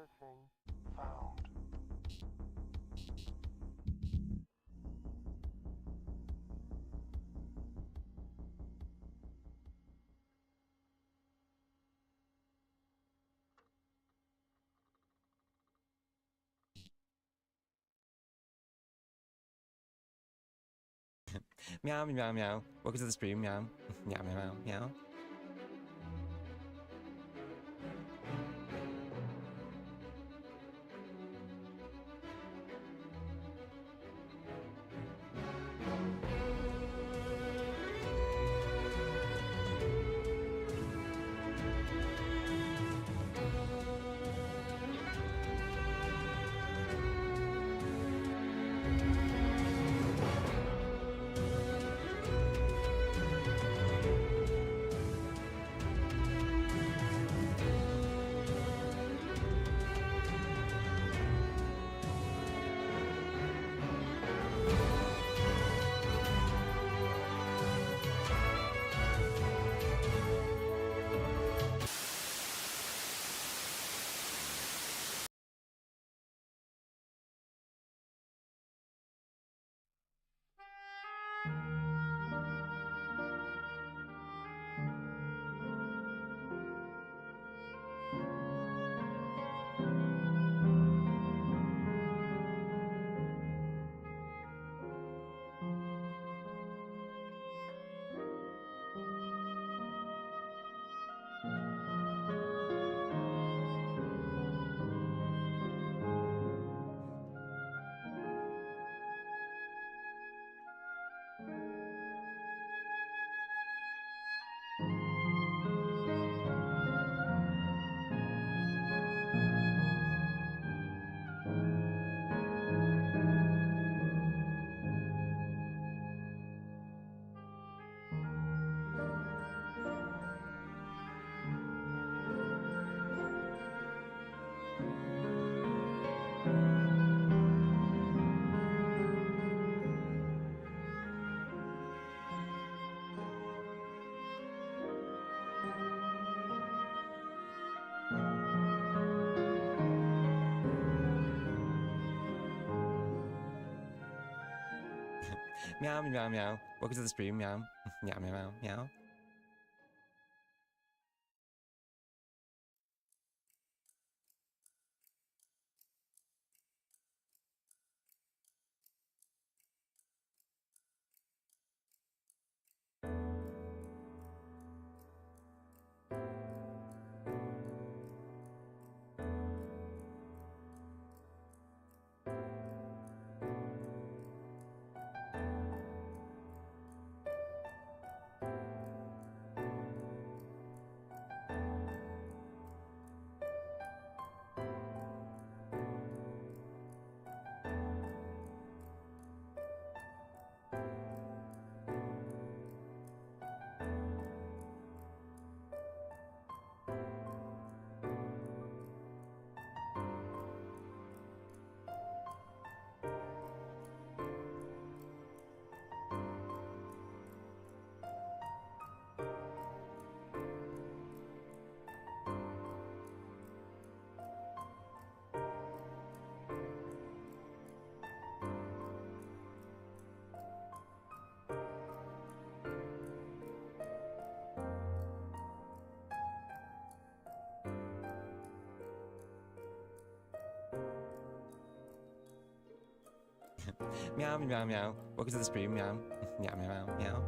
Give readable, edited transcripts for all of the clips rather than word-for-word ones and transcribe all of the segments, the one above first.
Searching. Found. Meow, meow, meow. Welcome to the stream, meow. Meow, meow, meow, meow. Meow, meow, meow. Welcome to the stream, meow. Meow, meow, meow, meow. Meow, meow, meow. Welcome to the stream, meow. Meow, meow, meow, meow.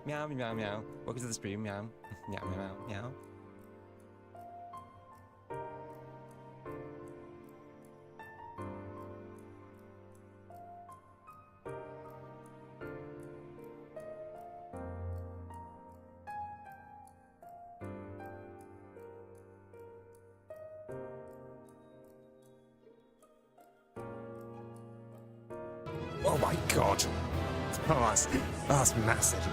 Meow, meow, meow. Welcome to the stream, meow. Meow, meow, meow. Oh my god! Oh, that's massive.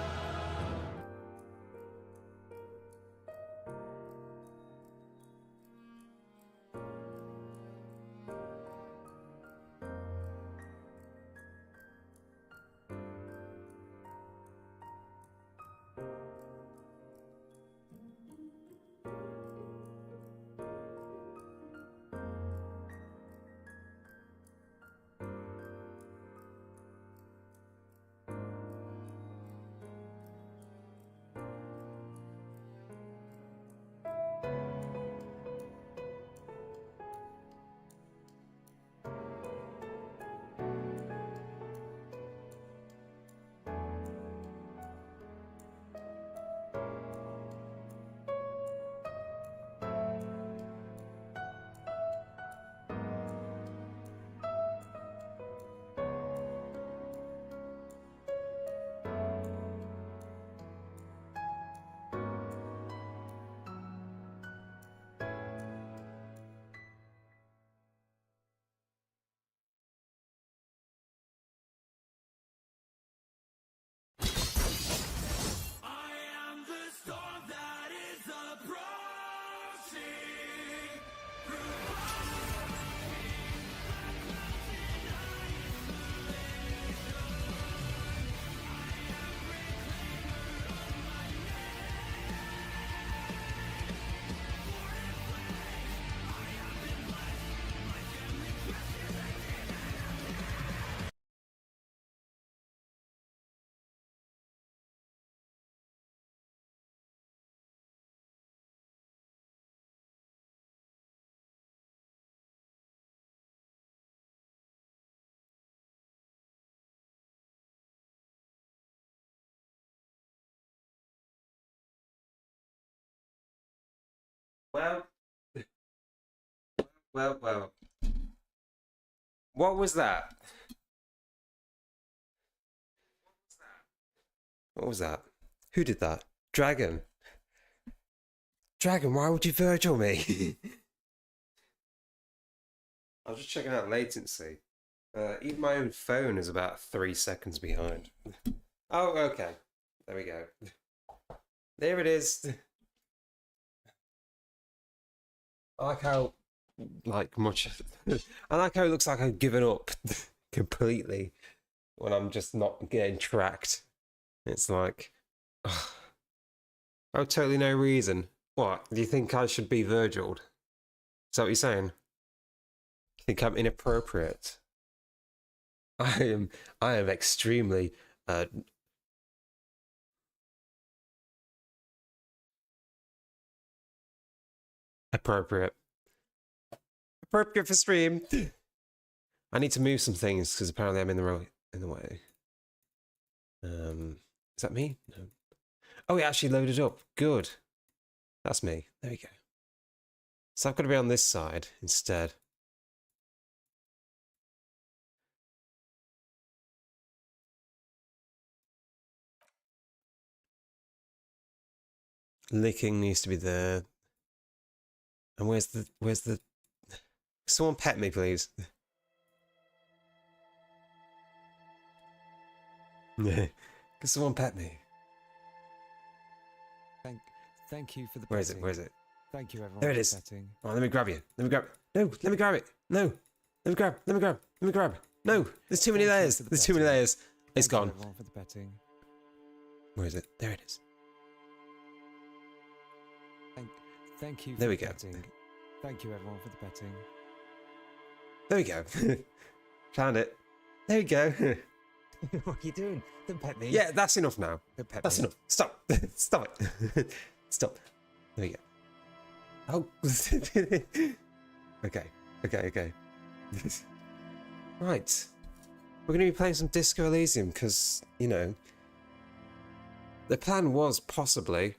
Well, well. What was that? What was that? Who did that? Dragon. Dragon, why would you Virgil me? I was just checking out latency. Even my own phone is about 3 seconds behind. Oh, okay. There we go. There it is. I like how, much. I like how it looks like I've given up completely when I'm just not getting tracked. It's like, oh, totally no reason. What? Do you think I should be Virgiled? Is that what you're saying? You think I'm inappropriate? I am extremely appropriate. Appropriate for stream. I need to move some things because apparently I'm in the way. Is that me? No. Oh, it actually loaded up. Good. That's me. There we go. So I've got to be on this side instead. Licking needs to be there. And where's the... Someone pet me, please. Can someone pet me? Thank you for the Where is it? Where is it? Thank you, everyone. There it is. Oh, let me grab you. Let me grab. No, let me grab it. No. Let me grab. Let me grab. Let me grab. No, there's too many layers. There's too many layers. It's gone. Everyone for the betting. Where is it? There it is. Thank you. There we go. Betting. Thank you, everyone, for the betting. There we go. Found it. There we go. What are you doing? Don't pet me. Yeah, that's enough now. Don't pet That's me. enough. Stop. Stop it. Stop. There we go. Oh. Okay. Right. We're going to be playing some Disco Elysium because, you know, The plan was possibly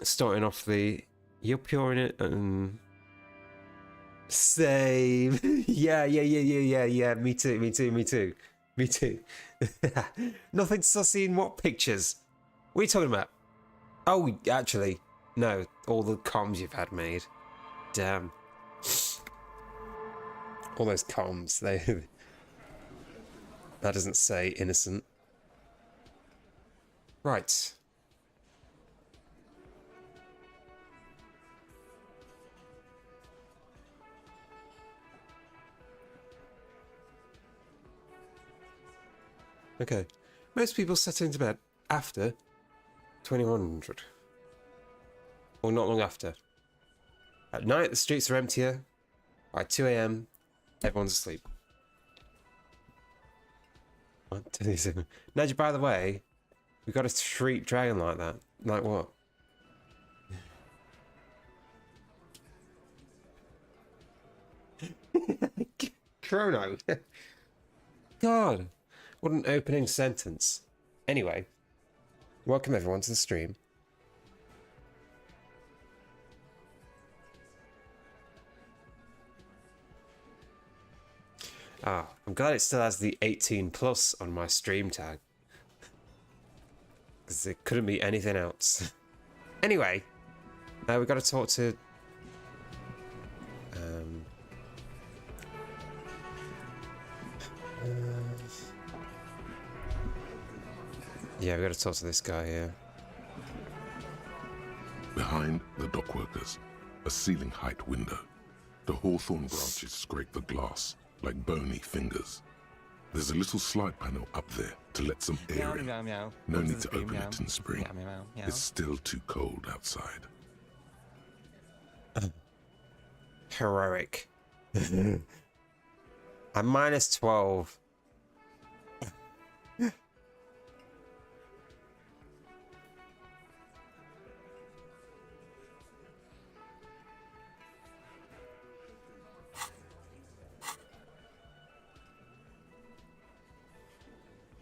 starting off the you're pure in it and same. Yeah. Me too. Nothing sussy in what pictures? What are you talking about? Oh, actually, no. All the comms you've had made. Damn. All those comms. That doesn't say innocent. Right. Okay. Most people settle into bed after 2100. Or not long after. At night, the streets are emptier. By 2 a.m., everyone's asleep. Nudge, by the way, we got a street dragon like that. Like what? Chrono. God, what an opening sentence. Anyway, welcome everyone to the stream. Ah, I'm glad it still has the 18 plus on my stream tag. Because it couldn't be anything else. Anyway, we've got to talk to... yeah, we've got to talk to this guy here. Behind the dockworkers, a ceiling-height window. The hawthorn branches scrape the glass like bony fingers. There's a little slide panel up there to let some air in. No need to open it in spring. It's still too cold outside. Heroic. I'm minus 12.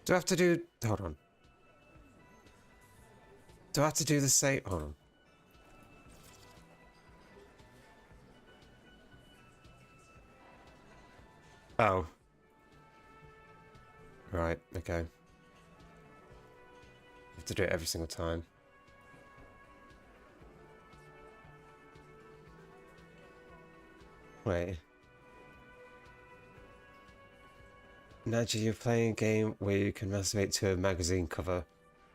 Do I have to do... Hold on. Do I have to do the same... Hold on. Oh. Right, okay. I have to do it every single time. Wait. Naji, you're playing a game where you can masturbate to a magazine cover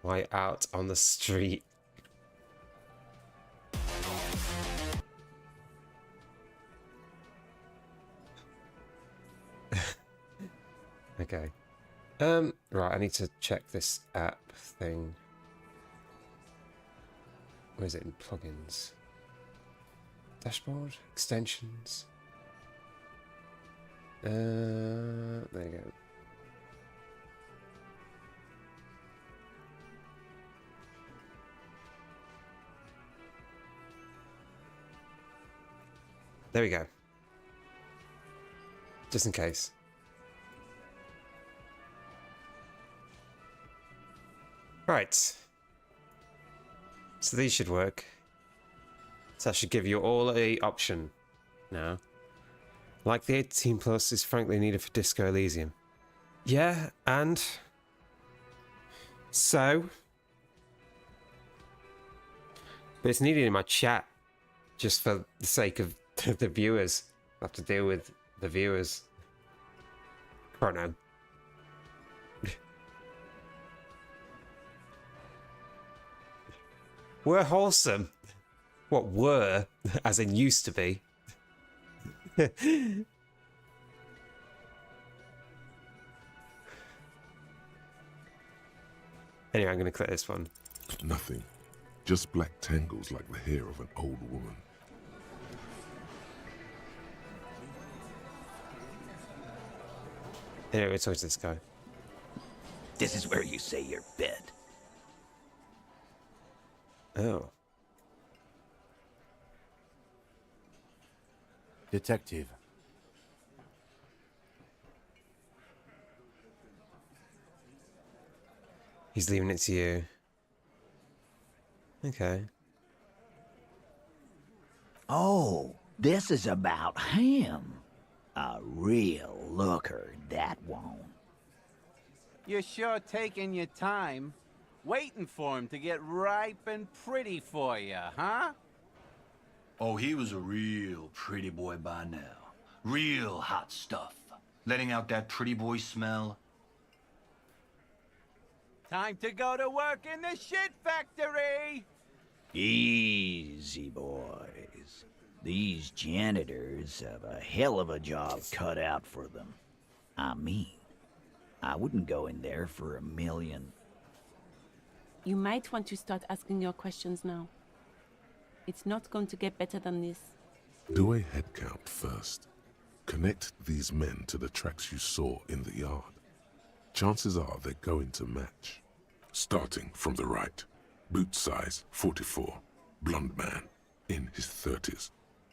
while out on the street. Okay. Right, I need to check this app thing. Where is it in plugins? Dashboard? Extensions? There you go. There we go. Just in case. Right. So these should work. So that should give you all a option now. Like the 18 plus is frankly needed for Disco Elysium. Yeah, and so, but it's needed in my chat just for the sake of the viewers. I have to deal with the viewers. Chrono. We're wholesome. What were, as in used to be. Anyway, I'm going to click this one. Nothing. Just black tangles like the hair of an old woman. Anyway, we're talking to this guy. This is where you say your bed. Oh. Detective. He's leaving it to you. Okay. Oh, this is about him. A real looker, that one. You're sure taking your time, waiting for him to get ripe and pretty for you, huh? Oh, he was a real pretty boy by now. Real hot stuff. Letting out that pretty boy smell. Time to go to work in the shit factory! Easy, boys. These janitors have a hell of a job cut out for them. I mean, I wouldn't go in there for $1 million. You might want to start asking your questions now. It's not going to get better than this. Do a head count first. Connect these men to the tracks you saw in the yard. Chances are they're going to match. Starting from the right, boot size 44, blonde man, in his 30s,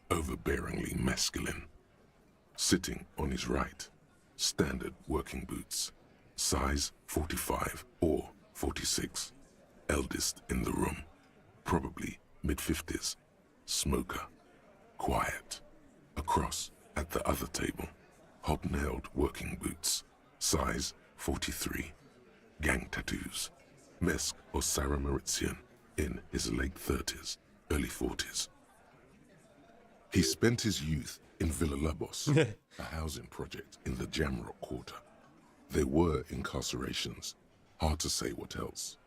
overbearingly masculine. Sitting on his right, standard working boots, size 45 or 46, eldest in the room, probably mid-50s, smoker, quiet. Across at the other table, hobnailed working boots, size 43, gang tattoos, Mesk or Sarah Mauritian, in his late 30s, early 40s. He spent his youth in Villa Labos, a housing project in the Jamrock Quarter. There were incarcerations, hard to say what else.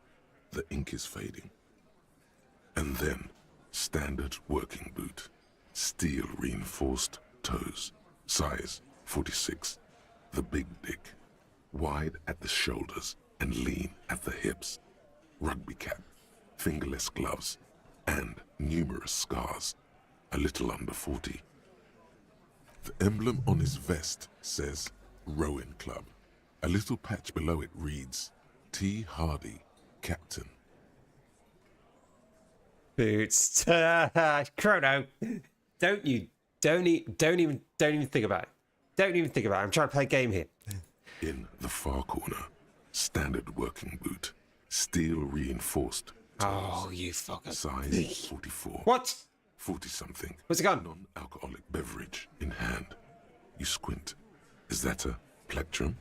The ink is fading. And then, standard working boot, steel reinforced toes, size 46, the big dick, wide at the shoulders and lean at the hips, rugby cap, fingerless gloves, and numerous scars, a little under 40. The emblem on his vest says Rowing Club. A little patch below it reads T. Hardy, Captain. Boots. Chrono. Don't even think about it. Don't even think about it. I'm trying to play a game here. In the far corner, standard working boot, steel reinforced. Oh, you fucker. Size 44. What? 40-something. What's it got? Non-alcoholic beverage in hand. You squint. Is that a plectrum?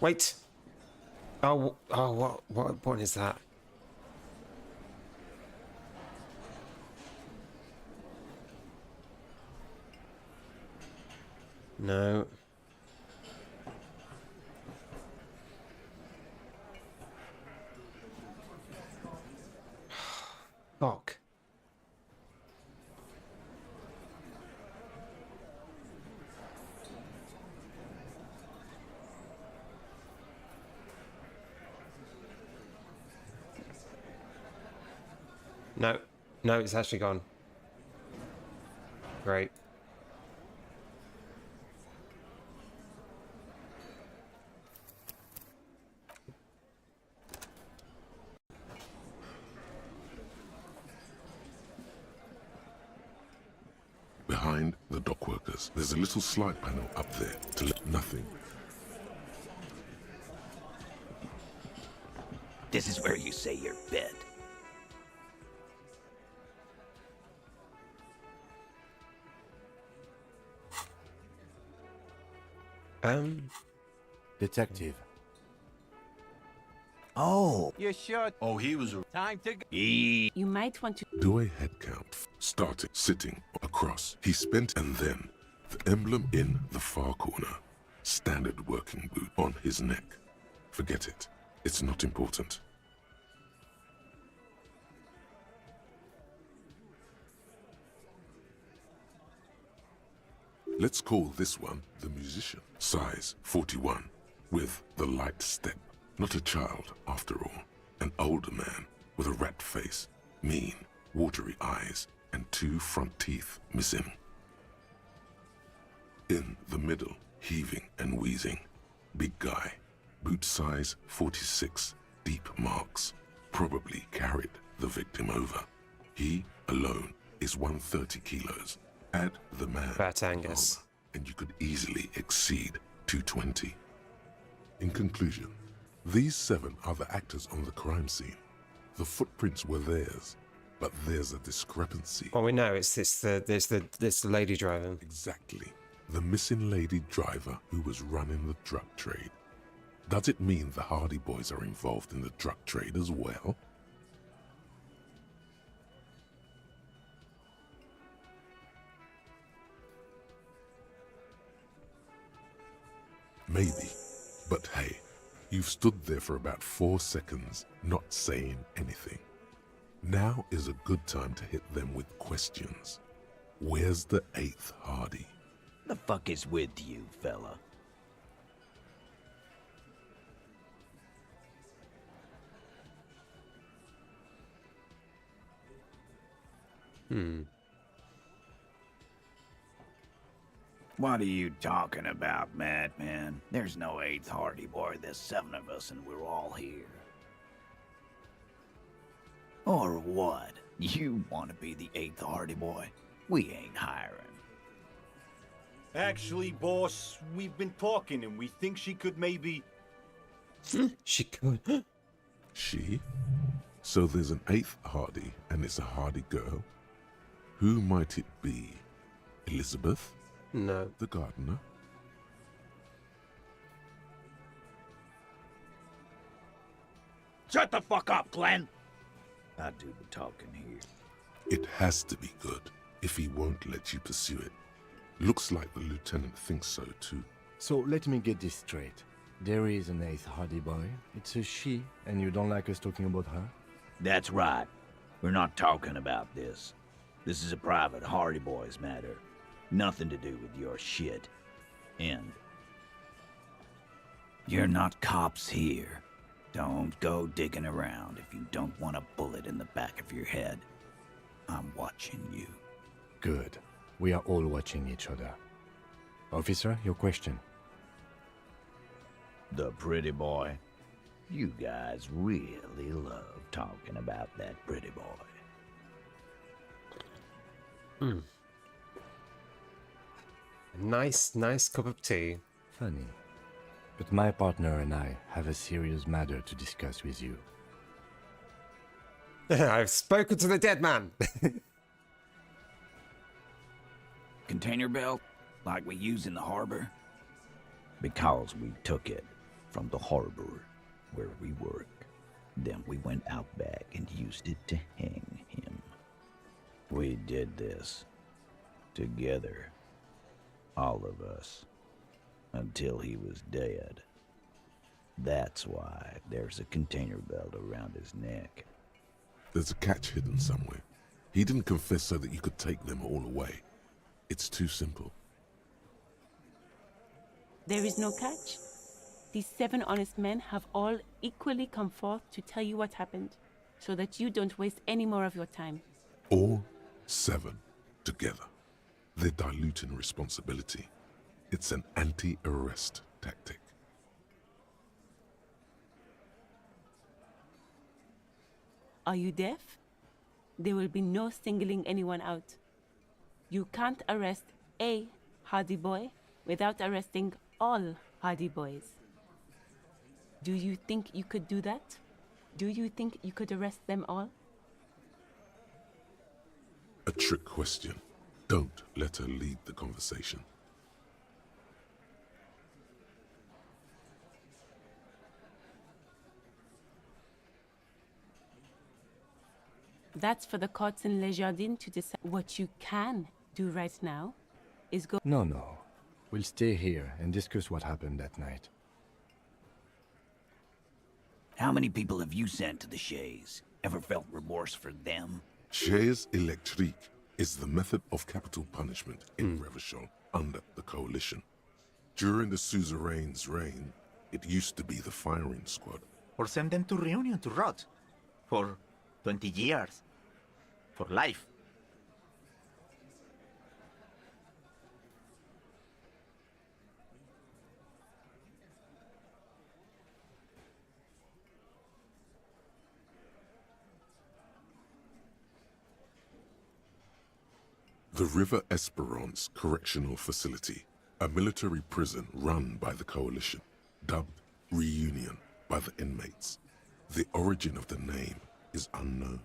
Wait. Oh, what is that? No. Fuck. No, it's actually gone. Great. Behind the dock workers, there's a little slide panel up there to let nothing. This is where you say your bid. Detective. Oh, You sure Oh, he was a... time to go? You might want to... Do a head count, starting, sitting, across. He spent, and then the emblem in the far corner, standard working boot on his neck. Forget it. It's not important. Let's call this one the musician. Size 41, with the light step. Not a child, after all. An older man with a rat face, mean, watery eyes, and 2 front teeth missing. In the middle, heaving and wheezing. Big guy, boot size 46, deep marks. Probably carried the victim over. He, alone, is 130 kilos. Add the man, Fat Angus. and you could easily exceed 220. In conclusion, these 7 are the actors on the crime scene. The footprints were theirs, but there's a discrepancy. Well, we know it's this lady driving. Exactly. The missing lady driver who was running the drug trade. Does it mean the Hardy Boys are involved in the drug trade as well? Maybe. But hey, you've stood there for about 4 seconds, not saying anything. Now is a good time to hit them with questions. Where's the 8th Hardy? The fuck is with you, fella? What are you talking about, madman? There's no 8th Hardy Boy. There's 7 of us and we're all here. Or what? You want to be the 8th Hardy Boy? We ain't hiring. Actually, boss, we've been talking and we think she could maybe... She could. She? So there's an 8th Hardy, and it's a Hardy girl? Who might it be? Elizabeth? No. The gardener? Shut the fuck up, Glenn! I do the talking here. It has to be good, if he won't let you pursue it. Looks like the lieutenant thinks so too. So let me get this straight. There is an 8th Hardy Boy. It's a she, and you don't like us talking about her? That's right. We're not talking about this. This is a private Hardy Boys matter. Nothing to do with your shit. End. You're not cops here. Don't go digging around if you don't want a bullet in the back of your head. I'm watching you. Good. We are all watching each other. Officer, your question. The pretty boy. You guys really love talking about that pretty boy. Nice cup of tea. Funny. But my partner and I have a serious matter to discuss with you. I've spoken to the dead man. Container belt, like we use in the harbor? Because we took it from the harbor where we work. Then we went out back and used it to hang him. We did this together, all of us, until he was dead. That's why there's a container belt around his neck. There's a catch hidden somewhere. He didn't confess so that you could take them all away. It's too simple. There is no catch. These 7 honest men have all equally come forth to tell you what happened, so that you don't waste any more of your time. All 7 together. They're diluting responsibility. It's an anti-arrest tactic. Are you deaf? There will be no singling anyone out. You can't arrest a Hardy Boy without arresting all Hardy Boys. Do you think you could do that? Do you think you could arrest them all? A trick question. Don't let her lead the conversation. That's for the courts in Les Jardins to decide. What you can do right now is go. No. We'll stay here and discuss what happened that night. How many people have you sent to the Shays? Ever felt remorse for them? Chaise électrique is the method of capital punishment in Revachol under the coalition. During the suzerain's reign, it used to be the firing squad. Or send them to Reunion to rot. For 20 years. For life. The River Esperance Correctional Facility, a military prison run by the Coalition, dubbed Reunion by the inmates. The origin of the name is unknown.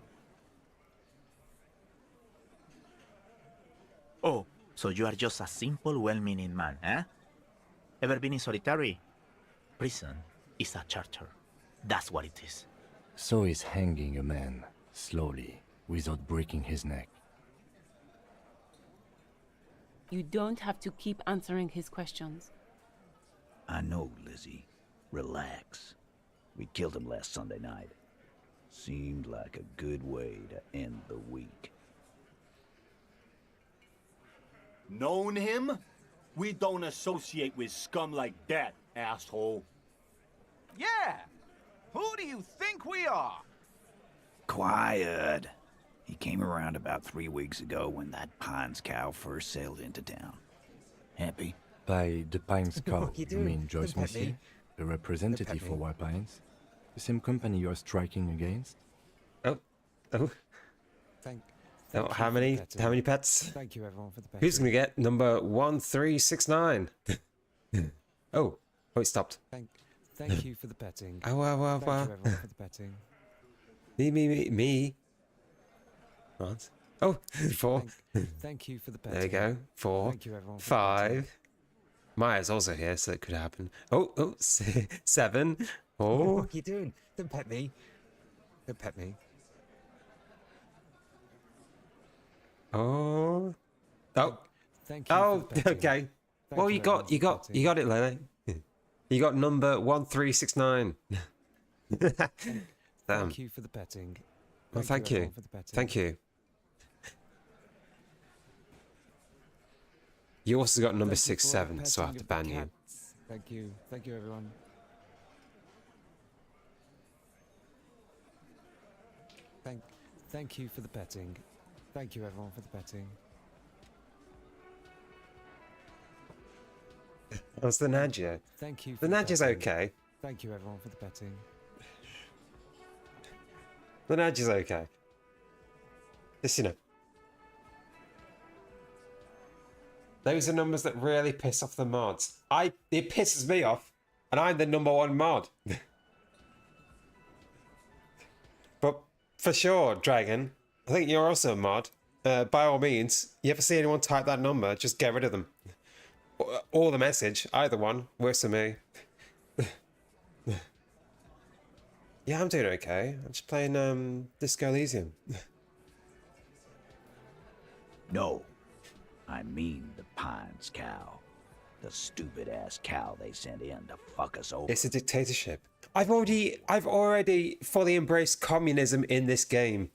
Oh, so you are just a simple, well-meaning man, eh? Ever been in solitary? Prison is a charter. That's what it is. So is hanging a man, slowly, without breaking his neck. You don't have to keep answering his questions. I know, Lizzie. Relax. We killed him last Sunday night. Seemed like a good way to end the week. Known him? We don't associate with scum like that, asshole. Yeah! Who do you think we are? Quiet. He came around about 3 weeks ago when that Pines cow first sailed into town. Happy? By the Pines cow, What you you doing? mean Joyce Don't pet Missy? me. The representative for me. White Pines? The same company you are striking against? Oh. Thank Oh, you how for the many? petting. How many pets? Thank you, everyone, for the petting. Who's gonna get number 1369? Oh, it stopped. Thank you for the petting. Oh, wow. Thank you, everyone, for the petting. Me. What? Oh, 4. Thank you for the petting. There you go. 4. Thank you, everyone, for the petting. 5. Maya's also here, so it could happen. Oh, 7. Oh, What are you doing? Don't pet me. Don't pet me. oh. Thank you. Oh, for the petting. okay. Thank Well, you, you everyone, got for the petting. it, Lele. You got number 1369. Damn. Thank you for the petting. Well, thank you. everyone, for the petting. Thank you. You also got number Thank you for 67, so I have petting to of the ban you. cats. Thank you. Thank you, everyone. Thank you for the petting. Thank you, everyone, for the petting. That's the Nadia. Thank you. For The Nadia's petting. okay. Thank you, everyone, for the petting. The Nadia's okay. Just, you know. Those are numbers that really piss off the mods. It pisses me off, and I'm the number 1 mod. But for sure, Dragon, I think you're also a mod. By all means, you ever see anyone type that number, just get rid of them. Or the message, either one, works for me. Yeah, I'm doing okay. I'm just playing Disco Elysium. No. I mean the Pines cow. The stupid-ass cow they sent in to fuck us over. It's a dictatorship. I've already fully embraced communism in this game.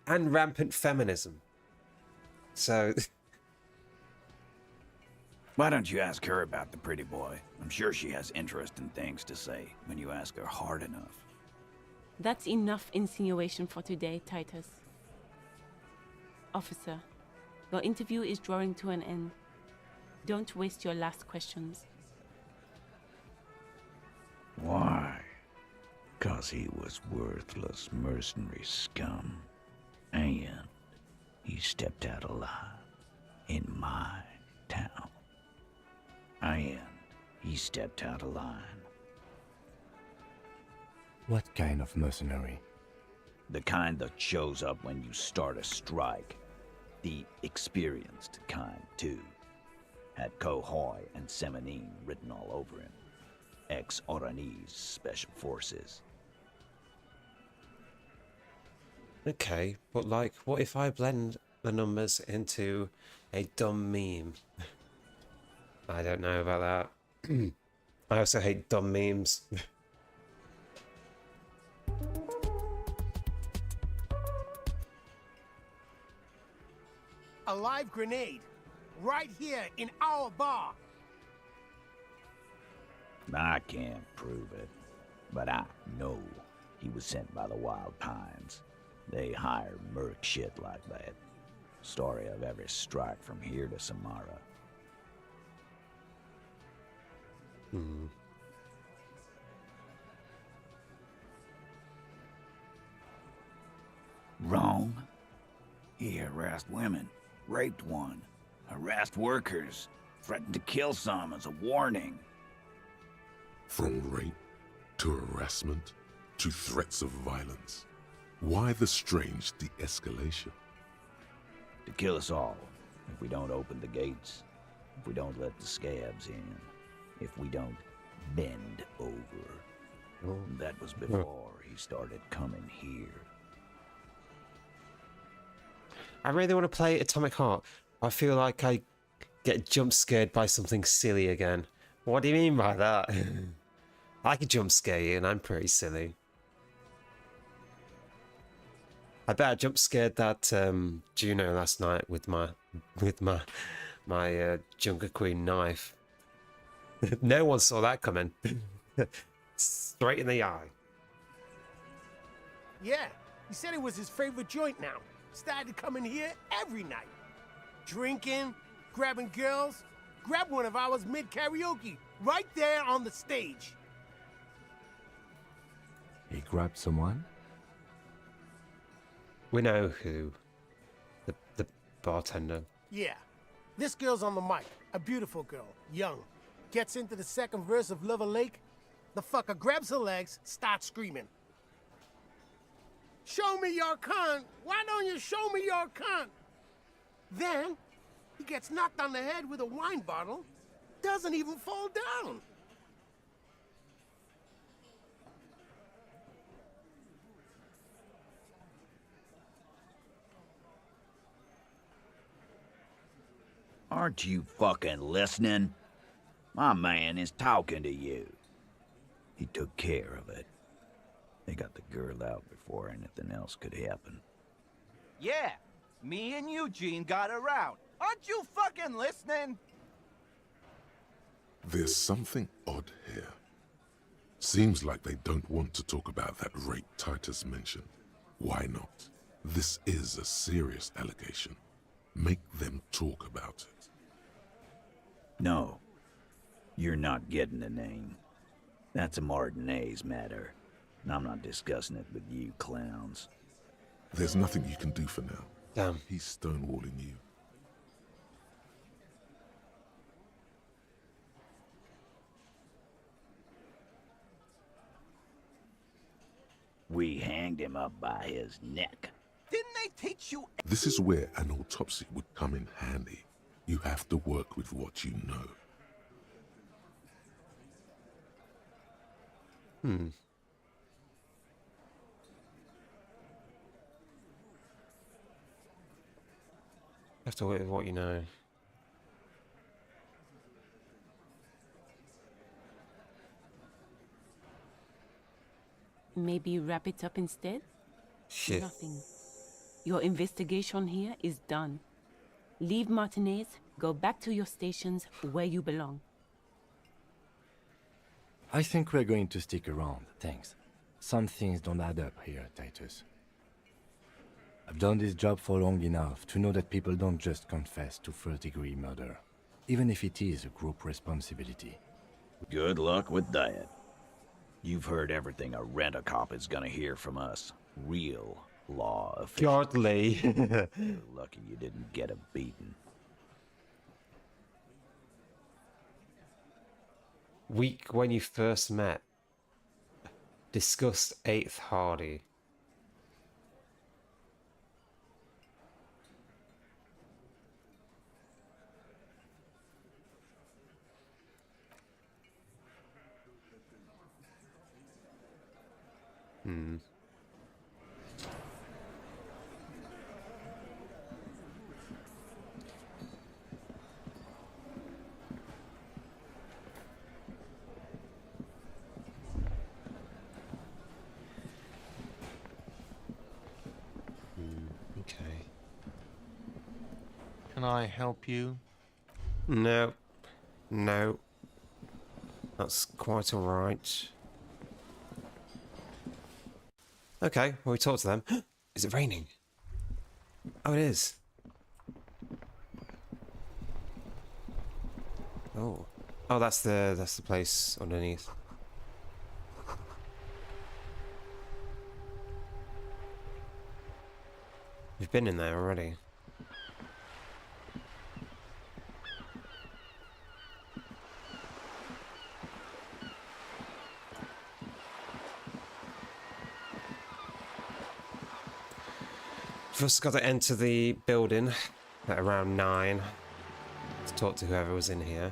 And rampant feminism. So Why don't you ask her about the pretty boy? I'm sure she has interesting things to say when you ask her hard enough. That's enough insinuation for today, Titus. Officer, your interview is drawing to an end. Don't waste your last questions. Why? 'Cause he was worthless mercenary scum. And he stepped out alive in my town. And he stepped out of line. What kind of mercenary? The kind that shows up when you start a strike. The experienced kind, too. Had Cohoy and Semenine written all over him. Ex-Oranese Special Forces. okay, but like, what if I blend the numbers into a dumb meme? I don't know about that. I also hate dumb memes. A live grenade, right here in our bar. I can't prove it, but I know he was sent by the Wild Pines. They hire merc shit like that. Story of every strike from here to Samara. Wrong? He harassed women, raped one, harassed workers, threatened to kill some as a warning. From rape to harassment to threats of violence. Why the strange de-escalation? To kill us all, if we don't open the gates, if we don't let the scabs in, if we don't bend over. That was before he started coming here. I really want to play Atomic Heart. I feel like I get jump scared by something silly again. What do you mean by that? I could jump scare you, and I'm pretty silly. I bet I jump scared that Juno last night with my Junker Queen knife. No one saw that coming. Straight in the eye. Yeah, he said it was his favorite joint now. Started to come in here every night. Drinking, grabbing girls. Grabbed one of ours mid-karaoke, right there on the stage. He grabbed someone? We know who. The bartender. Yeah. This girl's on the mic. A beautiful girl. Young. Gets into the second verse of Lover Lake. The fucker grabs her legs, starts screaming. Show me your cunt! Why don't you show me your cunt? Then, he gets knocked on the head with a wine bottle. Doesn't even fall down. Aren't you fucking listening? My man is talking to you. He took care of it. They got the girl out before anything else could happen. Yeah, me and Eugene got around. Aren't you fucking listening? There's something odd here. Seems like they don't want to talk about that rape Titus mentioned. Why not? This is a serious allegation. Make them talk about it. No, you're not getting the name. That's a Martinez matter, and I'm not discussing it with you clowns. There's nothing you can do for now. Damn. He's stonewalling you. We hanged him up by his neck. Didn't they teach you? This is where an autopsy would come in handy. You have to work with what you know. Have to work with what you know. Maybe wrap it up instead? Shit. Nothing. Your investigation here is done. Leave Martinez, go back to your stations where you belong. I think we're going to stick around, thanks. Some things don't add up here, Titus. I've done this job for long enough to know that people don't just confess to first-degree murder, even if it is a group responsibility. Good luck with that. You've heard everything a rent-a-cop is gonna hear from us. Real law officials. Godly. You're lucky you didn't get a beating. Week when you first met. Discussed 8th Hardy. Okay. Can I help you? No. No. That's quite alright. Okay, well, we talked to them. Is it raining? Oh, it is. Oh. Oh, that's the place underneath. We've been in there already. First got to enter the building at around 9 to talk to whoever was in here.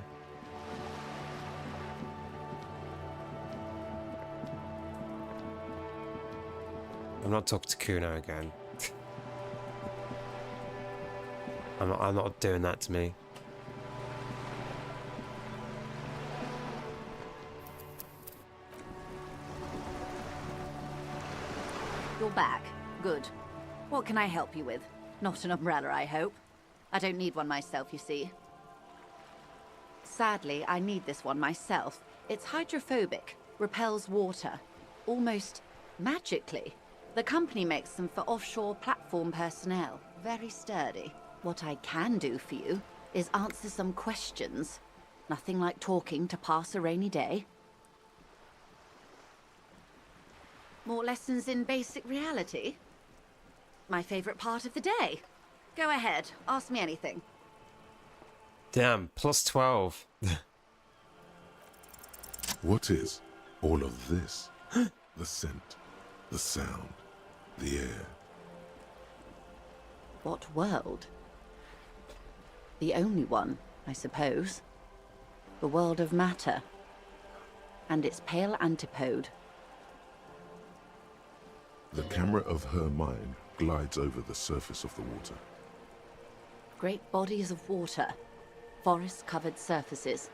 I'm not talking to Kuno again. I'm not doing that to me. You're back. Good. What can I help you with? Not an umbrella, I hope. I don't need one myself, you see. Sadly, I need this one myself. It's hydrophobic, repels water, almost magically. The company makes them for offshore platform personnel. Very sturdy. What I can do for you is answer some questions. Nothing like talking to pass a rainy day. More lessons in basic reality? My favorite part of the day. Go ahead, ask me anything. Damn, plus 12. What is all of this? The scent, the sound, the air. What world? The only one, I suppose. The world of matter. And its pale antipode. The camera of her mind glides over the surface of the water. Great bodies of water. Forest-covered surfaces.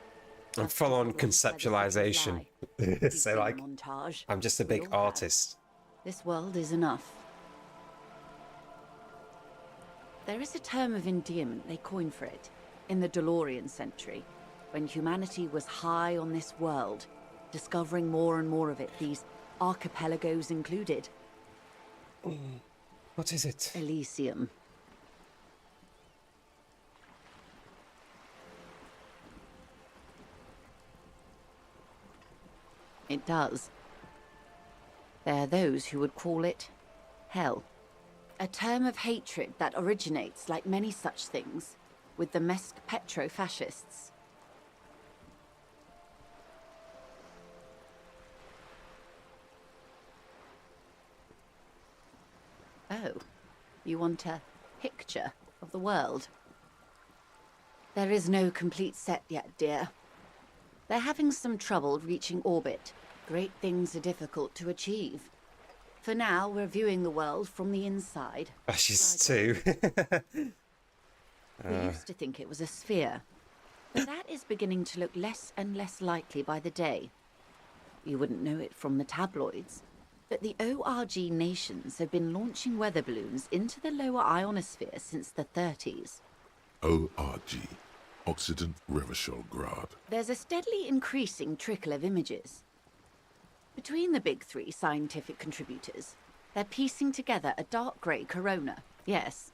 I'm full on conceptualization. So like, montage. I'm just a big artist. This world is enough. There is a term of endearment they coined for it in the DeLorean century, when humanity was high on this world, discovering more and more of it, these archipelagos included. What is it? Elysium. It does. There are those who would call it hell. A term of hatred that originates, like many such things, with the Mesk petro-fascists. Oh, you want a picture of the world? There is no complete set yet, dear. They're having some trouble reaching orbit. Great things are difficult to achieve. For now, we're viewing the world from the inside. Oh, she's 2. We used to think it was a sphere, but that is beginning to look less and less likely by the day. You wouldn't know it from the tabloids, but the ORG nations have been launching weather balloons into the lower ionosphere since the 30s. ORG, Occident Revichol-Grad. There's a steadily increasing trickle of images. Between the big 3 scientific contributors, they're piecing together a dark grey corona. Yes.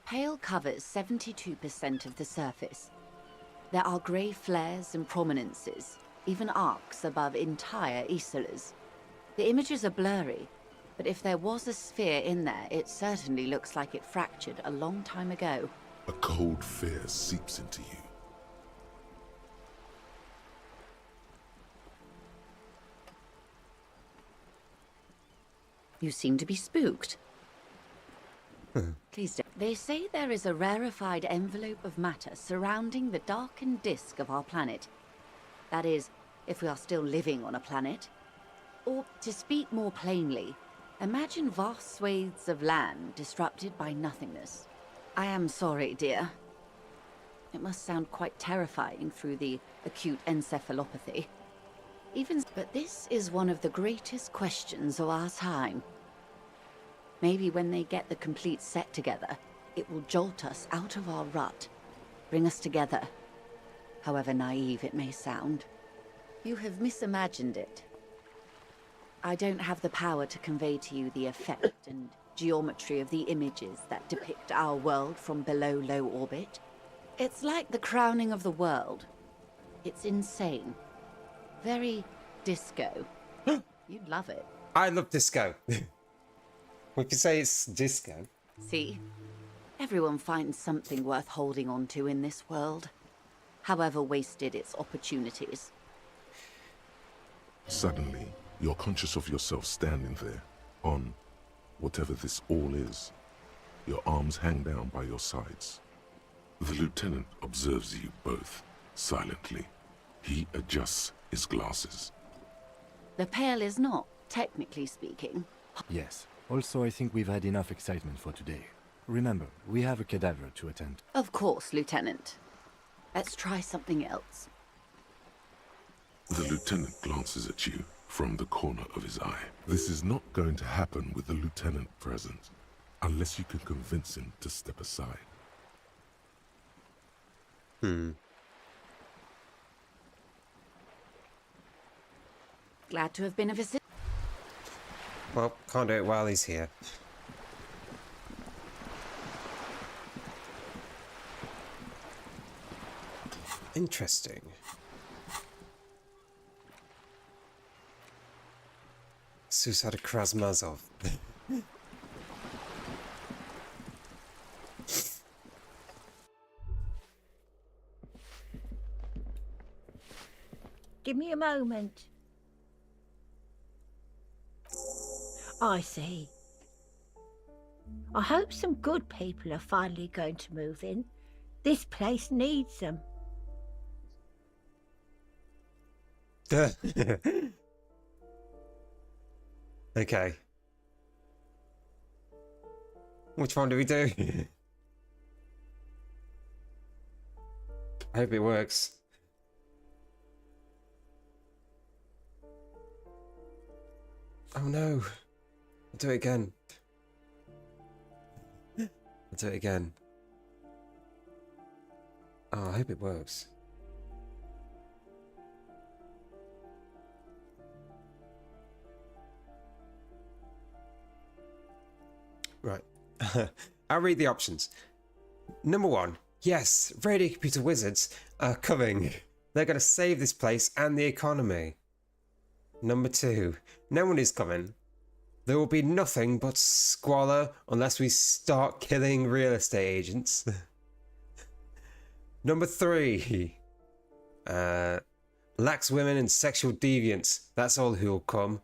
Pale covers 72% of the surface. There are grey flares and prominences, even arcs above entire isolas. The images are blurry, but if there was a sphere in there, it certainly looks like it fractured a long time ago. A cold fear seeps into you. You seem to be spooked. Please don't. They say there is a rarefied envelope of matter surrounding the darkened disk of our planet. That is, if we are still living on a planet. Or, to speak more plainly, imagine vast swathes of land disrupted by nothingness. I am sorry, dear. It must sound quite terrifying through the acute encephalopathy. But this is one of the greatest questions of our time. Maybe when they get the complete set together, it will jolt us out of our rut, bring us together, however naive it may sound. You have misimagined it. I don't have the power to convey to you the effect and geometry of the images that depict our world from below low orbit. It's like the crowning of the world. It's insane. Very disco. You'd love it. I love disco. We could say it's disco. See? Everyone finds something worth holding on to in this world, however wasted its opportunities. Suddenly, you're conscious of yourself standing there, on whatever this all is. Your arms hang down by your sides. The lieutenant observes you both, silently. He adjusts his glasses. The Pale is not, technically speaking. Yes. Also, I think we've had enough excitement for today. Remember, we have a cadaver to attend. Of course, Lieutenant. Let's try something else. The lieutenant glances at you from the corner of his eye. This is not going to happen with the lieutenant present, unless you can convince him to step aside. Glad to have been of assistance. Well, can't do it while he's here. Interesting. Suicide of Krasmazov. Give me a moment. I see. I hope some good people are finally going to move in. This place needs them. Okay. Which one do we do? I hope it works. Oh no. I'll do it again. I'll do it again. Oh, I hope it works. Right. I'll read the options. Number 1. Yes, radio computer wizards are coming. They're going to save this place and the economy. Number 2. No one is coming. There will be nothing but squalor unless we start killing real estate agents. Number 3. Lax women and sexual deviants. That's all who'll come.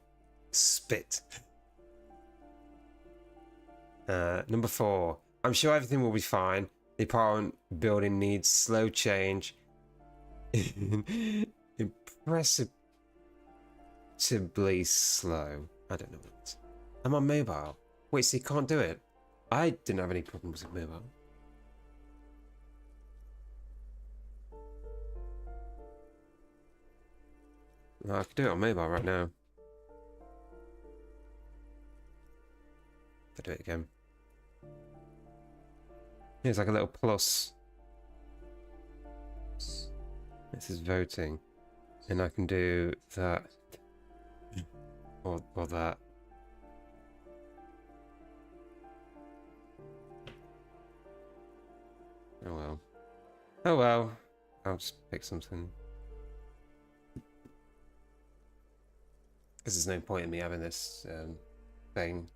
Spit. Number 4. I'm sure everything will be fine. The apartment building needs slow change. Impressively slow. I don't know what it is. I'm on mobile. Wait, so you can't do it? I didn't have any problems with mobile. No, I can do it on mobile right now. I'll do it again. Here's like a little plus. This is voting. And I can do that. Or that. Oh well. Oh well. I'll just pick something. Because there's no point in me having this thing.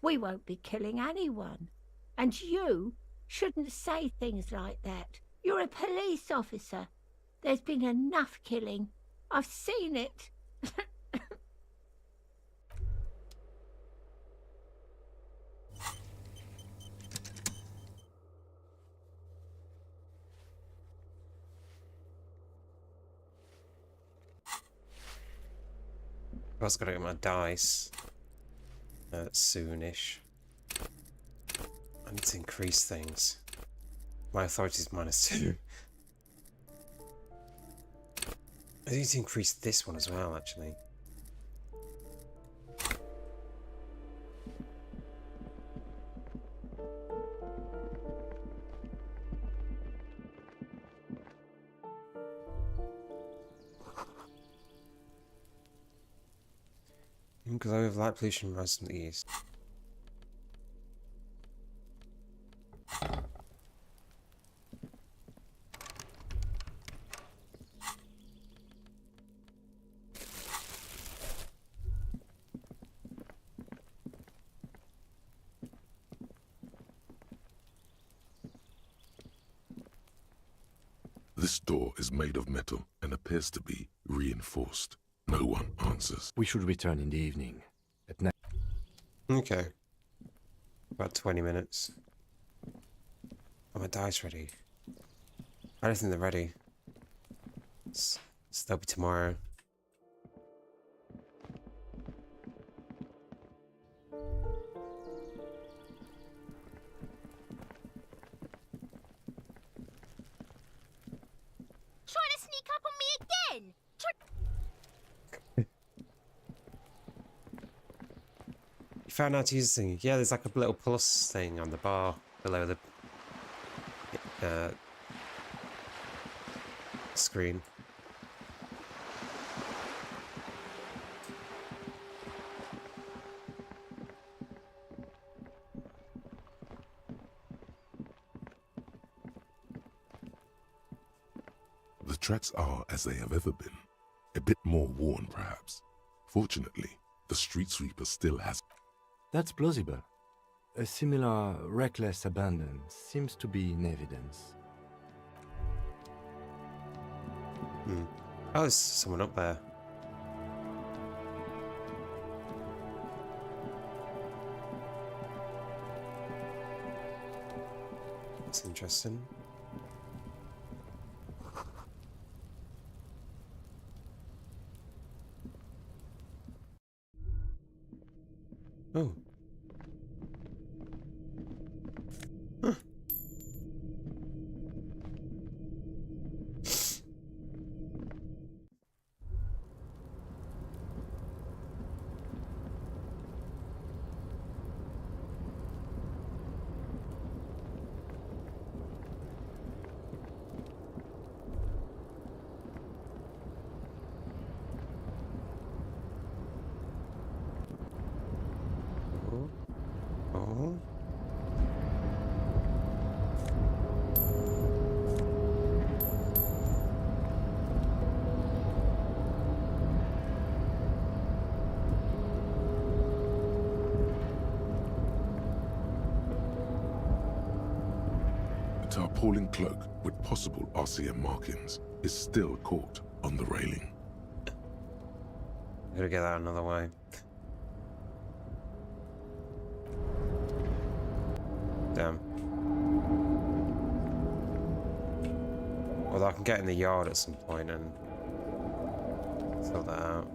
We won't be killing anyone. And you shouldn't say things like that. You're a police officer. There's been enough killing. I've seen it. I've also got to get my dice. Soonish. I need to increase things. My authority is -2. I need to increase this one as well, actually. glow of light pollution rises from the east. This door is made of metal and appears to be reinforced. No one answers. We should return in the evening. At night. Okay. About 20 minutes. Oh, my dice ready. I don't think they're ready. They'll be tomorrow. Trying to sneak up on me again? You found out to use this thing. Yeah, there's like a little plus thing on the bar below the screen. The tracks are as they have ever been. A bit more worn, perhaps. Fortunately, the street sweeper still has... That's plausible. A similar reckless abandon seems to be in evidence. Oh, there's someone up there. That's interesting. Oh. Huh. Oh. A tarpaulin cloak with possible RCM markings is still caught on the railing. Gotta get that another way. Damn. Although I can get in the yard at some point and sort that out.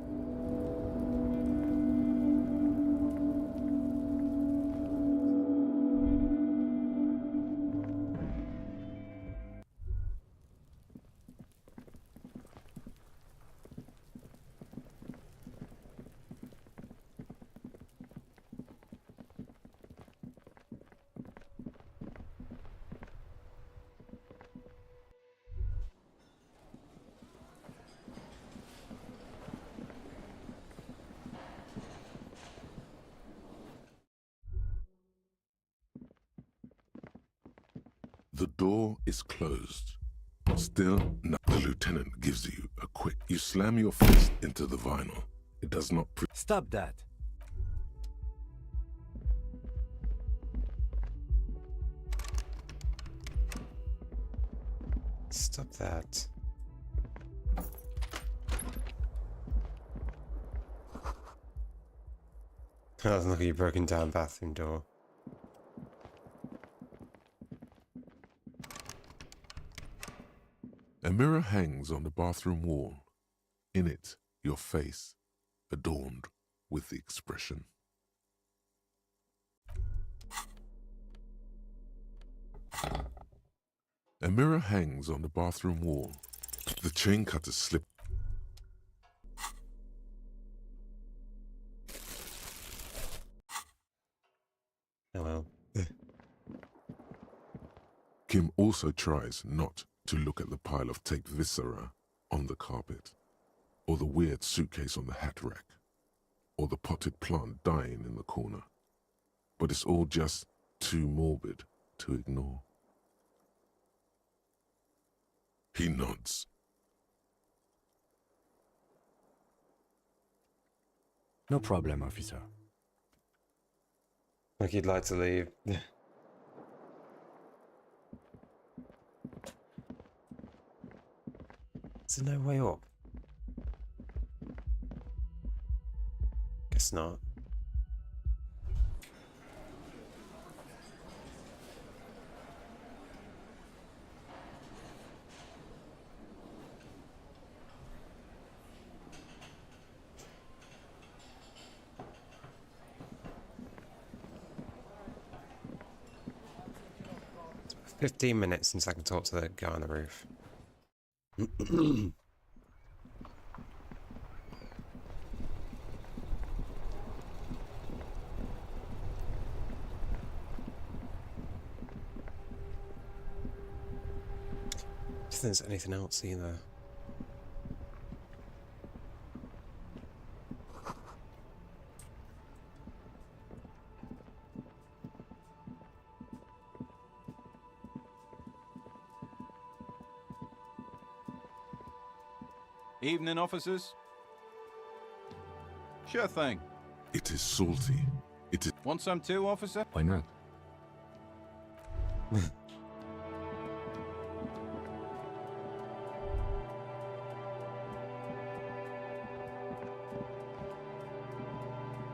The door is closed. Still, no. The lieutenant gives you a quick... You slam your fist into the vinyl. It does not... Stop that! Stop that. Oh, look at your broken down bathroom door. A mirror hangs on the bathroom wall. In it, your face, adorned with the expression. A mirror hangs on the bathroom wall. The chain cutter slip. Oh well. Kim also tries not to look at the pile of taped viscera on the carpet, or the weird suitcase on the hat rack, or the potted plant dying in the corner. But it's all just too morbid to ignore. He nods. No problem, officer. Like you'd like to leave. Is there no way up? Guess not. It's 15 minutes since I can talk to the guy on the roof. If there's anything else either. Evening, officers. Sure thing. It is salty. It is... Want some too, officer? Why not?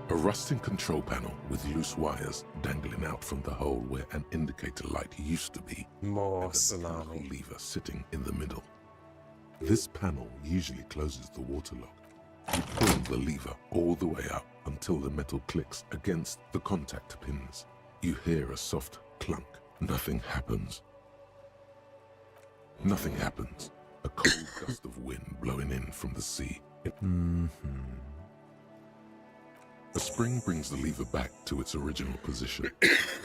A rusting control panel with loose wires dangling out from the hole where an indicator light used to be. More and a mechanical salami. lever sitting in the middle. This panel usually closes the water lock. You pull the lever all the way up until the metal clicks against the contact pins. You hear a soft clunk. Nothing happens. Nothing happens. A cold gust of wind blowing in from the sea. A spring brings the lever back to its original position.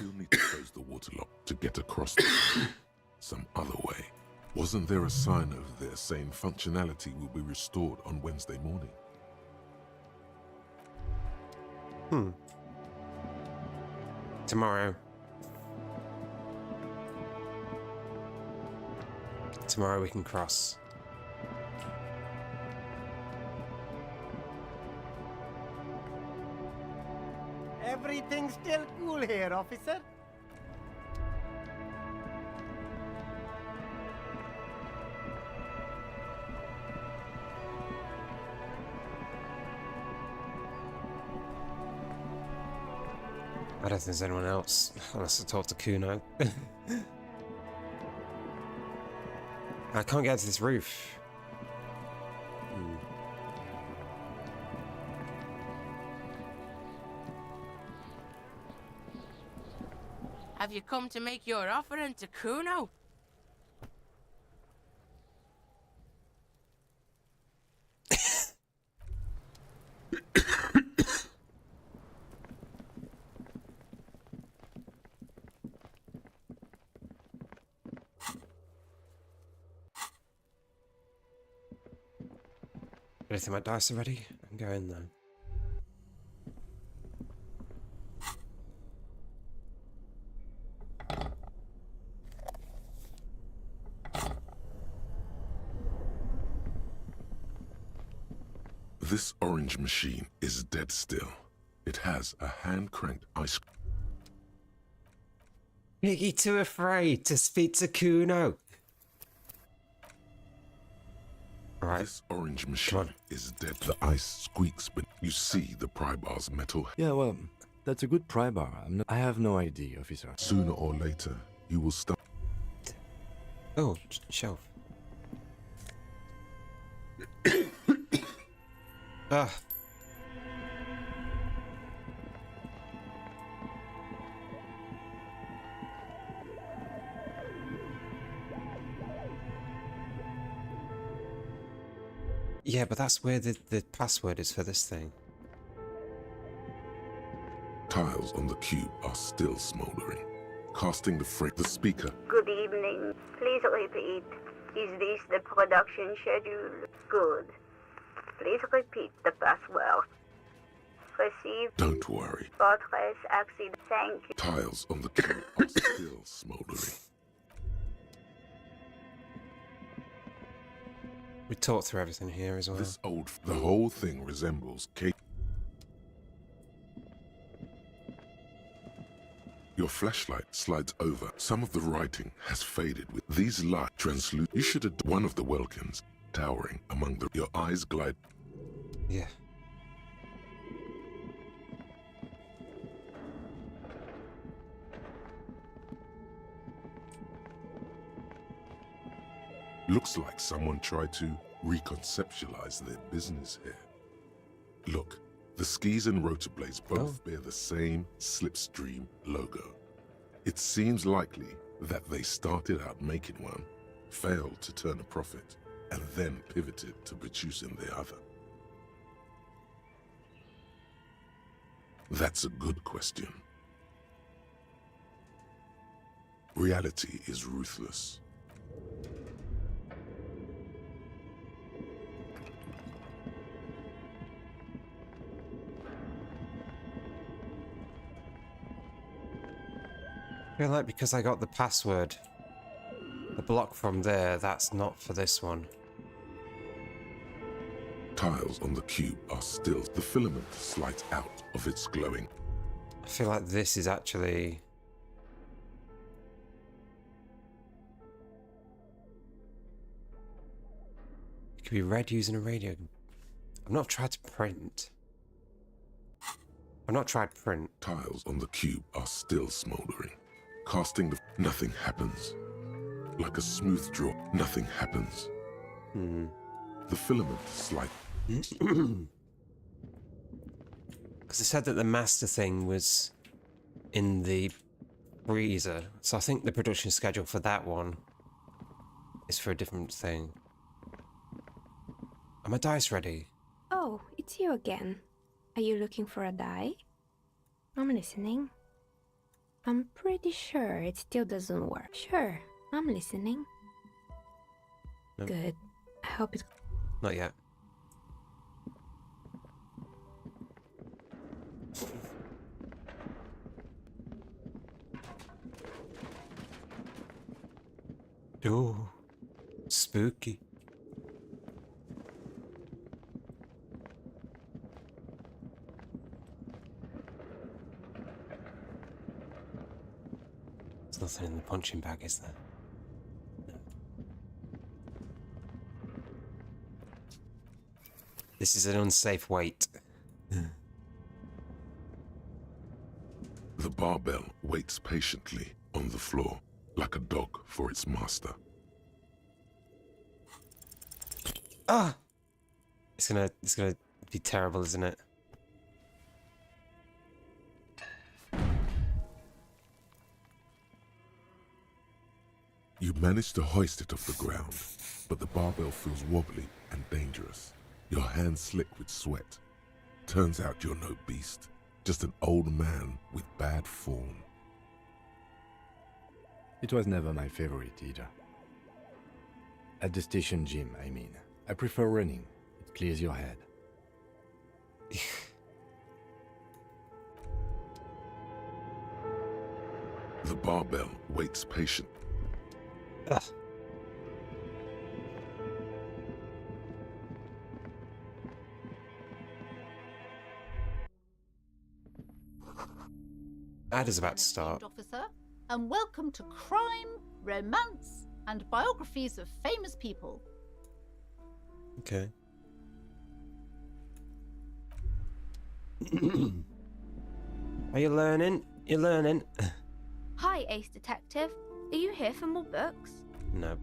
You'll need to close the water lock to get across the some other way. Wasn't there a sign over there saying functionality will be restored on Wednesday morning? Tomorrow. Tomorrow we can cross. Everything's still cool here, officer. I don't think there's anyone else, unless I talk to Kuno. I can't get to this roof. Have you come to make your offering to Kuno? Anything my dice are ready? I'm going though. This orange machine is dead still. It has a hand-cranked ice cream. Piggy too afraid to speak to Kuno. Right. This orange machine is dead. The ice squeaks, but you see the pry bar's metal. Yeah, well, that's a good pry bar. I have no idea, officer. Sooner or later, you will start. Oh, shelf. Ah. Yeah, but that's where the password is for this thing. Tiles on the cube are still smoldering, casting the speaker. Good evening. Please repeat. Is this the production schedule? Good. Please repeat the password. Received. Don't worry. Fortress accident. Thank you. Tiles on the cave are still smoldering. We talked through everything here as well. The whole thing resembles cave. Your flashlight slides over. Some of the writing has faded with these light translucent. You should have one of the Welkins towering among your eyes glide. Yeah. Looks like someone tried to reconceptualize their business here. Look, the skis and rotorblades both bear the same slipstream logo. It seems likely that they started out making one, failed to turn a profit, and then pivoted to producing the other. That's a good question. Reality is ruthless. I feel like because I got the password, the block from there, that's not for this one. Tiles on the cube are still. The filament slides out of its glowing. I feel like this is actually... It could be read using a radio. I've not tried to print. I've not tried print. Tiles on the cube are still smoldering. Casting the... Nothing happens. Like a smooth draw, nothing happens. The filament slides. Because it said that the master thing was in the freezer, so I think the production schedule for that one is for a different thing. Are my dice ready? Oh, it's you again. Are you looking for a die? I'm listening. I'm pretty sure it still doesn't work. Sure, I'm listening. No. Good. I hope it's... Not yet. Oh, spooky. There's nothing in the punching bag, is there? No. This is an unsafe wait. The barbell waits patiently on the floor, like a dog for its master. Ah! It's gonna be terrible, isn't it? You manage to hoist it off the ground, but the barbell feels wobbly and dangerous. Your hands slick with sweat. Turns out you're no beast, just an old man with bad form. It was never my favorite either. At the station gym, I mean. I prefer running. It clears your head. The barbell waits patient. Ugh. Ad is about to start. Officer, and welcome to Crime, Romance, and Biographies of Famous People. Okay. Are you learning? You're learning. Hi, Ace Detective. Are you here for more books? No.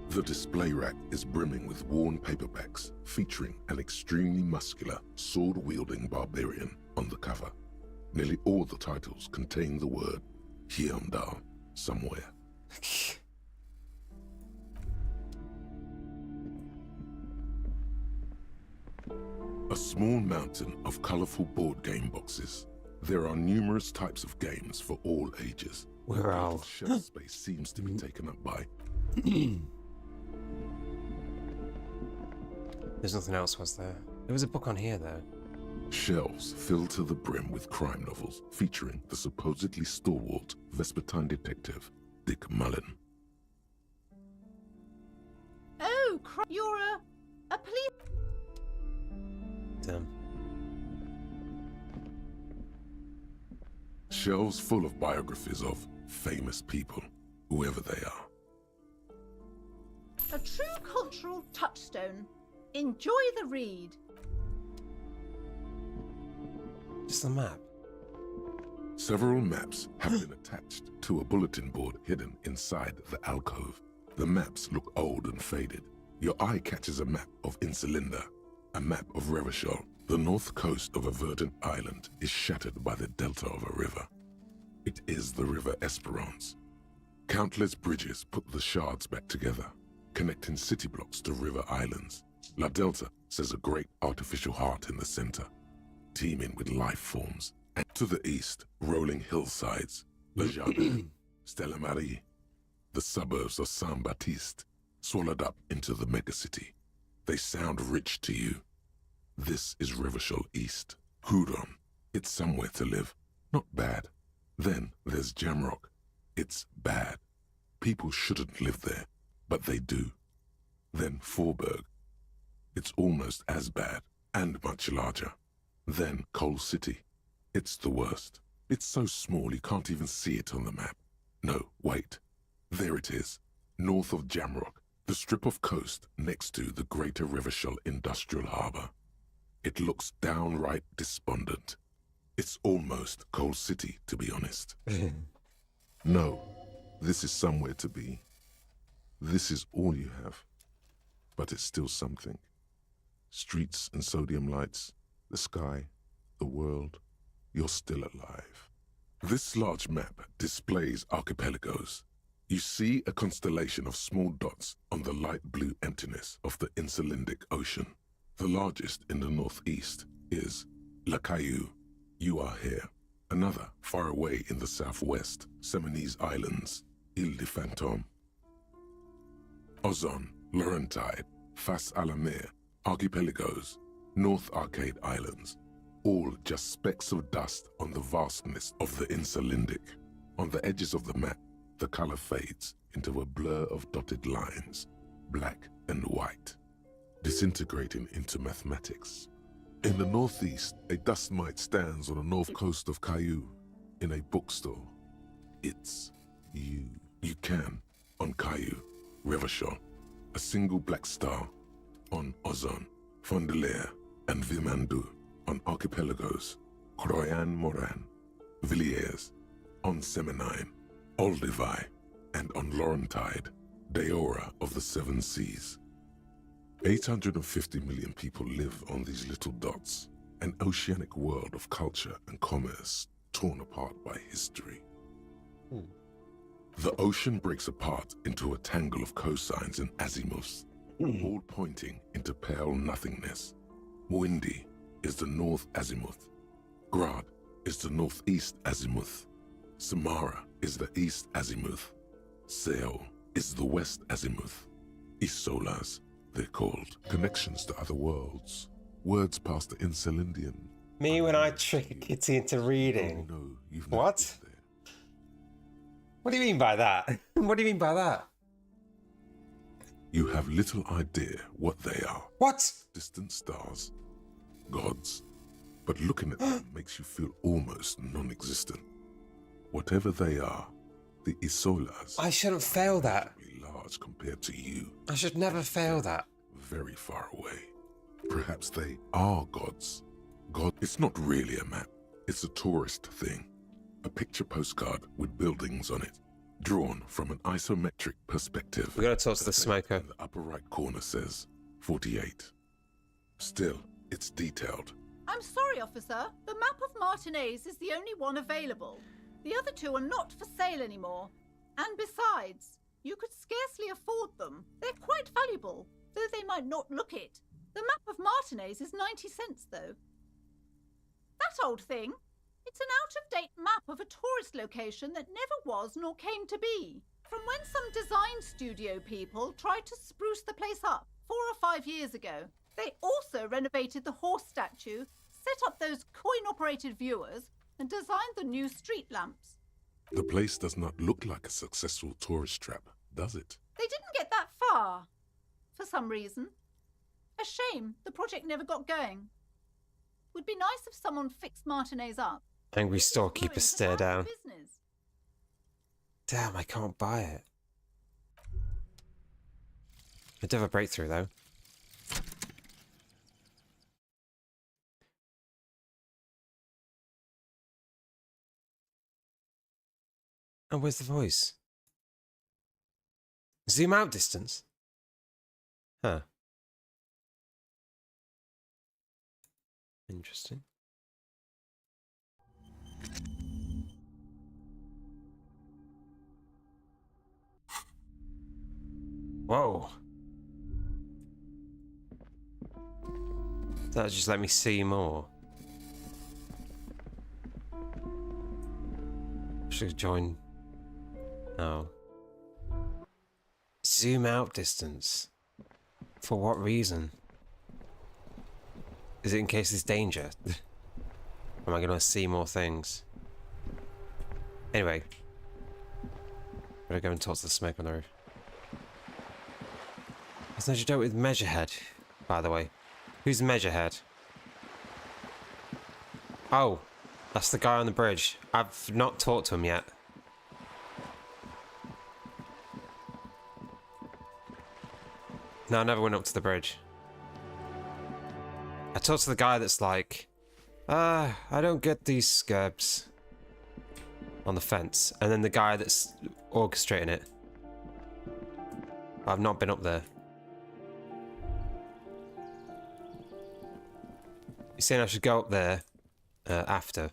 The display rack is brimming with worn paperbacks featuring an extremely muscular, sword-wielding barbarian on the cover. Nearly all the titles contain the word Hyundai somewhere. A small mountain of colorful board game boxes. There are numerous types of games for all ages. We're all. Shelf space seems to be taken up by. There's nothing else, was there? There was a book on here, though. Shelves filled to the brim with crime novels featuring the supposedly stalwart Vespertine detective, Dick Mullen. Oh, you're a police... Damn. Shelves full of biographies of famous people, whoever they are. A true cultural touchstone. Enjoy the read. Just a map. Several maps have been attached to a bulletin board hidden inside the alcove. The maps look old and faded. Your eye catches a map of Insulinda, a map of Revachol. The north coast of a verdant island is shattered by the delta of a river. It is the River Esperance. Countless bridges put the shards back together, connecting city blocks to river islands. La Delta says a great artificial heart in the center, teeming with life forms. And to the east, rolling hillsides, Le Jardin, Stella Marie, the suburbs of Saint-Baptiste, swallowed up into the megacity. They sound rich to you. This is Revachol East. Hudon, it's somewhere to live. Not bad. Then there's Jamrock. It's bad. People shouldn't live there, but they do. Then Forburg. It's almost as bad, and much larger. Then Coal City. It's the worst. It's so small you can't even see it on the map. No, wait. There it is, north of Jamrock, the strip of coast next to the Greater Revachol Industrial Harbour. It looks downright despondent. It's almost Coal City, to be honest. No, this is somewhere to be. This is all you have. But it's still something. Streets and sodium lights, the sky, the world. You're still alive. This large map displays archipelagos. You see a constellation of small dots on the light blue emptiness of the Insulindic Ocean. The largest in the northeast is La Caillou. You are here. Another far away in the southwest, Seminese Islands, Ile de Fantôme. Ozon, Laurentide, Face à la Mer, archipelagos, North Arcade Islands. All just specks of dust on the vastness of the Insulindic. On the edges of the map, the color fades into a blur of dotted lines, black and white, disintegrating into mathematics. In the northeast, a dust mite stands on the north coast of Caillou, in a bookstore. It's you. You can, on Caillou, Revachol, a single black star, on Ozon, Fondelier, and Vilmandoux, on archipelagos, Croyan Moran, Villiers, on Seminine, Olduvai, and on Laurentide, Deora of the Seven Seas. 850 million people live on these little dots, an oceanic world of culture and commerce torn apart by history. The ocean breaks apart into a tangle of cosines and azimuths, all pointing into pale nothingness. Windy is the north azimuth. Grad is the northeast azimuth. Samara is the east azimuth. Seo is the west azimuth. Isolas, they're called. Connections to other worlds. Words past the Insulindian. Me when I trick a kitty into reading. Oh, no, you've never What? been there. What do you mean by that? What do you mean by that? You have little idea what they are. What? Distant stars. Gods. But looking at them makes you feel almost non-existent. Whatever they are, the Isolas I shouldn't fail that. are large compared to you. I should never fail that. Very far away. Perhaps they are gods. God, it's not really a map. It's a tourist thing. A picture postcard with buildings on it, drawn from an isometric perspective. We gotta talk to the smoker. In the upper right corner says 48. Still, it's detailed. I'm sorry, officer. The map of Martinez is the only one available. The other two are not for sale anymore. And besides, you could scarcely afford them. They're quite valuable, though they might not look it. The map of Martinez is 90 cents, though. That old thing. It's an out-of-date map of a tourist location that never was nor came to be. From when some design studio people tried to spruce the place up 4 or 5 years ago. They also renovated the horse statue, set up those coin-operated viewers, and designed the new street lamps. The place does not look like a successful tourist trap, does it? They didn't get that far, for some reason. A shame the project never got going. Would be nice if someone fixed Martinez up. Angry storekeeper stare down. Business. Damn, I can't buy it. I do have a breakthrough though. Oh, where's the voice? Zoom out distance? Huh. Interesting. Whoa. That just let me see more. Should join. Oh. Zoom out distance. For what reason? Is it in case there's danger? Am I gonna see more things? Anyway. Better go and talk to the smoke on the roof. There's no joke with Measurehead, by the way. Who's Measurehead? Oh, that's the guy on the bridge. I've not talked to him yet. No, I never went up to the bridge. I talked to the guy that's like, I don't get these scurbs. On the fence. And then the guy that's orchestrating it. I've not been up there. You're saying I should go up there after?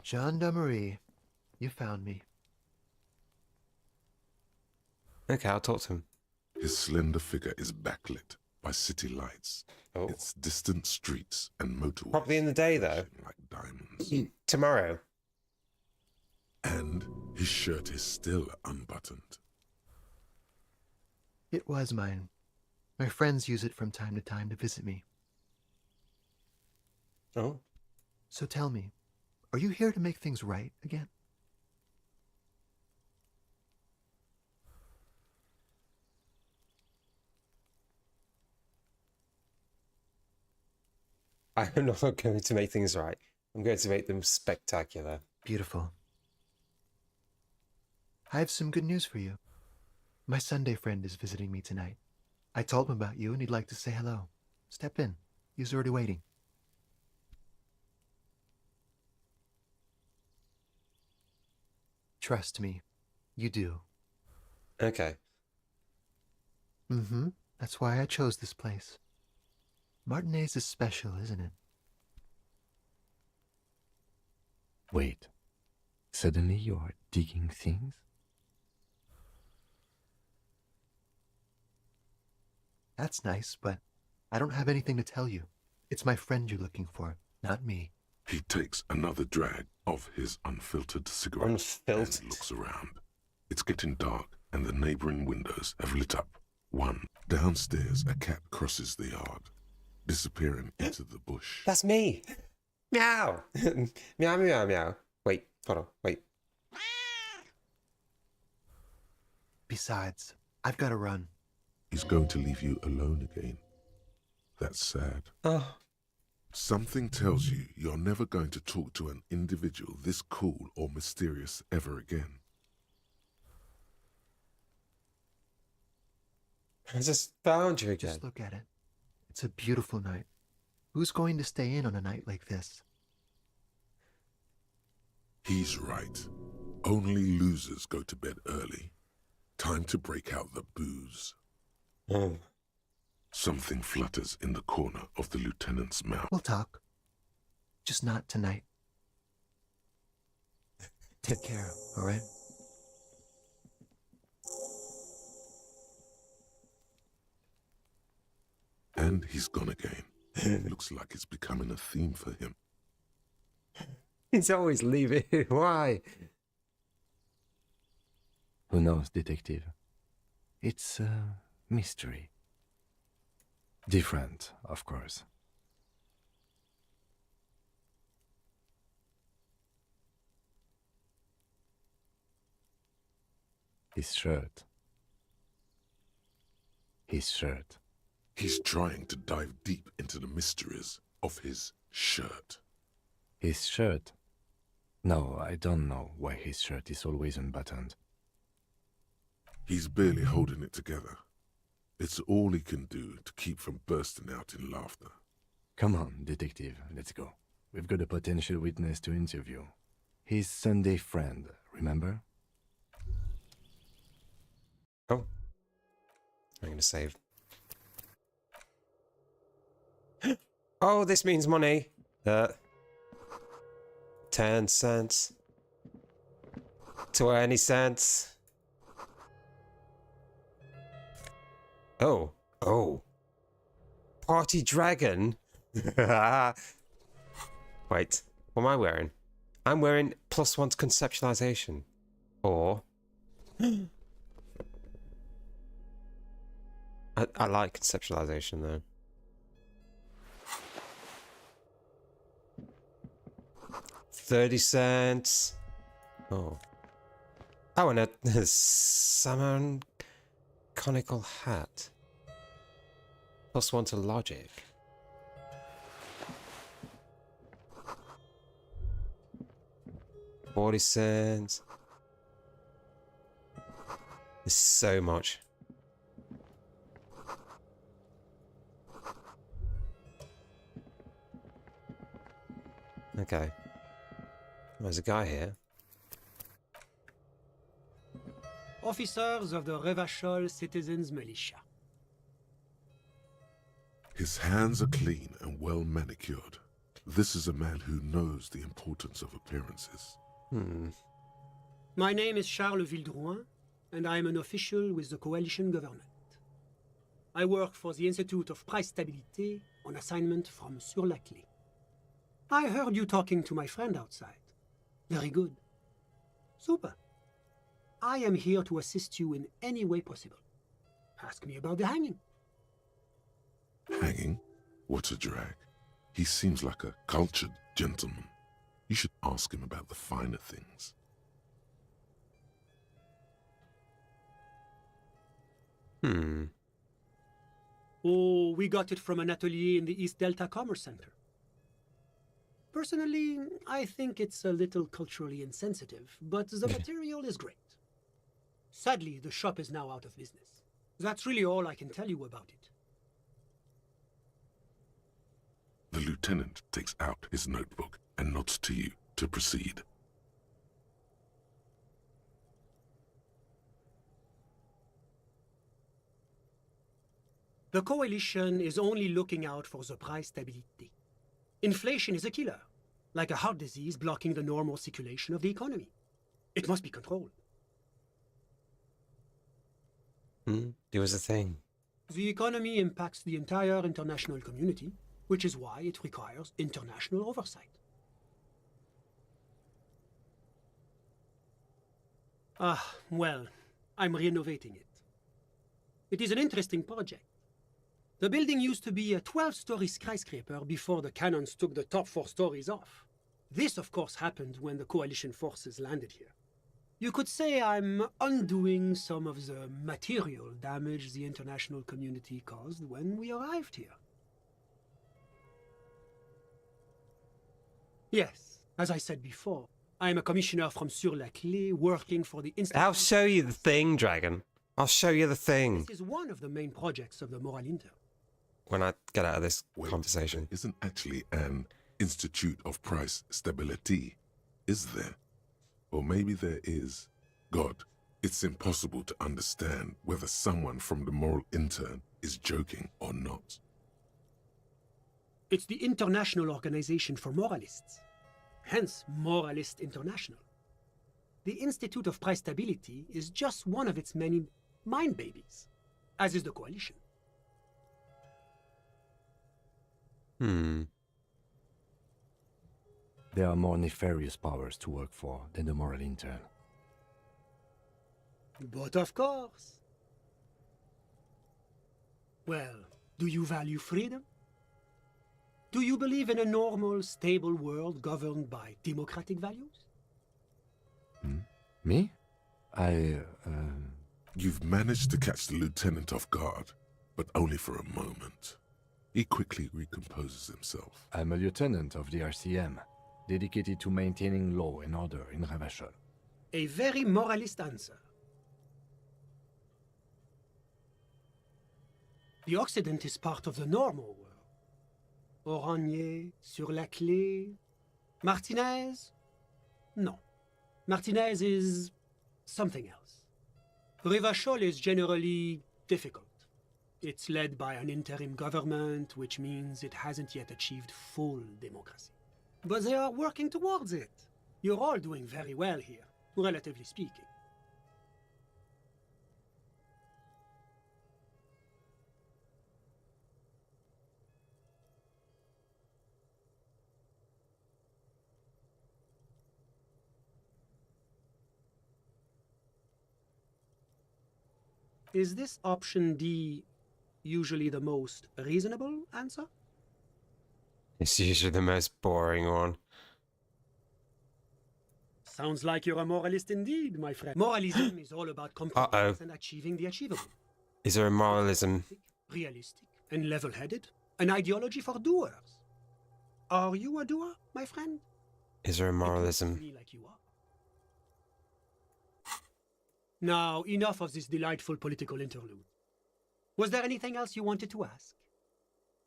Gendarmerie, you found me. Okay, I'll talk to him. His slender figure is backlit by city lights. Oh. Its distant streets and motorways. Probably in the day, though. Like diamonds. Tomorrow. And his shirt is still unbuttoned. It was mine. My friends use it from time to time to visit me. Oh. So tell me, are you here to make things right again? I'm not going to make things right. I'm going to make them spectacular. Beautiful. I have some good news for you. My Sunday friend is visiting me tonight. I told him about you and he'd like to say hello. Step in. He's already waiting. Trust me. You do. Okay. Mm-hmm. That's why I chose this place. Martinez is special, isn't it? Wait. Suddenly you're digging things? That's nice, but I don't have anything to tell you. It's my friend you're looking for, not me. He takes another drag of his unfiltered cigarette and looks around. It's getting dark and the neighboring windows have lit up. One. Downstairs, a cat crosses the yard, disappearing into the bush. That's me! Meow! Meow, meow, meow. Wait, hold on, wait. Besides, I've got to run. He's going to leave you alone again. That's sad. Oh. Something tells you you're never going to talk to an individual this cool or mysterious ever again. I just found you again. Just look at it. It's a beautiful night. Who's going to stay in on a night like this? He's right. Only losers go to bed early. Time to break out the booze. Something flutters in the corner of the lieutenant's mouth. We'll talk. Just not tonight. Take care, all right? And he's gone again. Looks like it's becoming a theme for him. He's always leaving. Why? Who knows, detective? It's mystery. Different, of course. His shirt. His shirt. He's trying to dive deep into the mysteries of his shirt. His shirt? No, I don't know why his shirt is always unbuttoned. He's barely holding it together. It's all he can do to keep from bursting out in laughter. Come on, detective, let's go. We've got a potential witness to interview. His Sunday friend, remember? Oh. I'm gonna save. Oh, this means money. 10 cents. 20 cents. Oh. Oh. Party dragon? Wait, what am I wearing? I'm wearing +1 to conceptualization. Or... I like conceptualization though. $0.30. Oh. Oh, and a salmon conical hat. +1 to logic. $0.40. There's so much. Okay. There's a guy here. Officers of the Revachol Citizens Militia. His hands are clean and well manicured. This is a man who knows the importance of appearances. My name is Charles Vildrouin, and I am an official with the coalition government. I work for the Institute of Price Stabilité on assignment from Sur-la-Clé. I heard you talking to my friend outside. Very good. Super. I am here to assist you in any way possible. Ask me about the hanging. Hanging? What a drag. He seems like a cultured gentleman. You should ask him about the finer things. Oh, we got it from an atelier in the East Delta Commerce Center. Personally, I think it's a little culturally insensitive, but the material is great. Sadly, the shop is now out of business. That's really all I can tell you about it. The lieutenant takes out his notebook and nods to you to proceed. The coalition is only looking out for the price stabilité. Inflation is a killer, like a heart disease blocking the normal circulation of the economy. It must be controlled. It was a thing. The economy impacts the entire international community, which is why it requires international oversight. Well, I'm renovating it. It is an interesting project. The building used to be a 12-story skyscraper before the cannons took the top 4 stories off. This, of course, happened when the coalition forces landed here. You could say I'm undoing some of the material damage the international community caused when we arrived here. Yes, as I said before, I am a commissioner from Sur-la-Clé working for the Institute... I'll show you the thing, Dragon. I'll show you the thing. This is one of the main projects of the Moral Inter. When I get out of this conversation. There isn't actually an Institute of Price Stability, is there? Or maybe there is. God, it's impossible to understand whether someone from the Moral Intern is joking or not. It's the International Organization for Moralists, hence Moralist International. The Institute of Price Stability is just one of its many mind babies, as is the coalition. There are more nefarious powers to work for than the Moral Intern. But of course. Well, do you value freedom? Do you believe in a normal, stable world governed by democratic values? Me? You've managed to catch the lieutenant off guard, but only for a moment. He quickly recomposes himself. I'm a lieutenant of the RCM, dedicated to maintaining law and order in Ravachol. A very moralist answer. The Occident is part of the normal world. Oranje, Sur la Clé, Martinez? No. Martinez is something else. Ravachol is generally difficult. It's led by an interim government, which means it hasn't yet achieved full democracy. But they are working towards it. You're all doing very well here, relatively speaking. Is this option D usually the most reasonable answer? It's usually the most boring one. Sounds like you're a moralist indeed, my friend. Moralism is all about compromise and achieving the achievable. Is there a moralism? Realistic and level-headed. An ideology for doers. Are you a doer, my friend? Is there a moralism? Me like you are. Now, enough of this delightful political interlude. Was there anything else you wanted to ask?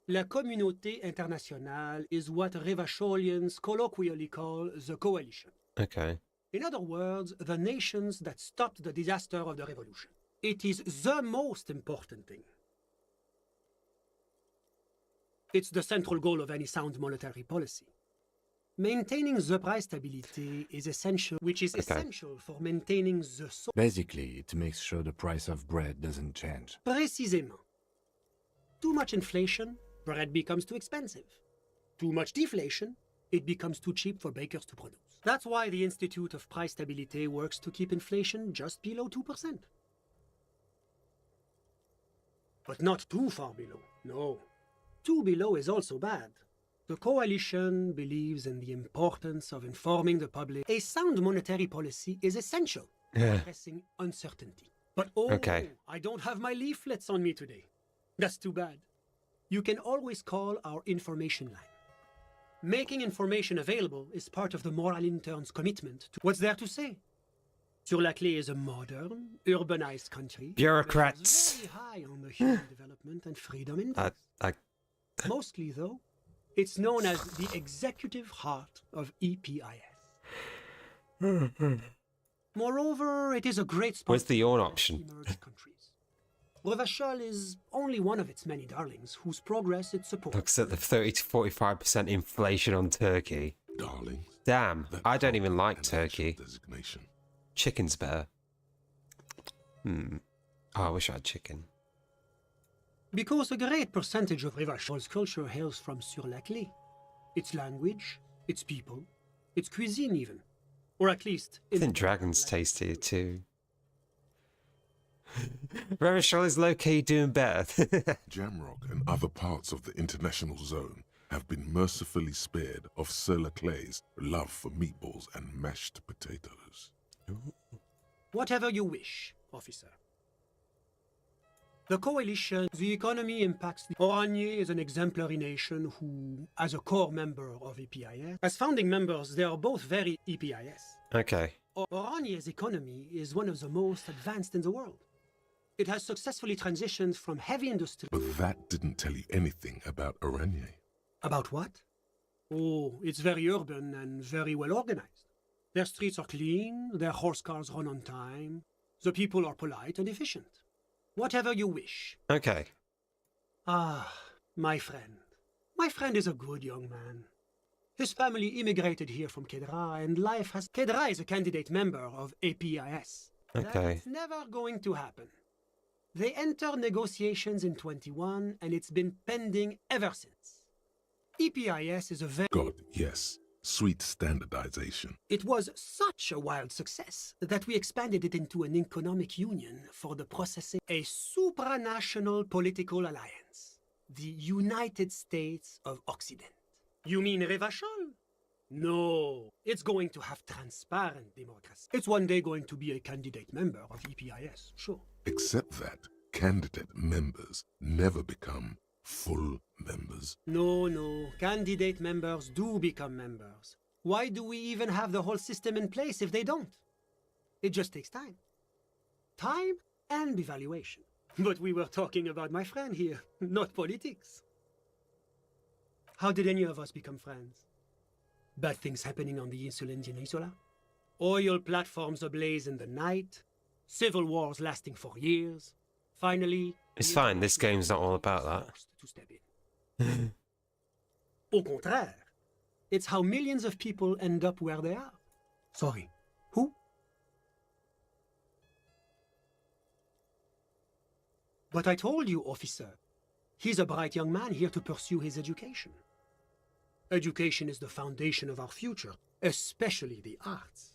La communauté internationale is what Ravacholians colloquially call the coalition. Okay. In other words, the nations that stopped the disaster of the revolution. It is the most important thing. It's the central goal of any sound monetary policy. Maintaining the price stability is essential, which is essential for maintaining the Basically, it makes sure the price of bread doesn't change. Précisément. Too much inflation, bread becomes too expensive. Too much deflation, it becomes too cheap for bakers to produce. That's why the Institute of Price Stability works to keep inflation just below 2%. But not too far below, no. Too below is also bad. The coalition believes in the importance of informing the public. A sound monetary policy is essential for addressing uncertainty. But I don't have my leaflets on me today. That's too bad. You can always call our information line. Making information available is part of the moral intern's commitment to what's there to say. Sur la Clé is a modern, urbanized country. Bureaucrats. Very high on the human development and freedom index. Mostly, though, it's known as the executive heart of EPIS. Moreover, it is a great spot. Where's the yawn option? Ravachol is only one of its many darlings whose progress it supports. Looks at the 30 to 45% inflation on turkey. Darling. Damn, I don't even like turkey. Chicken's better. Oh, I wish I had chicken. Because a great percentage of Ravachol's culture hails from Sur la Clé. Its language, its people, its cuisine even. Or at least... I think dragons taste here too. Ravachol is low-key doing better. Jamrock and other parts of the international zone have been mercifully spared of Sur la Clé's love for meatballs and mashed potatoes. Whatever you wish, officer. The coalition, the economy impacts the... Oranje is an exemplary nation who, as a core member of EPIS, as founding members, they are both very EPIS. Okay. Oranje's economy is one of the most advanced in the world. It has successfully transitioned from heavy industry... But that didn't tell you anything about Oranje. About what? Oh, it's very urban and very well organized. Their streets are clean, their horse cars run on time, the people are polite and efficient. Whatever you wish. Okay. Ah, my friend. My friend is a good young man. His family immigrated here from Kedra, and life has... Kedra is a candidate member of APIS. Okay. That's never going to happen. They entered negotiations in 21, and it's been pending ever since. EPIS is a very... God, yes. sweet standardization. It was such a wild success that we expanded it into an economic union for the processing, a supranational political alliance, the United States of Occident. You mean Revachol? No, it's going to have transparent democracy. It's one day going to be a candidate member of EPIS, sure. Except that candidate members never become full members. No, candidate members do become members. Why do we even have the whole system in place if they don't? It just takes time. Time and evaluation. But we were talking about my friend here, not politics. How did any of us become friends? Bad things happening on the Insulindian Peninsula? Oil platforms ablaze in the night? Civil wars lasting for years? Finally... It's fine, this game's not all about that. To step in. Au contraire, it's how millions of people end up where they are. Sorry, who? But I told you, officer, he's a bright young man here to pursue his education. Education is the foundation of our future, especially the arts.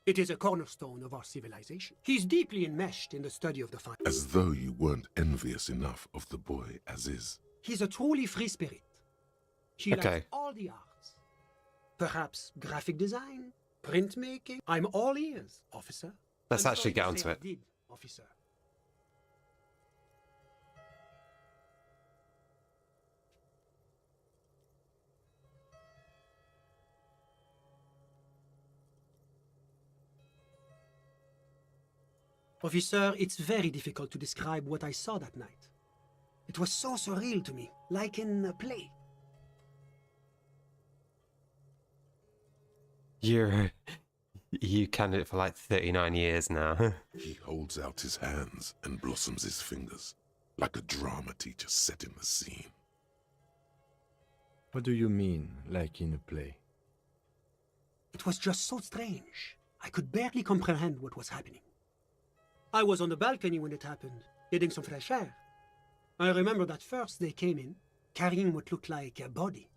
It is a cornerstone of our civilization. He's deeply enmeshed in the study of the fine. As though you weren't envious enough of the boy as is. He's a truly free spirit. He likes all the arts. Perhaps graphic design, printmaking. I'm all ears, officer. Let's actually get onto it. Did, officer. Officer, it's very difficult to describe what I saw that night. It was so surreal to me, like in a play. You canned it for like 39 years now. He holds out his hands and blossoms his fingers, like a drama teacher setting the scene. What do you mean, like in a play? It was just so strange. I could barely comprehend what was happening. I was on the balcony when it happened, getting some fresh air. I remember that first they came in, carrying what looked like a body.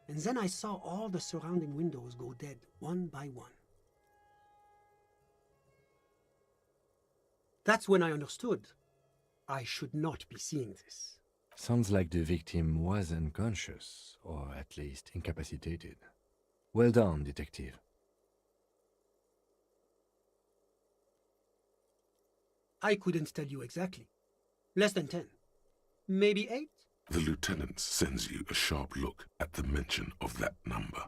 And then I saw all the surrounding windows go dead, one by one. That's when I understood. I should not be seeing this. Sounds like the victim was unconscious, or at least incapacitated. Well done, detective. I couldn't tell you exactly. Less than 10. Maybe 8? The lieutenant sends you a sharp look at the mention of that number.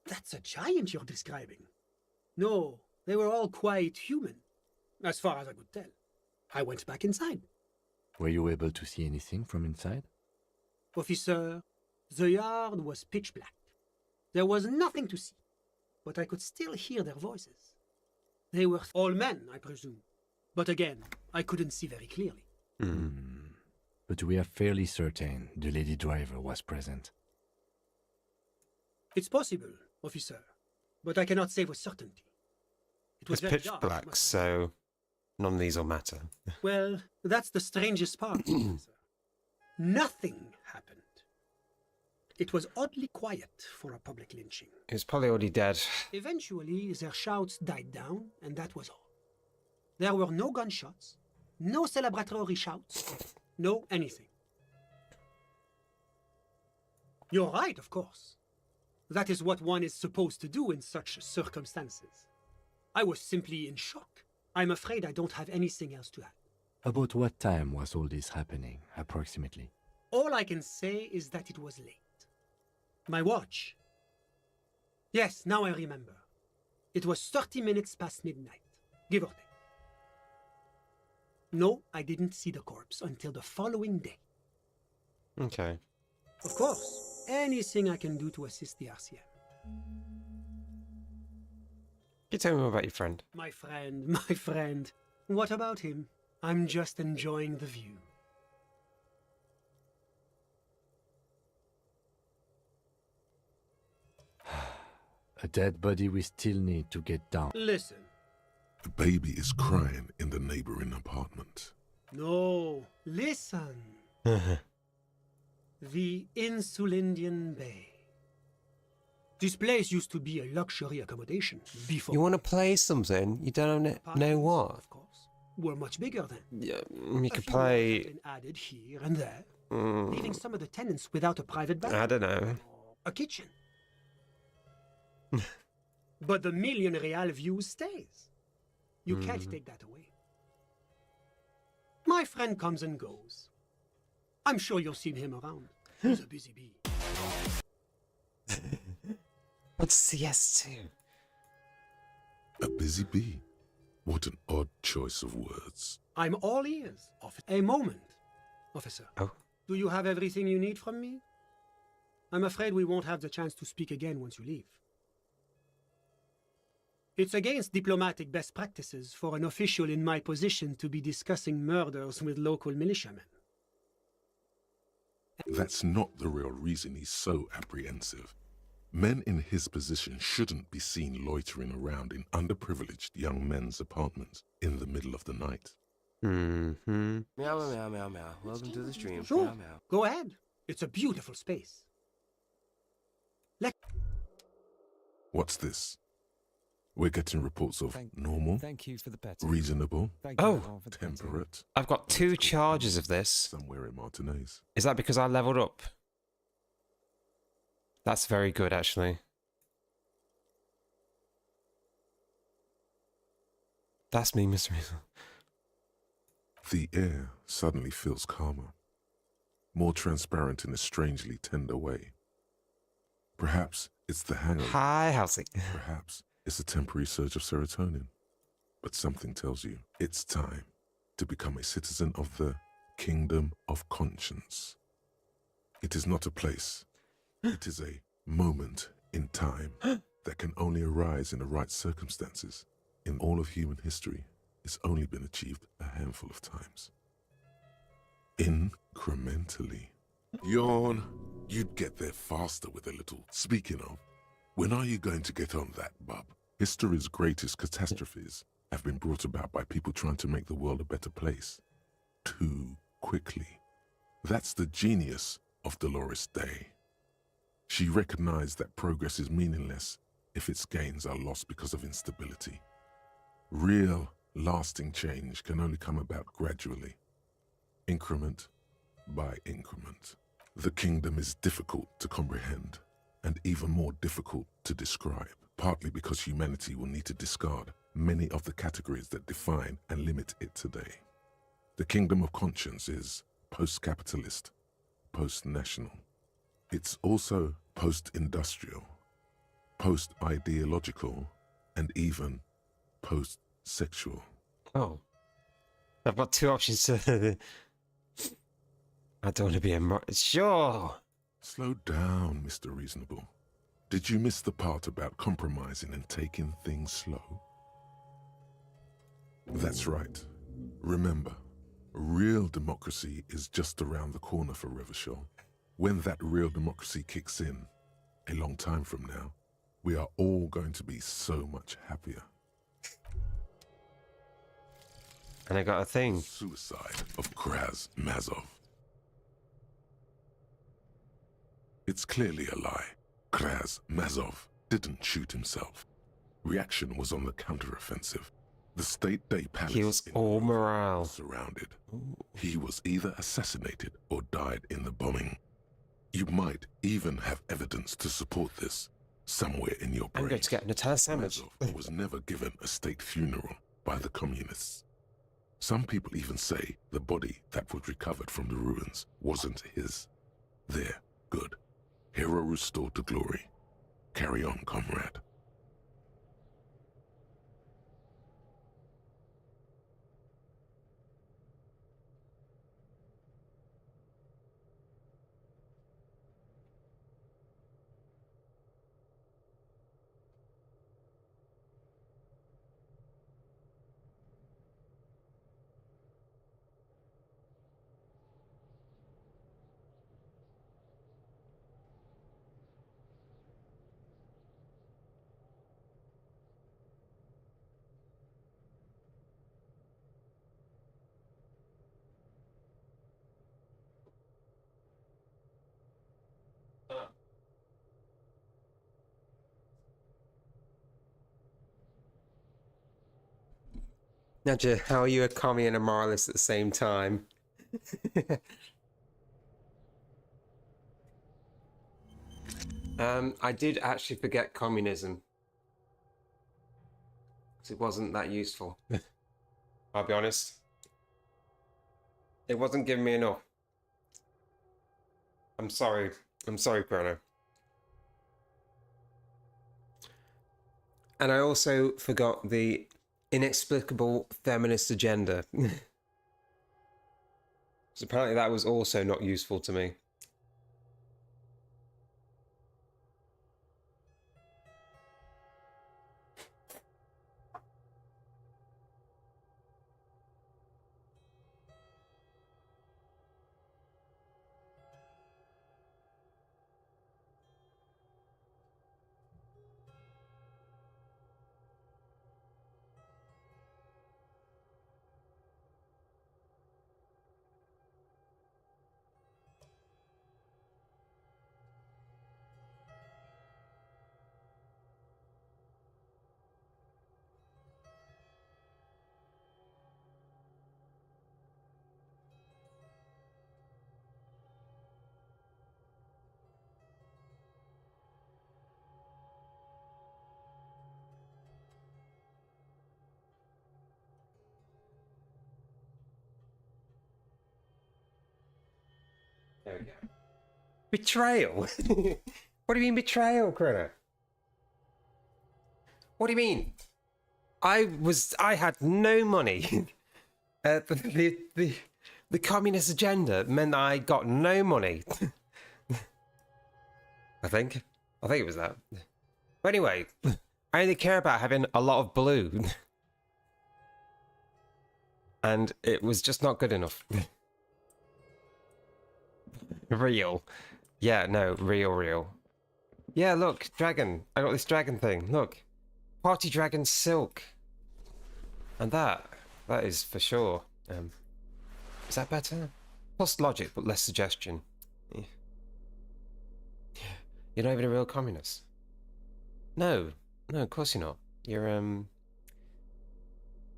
That's a giant you're describing. No, they were all quite human, as far as I could tell. I went back inside. Were you able to see anything from inside? Officer, the yard was pitch black. There was nothing to see, but I could still hear their voices. They were all men, I presume. But again, I couldn't see very clearly. But we are fairly certain the lady driver was present. It's possible, officer, but I cannot say with certainty. It was It's very pitch dark, black, so none of these will matter. Well, that's the strangest part, officer. Nothing happened. It was oddly quiet for a public lynching. He was probably already dead. Eventually, their shouts died down, and that was all. There were no gunshots, no celebratory shouts, no anything. You're right, of course. That is what one is supposed to do in such circumstances. I was simply in shock. I'm afraid I don't have anything else to add. About what time was all this happening, approximately? All I can say is that it was late. My watch. Yes, now I remember. It was 30 minutes past midnight, give or take. No, I didn't see the corpse until the following day. Okay. Of course, anything I can do to assist the RCM. Can you tell me more about your friend? My friend. What about him? I'm just enjoying the view. A dead body we still need to get down. Listen. The baby is crying in the neighboring apartment. No, listen. The Insulindian Bay. This place used to be a luxury accommodation before. You want to play something? You don't know what? Were much bigger then. Yeah, A you could few walls have play. been added here and there, leaving some of the tenants without a private bath. I don't know. A kitchen. But the million real view stays. You can't take that away. My friend comes and goes. I'm sure you'll see him around. He's a busy bee. What's CS2? A busy bee. What an odd choice of words. I'm all ears. A moment, officer. Oh. Do you have everything you need from me? I'm afraid we won't have the chance to speak again once you leave. It's against diplomatic best practices for an official in my position to be discussing murders with local militiamen. That's not the real reason he's so apprehensive. Men in his position shouldn't be seen loitering around in underprivileged young men's apartments in the middle of the night. Mm-hmm. Meow, meow, meow, meow. Welcome to the stream. Sure. Meow, meow. Go ahead. It's a beautiful space. What's this? We're getting reports of normal, Thank you for the petting. reasonable, Thank you Oh. everyone for the petting. temperate. I've got 2 charges of this. Somewhere in Martinez. Is that because I leveled up? That's very good, actually. That's me, Mr. Hazel. The air suddenly feels calmer, more transparent in a strangely tender way. Perhaps it's the hangover. Hi, Halsey. Perhaps it's a temporary surge of serotonin. But something tells you it's time to become a citizen of the Kingdom of Conscience. It is not a place. It is a moment in time that can only arise in the right circumstances. In all of human history, it's only been achieved a handful of times. Incrementally. Yawn. You'd get there faster with a little. Speaking of, when are you going to get on that, bub? History's greatest catastrophes have been brought about by people trying to make the world a better place. Too quickly. That's the genius of Dolores Day. She recognized that progress is meaningless if its gains are lost because of instability. Real, lasting change can only come about gradually, increment by increment. The kingdom is difficult to comprehend, and even more difficult to describe, partly because humanity will need to discard many of the categories that define and limit it today. The kingdom of conscience is post-capitalist, post-national. It's also post-industrial, post-ideological, and even post-sexual. Oh. I've got 2 options to... I don't want to be a... Sure! Slow down, Mr. Reasonable. Did you miss the part about compromising and taking things slow? That's right. Remember, real democracy is just around the corner for Revachol. When that real democracy kicks in, a long time from now, we are all going to be so much happier. And I got a thing. Suicide of Kraz Mazov. It's clearly a lie. Kraz Mazov didn't shoot himself. Reaction was on the counteroffensive. The State Day Palace He was all morale. was surrounded. He was either assassinated or died in the bombing. You might even have evidence to support this somewhere in your brain. I'm going to get an Nutella sandwich. Mazov was never given a state funeral by the communists. Some people even say the body that was recovered from the ruins wasn't his. There, good. Hero restored to glory. Carry on, comrade. Nadja, how are you a commie and a moralist at the same time? I did actually forget communism. Because it wasn't that useful. I'll be honest. It wasn't giving me enough. I'm sorry. I'm sorry, Chrono. And I also forgot the inexplicable feminist agenda. So apparently that was also not useful to me. There we go. Betrayal? What do you mean betrayal, Chrono? What do you mean? I had no money. The communist agenda meant that I got no money. I think it was that. But anyway, I only care about having a lot of blue. And it was just not good enough. Real. Yeah, no, real. Yeah, look, dragon. I got this dragon thing. Look. Party dragon silk. And that is for sure. Is that better? Plus logic, but less suggestion. Yeah. You're not even a real communist. No, of course you're not. You're,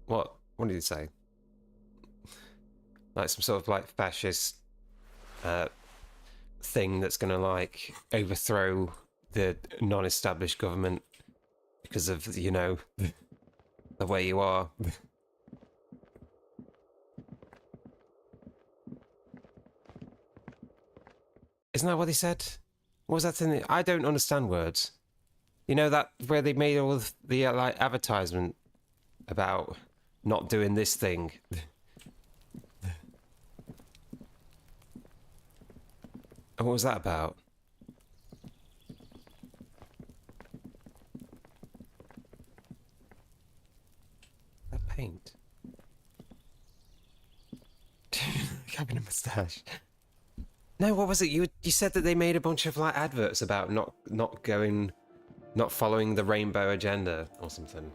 what did he say? Like some sort of, like, fascist, thing that's gonna, like, overthrow the non-established government because of, you know, the way you are. Isn't that what they said? What was that thing? I don't understand words. You know that where they made all of the like advertisement about not doing this thing. And what was that about? That paint. Having a moustache. No, what was it? You said that they made a bunch of like adverts about not following the rainbow agenda or something.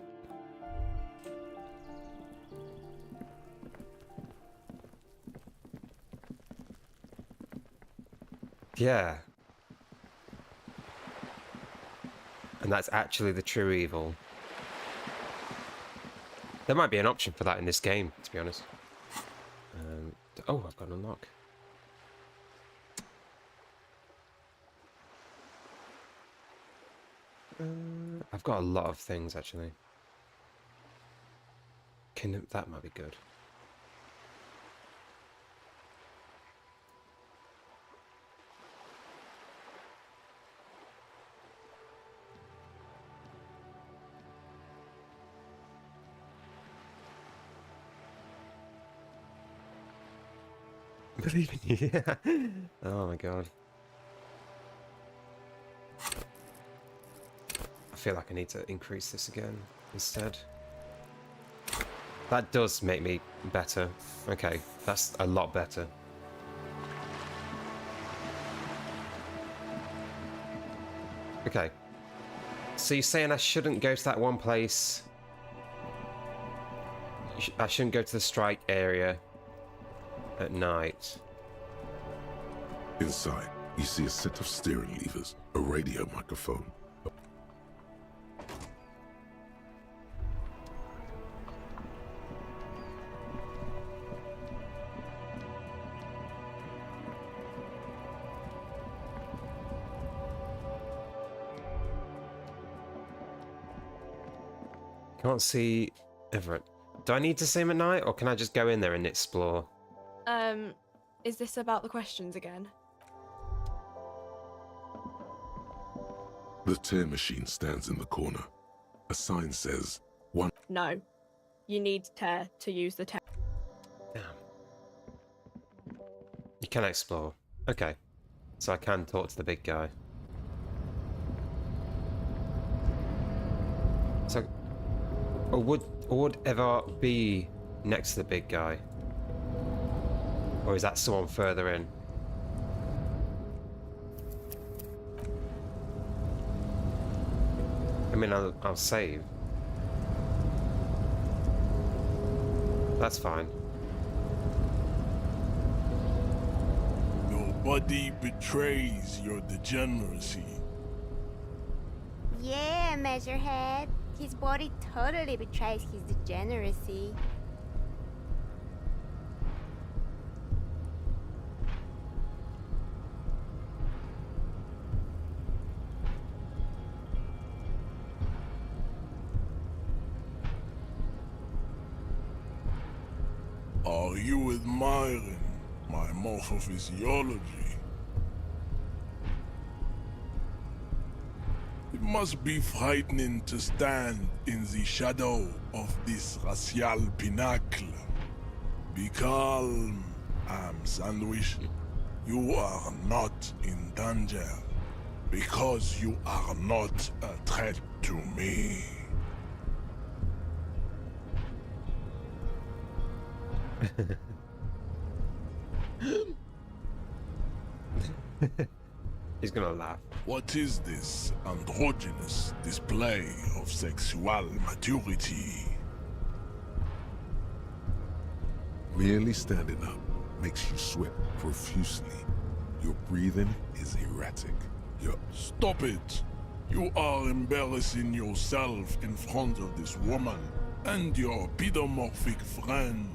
Yeah. And that's actually the true evil. There might be an option for that in this game, to be honest. Oh, I've got an unlock. I've got a lot of things, actually. That might be good. Believe in you, yeah. Oh my god. I feel like I need to increase this again instead. That does make me better. Okay, that's a lot better. Okay. So you're saying I shouldn't go to that one place? I shouldn't go to the strike area at night. Inside, you see a set of steering levers, a radio microphone. Can't see Everett. Do I need to see him at night, or can I just go in there and explore? Is this about the questions again? The tear machine stands in the corner. A sign says, "One." No. You need tear to use the tear. Damn. You can explore. Okay. So I can talk to the big guy. So, or would ever be next to the big guy? Or is that someone further in? I mean, I'll save. That's fine. Nobody betrays your degeneracy. Yeah, Measurehead. His body totally betrays his degeneracy. Are you admiring my morphophysiology? It must be frightening to stand in the shadow of this racial pinnacle. Be calm, Sandwich. You are not in danger, because you are not a threat to me. He's gonna laugh. What is this androgynous display of sexual maturity? Merely standing up makes you sweat profusely. Your breathing is erratic. Stop it! You are embarrassing yourself in front of this woman and your pedomorphic friend.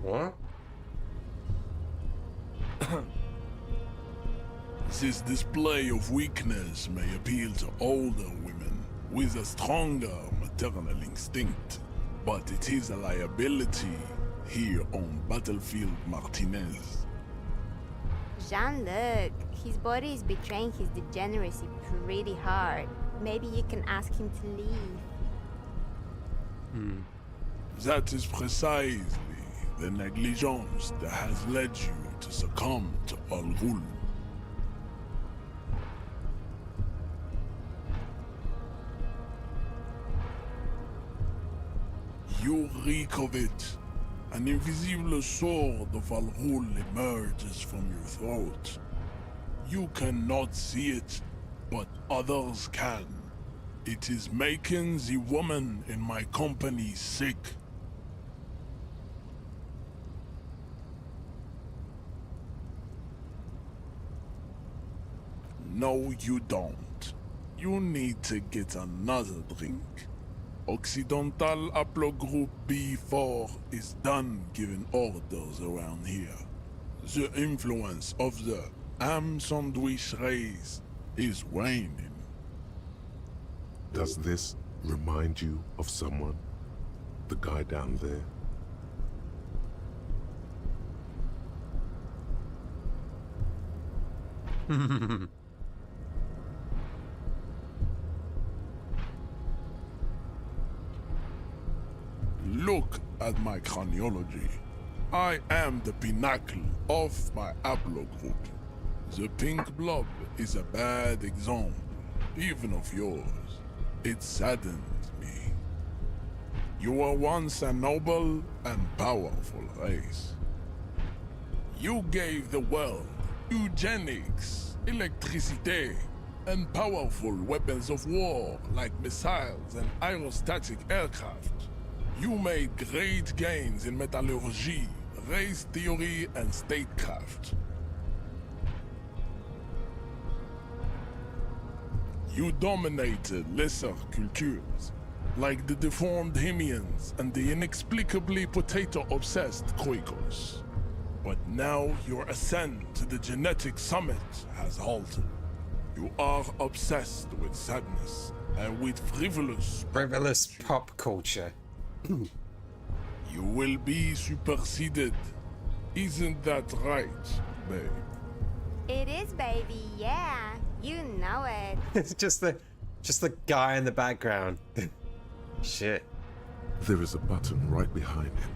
What? This display of weakness may appeal to older women with a stronger maternal instinct, but it is a liability here on Battlefield Martinez. Jean-Luc, his body is betraying his degeneracy pretty hard. Maybe you can ask him to leave. That is precisely the negligence that has led you to succumb to Al Ghul. You reek of it. An invisible sword of Al Ghul emerges from your throat. You cannot see it, but others can. It is making the woman in my company sick. No, you don't. You need to get another drink. Occidental Haplogroup B4 is done giving orders around here. The influence of the Sandwich race is waning. Does this remind you of someone? The guy down there? Look at my craniology. I am the pinnacle of my haplogroup. The pink blob is a bad example, even of yours. It saddens me. You were once a noble and powerful race. You gave the world eugenics, electricity, and powerful weapons of war like missiles and aerostatic aircraft. You made great gains in metallurgy, race theory, and statecraft. You dominated lesser cultures, like the deformed Hemians and the inexplicably potato-obsessed Quakers. But now your ascent to the genetic summit has halted. You are obsessed with sadness, and with frivolous pop culture. You will be superseded. Isn't that right, babe? It is, baby, yeah. You know it. It's just the guy in the background. Shit. There is a button right behind him,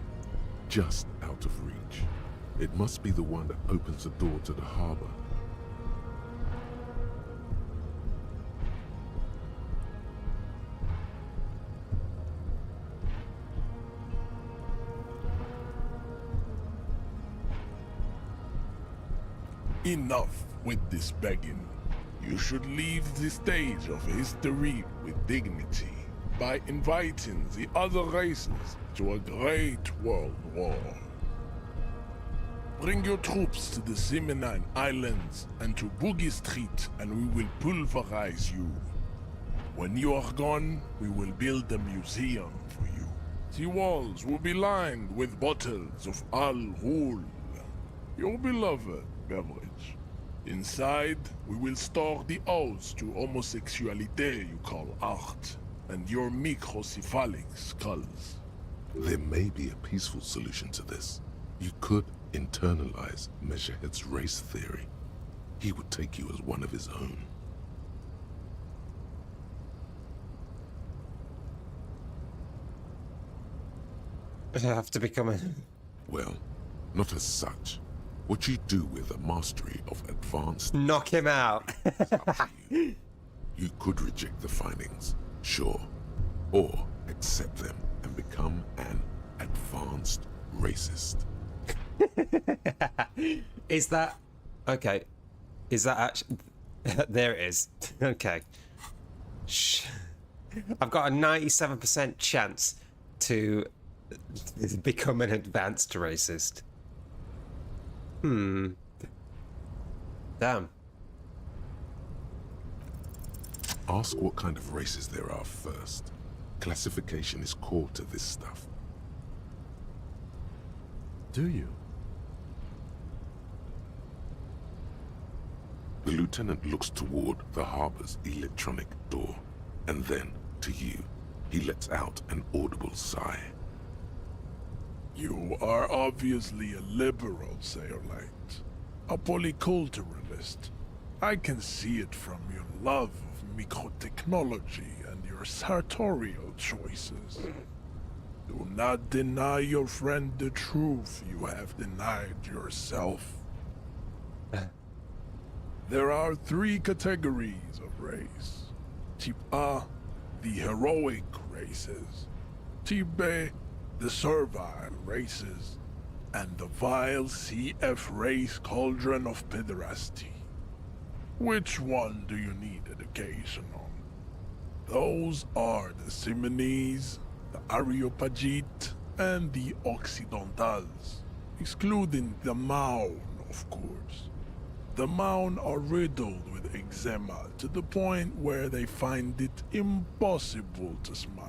just out of reach. It must be the one that opens the door to the harbor. Enough with this begging. You should leave the stage of history with dignity by inviting the other races to a great world war. Bring your troops to the Simonine Islands and to Boogie Street, and we will pulverize you. When you are gone, we will build a museum for you. The walls will be lined with bottles of Al Ghul, your beloved beverage. Inside, we will store the odes to homosexuality you call art, and your microcephalic skulls. There may be a peaceful solution to this. You could internalize Meshahed's race theory. He would take you as one of his own. I have to become a... Well, not as such. What you do with a mastery of advanced... Knock him out! You could reject the findings, sure, or accept them and become an advanced racist. Is that... Okay. Is that actually... There it is. Okay. Shh. I've got a 97% chance to become an advanced racist. Damn. Ask what kind of races there are first. Classification is core to this stuff. Do you? The lieutenant looks toward the harbor's electronic door, and then, to you, he lets out an audible sigh. You are obviously a liberal, Sayerlight. A polyculturalist. I can see it from your love of microtechnology and your sartorial choices. Do not deny your friend the truth you have denied yourself. There are 3 categories of race. Type A, the heroic races. Type B, the servile races. And the vile CF race cauldron of pederasty. Which one do you need education on? Those are the Simonese, the Areopagite, and the Occidentals, excluding the Maun, of course. The Maun are riddled with eczema to the point where they find it impossible to smile.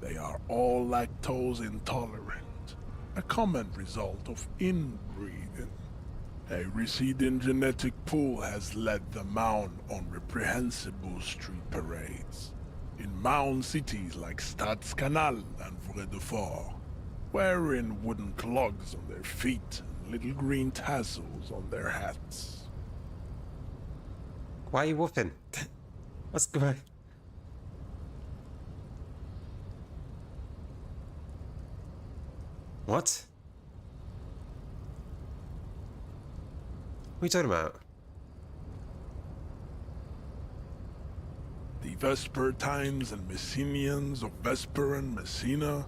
They are all lactose intolerant, a common result of inbreeding. A receding genetic pool has led the Maun on reprehensible street parades. In Maun cities like Stadskanal and Vredefort, wearing wooden clogs on their feet and little green tassels on their hats. Why are you whooping? What's going on? What? What are you talking about? The Vespertines and Messenians of Vesper and Messina,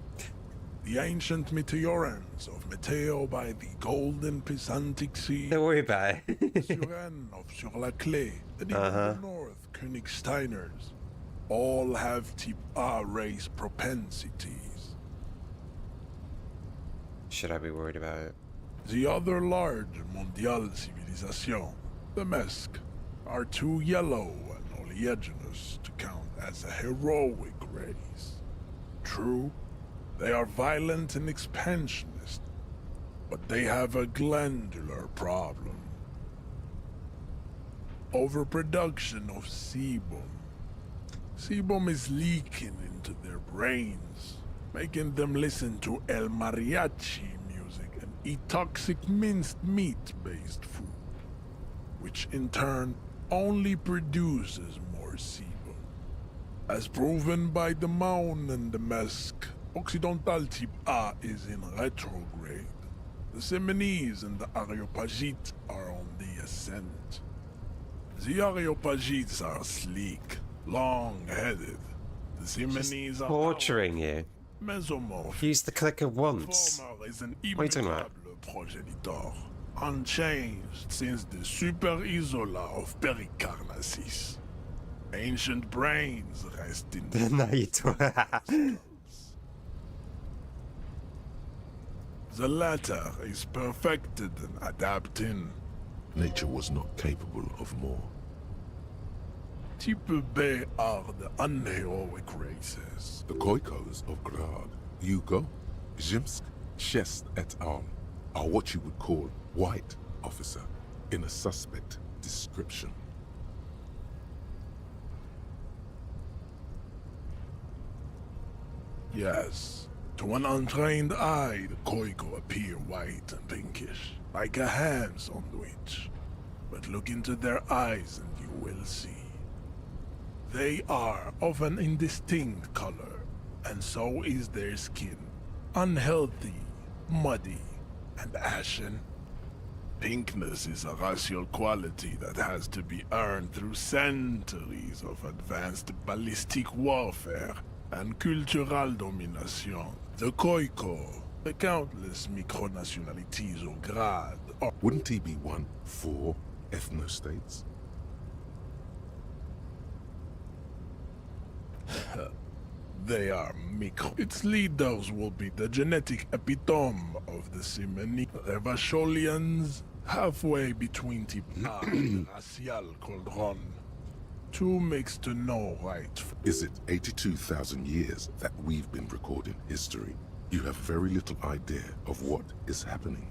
the ancient Meteorans of Meteo by the golden Pisantic Sea. Don't worry about it. Suren of Sur-la-Clé, and even the North Königsteiners, all have Type A race propensities. Should I be worried about it? The other large Mondial civilization, the Mesk, are too yellow and oleaginous to count as a heroic race. True, they are violent and expansionist, but they have a glandular problem. Overproduction of sebum. Sebum is leaking into their brains, making them listen to El Mariachi music and eat toxic minced meat-based food, which in turn only produces more sebum. As proven by the Maun and the Mesk, Occidental type A is in retrograde. The Semenese and the Areopagites are on the ascent. The Areopagites are sleek, long-headed. The Semenese are torturing you. mesomorph. Use the clicker once. Former is an What are you talking about? immutable progenitor, unchanged since the Super Isola of Pericarnassus. Ancient brains rest in No, you don't. The latter is perfected and adapting. Nature was not capable of more. Type B are the unheroic races. The Khoikos of Grad, Yugo, Zhimsk, Shest et al. Are what you would call white, officer, in a suspect description. Yes. To an untrained eye, the Khoiko appear white and pinkish, like a ham sandwich. But look into their eyes and you will see. They are of an indistinct color, and so is their skin. Unhealthy, muddy, and ashen. Pinkness is a racial quality that has to be earned through centuries of advanced ballistic warfare and cultural domination. The Khoiko, the countless micronationalities of Grad, are... Wouldn't he be one for ethnostates? They are micro. Its leaders will be the genetic epitome of the Simeni Revacholians, halfway between type A and the racial cauldron. Too mixed to know right. Is it 82,000 years that we've been recording history? You have very little idea of what is happening,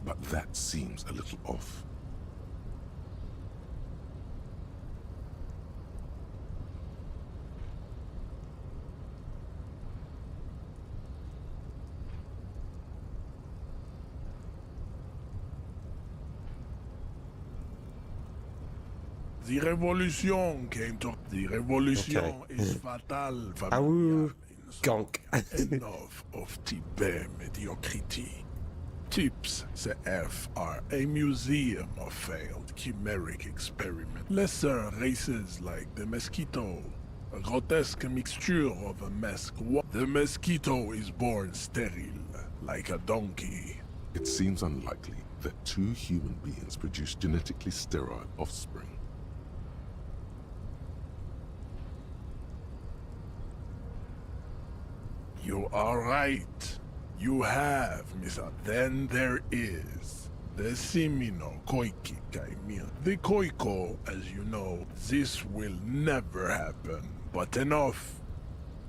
but that seems a little off. The revolution came to... The revolution Okay. is fatal. Ow, gonk. Enough of type mediocrity. Tips CF are a museum of failed chimeric experiments. Lesser races like the mosquito, a grotesque mixture of a The mosquito is born sterile, like a donkey. It seems unlikely that two human beings produce genetically sterile offspring. You are right. You have, Misa. Then there is the Simino Koiki Kaimir. The Koiko, as you know, this will never happen. But enough.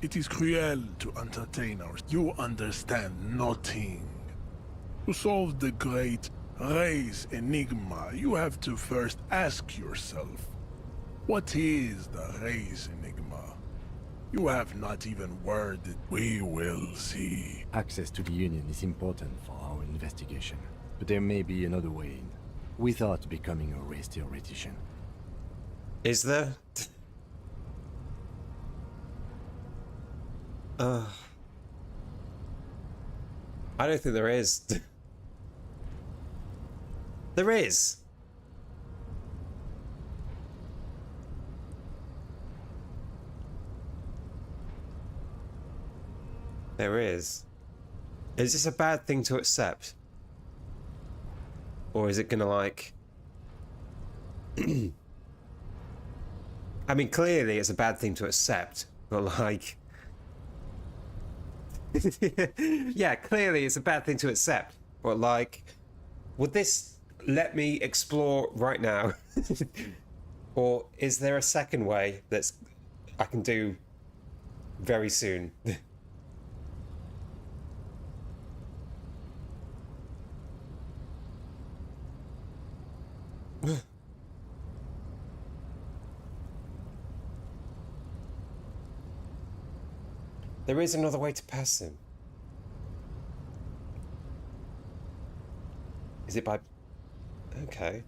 It is cruel to entertain our... You understand nothing. To solve the great race enigma, you have to first ask yourself, what is the race enigma? You have not even worded. We will see. Access to the Union is important for our investigation, but there may be another way in, without becoming a race theoretician. Is there? I don't think there is. There is. There is. Is this a bad thing to accept? Or is it gonna like... I mean, clearly it's a bad thing to accept, but like... yeah, clearly it's a bad thing to accept, but like... Would this let me explore right now? Or is there a second way that's I can do very soon? There is another way to pass him. Is it by... Okay.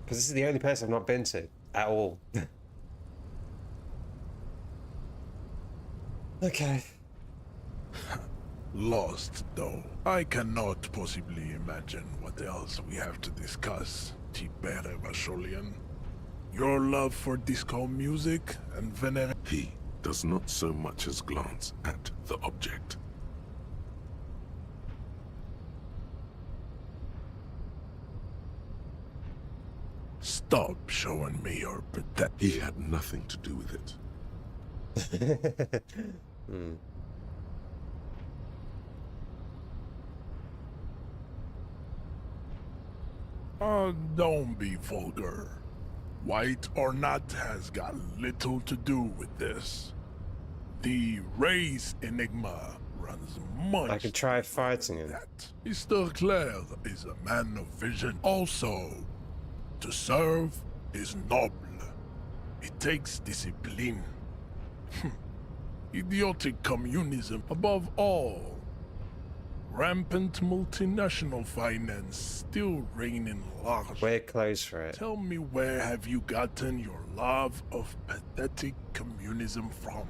Because this is the only place I've not been to at all. Okay. Lost, though. I cannot possibly imagine what else we have to discuss, Tibere Vasholian. Your love for disco music and veneration. He does not so much as glance at the object. Stop showing me your pathetic. He had nothing to do with it. Don't be vulgar. White or not has got little to do with this. The race enigma runs much. I could try fighting him. Mr. Claire is a man of vision. Also, to serve is noble. It takes discipline. Idiotic communism above all. Rampant multinational finance still reigning large. We're close for it. Tell me, where have you gotten your love of pathetic communism from?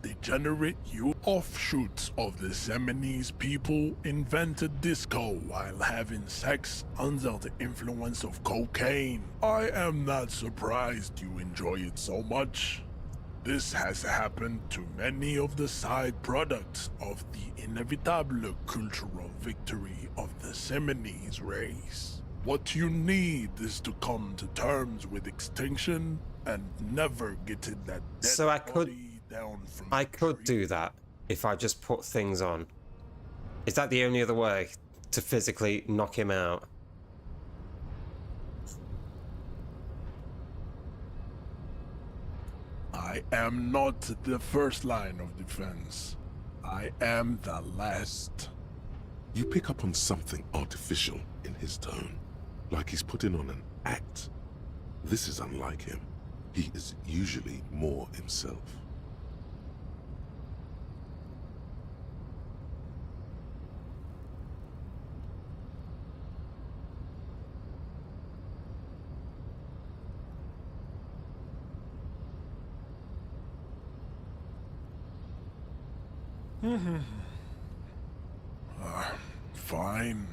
Degenerate you offshoots of the Seminoles people invented disco while having sex under the influence of cocaine. I am not surprised you enjoy it so much. This has happened to many of the side products of the inevitable cultural victory of the Seminoles race. What you need is to come to terms with extinction and never getting that dead So I body down from I could do that if I just put things on. Is that the only other way to physically knock him out? I am not the first line of defense. I am the last. You pick up on something artificial in his tone, like he's putting on an act. This is unlike him. He is usually more himself. Fine.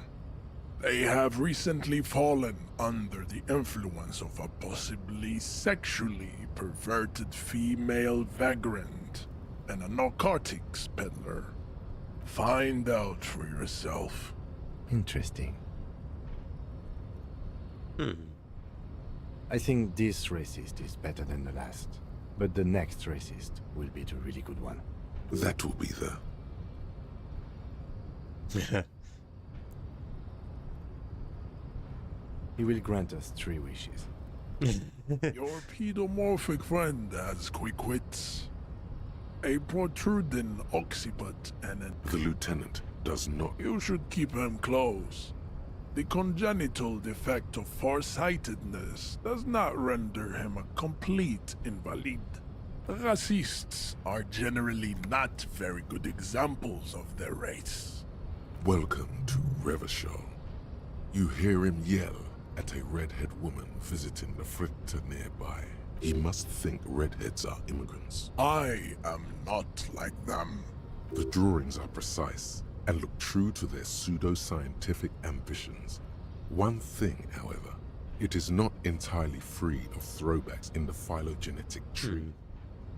They have recently fallen under the influence of a possibly sexually perverted female vagrant and a narcotics peddler. Find out for yourself. Interesting. I think this racist is better than the last, but the next racist will be the really good one. That will be the... He will grant us 3 wishes. Your pedomorphic friend has quick wits, a protruding occiput, and an... The lieutenant does not... You should keep him close. The congenital defect of farsightedness does not render him a complete invalid. Racists are generally not very good examples of their race. Welcome to Revachol. You hear him yell at a redhead woman visiting the fritter nearby. He must think redheads are immigrants. I am not like them. The drawings are precise and look true to their pseudo-scientific ambitions. One thing, however, it is not entirely free of throwbacks in the phylogenetic tree.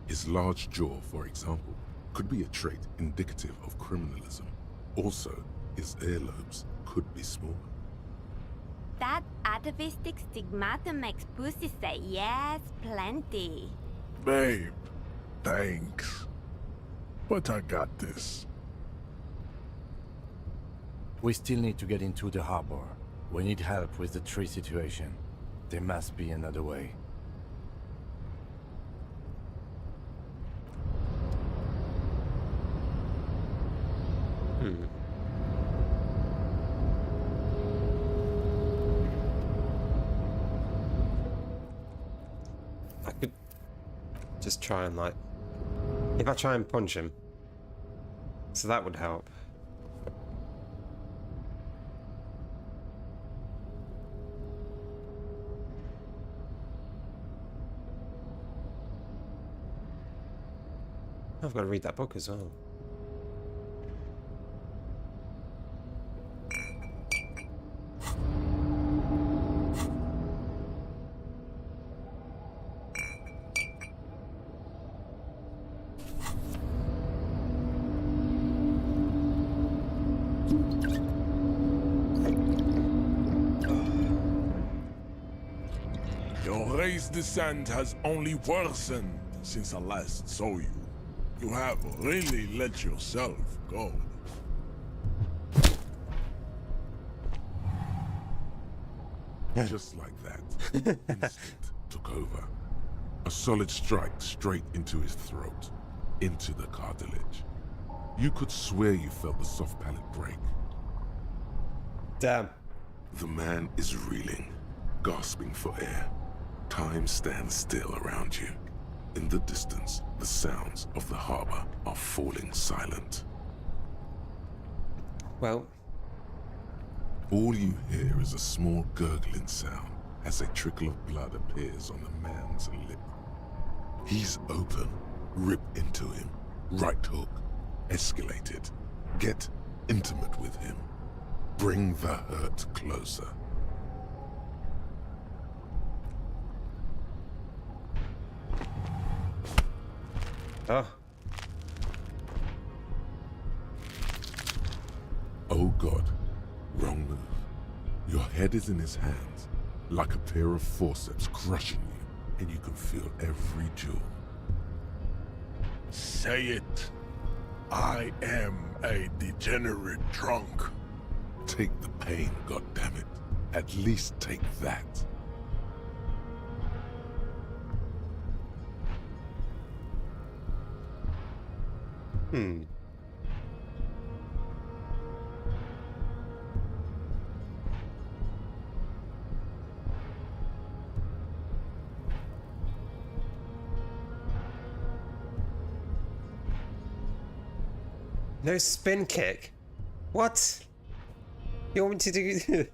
His large jaw, for example, could be a trait indicative of criminalism. Also, his earlobes could be smaller. That atavistic stigmata makes pussy say yes, plenty. Babe, thanks. But I got this. We still need to get into the harbor. We need help with the tree situation. There must be another way. just try and like... If I try and punch him. So that would help. I've got to read that book as well. Your race descent has only worsened since I last saw you. You have really let yourself go. Just like that, instinct took over. A solid strike straight into his throat, into the cartilage. You could swear you felt the soft palate break. Damn. The man is reeling, gasping for air. Time stands still around you. In the distance, the sounds of the harbor are falling silent. Well, all you hear is a small gurgling sound as a trickle of blood appears on the man's lip. He's open. Rip into him. Right hook. Escalate it. Get intimate with him. Bring the hurt closer. Oh. Oh God. Wrong move. Your head is in his hands, like a pair of forceps crushing you, and you can feel every jewel. Say it. I am a degenerate drunk. Take the pain, goddammit. At least take that. No spin kick? What? You want me to do...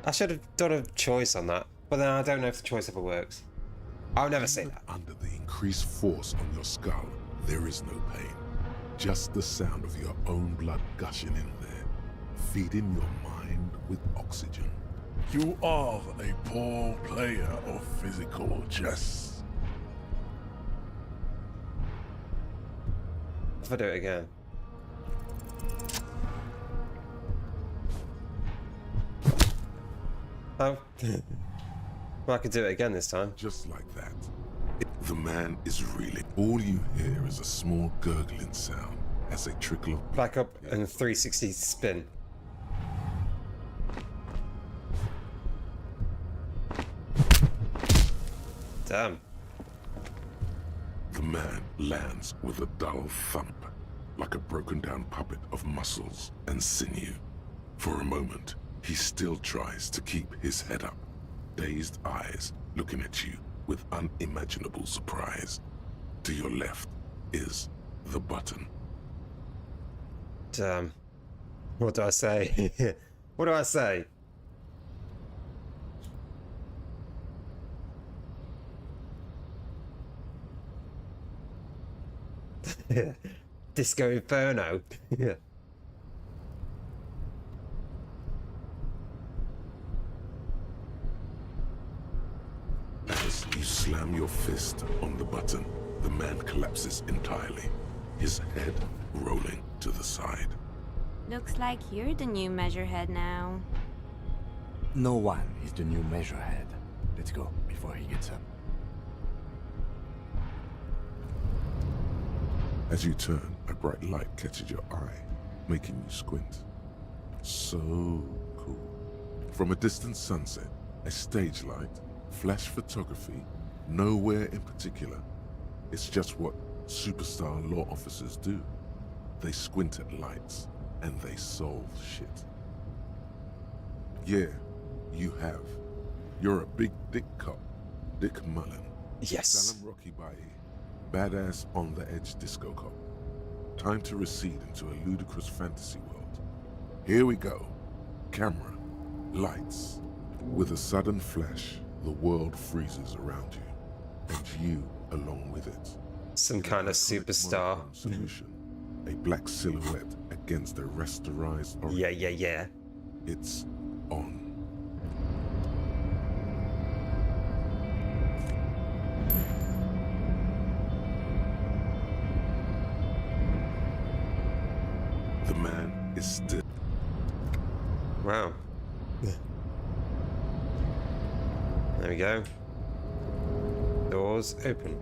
I should have done a choice on that. But then I don't know if the choice ever works. I'll never say that. Under the increased force on your skull, there is no pain. Just the sound of your own blood gushing in there, feeding your mind with oxygen. You are a poor player of physical chess. If I do it again. Oh. Well, I could do it again this time. Just like that. The man is reeling. All you hear is a small gurgling sound as a trickle of... Back up and 360 spin. Damn. The man lands with a dull thump, like a broken down puppet of muscles and sinew. For a moment, he still tries to keep his head up, dazed eyes looking at you with unimaginable surprise. To your left is the button. Damn. What do I say? What do I say? Disco Inferno. Yeah. As you slam your fist on the button, the man collapses entirely, his head rolling to the side. Looks like you're the new measurehead now. No one is the new measurehead. Let's go before he gets up. As you turn, a bright light catches your eye, making you squint. So cool. From a distant sunset, a stage light, flash photography, nowhere in particular. It's just what superstar law officers do. They squint at lights, and they solve shit. Yeah, you have. You're a big dick cop, Dick Mullen. Yes. Salam Rocky Baye. badass on-the-edge disco cop. Time to recede into a ludicrous fantasy world. Here we go. Camera, lights. With a sudden flash, the world freezes around you, and you along with it. Some kind of superstar. Solution. A black silhouette against a rasterized orange. Yeah. It's on. The man is still. Wow. There we go. Doors open.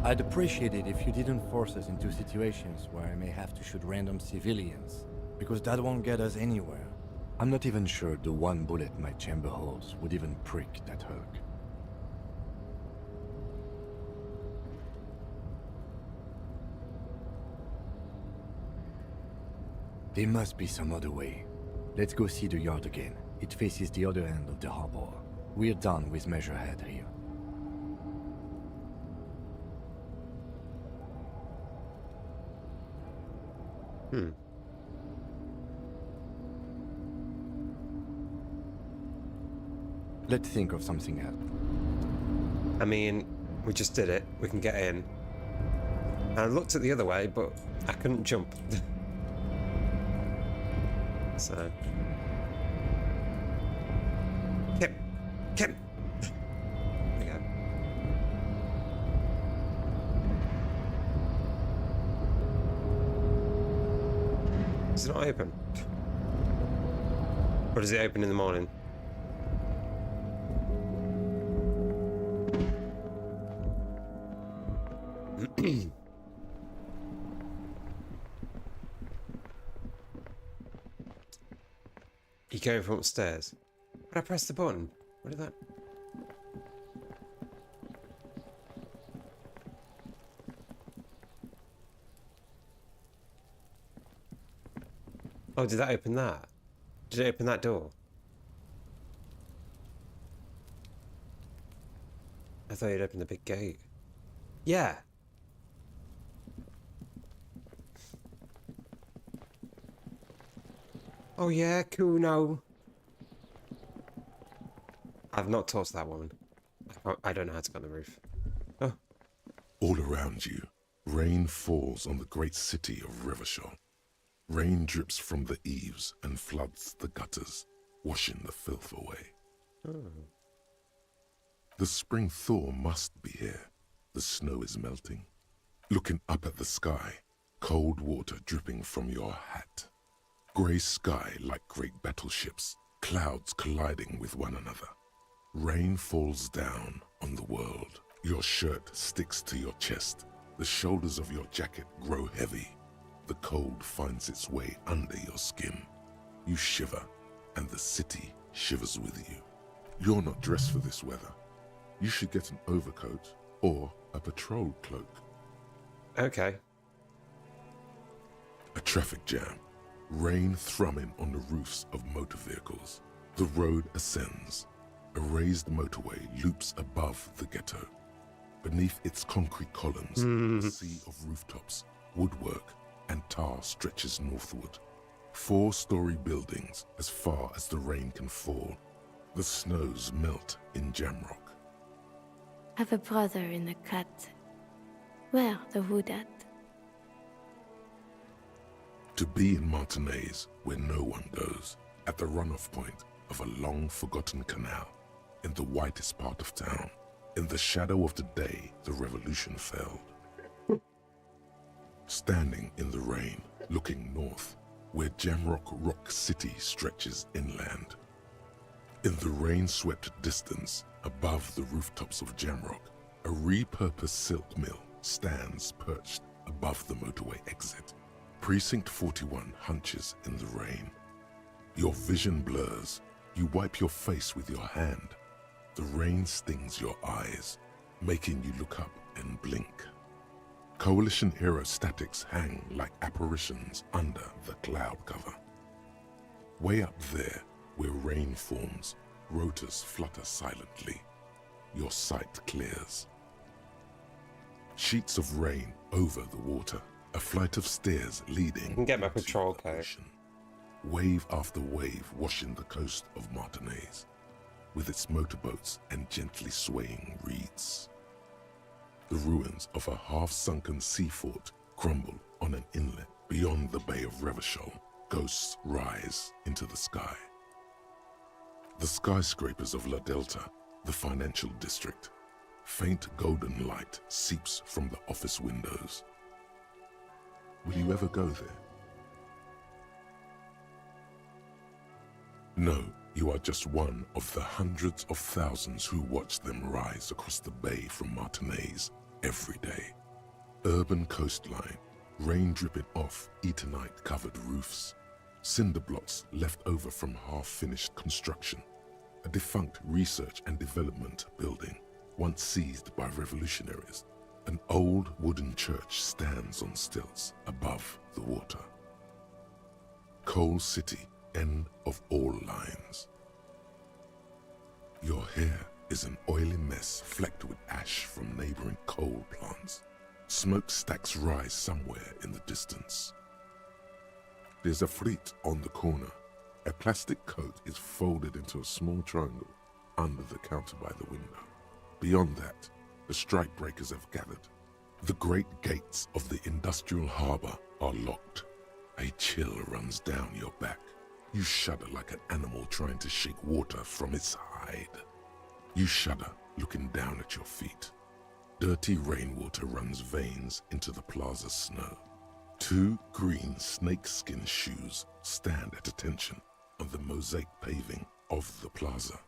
I'd appreciate it if you didn't force us into situations where I may have to shoot random civilians, because that won't get us anywhere. I'm not even sure the one bullet my chamber holds would even prick that Hulk. There must be some other way. Let's go see the yard again. It faces the other end of the harbor. We're done with Measurehead here. Let's think of something else. I mean, we just did it. We can get in. And I looked at the other way, but I couldn't jump. So... Kitten! There we go. Is it not open? Or does it open in the morning? You going from upstairs? But I pressed the button. What did that? Oh, did that open that? Did it open that door? I thought you'd open the big gate. Yeah. Oh yeah, cool, no. I've not talked to that woman. I don't know how to go on the roof. Oh. All around you, rain falls on the great city of Rivershaw. Rain drips from the eaves and floods the gutters, washing the filth away. Oh. The spring thaw must be here. The snow is melting. Looking up at the sky, cold water dripping from your hat. Grey sky like great battleships, clouds colliding with one another. Rain falls down on the world. Your shirt sticks to your chest. The shoulders of your jacket grow heavy. The cold finds its way under your skin. You shiver, and the city shivers with you. You're not dressed for this weather. You should get an overcoat or a patrol cloak. Okay. A traffic jam. Rain thrumming on the roofs of motor vehicles. The road ascends. A raised motorway loops above the ghetto. Beneath its concrete columns, a sea of rooftops, woodwork, and tar stretches northward. 4-story buildings as far as the rain can fall. The snows melt in Jamrock. Have a brother in the cut. Where the wood at? To be in Martinez, where no one goes, at the runoff point of a long-forgotten canal, in the whitest part of town, in the shadow of the day the revolution failed. Standing in the rain, looking north, where Jamrock Rock City stretches inland. In the rain-swept distance, above the rooftops of Jamrock, a repurposed silk mill stands perched above the motorway exit. Precinct 41 hunches in the rain. Your vision blurs. You wipe your face with your hand. The rain stings your eyes, making you look up and blink. Coalition aerostatics hang like apparitions under the cloud cover. Way up there, where rain forms, rotors flutter silently. Your sight clears. Sheets of rain over the water, a flight of stairs leading. I can get my patrol coat. Wave after wave washing the coast of Martinaise, with its motorboats and gently swaying reeds. The ruins of a half-sunken sea fort crumble on an inlet beyond the Bay of Revachol. Ghosts rise into the sky. The skyscrapers of La Delta, the financial district. Faint golden light seeps from the office windows. Will you ever go there? No, you are just one of the hundreds of thousands who watch them rise across the bay from Martinaise every day. Urban coastline, rain dripping off Eternite-covered roofs, cinder blocks left over from half-finished construction, a defunct research and development building, once seized by revolutionaries. An old wooden church stands on stilts above the water. Coal City, end of all lines. Your hair is an oily mess flecked with ash from neighboring coal plants. Smokestacks rise somewhere in the distance. There's a fleet on the corner. A plastic coat is folded into a small triangle under the counter by the window. Beyond that, the strikebreakers have gathered. The great gates of the industrial harbour are locked. A chill runs down your back. You shudder like an animal trying to shake water from its hide. You shudder looking down at your feet. Dirty rainwater runs veins into the plaza's snow. Two green snakeskin shoes stand at attention on the mosaic paving of the plaza.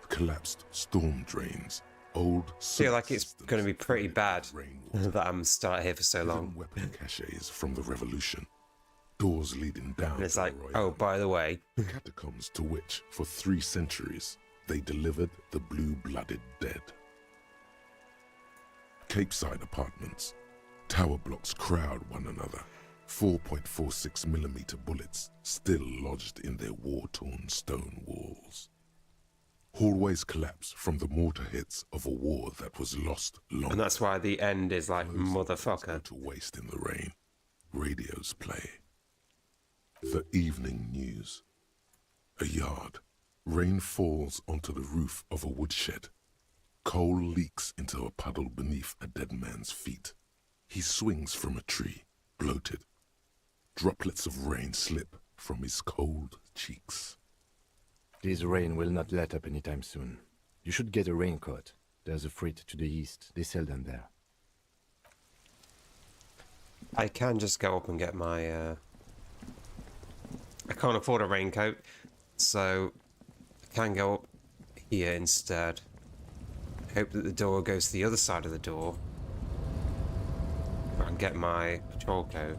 Collapsed storm drains, old... I feel like it's going to be pretty bad that I'm stuck here for so long. Weapon caches from the revolution. Doors leading down. And it's like, oh, by the way. Catacombs to which, for 3 centuries, they delivered the blue-blooded dead. Capeside apartments. Tower blocks crowd one another. 4.46mm bullets still lodged in their war-torn stone walls. Hallways collapse from the mortar hits of a war that was lost long. And that's why the end is like, motherfucker. To waste in the rain. Radios play. The evening news. A yard. Rain falls onto the roof of a woodshed. Coal leaks into a puddle beneath a dead man's feet. He swings from a tree, bloated. Droplets of rain slip from his cold cheeks. This rain will not let up anytime soon. You should get a raincoat. There's a freight to the east. They sell them there. I can just go up and get my... I can't afford a raincoat, so I can go up here instead. Hope that the door goes to the other side of the door. I can get my patrol coat.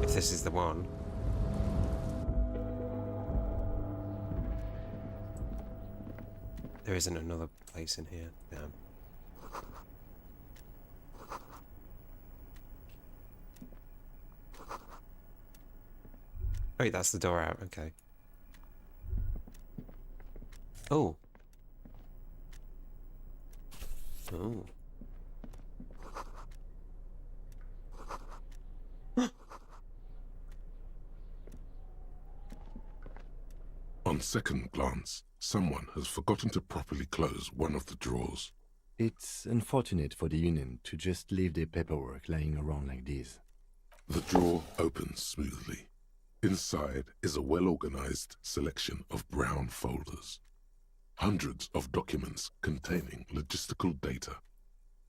If this is the one. There isn't another place in here. Damn. Wait, that's the door out. Okay. Oh. Oh. On second glance, someone has forgotten to properly close one of the drawers. It's unfortunate for the Union to just leave their paperwork lying around like this. The drawer opens smoothly. Inside is a well-organized selection of brown folders. Hundreds of documents containing logistical data.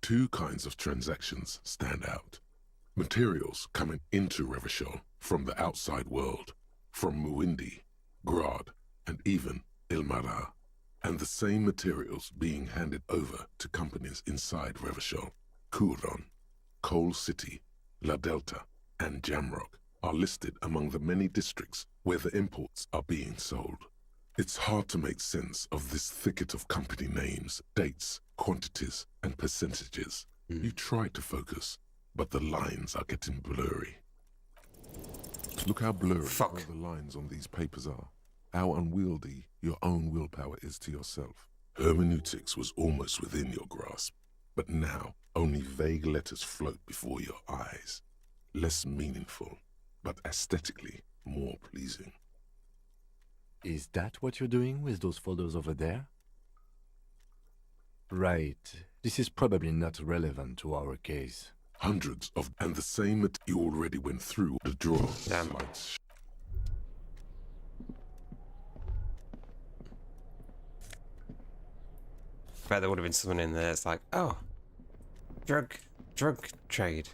2 kinds of transactions stand out. Materials coming into Revachol from the outside world, from Muindi, Grad, and even Ilmara, and the same materials being handed over to companies inside Revachol. Couron, Coal City, La Delta, and Jamrock are listed among the many districts where the imports are being sold. It's hard to make sense of this thicket of company names, dates, quantities, and percentages. You try to focus, but the lines are getting blurry. Look how blurry all the lines on these papers are. How unwieldy your own willpower is to yourself. Hermeneutics was almost within your grasp, but now only vague letters float before your eyes. Less meaningful, but aesthetically more pleasing. Is that what you're doing with those folders over there? Right. This is probably not relevant to our case. Hundreds of, and the same that you already went through the drawer. Damn. Bet there would have been someone in there. It's like, oh, drug trade.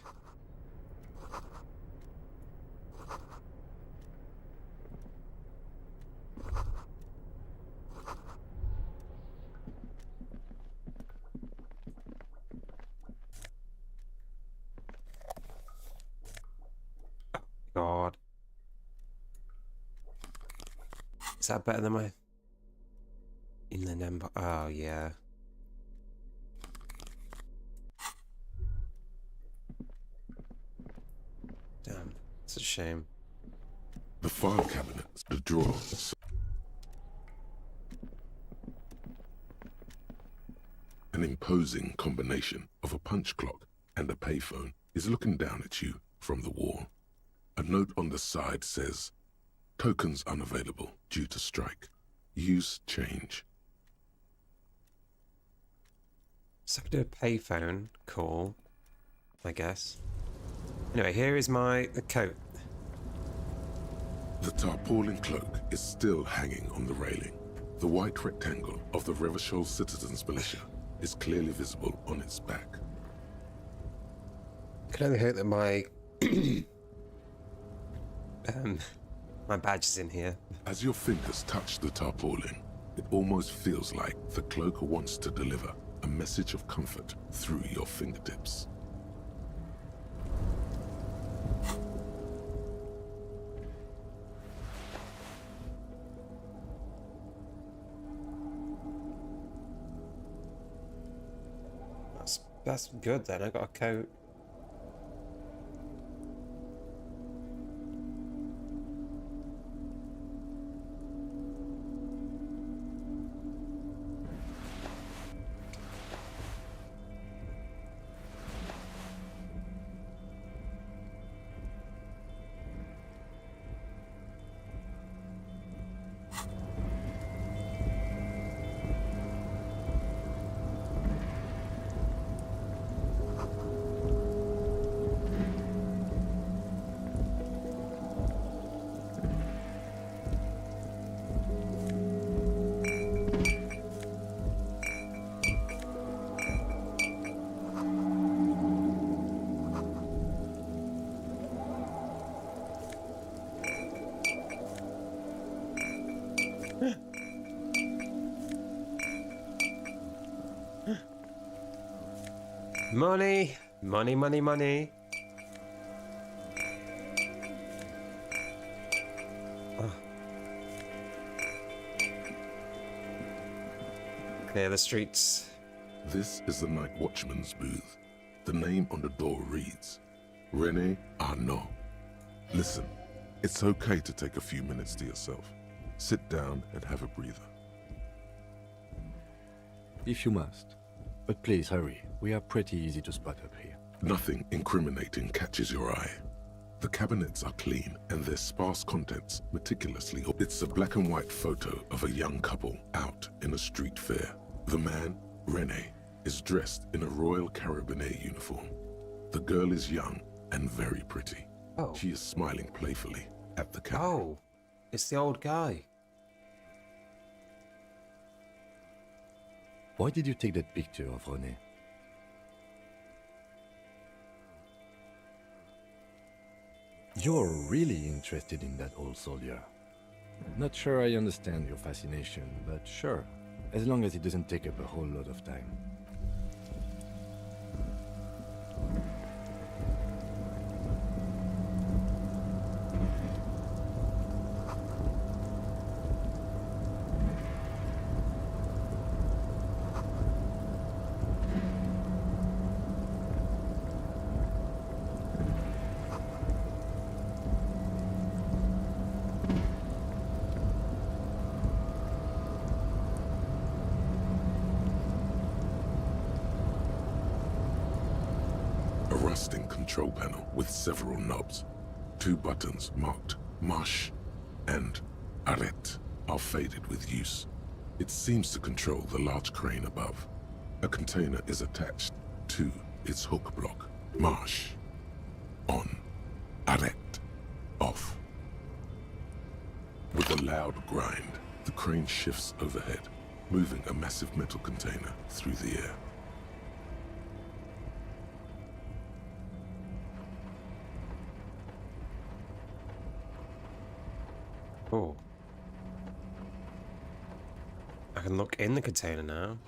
God. Is that better than my inland empire? Oh, yeah. Damn, it's a shame. The file cabinets, the drawers. An imposing combination of a punch clock and a payphone is looking down at you from the wall. A note on the side says, tokens unavailable due to strike. Use change. So I do a payphone call, I guess. Anyway, here is the coat. The tarpaulin cloak is still hanging on the railing. The white rectangle of the Revachol Citizens Militia is clearly visible on its back. I can only hope that my my badge is in here. As your fingers touch the tarpaulin, it almost feels like the cloak wants to deliver a message of comfort through your fingertips. That's good then. I got a coat. Money, money, money, money. Oh. Clear the streets. This is the night watchman's booth. The name on the door reads, René Arnaud. Listen, it's okay to take a few minutes to yourself. Sit down and have a breather. If you must. But please hurry. We are pretty easy to spot up here. Nothing incriminating catches your eye. The cabinets are clean and their sparse contents meticulously. It's a black and white photo of a young couple out in a street fair. The man, René, is dressed in a Royal Carabinier uniform. The girl is young and very pretty. Oh. She is smiling playfully at the camera. Oh, it's the old guy. Why did you take that picture of René? You're really interested in that old soldier. Not sure I understand your fascination, but sure, as long as it doesn't take up a whole lot of time. wooden control panel with several knobs. 2 buttons marked Marche and Arrête are faded with use. It seems to control the large crane above. A container is attached to its hook block. Marche. On. Arrête. Off. With a loud grind, the crane shifts overhead, moving a massive metal container through the air. Oh. I can look in the container now.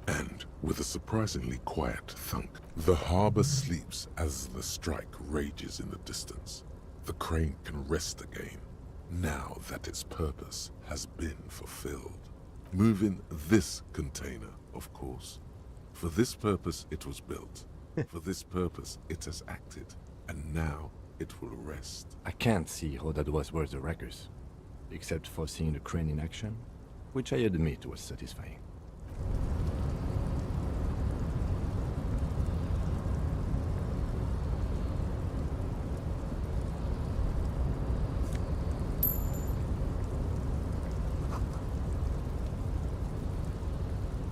And with a surprisingly quiet thunk, the harbor sleeps as the strike rages in the distance. The crane can rest again, now that its purpose has been fulfilled. Moving this container, of course. For this purpose it was built. For this purpose it has acted. And now it will rest. I can't see how that was worth the ruckus, except for seeing the crane in action, which I admit was satisfying.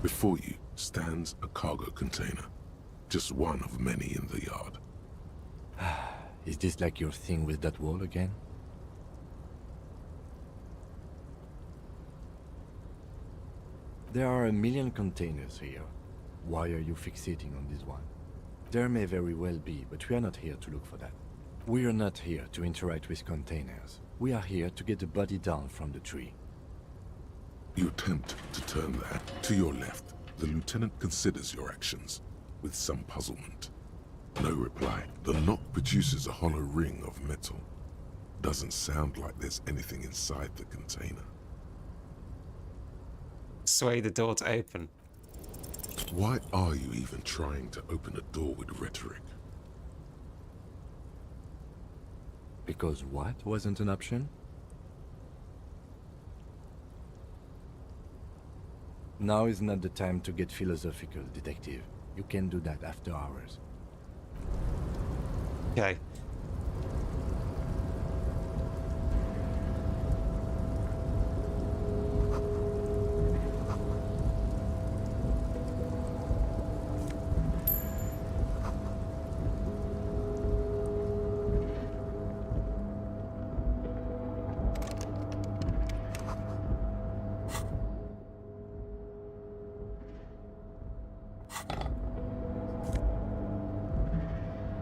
Before you stands a cargo container, just one of many in the yard. Is this like your thing with that wall again? There are a million containers here. Why are you fixating on this one? There may very well be, but we are not here to look for that. We are not here to interact with containers. We are here to get the body down from the tree. You attempt to turn that. To your left, the lieutenant considers your actions with some puzzlement. No reply. The knock produces a hollow ring of metal. Doesn't sound like there's anything inside the container. Sway the door to open. Why are you even trying to open a door with rhetoric? Because what wasn't an option? Now is not the time to get philosophical, detective. You can do that after hours. Okay.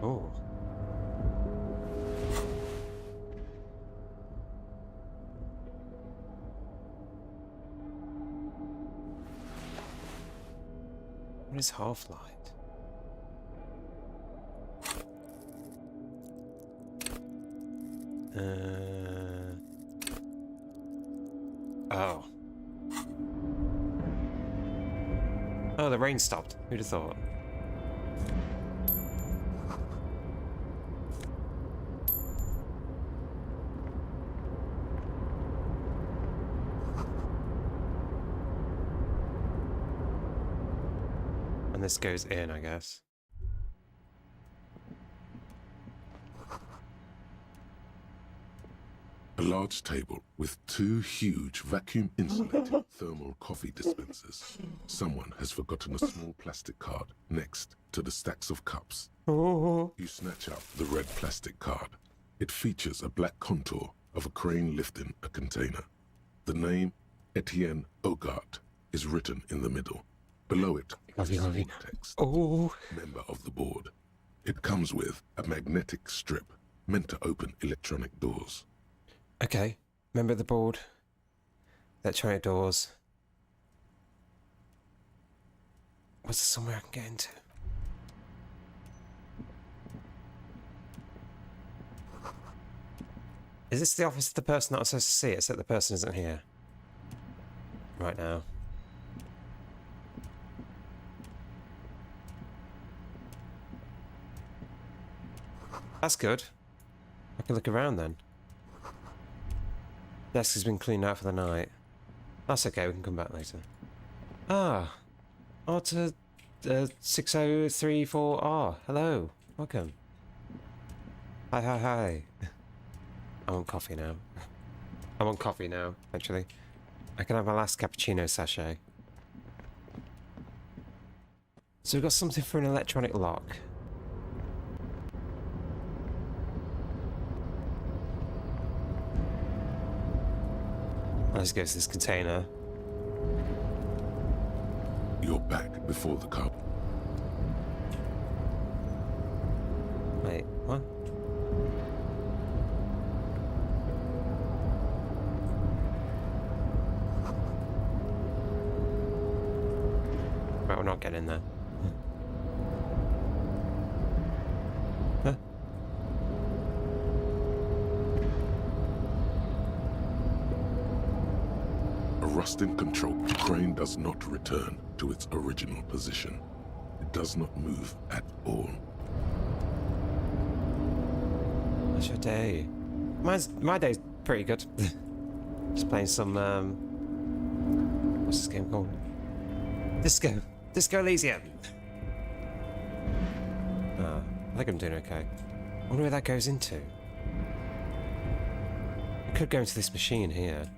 Oh. What is half-light? Oh. Oh, the rain stopped. Who'd have thought? And this goes in, I guess. A large table with 2 huge vacuum-insulated thermal coffee dispensers. Someone has forgotten a small plastic card next to the stacks of cups. You snatch up the red plastic card. It features a black contour of a crane lifting a container. The name, Etienne Hogarth, is written in the middle. Below it is small text, member of the board. It comes with a magnetic strip meant to open electronic doors. Okay, member of the board. Electronic doors. Was there somewhere I can get into? Is this the office of the person that I'm supposed to see? Except the person isn't here right now. That's good. I can look around then. Desk has been cleaned out for the night. That's okay, we can come back later. Ah, Arta 6034R. Hello, welcome. Hi. I want coffee now. I want coffee now, actually. I can have my last cappuccino sachet. So we've got something for an electronic lock. Let's go to this container. You're back before the cop. Wait, what? Right, we're not getting there. Huh? A rust in control. The crane does not return to its original position. It does not move at all. How's your day? My day's pretty good. Just playing some what's this game called? Disco Elysium. I think I'm doing okay. I wonder where that goes into. It could go into this machine here.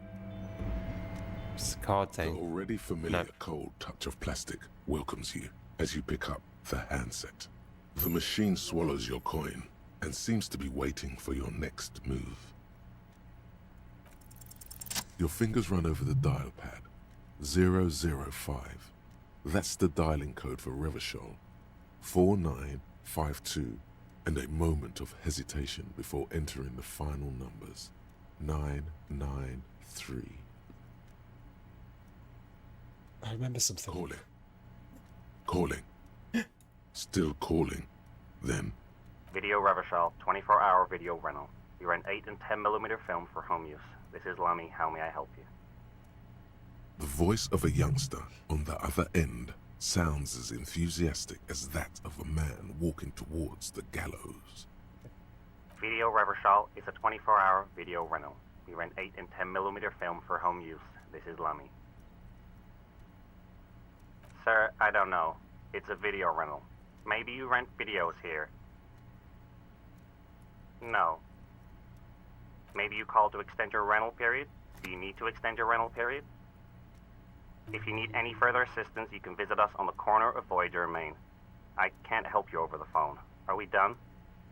It's a card thing. The already familiar cold touch of plastic welcomes you as you pick up the handset. The machine swallows your coin and seems to be waiting for your next move. Your fingers run over the dial pad. 005. That's the dialing code for Revachol. 4952, and a moment of hesitation before entering the final numbers. 993. I remember something. Calling. Still calling. Then. Video Revachol, 24-hour video rental. We rent 8 and 10mm film for home use. This is Lammy. How may I help you? The voice of a youngster on the other end sounds as enthusiastic as that of a man walking towards the gallows. Video Revachol is a 24-hour video rental. We rent 8 and 10mm film for home use. This is Lammy. Sir, I don't know. It's a video rental. Maybe you rent videos here. No. Maybe you called to extend your rental period? Do you need to extend your rental period? If you need any further assistance, you can visit us on the corner of Voyager and Main. I can't help you over the phone. Are we done?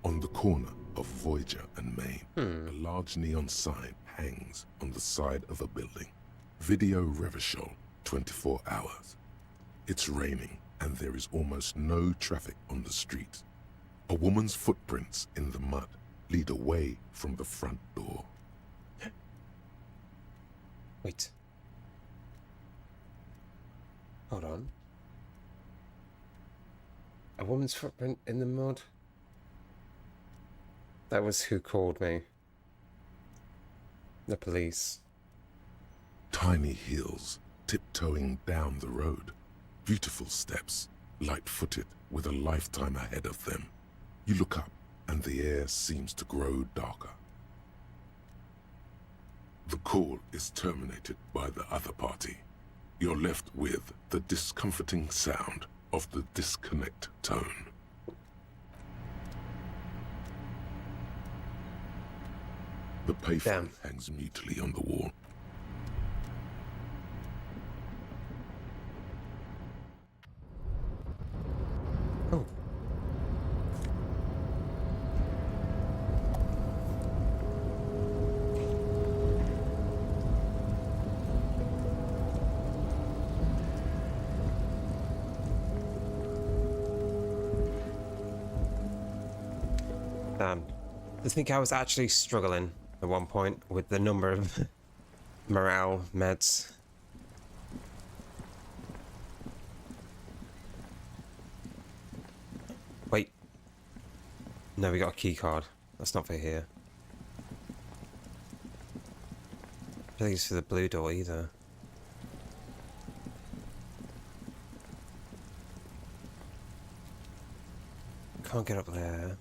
On the corner of Voyager and Main, a large neon sign hangs on the side of a building. Video Revachol, 24 hours. It's raining, and there is almost no traffic on the street. A woman's footprints in the mud lead away from the front door. Wait. Hold on. A woman's footprint in the mud? That was who called me. The police. Tiny heels tiptoeing down the road. Beautiful steps, light-footed with a lifetime ahead of them. You look up, and the air seems to grow darker. The call is terminated by the other party. You're left with the discomforting sound of the disconnect tone. The payphone hangs mutely on the wall. Oh. Damn. I think I was actually struggling at one point with the number of morale meds. Wait. No, we got a key card. That's not for here. I don't think it's for the blue door either. Can't get up there.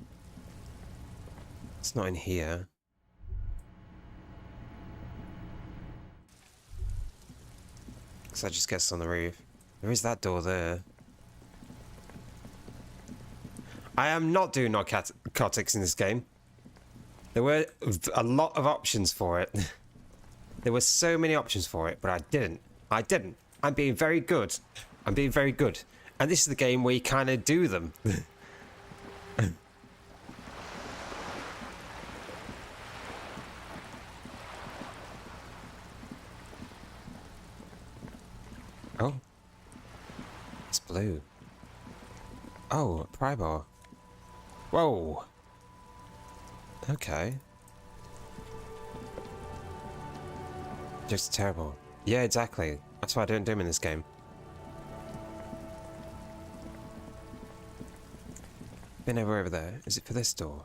It's not in here. Because I just guessed on the roof. There is that door there. I am not doing narcotics in this game. There were a lot of options for it. There were so many options for it, but I didn't. I didn't. I'm being very good. I'm being very good. And this is the game where you kind of do them. Oh. It's blue. Oh, a pry bar. Whoa. Okay. Just terrible. Yeah, exactly. That's why I don't do them in this game. Been over there. Is it for this door?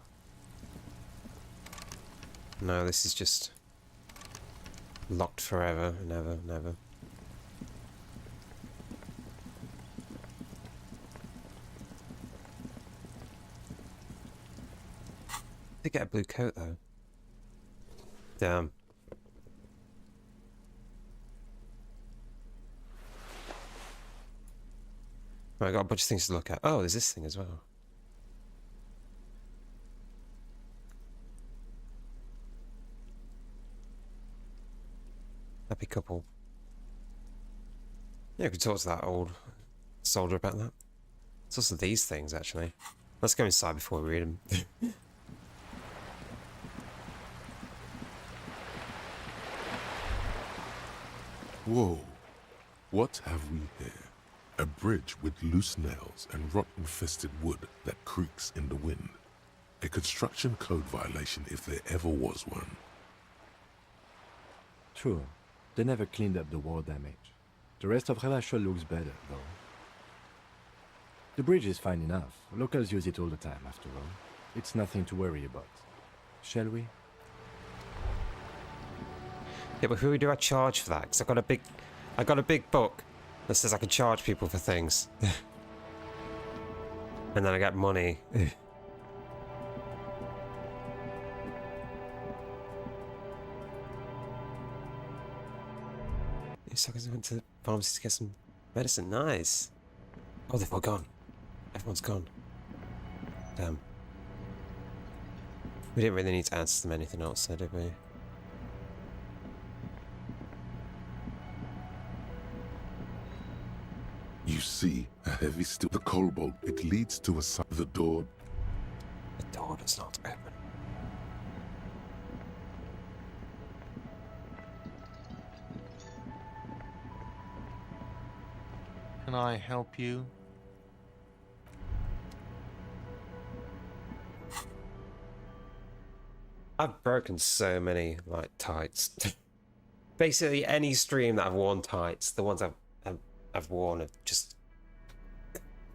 No, this is just locked forever and ever and ever. Did get a blue coat though. Damn. Right, I got a bunch of things to look at. Oh, there's this thing as well. Happy couple. Yeah, we could talk to that old soldier about that. It's also these things, actually. Let's go inside before we read them. Whoa. What have we here? A bridge with loose nails and rot-infested wood that creaks in the wind. A construction code violation if there ever was one. True. They never cleaned up the war damage. The rest of Relachel looks better, though. The bridge is fine enough. Locals use it all the time, after all. It's nothing to worry about. Shall we? Yeah, but who do I charge for that? Because I got a big book that says I can charge people for things. And then I get money. Suckers went to the pharmacy to get some medicine. Nice. Oh, they've all gone. Everyone's gone. Damn. We didn't really need to answer them anything else, though, did we? You see a heavy steel. The cobalt. It leads to the door. The door does not open. Can I help you? I've broken so many, like, tights. Basically, any stream that I've worn tights, the ones I've worn have just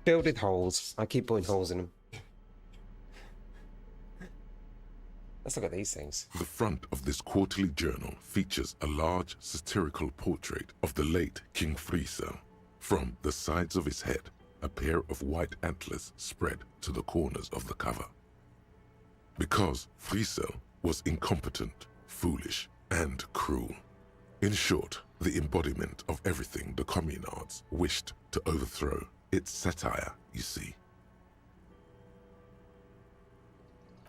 filled with holes. I keep putting holes in them. Let's look at these things. The front of this quarterly journal features a large satirical portrait of the late King Friesel. From the sides of his head, a pair of white antlers spread to the corners of the cover. Because Friesel was incompetent, foolish, and cruel. In short, the embodiment of everything the Communards wished to overthrow. It's satire, you see.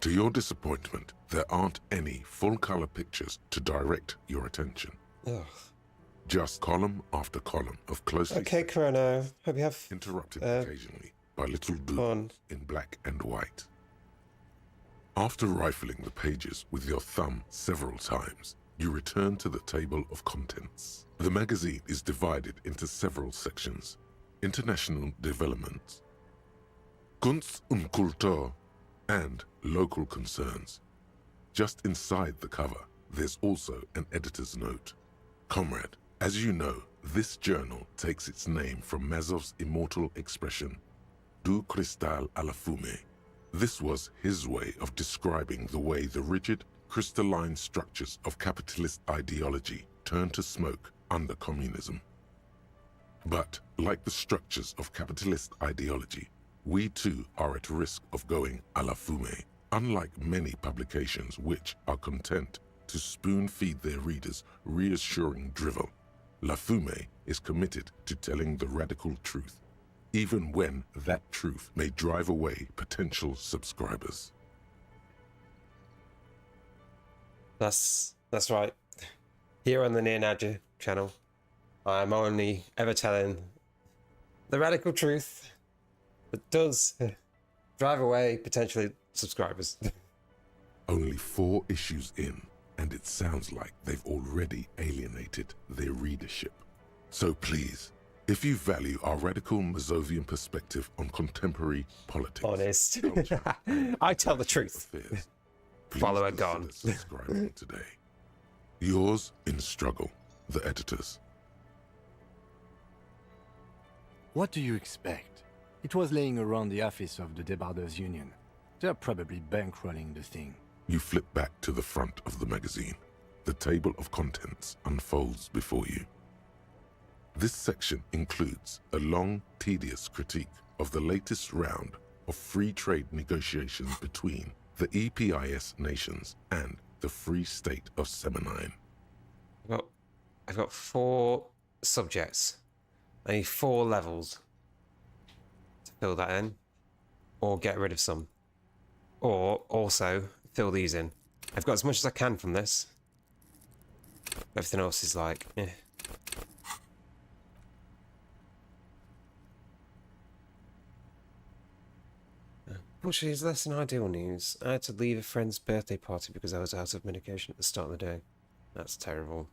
To your disappointment, there aren't any full-color pictures to direct your attention. Ugh. Just column after column of closely... Okay, Chrono. Hope you have... interrupted occasionally by little doodles in black and white. After rifling the pages with your thumb several times, you return to the table of contents. The magazine is divided into several sections. International developments, Kunst und Kultur, and local concerns. Just inside the cover, there's also an editor's note. Comrade, as you know, this journal takes its name from Mazov's immortal expression, Du cristal à la fumée. This was his way of describing the way the rigid, crystalline structures of capitalist ideology turn to smoke under communism. But, like the structures of capitalist ideology, we too are at risk of going à la fumée, unlike many publications which are content to spoon-feed their readers reassuring drivel. Lafume is committed to telling the radical truth, even when that truth may drive away potential subscribers. That's right. Here on the Near Nadja channel, I'm only ever telling the radical truth that does drive away potentially subscribers. Only 4 issues in, and it sounds like they've already alienated their readership. So please, if you value our radical Mazovian perspective on contemporary politics, Honest. culture, I tell the truth. affairs, Follow please it gone. consider subscribing today. Yours in struggle, the editors. What do you expect? It was laying around the office of the Debarders Union. They're probably bankrolling the thing. You flip back to the front of the magazine. The table of contents unfolds before you. This section includes a long, tedious critique of the latest round of free trade negotiations between the EPIS nations and the Free State of Semenine. I've got 4 subjects. I need 4 levels to fill that in, or get rid of some, or also fill these in. I've got as much as I can from this. Everything else is like, eh. Unfortunately, it's less than ideal news. I had to leave a friend's birthday party because I was out of medication at the start of the day. That's terrible.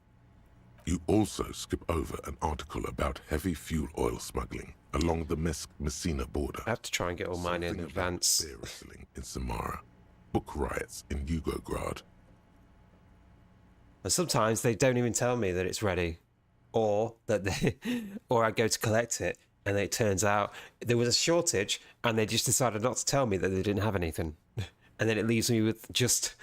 You also skip over an article about heavy fuel oil smuggling along the Messina border. I have to try and get all mine in Something about advance. bear wrestling in Samara, book riots in Yugograd. And sometimes they don't even tell me that it's ready, or that they, or I go to collect it and it turns out there was a shortage and they just decided not to tell me that they didn't have anything, and then it leaves me with just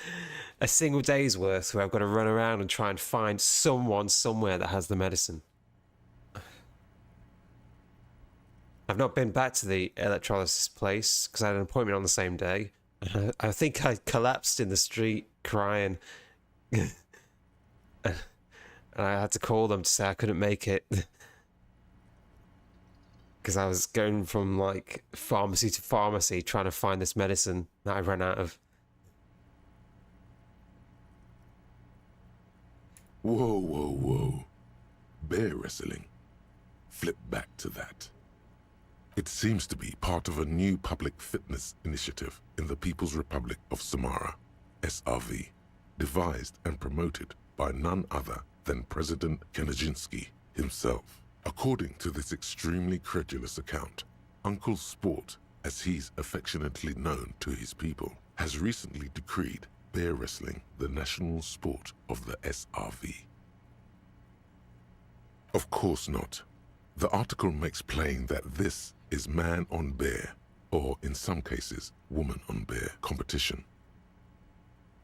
a single day's worth where I've got to run around and try and find someone somewhere that has the medicine. I've not been back to the electrolysis place because I had an appointment on the same day. I think I collapsed in the street crying. And I had to call them to say I couldn't make it. Because I was going from like pharmacy to pharmacy trying to find this medicine that I ran out of. Whoa, whoa, whoa. Bear wrestling. Flip back to that. It seems to be part of a new public fitness initiative in the People's Republic of Samara, SRV, devised and promoted by none other than President Kenajinsky himself. According to this extremely credulous account, Uncle Sport, as he's affectionately known to his people, has recently decreed bear wrestling the national sport of the SRV. Of course not. The article makes plain that this is man on bear, or in some cases, woman on bear competition.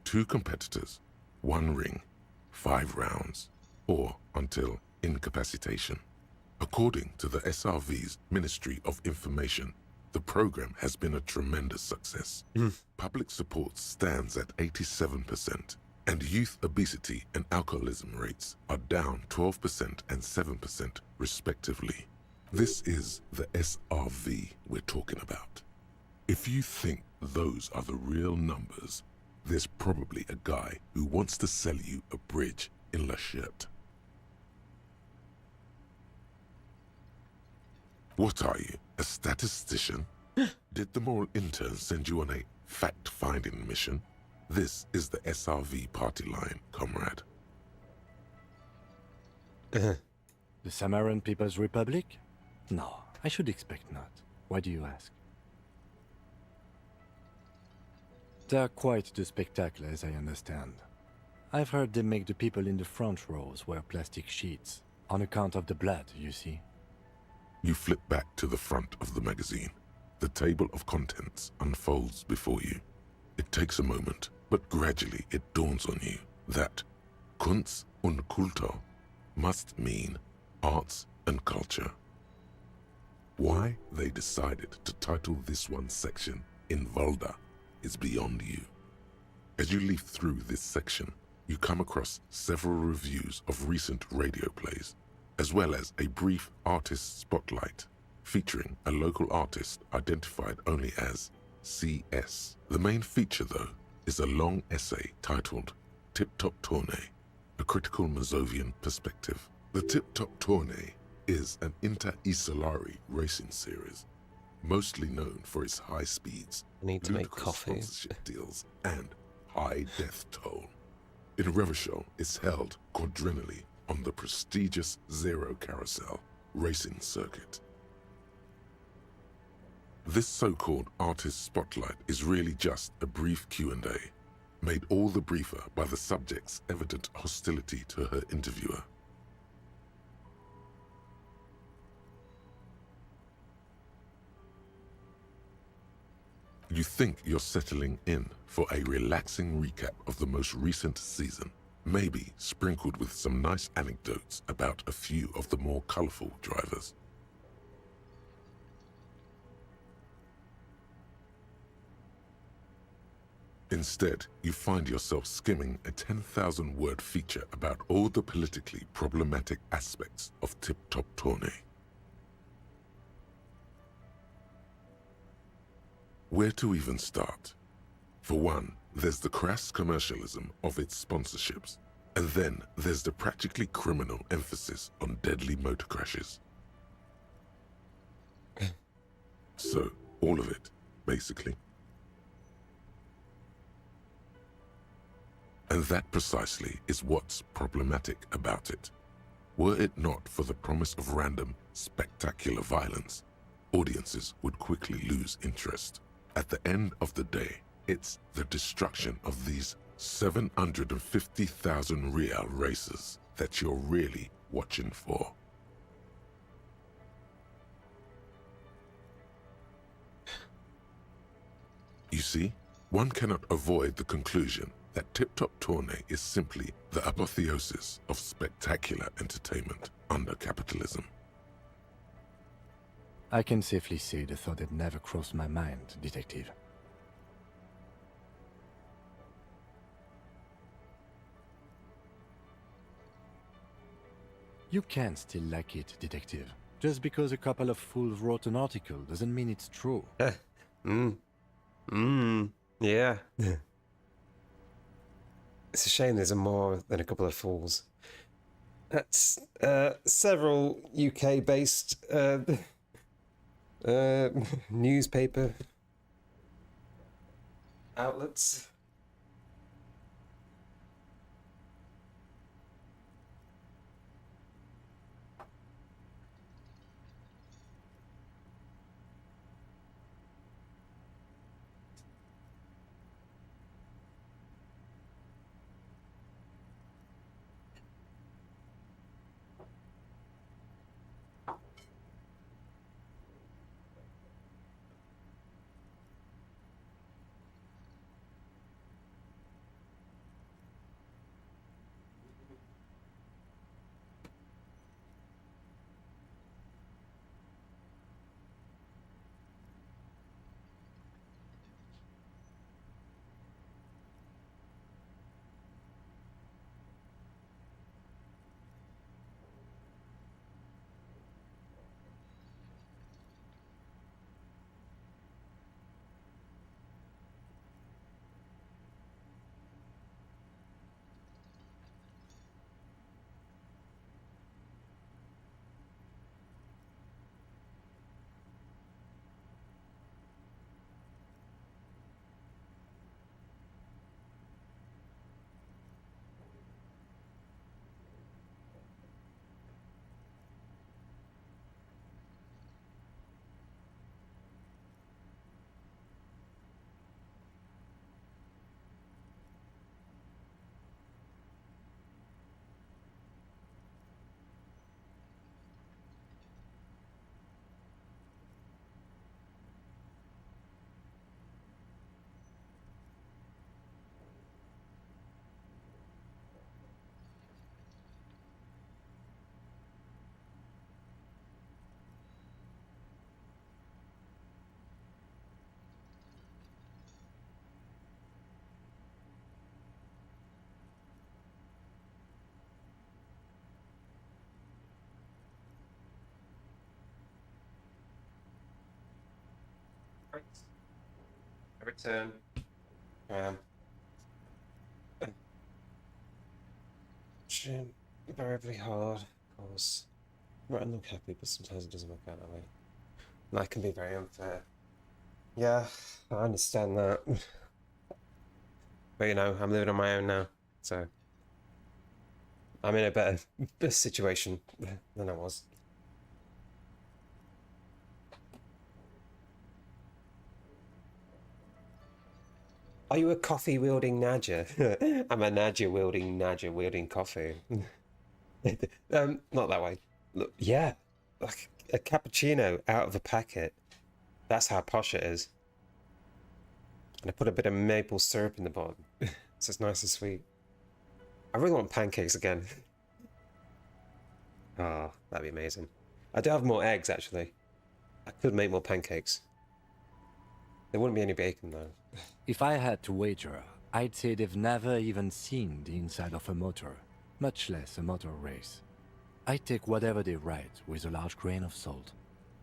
2 competitors, 1 ring, 5 rounds, or until incapacitation. According to the SRV's Ministry of Information, the program has been a tremendous success. Public support stands at 87%, and youth obesity and alcoholism rates are down 12% and 7% respectively. This is the SRV we're talking about. If you think those are the real numbers, there's probably a guy who wants to sell you a bridge in Lachette. What are you, a statistician? Did the moral intern send you on a fact-finding mission? This is the SRV party line, comrade. The Samaran People's Republic? No, I should expect not. Why do you ask? They're quite the spectacle, as I understand. I've heard they make the people in the front rows wear plastic sheets, on account of the blood, you see. You flip back to the front of the magazine. The table of contents unfolds before you. It takes a moment, but gradually it dawns on you that Kunst und Kultur must mean arts and culture. Why they decided to title this one section in Valda is beyond you. As you leaf through this section, you come across several reviews of recent radio plays. as well as a brief artist spotlight featuring a local artist identified only as CS. The main feature, though, is a long essay titled Tip Top Tournée, a critical Mazovian perspective. The Tip Top Tournée is an inter-Isolari racing series, mostly known for its high speeds, I need to make ludicrous coffee. sponsorship deals, and high death toll. In Revachol, it's held quadrennially on the prestigious Zero Carousel racing circuit. This so-called artist spotlight is really just a brief Q&A, made all the briefer by the subject's evident hostility to her interviewer. You think you're settling in for a relaxing recap of the most recent season, maybe sprinkled with some nice anecdotes about a few of the more colorful drivers. Instead, you find yourself skimming a 10,000-word feature about all the politically problematic aspects of Tip Top Tournée. Where to even start? For one, there's the crass commercialism of its sponsorships, and then there's the practically criminal emphasis on deadly motor crashes. So, all of it, basically. And that precisely is what's problematic about it. Were it not for the promise of random, spectacular violence, audiences would quickly lose interest. At the end of the day, it's the destruction of these 750,000 real races that you're really watching for. You see, one cannot avoid the conclusion that Tip Top Tournée is simply the apotheosis of spectacular entertainment under capitalism. I can safely say the thought had never crossed my mind, Detective. You can still like it, Detective. Just because a couple of fools wrote an article doesn't mean it's true. Yeah. It's a shame there's more than a couple of fools. That's several UK-based newspaper outlets. I return. Invariably hard, of course. Right, I look happy, but sometimes it doesn't work out that way. That can be very unfair. Yeah, I understand that. But you know, I'm living on my own now, so I'm in a better situation than I was. Are you a coffee-wielding Nadja? I'm a Nadja-wielding coffee. Not that way. Look, yeah, like a cappuccino out of a packet. That's how posh it is. And I put a bit of maple syrup in the bottom, so it's nice and sweet. I really want pancakes again. Ah, oh, that'd be amazing. I do have more eggs, actually. I could make more pancakes. There wouldn't be any bacon, though. If I had to wager, I'd say they've never even seen the inside of a motor, much less a motor race. I take whatever they write with a large grain of salt.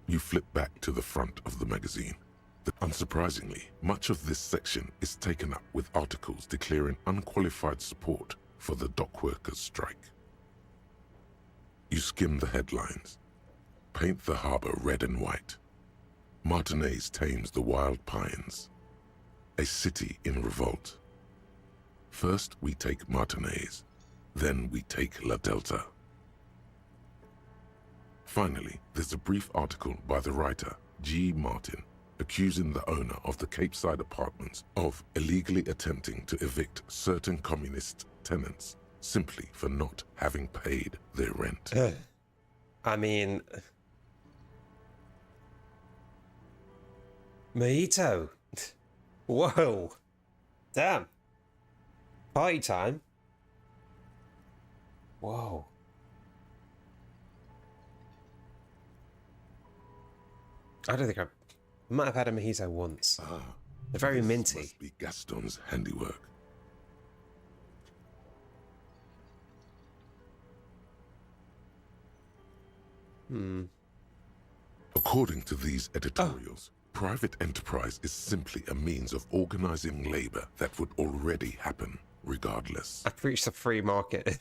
You flip back to the front of the magazine. Unsurprisingly, much of this section is taken up with articles declaring unqualified support for the dock workers' strike. You skim the headlines. Paint the harbor red and white. Martinez tames the wild pines. A city in revolt. First we take Martinez, then we take La Delta. Finally, there's a brief article by the writer, G. Martin, accusing the owner of the Capeside Apartments of illegally attempting to evict certain communist tenants simply for not having paid their rent. I mean... Mojito! Whoa! Damn! Party time! Whoa. I don't think I might have had a mojito once. They're very minty. Must be Gaston's handiwork. According to these editorials, private enterprise is simply a means of organizing labor that would already happen, regardless. I preach the free market.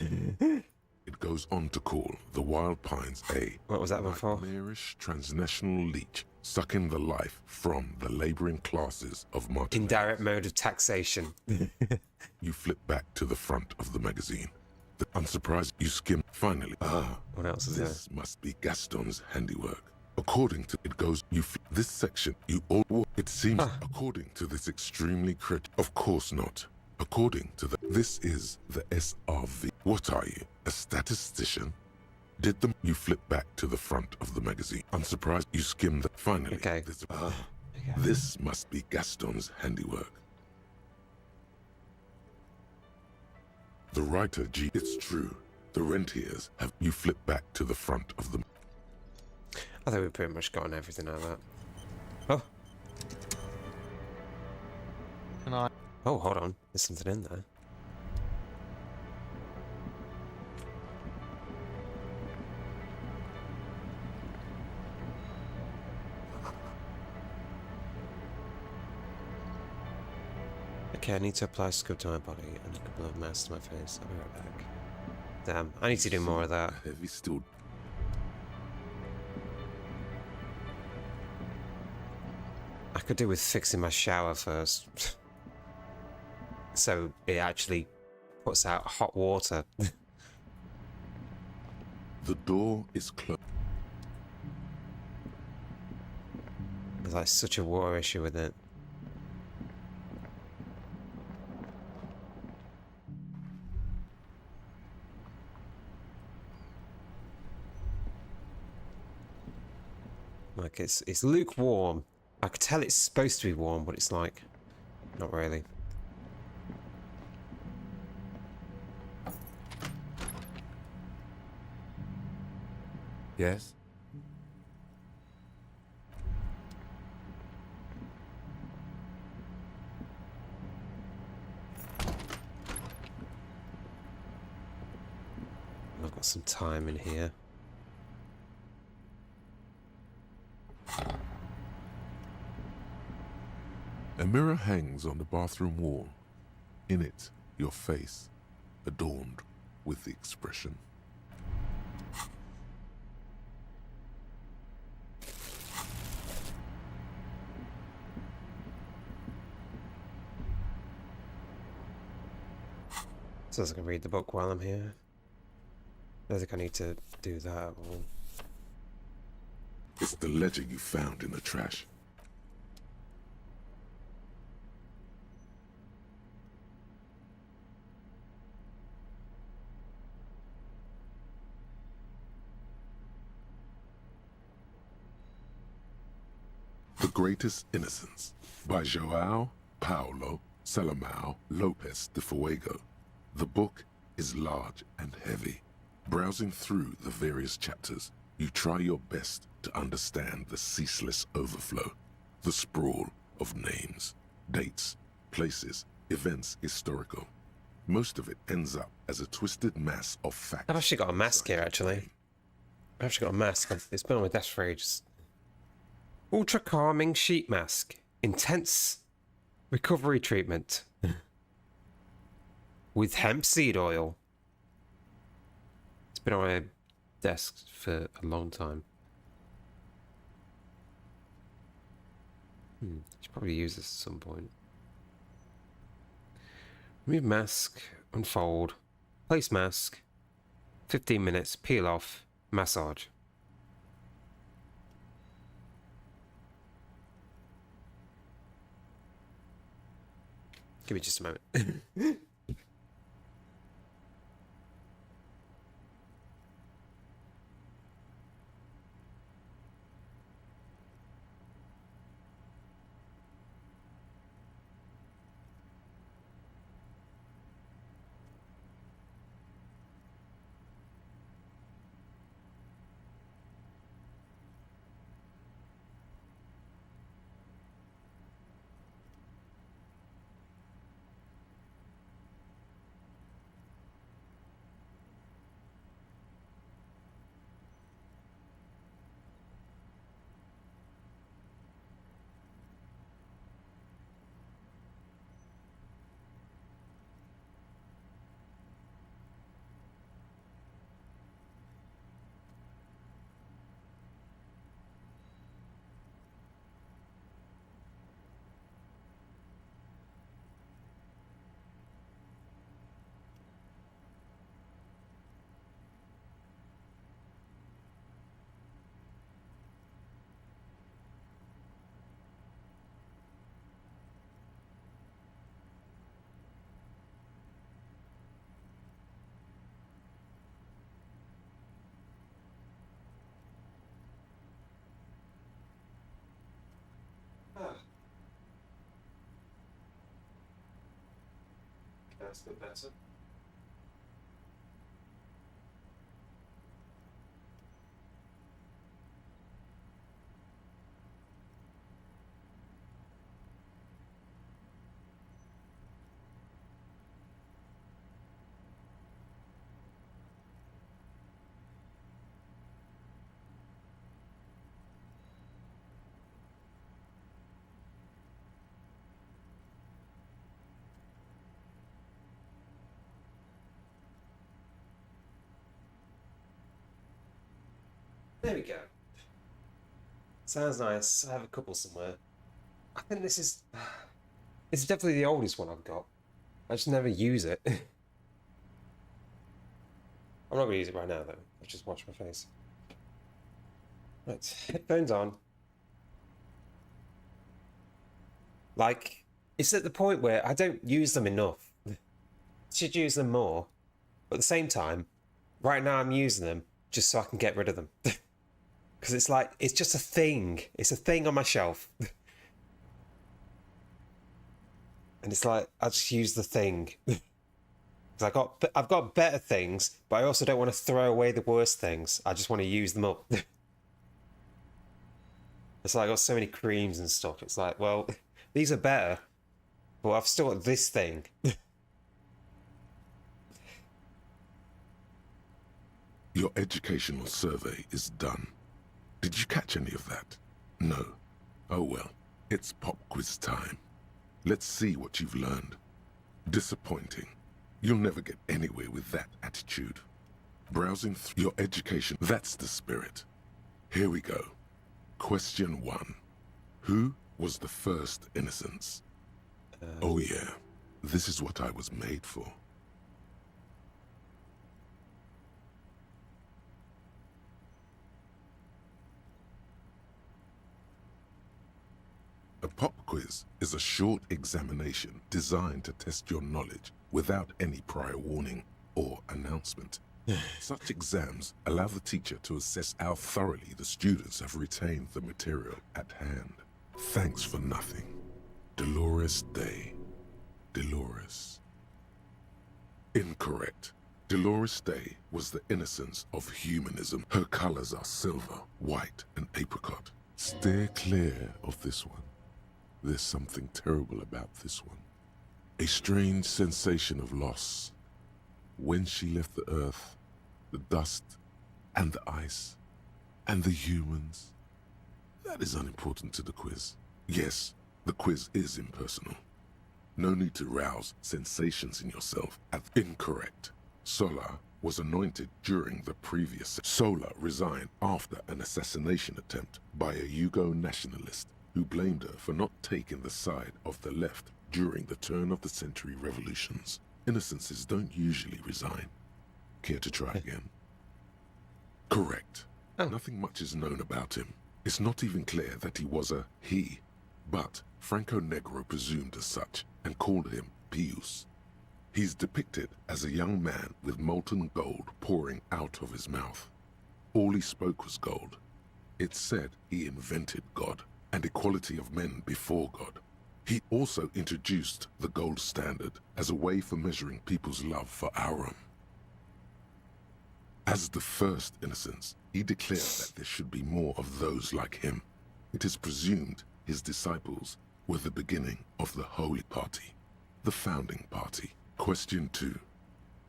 It goes on to call the wild pines a what was that one for? Nightmarish transnational leech, sucking the life from the laboring classes of Martinez. Indirect mode of taxation. You flip back to the front of the magazine. Unsurprised, you skim. Finally, what else is this must be Gaston's handiwork. According to it goes, this section, it seems, according to this extremely of course not. According to this is the SRV. What are you, a statistician? You flip back to the front of the magazine. Unsurprised, you skim the. Finally, okay. This must be Gaston's handiwork. The writer G. It's true. The rentiers have. You flip back to the front of the. I think we've pretty much gotten everything out of that. Oh. Can I? Oh, hold on. There's something in there. Okay, I need to apply scrub to my body and a couple of masks to my face. I'll be right back. Damn, I need to do more of that. Heavy still. I could do with fixing my shower first. So it actually puts out hot water. The door is closed. There's like such a water issue with it. Like it's lukewarm. I could tell it's supposed to be warm, but it's like not really. Yes? I've got some time in here. mirror hangs on the bathroom wall. In it, your face, adorned with the expression. So I was going to read the book while I'm here. I don't think I need to do that at all. It's the ledger you found in the trash. The Greatest Innocence by João Paulo Salomão Lopes de Fuego. The book is large and heavy. Browsing through the various chapters, you try your best to understand the ceaseless overflow, the sprawl of names, dates, places, events historical. Most of it ends up as a twisted mass of facts. I've actually got a mask here, actually. I've actually got a mask. It's been on my desk for ages. Ultra calming sheet mask. Intense recovery treatment. With hemp seed oil. It's been on my desk for a long time. Should probably use this at some point. Remove mask, unfold, place mask, 15 minutes, peel off, massage. Give me just a moment. That's a bit better. There we go. Sounds nice. I have a couple somewhere. I think this is definitely the oldest one I've got. I just never use it. I'm not going to use it right now though. I'll just wash my face. Right, headphones on. Like, it's at the point where I don't use them enough. Should use them more. But at the same time, right now I'm using them just so I can get rid of them. Because it's like, it's just a thing. It's a thing on my shelf. And it's like, I just use the thing. Because I've got better things, but I also don't want to throw away the worst things. I just want to use them up. It's like, I've got so many creams and stuff. It's like, well, these are better, but I've still got this thing. Your educational survey is done. Did you catch any of that? No. Oh well, it's pop quiz time. Let's see what you've learned. Disappointing. You'll never get anywhere with that attitude. Browsing through your education, that's the spirit. Here we go. Question 1. Who was the first innocence? Oh yeah, this is what I was made for. A pop quiz is a short examination designed to test your knowledge without any prior warning or announcement. Such exams allow the teacher to assess how thoroughly the students have retained the material at hand. Thanks for nothing. Dolores Day. Dolores. Incorrect. Dolores Day was the innocence of humanism. Her colors are silver, white, and apricot. Steer clear of this one. There's something terrible about this one. A strange sensation of loss. When she left the earth, the dust, and the ice, and the humans. That is unimportant to the quiz. Yes, the quiz is impersonal. No need to rouse sensations in yourself. Incorrect. Sola was anointed during the previous. Sola resigned after an assassination attempt by a Yugo nationalist who blamed her for not taking the side of the left during the turn-of-the-century revolutions. Innocences don't usually resign. Care to try again? Correct. Nothing much is known about him. It's not even clear that he was a he, but Franco Negro presumed as such and called him Pius. He's depicted as a young man with molten gold pouring out of his mouth. All he spoke was gold. It's said he invented God and equality of men before God. He also introduced the gold standard as a way for measuring people's love for Aurum. As the first innocence, he declared that there should be more of those like him. It is presumed his disciples were the beginning of the Holy Party, the founding party. Question 2.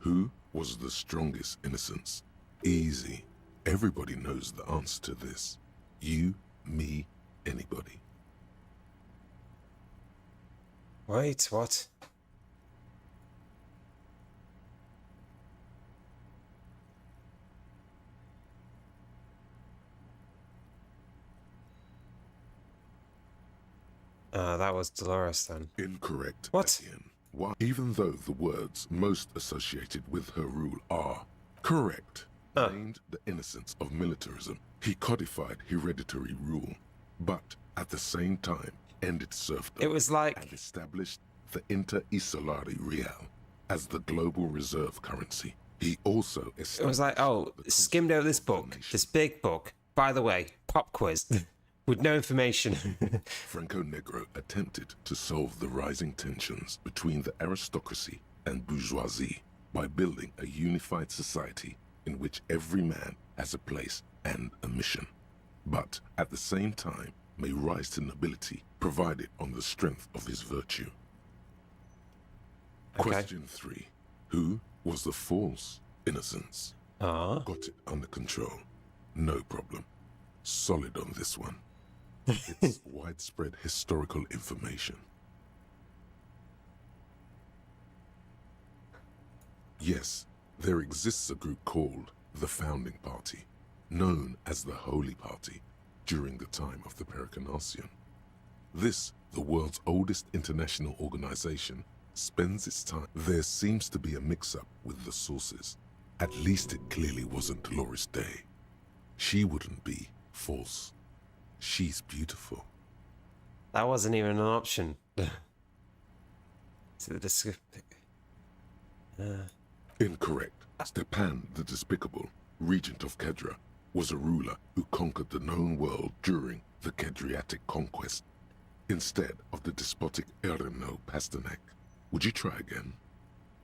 Who was the strongest innocence? Easy. Everybody knows the answer to this. You, me, anybody. Wait, what? That was Dolores then. Incorrect. What? Again. Why? Even though the words most associated with her rule are correct, named the innocence of militarism, he codified hereditary rule, but at the same time ended serfdom. It was like... and established the inter-isolari real as the global reserve currency. He also established... It was like, oh, skimmed over this book, this big book. By the way, pop quiz. With no information. Franco Negro attempted to solve the rising tensions between the aristocracy and bourgeoisie by building a unified society in which every man has a place and a mission, but at the same time may rise to nobility provided on the strength of his virtue. Okay. Question 3. Who was the false innocence? Got it under control. No problem. Solid on this one. It's widespread historical information. Yes, there exists a group called the Founding Party, known as the Holy Party, during the time of the Pericarnacian. This, the world's oldest international organization, spends its time. There seems to be a mix-up with the sources. At least it clearly wasn't Dolores Day. She wouldn't be false. She's beautiful. That wasn't even an option. So the Incorrect. Stepan the Despicable, regent of Kedra, was a ruler who conquered the known world during the Kedriatic conquest, instead of the despotic Erno Pasternak. Would you try again?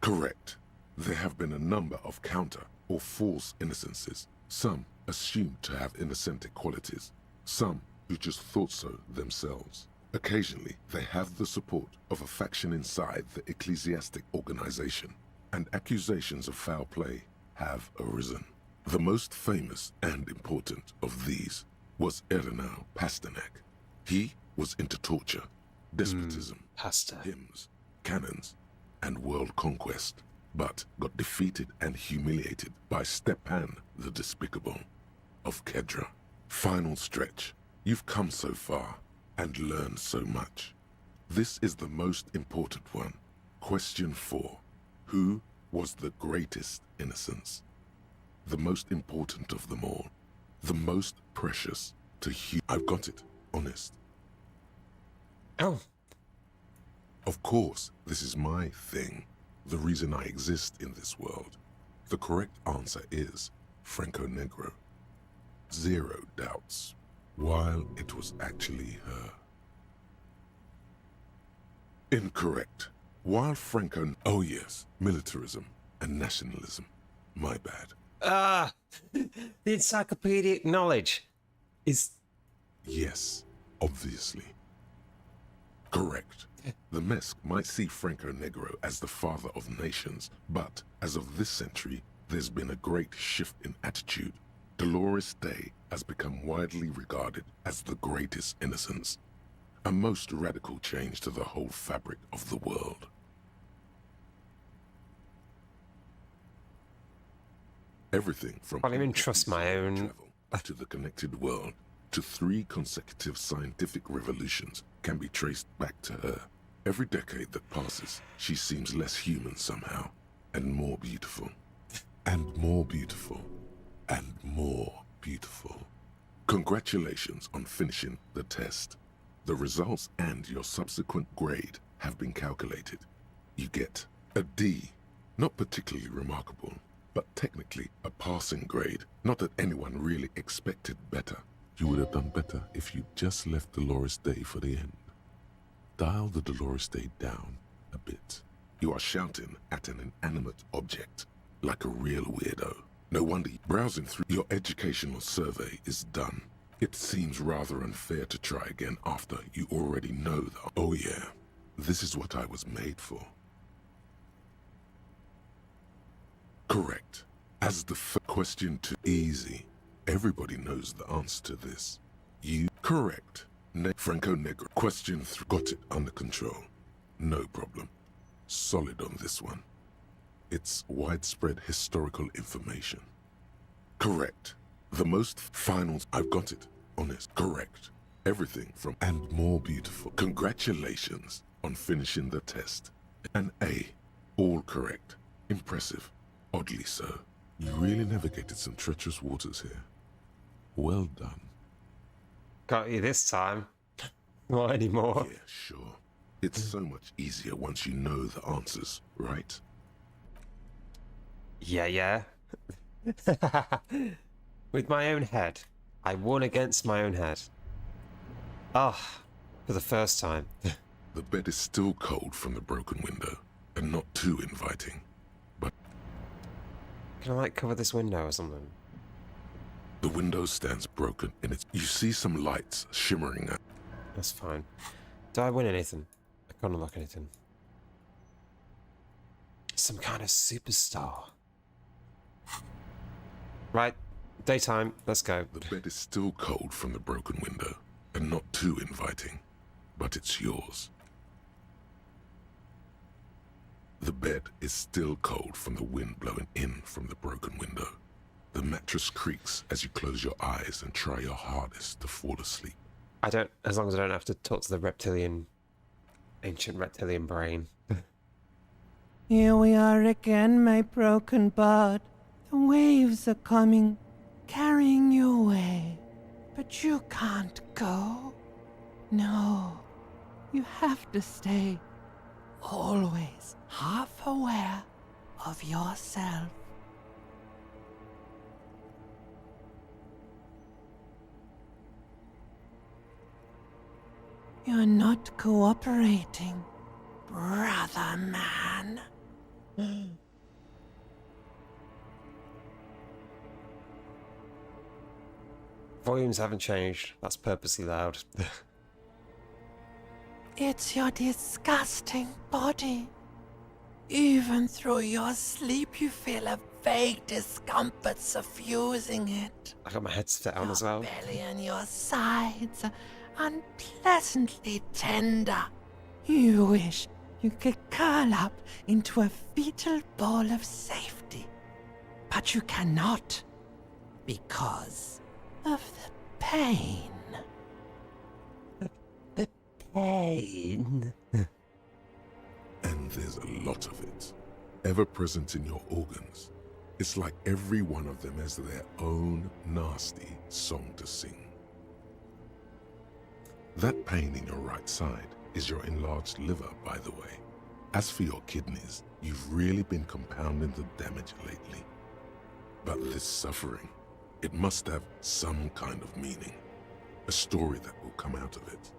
Correct. There have been a number of counter or false innocences, some assumed to have innocentic qualities, some who just thought so themselves. Occasionally, they have the support of a faction inside the ecclesiastic organization, and accusations of foul play have arisen. The most famous and important of these was Erno Pasternak. He was into torture, despotism, pasta, hymns, cannons, and world conquest, but got defeated and humiliated by Stepan the Despicable of Kedra. Final stretch. You've come so far and learned so much. This is the most important one. Question 4. Who was the greatest innocence? The most important of them all. The most precious to I've got it. Honest. Oh. Of course, this is my thing. The reason I exist in this world. The correct answer is Franco Negro. 0 doubts. While it was actually her. Incorrect. While Franco... Oh yes, militarism and nationalism. My bad. The encyclopedic knowledge is... Yes, obviously. Correct. The MESC might see Franco Negro as the father of nations, but as of this century, there's been a great shift in attitude. Dolores Day has become widely regarded as the greatest innocence. A most radical change to the whole fabric of the world. Everything from I even trust my own travel to the connected world to 3 consecutive scientific revolutions can be traced back to her. Every decade that passes, she seems less human somehow, and more beautiful, and more beautiful, and more beautiful. Congratulations on finishing the test. The results and your subsequent grade have been calculated. You get a D, not particularly remarkable, but technically a passing grade. Not that anyone really expected better. You would have done better if you just left Dolores Day for the end. Dial the Dolores Day down a bit. You are shouting at an inanimate object, like a real weirdo. No wonder browsing through your educational survey is done. It seems rather unfair to try again after you already know that. Oh yeah, this is what I was made for. Correct. As the question too easy, everybody knows the answer to this. You correct. Franco Negro. Question 3. Got it under control. No problem. Solid on this one. It's widespread historical information. Correct. The most finals. I've got it. Honest. Correct. Everything from and more beautiful. Congratulations on finishing the test. An A. All correct. Impressive. Oddly so. You really navigated some treacherous waters here. Well done. Got you this time. Not anymore. Yeah, sure. It's so much easier once you know the answers, right? Yeah. With my own head. I won against my own head. Ah, for the first time. The bed is still cold from the broken window, and not too inviting. But can I, like, cover this window or something? The window stands broken in its... You see some lights shimmering at... That's fine. Do I win anything? I can't unlock anything. Some kind of superstar. Right. Daytime. Let's go. The bed is still cold from the broken window, and not too inviting. But it's yours. The bed is still cold from the wind blowing in from the broken window. The mattress creaks as you close your eyes and try your hardest to fall asleep. I don't, as long as I don't have to talk to the ancient reptilian brain. Here we are again, my broken bud. The waves are coming, carrying you away. But you can't go. No, you have to stay. Always half aware of yourself. You're not cooperating, brother man. Volumes haven't changed. That's purposely loud. It's your disgusting body. Even through your sleep, you feel a vague discomfort suffusing it. I got my headset on as well. Belly and your sides are unpleasantly tender You wish you could curl up into a fetal ball of safety. But you cannot, because of the pain. The pain. And there's a lot of it, ever present in your organs. It's like every one of them has their own nasty song to sing. That pain in your right side is your enlarged liver, by the way. As for your kidneys, you've really been compounding the damage lately. But this suffering, it must have some kind of meaning. A story that will come out of it.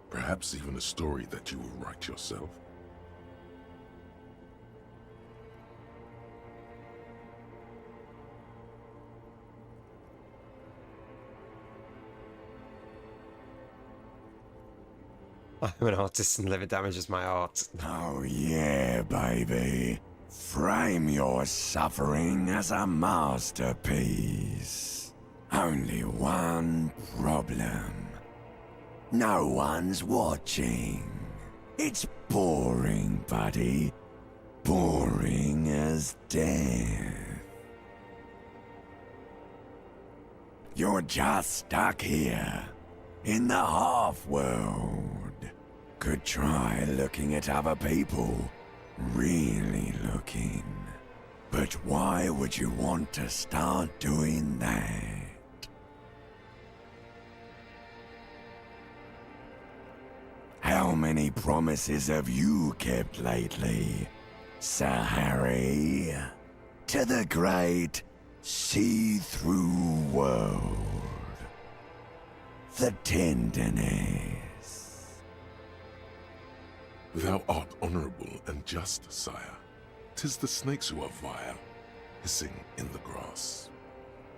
Perhaps even a story that you will write yourself. I'm an artist and liver damage is my art. Oh yeah, baby. Frame your suffering as a masterpiece. Only one problem. No one's watching. It's boring, buddy. Boring as death. You're just stuck here, in the half-world. Could try looking at other people. Really looking. But why would you want to start doing that? How many promises have you kept lately, Sir Harry? To the great see-through world. The tenderness. Thou art honorable and just, sire. 'Tis the snakes who are vile, hissing in the grass.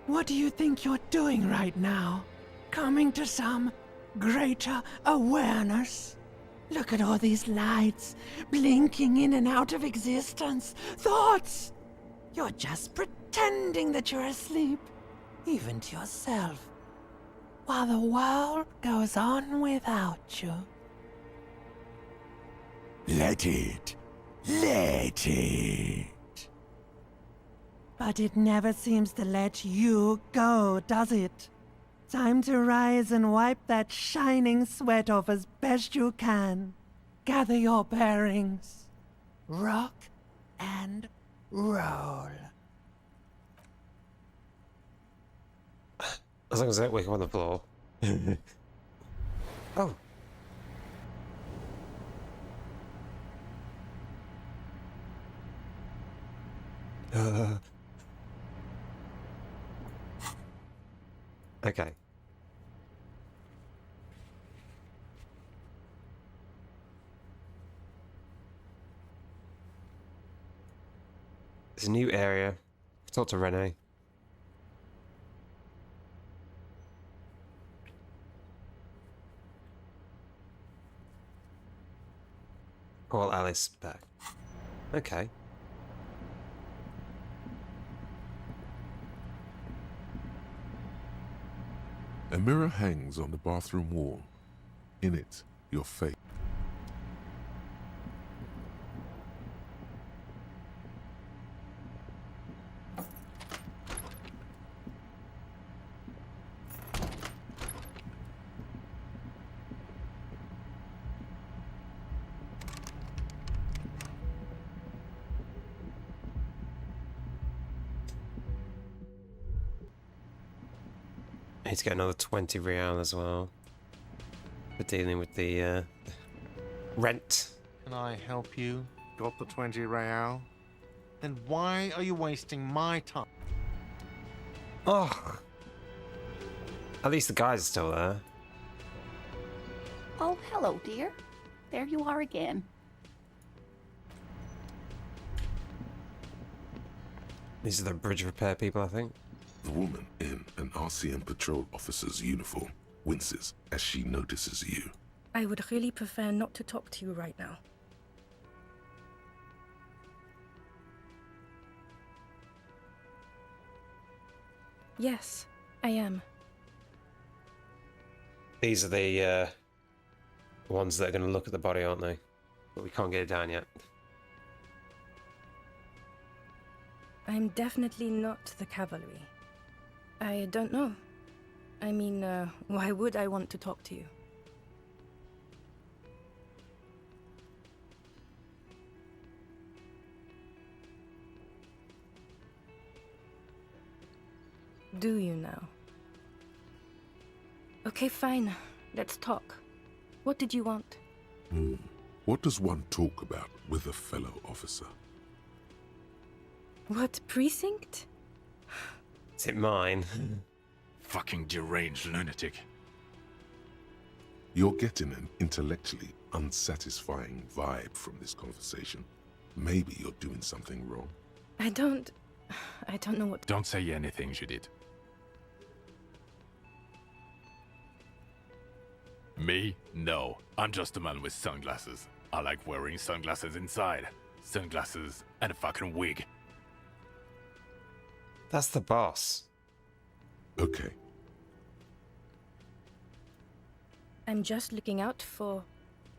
What do you think you're doing right now? Coming to some greater awareness? Look at all these lights, blinking in and out of existence. Thoughts! You're just pretending that you're asleep, even to yourself, while the world goes on without you. Let it. Let it. But it never seems to let you go, does it? Time to rise and wipe that shining sweat off as best you can. Gather your bearings. Rock and roll. As long as I don't wake up on the floor. Oh. Okay. It's a new area. Talk to Renee. Call Alice back. Okay. A mirror hangs on the bathroom wall. In it, your face. I need to get another 20 real as well for dealing with the rent. Can I help you? Got the 20 real? Then why are you wasting my time? Oh. At least the guys are still there. Oh, hello, dear. There you are again. These are the bridge repair people, I think. The woman in an RCM patrol officer's uniform winces as she notices you. I would really prefer not to talk to you right now. Yes, I am. These are the ones that are going to look at the body, aren't they? but we can't get it down yet. I'm definitely not the cavalry. I don't know. I mean, why would I want to talk to you? Do you now? Okay, fine. Let's talk. What did you want? What does one talk about with a fellow officer? What precinct? Is it mine? Fucking deranged lunatic. You're getting an intellectually unsatisfying vibe from this conversation. Maybe you're doing something wrong. I don't know what... Don't say anything, Judith. Me? No. I'm just a man with sunglasses. I like wearing sunglasses inside. Sunglasses and a fucking wig. That's the boss. Okay. I'm just looking out for...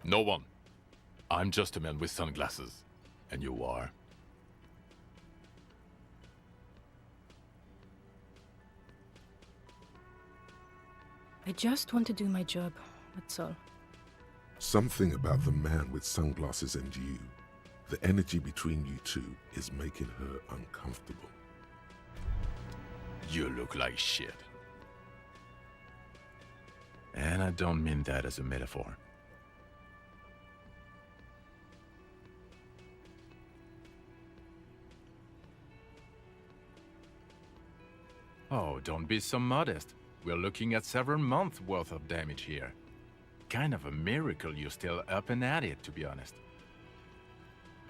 No one. I'm just a man with sunglasses. And you are? I just want to do my job, that's all. Something about the man with sunglasses and you, the energy between you two, is making her uncomfortable. You look like shit. And I don't mean that as a metaphor. Oh, don't be so modest. We're looking at several months worth of damage here. Kind of a miracle you're still up and at it, to be honest.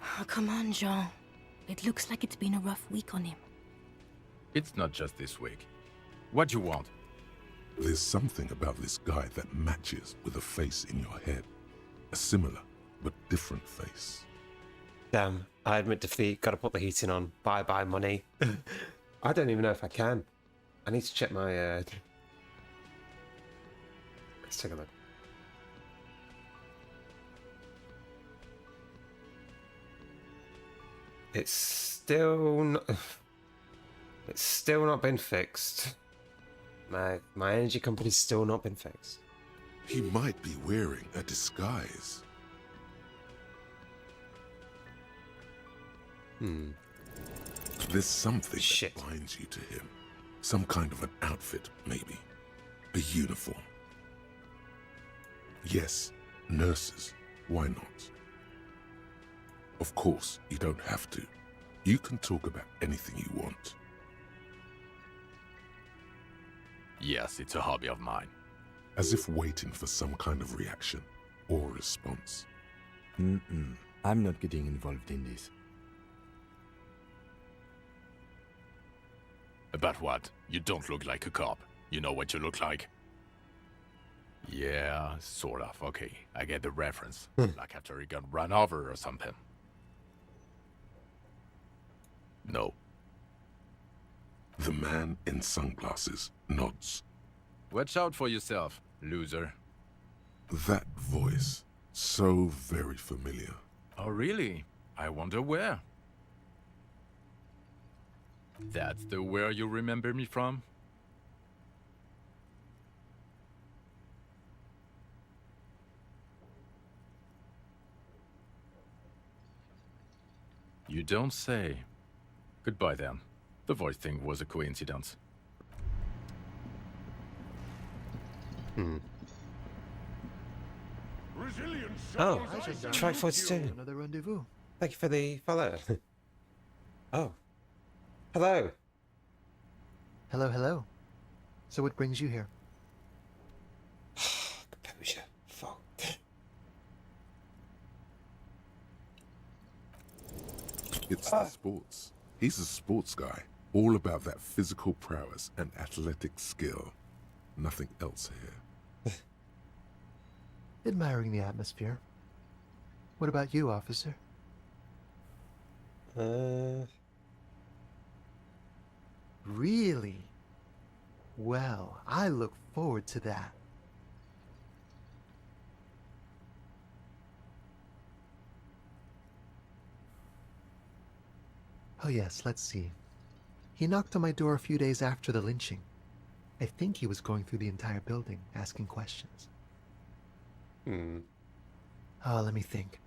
Oh, come on, Jean. It looks like it's been a rough week on him. It's not just this week. What do you want? There's something about this guy that matches with a face in your head. A similar, but different face. Damn, I admit defeat. Gotta put the heating on. Bye-bye money. I don't even know if I can. I need to check my... Let's take a look. It's still not... It's still not been fixed. My energy company's still not been fixed. He might be wearing a disguise. There's something that binds you to him. Some kind of an outfit, maybe. A uniform. Yes, nurses. Why not? Of course, you don't have to. You can talk about anything you want. Yes, it's a hobby of mine. As if waiting for some kind of reaction or response. I'm not getting involved in this. About what? You don't look like a cop. You know what you look like? Yeah, sort of. Okay, I get the reference. Like after he got run over or something. No. The man in sunglasses nods. Watch out for yourself, loser. That voice, so very familiar. Oh, really? I wonder where. That's the where you remember me from? You don't say. Goodbye then. The voice thing was a coincidence. Oh, try 42. Another rendezvous. Thank you for the follow. Oh. Hello. Hello, hello. So what brings you here? Composure. Fuck. It's the sports. He's a sports guy. All about that physical prowess and athletic skill. Nothing else here. Admiring the atmosphere. What about you, officer? Really? Well, I look forward to that. Oh yes, let's see. He knocked on my door a few days after the lynching. I think he was going through the entire building, asking questions. Oh, let me think.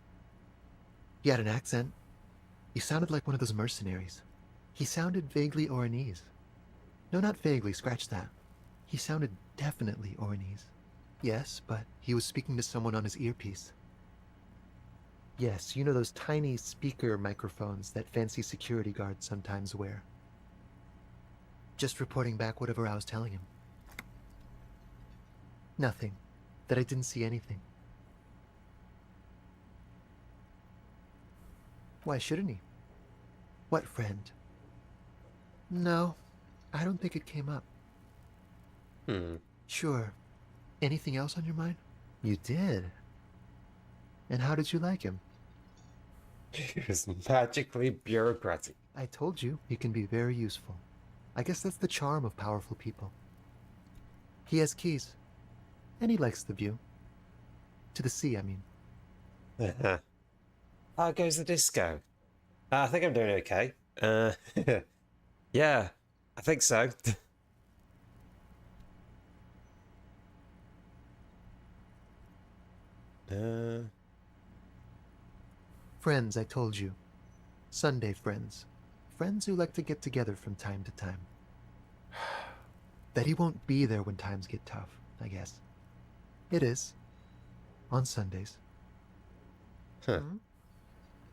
He had an accent. He sounded like one of those mercenaries. He sounded vaguely Oranese. No, not vaguely, scratch that. He sounded definitely Oranese. Yes, but he was speaking to someone on his earpiece. Yes, you know those tiny speaker microphones that fancy security guards sometimes wear. Just reporting back whatever I was telling him. Nothing. That I didn't see anything. Why shouldn't he? What friend? No, I don't think it came up. Sure. Anything else on your mind? You did. And how did you like him? He was magically bureaucratic. I told you, he can be very useful. I guess that's the charm of powerful people. He has keys. And he likes the view. To the sea, I mean. How goes the disco? I think I'm doing okay. Yeah, I think so. Friends, I told you. Sunday friends. Friends who like to get together from time to time. That he won't be there when times get tough, I guess. It is. On Sundays. Huh.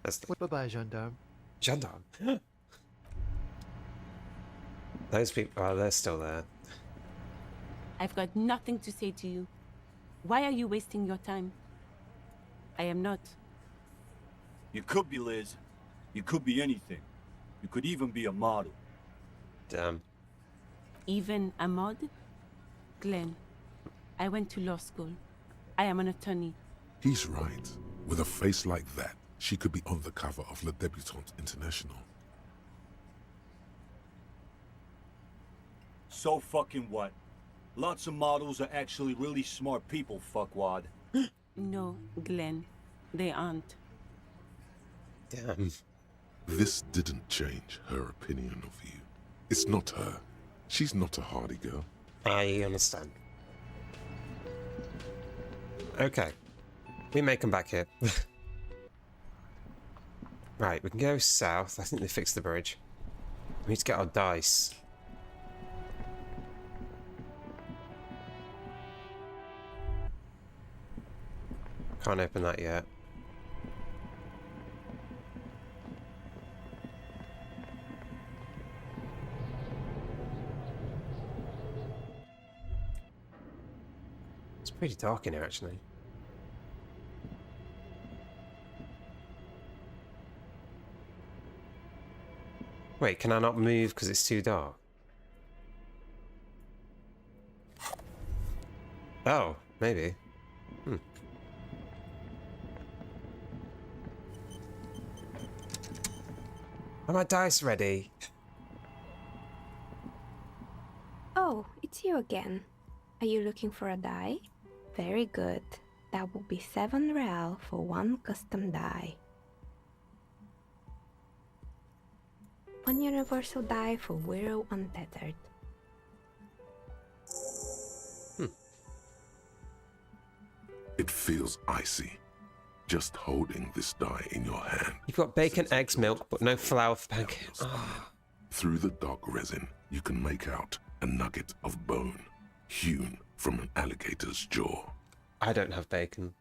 That's the... Bye-bye, gendarme. Gendarme? Those people, oh, they're still there. I've got nothing to say to you. Why are you wasting your time? I am not. You could be, Liz. You could be anything. You could even be a model. Damn. Even a mod? Glenn, I went to law school. I am an attorney. He's right. With a face like that, she could be on the cover of Le Debutante International. So fucking what? Lots of models are actually really smart people, fuckwad. No, Glenn. They aren't. Damn. This didn't change her opinion of you. It's not her. She's not a hardy girl. I understand. Okay. We may come back here. Right, we can go south. I think they fixed the bridge. We need to get our dice. Can't open that yet. It's pretty dark in here, actually. Wait, can I not move because it's too dark? Oh, maybe. Are my dice ready? Oh, it's you again. Are you looking for a die? Very good. That will be 7 real for 1 custom die. 1 universal die for Wirral Untethered. It feels icy. Just holding this die in your hand. You've got bacon, eggs, milk, but no flour for pancakes. Through the dark resin, you can make out a nugget of bone, hewn from an alligator's jaw. I don't have bacon.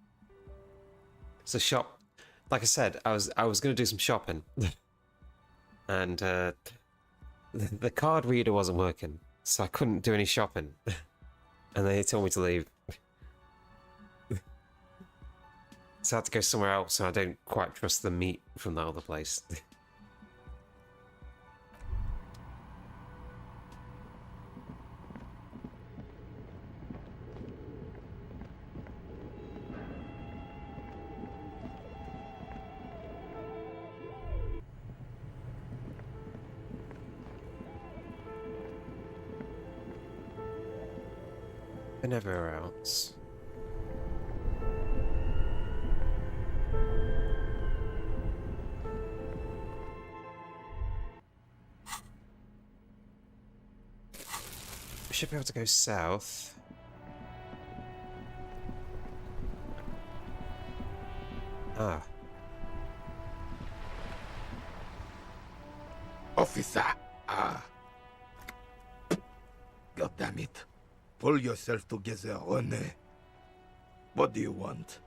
It's a shop. Like I said, I was going to do some shopping. And the card reader wasn't working, so I couldn't do any shopping. And they told me to leave. So I had to go somewhere else, and I don't quite trust the meat from that other place. And everywhere else. should be able to go south. Ah. Officer! Ah. God damn it. Pull yourself together, René. What do you want?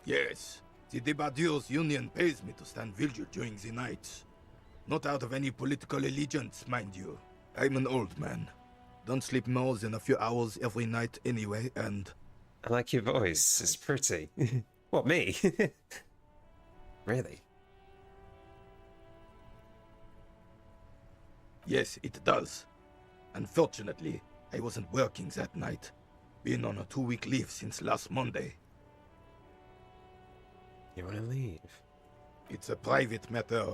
Yes, the Debardeurs Union pays me to stand vigil during the nights. Not out of any political allegiance, mind you. I'm an old man. Don't sleep more than a few hours every night anyway, and... I like your voice. It's pretty. What, me? Really? Yes, it does. Unfortunately, I wasn't working that night. Been on a 2-week leave since last Monday. You want to leave? It's a private matter.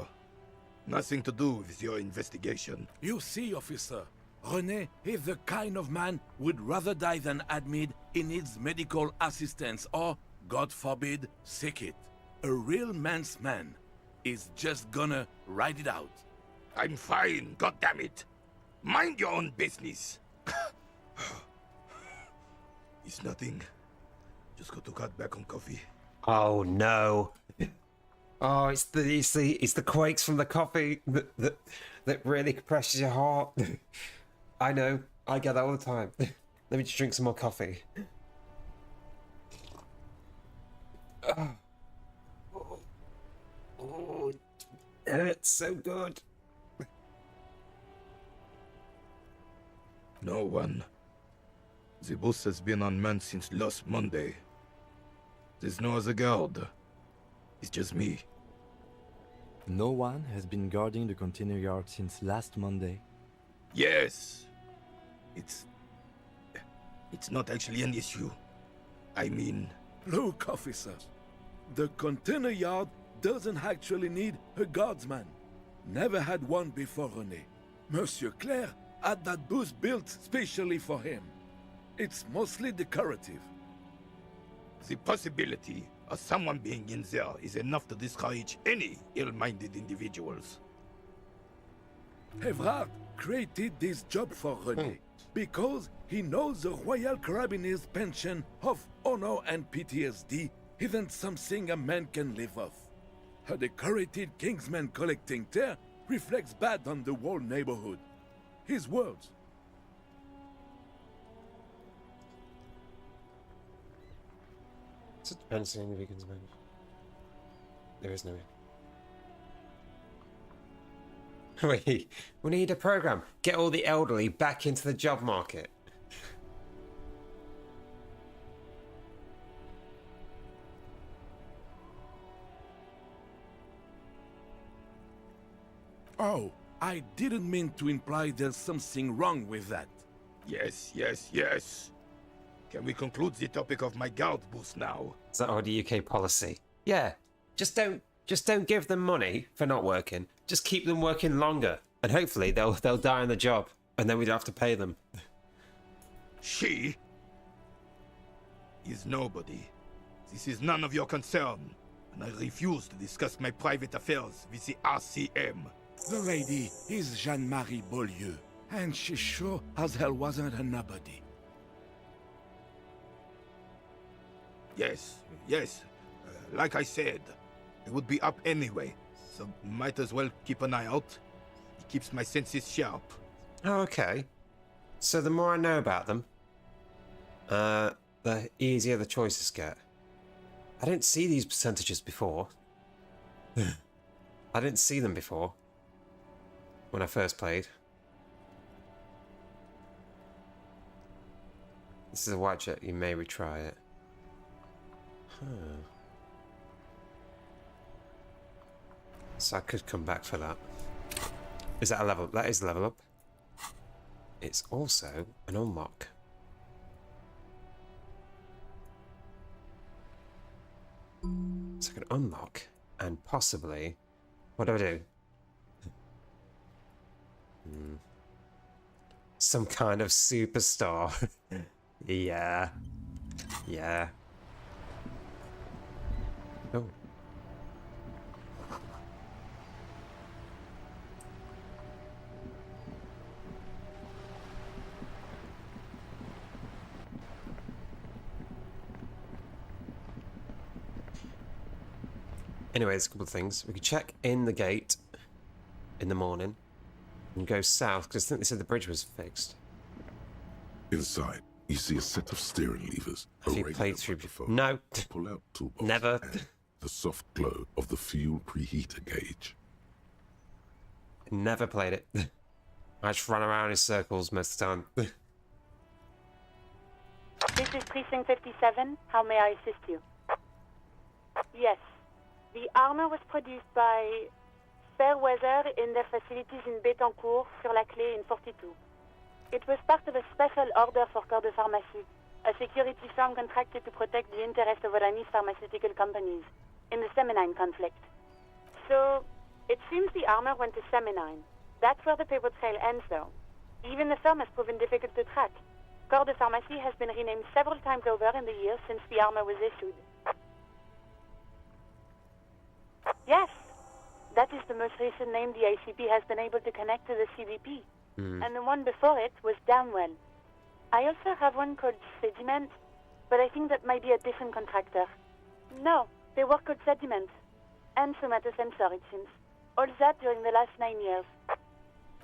Nothing to do with your investigation. You see, officer, René is the kind of man would rather die than admit he needs medical assistance or, God forbid, sick it. A real man's man is just gonna ride it out. I'm fine, goddammit. Mind your own business. It's nothing. Just got to cut back on coffee. Oh no! Oh, it's the quakes from the coffee that really compresses your heart. I know, I get that all the time. Let me just drink some more coffee. Oh, it hurts so good. No one. The bus has been unmanned since last Monday. There's no other guard. It's just me. No one has been guarding the container yard since last Monday. Yes. It's not actually an issue. I mean... Look, officer. The container yard doesn't actually need a guardsman. Never had one before René. Monsieur Claire had that booth built specially for him. It's mostly decorative. The possibility of someone being in there is enough to discourage any ill-minded individuals. Evrard created this job for René because he knows the Royal Carabiniers' pension of honor and PTSD isn't something a man can live off. A decorated Kingsman collecting tear reflects bad on the whole neighborhood. His words. So it depends on the vegans, man. There is no way. Wait, we need a program. Get all the elderly back into the job market. Oh, I didn't mean to imply there's something wrong with that. Yes, yes, yes. Can we conclude the topic of my guard boost now? Is that already UK policy? Yeah. Just don't give them money for not working. Just keep them working longer, and hopefully they'll die on the job, and then we'd have to pay them. She is nobody. This is none of your concern, and I refuse to discuss my private affairs with the RCM. The lady is Jeanne-Marie Beaulieu, and she sure as hell wasn't a nobody. Yes, yes. Like I said, I would be up anyway, so might as well keep an eye out. It keeps my senses sharp. Oh, okay. So the more I know about them, the easier the choices get. I didn't see these percentages before. I didn't see them before. When I first played. This is a white jet, you may retry it. Huh. So I could come back for that. Is that a level? That is a level up. It's also an unlock. So I can unlock and possibly... What do I do? Some kind of superstar. Yeah. Yeah. Oh. Anyway, there's a couple of things. We could check in the gate in the morning and go south, because I think they said the bridge was fixed. Inside, you see a set of steering levers. Have you played through before? No. Pull out toolbox. Never. And the soft glow of the fuel preheater gauge. Never played it. I just run around in circles most of the time. This is Precinct 57. How may I assist you? Yes. The armor was produced by Fairweather in their facilities in Bétancourt, sur la Clé in 42. It was part of a special order for Corps de Pharmacie, a security firm contracted to protect the interests of Oranese pharmaceutical companies in the Semenine conflict. So, it seems the armor went to Semenine. That's where the paper trail ends, though. Even the firm has proven difficult to track. Corps de Pharmacie has been renamed several times over in the years since the armor was issued. Yes, that is the most recent name the ICP has been able to connect to the CDP. And the one before it was Downwell. I also have one called Sediment, but I think that might be a different contractor. No, they work called Sediment. And Somatosensor, it seems. All that during the last 9 years.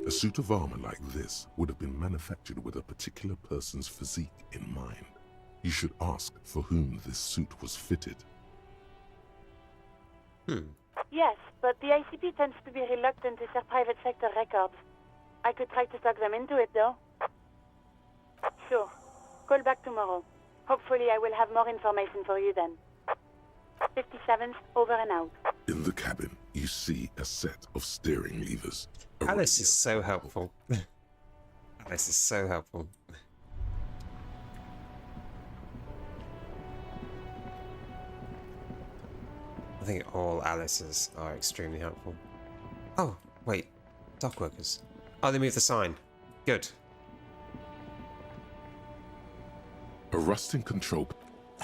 A suit of armor like this would have been manufactured with a particular person's physique in mind. You should ask for whom this suit was fitted. Yes, but the ICP tends to be reluctant to share private sector records. I could try to talk them into it, though. Sure. Call back tomorrow. Hopefully I will have more information for you then. 57's over and out. In the cabin, you see a set of steering levers. Alice is so helpful. Alice is so helpful. I think all Alices are extremely helpful. Oh, wait. Dock workers. Oh, they moved the sign. Good. A rusting control.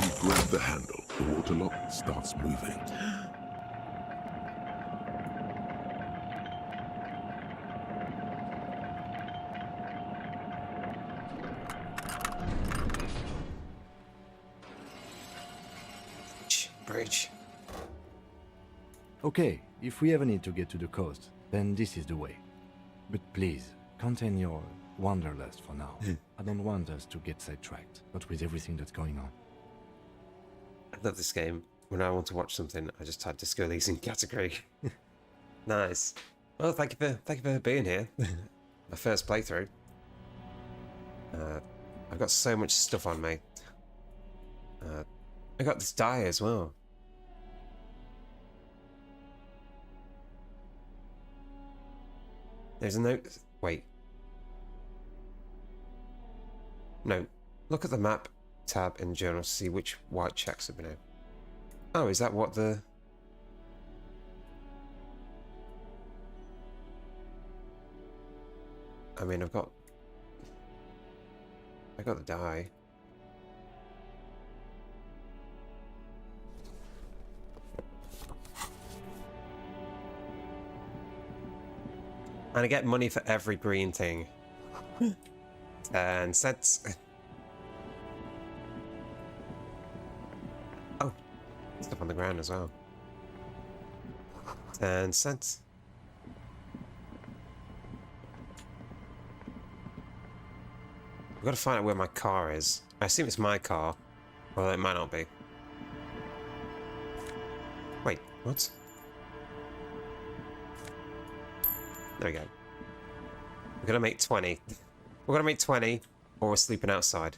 You grab the handle. The water lock starts moving. Bridge. Okay, if we ever need to get to the coast, then this is the way. But please, contain your wanderlust for now. I don't want us to get sidetracked, not with everything that's going on. I love this game. When I want to watch something, I just type Disco Elysium category. Nice. Well, thank you for being here. My first playthrough. I've got so much stuff on me. I got this die as well. There's a note. Wait. No. Look at the map tab in the journal to see which white checks have been out. Oh, is that what the... I mean, I got the die. And I get money for every green thing. And cents. Oh, stuff on the ground as well. 10 cents. I've got to find out where my car is. I assume it's my car. Well, it might not be. Wait, what? There we go. We're gonna make 20. We're gonna make 20, or we're sleeping outside.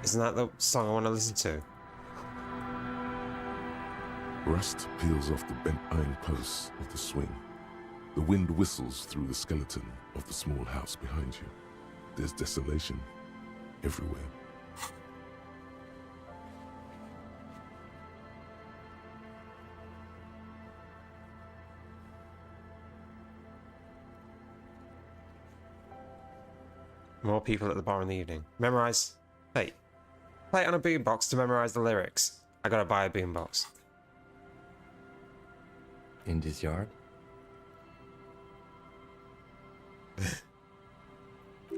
Isn't that the song I want to listen to? Rust peels off the bent iron posts of the swing. The wind whistles through the skeleton of the small house behind you. There's desolation everywhere. More people at the bar in the evening. Memorize. Hey, play it on a boombox to memorize the lyrics. I gotta buy a boombox. In this yard?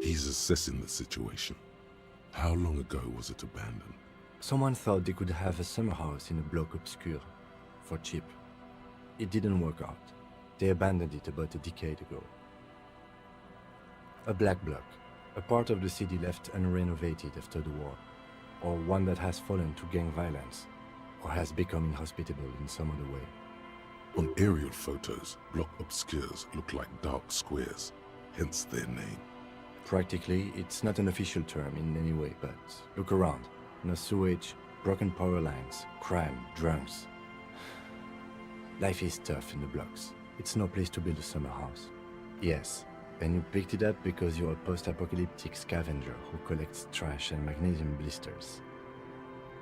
He's assessing the situation. How long ago was it abandoned? Someone thought they could have a summer house in a bloc obscur for cheap. It didn't work out. They abandoned it about a decade ago. A black bloc, a part of the city left unrenovated after the war, or one that has fallen to gang violence, or has become inhospitable in some other way. On aerial photos, block obscures look like dark squares, hence their name. Practically, it's not an official term in any way, but look around. No sewage, broken power lines, crime, drunks. Life is tough in the blocks. It's no place to build a summer house. Yes, and you picked it up because you're a post-apocalyptic scavenger who collects trash and magnesium blisters.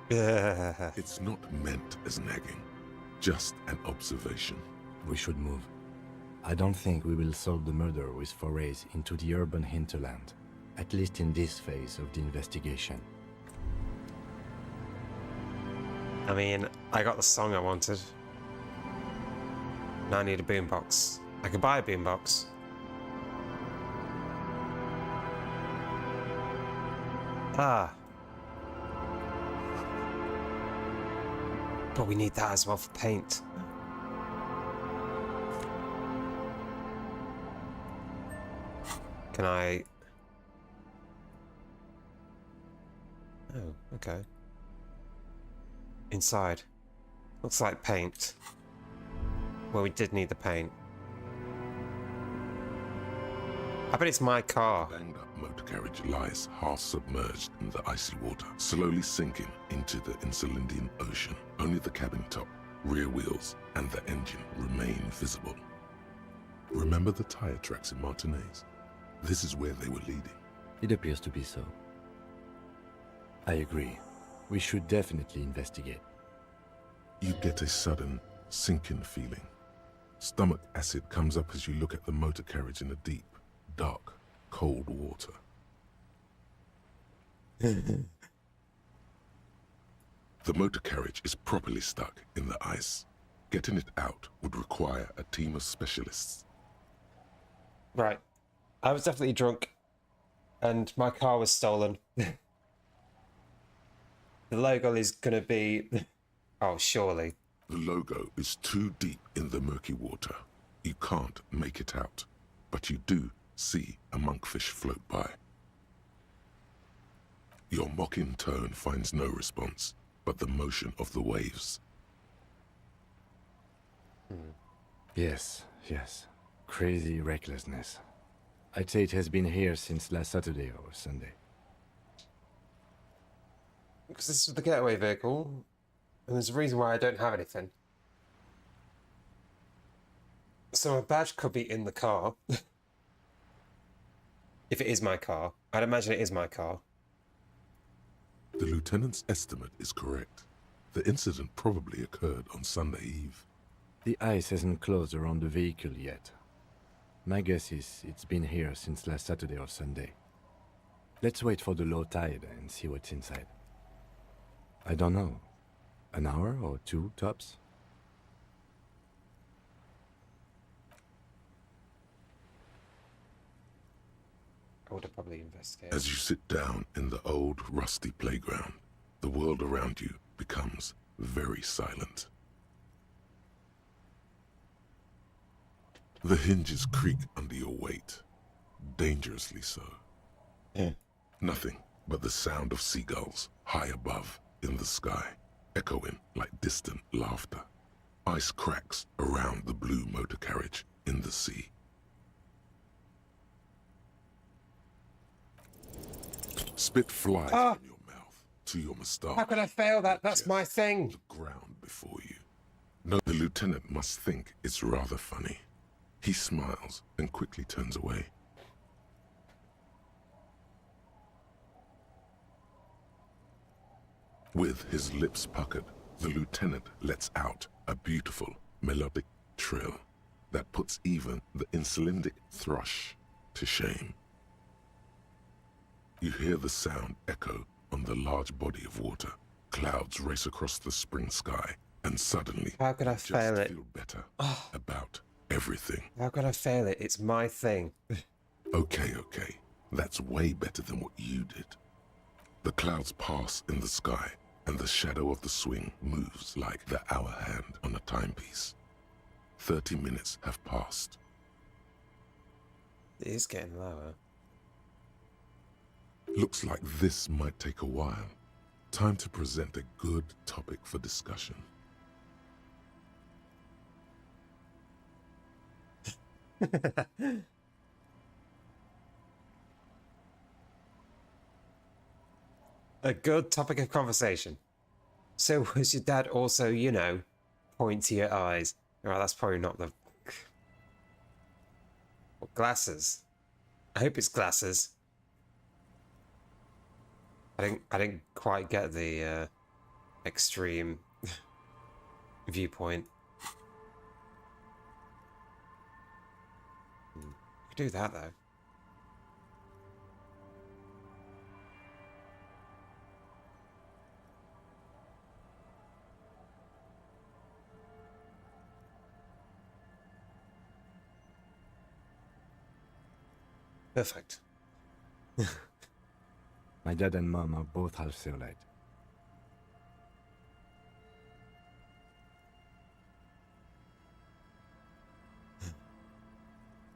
It's not meant as nagging, just an observation. We should move. I don't think we will solve the murder with forays into the urban hinterland, at least in this phase of the investigation. I mean, I got the song I wanted. Now I need a boombox. I could buy a boombox. Ah. But we need that as well for paint. Can I... Oh, okay. Inside. Looks like paint. Well, we did need the paint. I bet it's my car. Banged up motor carriage lies half submerged in the icy water, slowly sinking into the Insulindian Ocean. Only the cabin top, rear wheels, and the engine remain visible. Remember the tire tracks in Martinez? This is where they were leading. It appears to be so. I agree. We should definitely investigate. You get a sudden sinking feeling. Stomach acid comes up as you look at the motor carriage in the deep, dark, cold water. The motor carriage is properly stuck in the ice. Getting it out would require a team of specialists. Right. I was definitely drunk, and my car was stolen. The logo is gonna be... Oh, surely. The logo is too deep in the murky water. You can't make it out, but you do see a monkfish float by. Your mocking tone finds no response, but the motion of the waves. Yes, yes. Crazy recklessness. I'd say it has been here since last Saturday or Sunday. Because this is the getaway vehicle, and there's a reason why I don't have anything. So my badge could be in the car. If it is my car. I'd imagine it is my car. The lieutenant's estimate is correct. The incident probably occurred on Sunday Eve. The ice hasn't closed around the vehicle yet. My guess is it's been here since last Saturday or Sunday. Let's wait for the low tide and see what's inside. I don't know. An hour or two, tops? I would have probably investigated. As you sit down in the old, rusty playground, the world around you becomes very silent. The hinges creak under your weight, dangerously so. Nothing but the sound of seagulls high above in the sky, echoing like distant laughter. Ice cracks around the blue motor carriage in the sea. Spit flies from your mouth. to your moustache. How could I fail that? That's my thing. The ground before you. No, the lieutenant must think it's rather funny. He smiles and quickly turns away. With his lips puckered, the lieutenant lets out a beautiful melodic trill that puts even the insulindic thrush to shame. You hear the sound echo on the large body of water. Clouds race across the spring sky, and suddenly how could I fail it? Feel better about everything. How could I fail it? It's my thing. Okay. That's way better than what you did. The clouds pass in the sky, and the shadow of the swing moves like the hour hand on a timepiece. 30 minutes have passed. It is getting lower. Looks like this might take a while. Time to present a good topic for discussion. A good topic of conversation. So was your dad also, you know, pointy at eyes? Alright, that's probably not the... What, glasses? I hope it's glasses. I didn't quite get the extreme viewpoint. You could do that though. Perfect. My dad and mom are both half Seolite.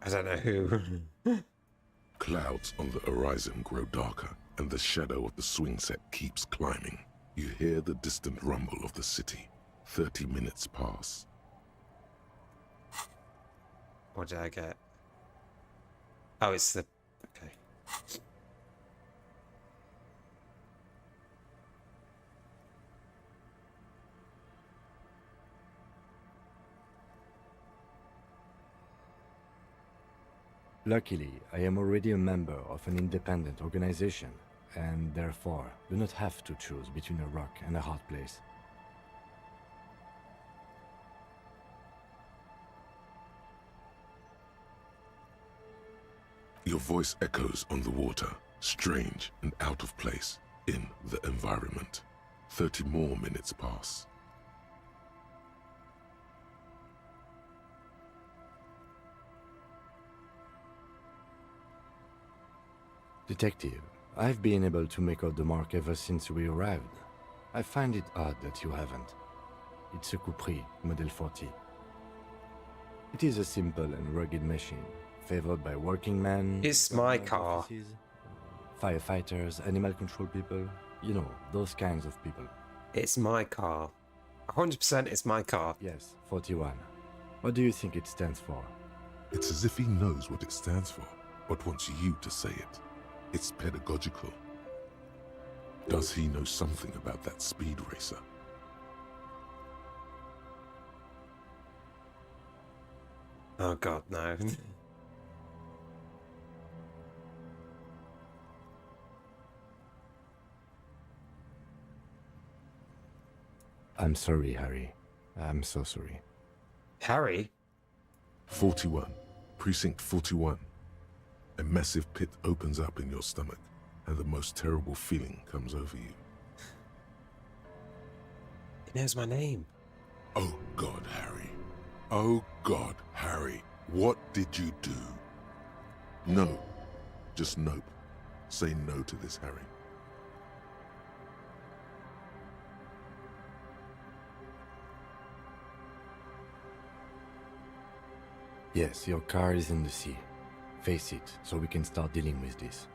I don't know who. Clouds on the horizon grow darker, and the shadow of the swing set keeps climbing. You hear the distant rumble of the city. 30 minutes pass. What did I get? Oh, it's the... Okay. Luckily, I am already a member of an independent organization, and therefore do not have to choose between a rock and a hard place. Your voice echoes on the water, strange and out of place in the environment. 30 more minutes pass. Detective, I've been able to make out the mark ever since we arrived. I find it odd that you haven't. It's a Coupris, Model 40. It is a simple and rugged machine, favored by working men... It's my car. Offices, firefighters, animal control people, you know, those kinds of people. It's my car. 100% it's my car. Yes, 41. What do you think it stands for? It's as if he knows what it stands for, but wants you to say it. It's pedagogical. Does he know something about that speed racer? Oh god, no. I'm sorry, Harry. I'm so sorry. Harry? 41. Precinct 41. A massive pit opens up in your stomach, and the most terrible feeling comes over you. He knows my name. Oh God, Harry. Oh God, Harry. What did you do? No. Just nope. Say no to this, Harry. Yes, your car is in the sea. Face it, so we can start dealing with this.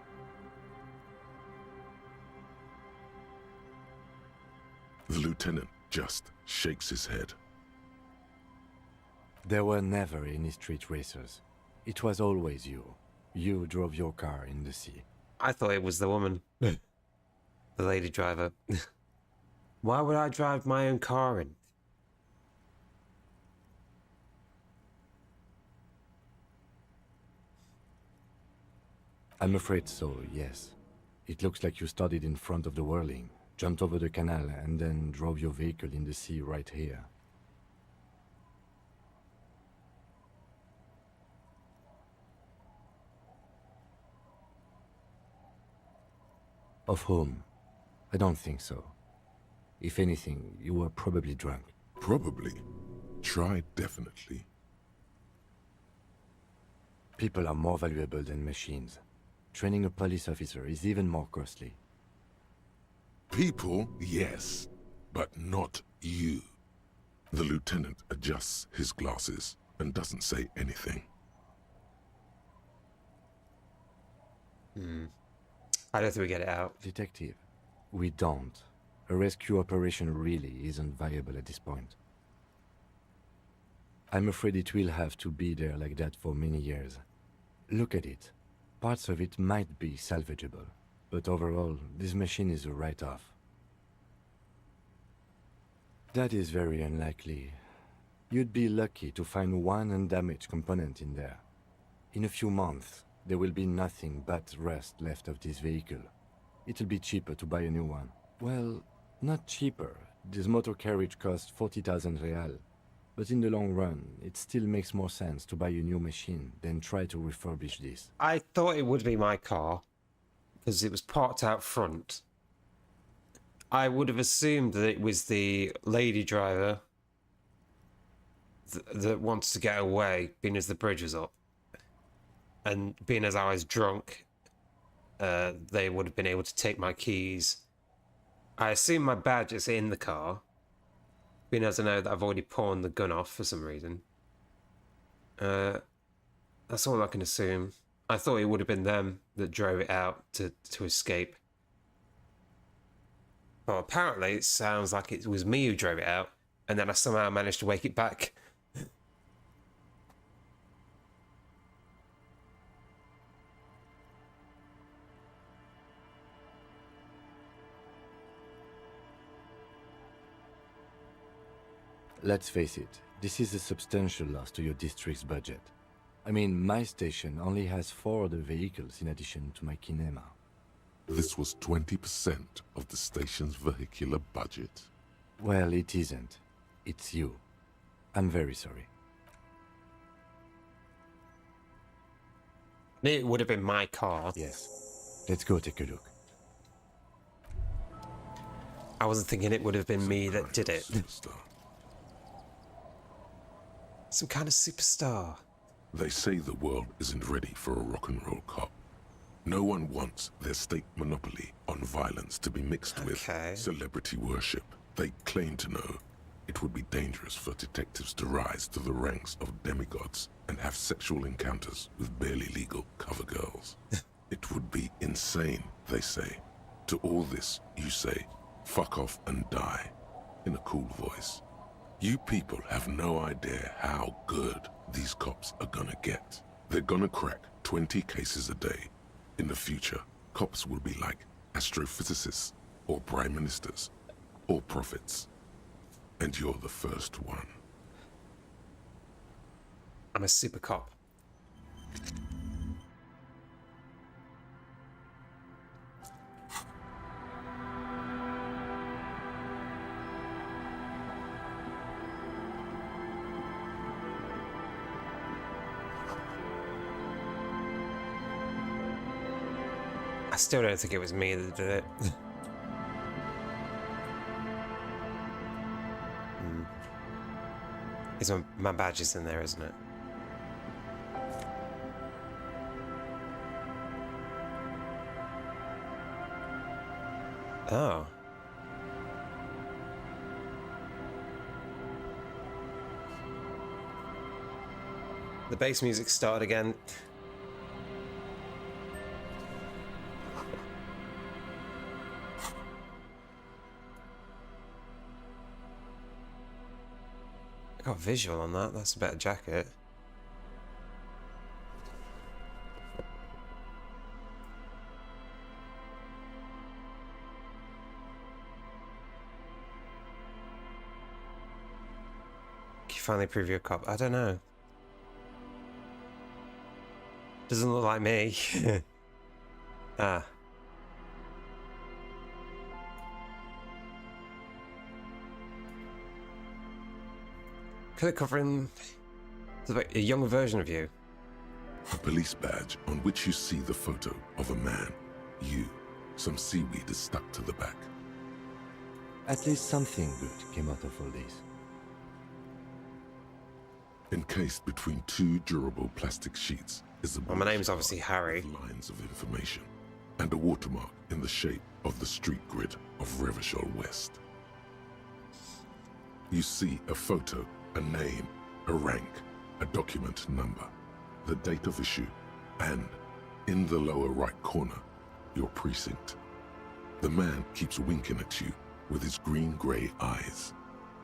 The lieutenant just shakes his head. There were never any street racers. It was always you. You drove your car in the sea. I thought it was the woman. The The lady driver. Why would I drive my own car in? I'm afraid so, yes. It looks like you started in front of the whirling, jumped over the canal, and then drove your vehicle in the sea right here. Of whom? I don't think so. If anything, you were probably drunk. Probably. Tried definitely. People are more valuable than machines. Training a police officer is even more costly. People, yes, but not you. The lieutenant adjusts his glasses and doesn't say anything. I don't think we get it out. Detective, we don't. A rescue operation really isn't viable at this point. I'm afraid it will have to be there like that for many years. Look at it. Parts of it might be salvageable, but overall, this machine is a write-off. That is very unlikely. You'd be lucky to find one undamaged component in there. In a few months, there will be nothing but rust left of this vehicle. It'll be cheaper to buy a new one. Well, not cheaper. This motor carriage costs 40,000 real. But in the long run, it still makes more sense to buy a new machine than try to refurbish this. I thought it would be my car, because it was parked out front. I would have assumed that it was the lady driver that wants to get away, being as the bridge was up. And being as I was drunk, they would have been able to take my keys. I assume my badge is in the car, being as I know that I've already pawned the gun off for some reason. That's all I can assume. I thought it would have been them that drove it out to escape. But apparently it sounds like it was me who drove it out, and then I somehow managed to wake it back. Let's face it, this is a substantial loss to your district's budget. I mean, my station only has 4 other vehicles in addition to my kinema. This was 20% of the station's vehicular budget. Well, it isn't. It's you. I'm very sorry. It would have been my car. Yes. Let's go take a look. I wasn't thinking it would have been me that did it. Some kind of superstar. They say the world isn't ready for a rock and roll cop. No one wants their state monopoly on violence to be mixed with celebrity worship. They claim to know it would be dangerous for detectives to rise to the ranks of demigods and have sexual encounters with barely legal cover girls. It would be insane, they say. To all this, you say, fuck off and die, in a cool voice. You people have no idea how good these cops are gonna get. They're gonna crack 20 cases a day. In the future, cops will be like astrophysicists, or prime ministers, or prophets. And you're the first one. I'm a super cop. I still don't think it was me that did it. It's my badge is in there, isn't it? Oh. The bass music started again. I got visual on that. That's a better jacket. you finally prove you're a cop. I don't know. Doesn't look like me. Ah. Could it cover in a younger version of you? A police badge on which you see the photo of a man. You. Some seaweed is stuck to the back. At least something good came out of all this. Encased between two durable plastic sheets is a Well, my name's obviously Harry. lines of information and a watermark in the shape of the street grid of Revachol West. You see a photo, a name, a rank, a document number, the date of issue, and, in the lower right corner, your precinct. The man keeps winking at you with his green-grey eyes.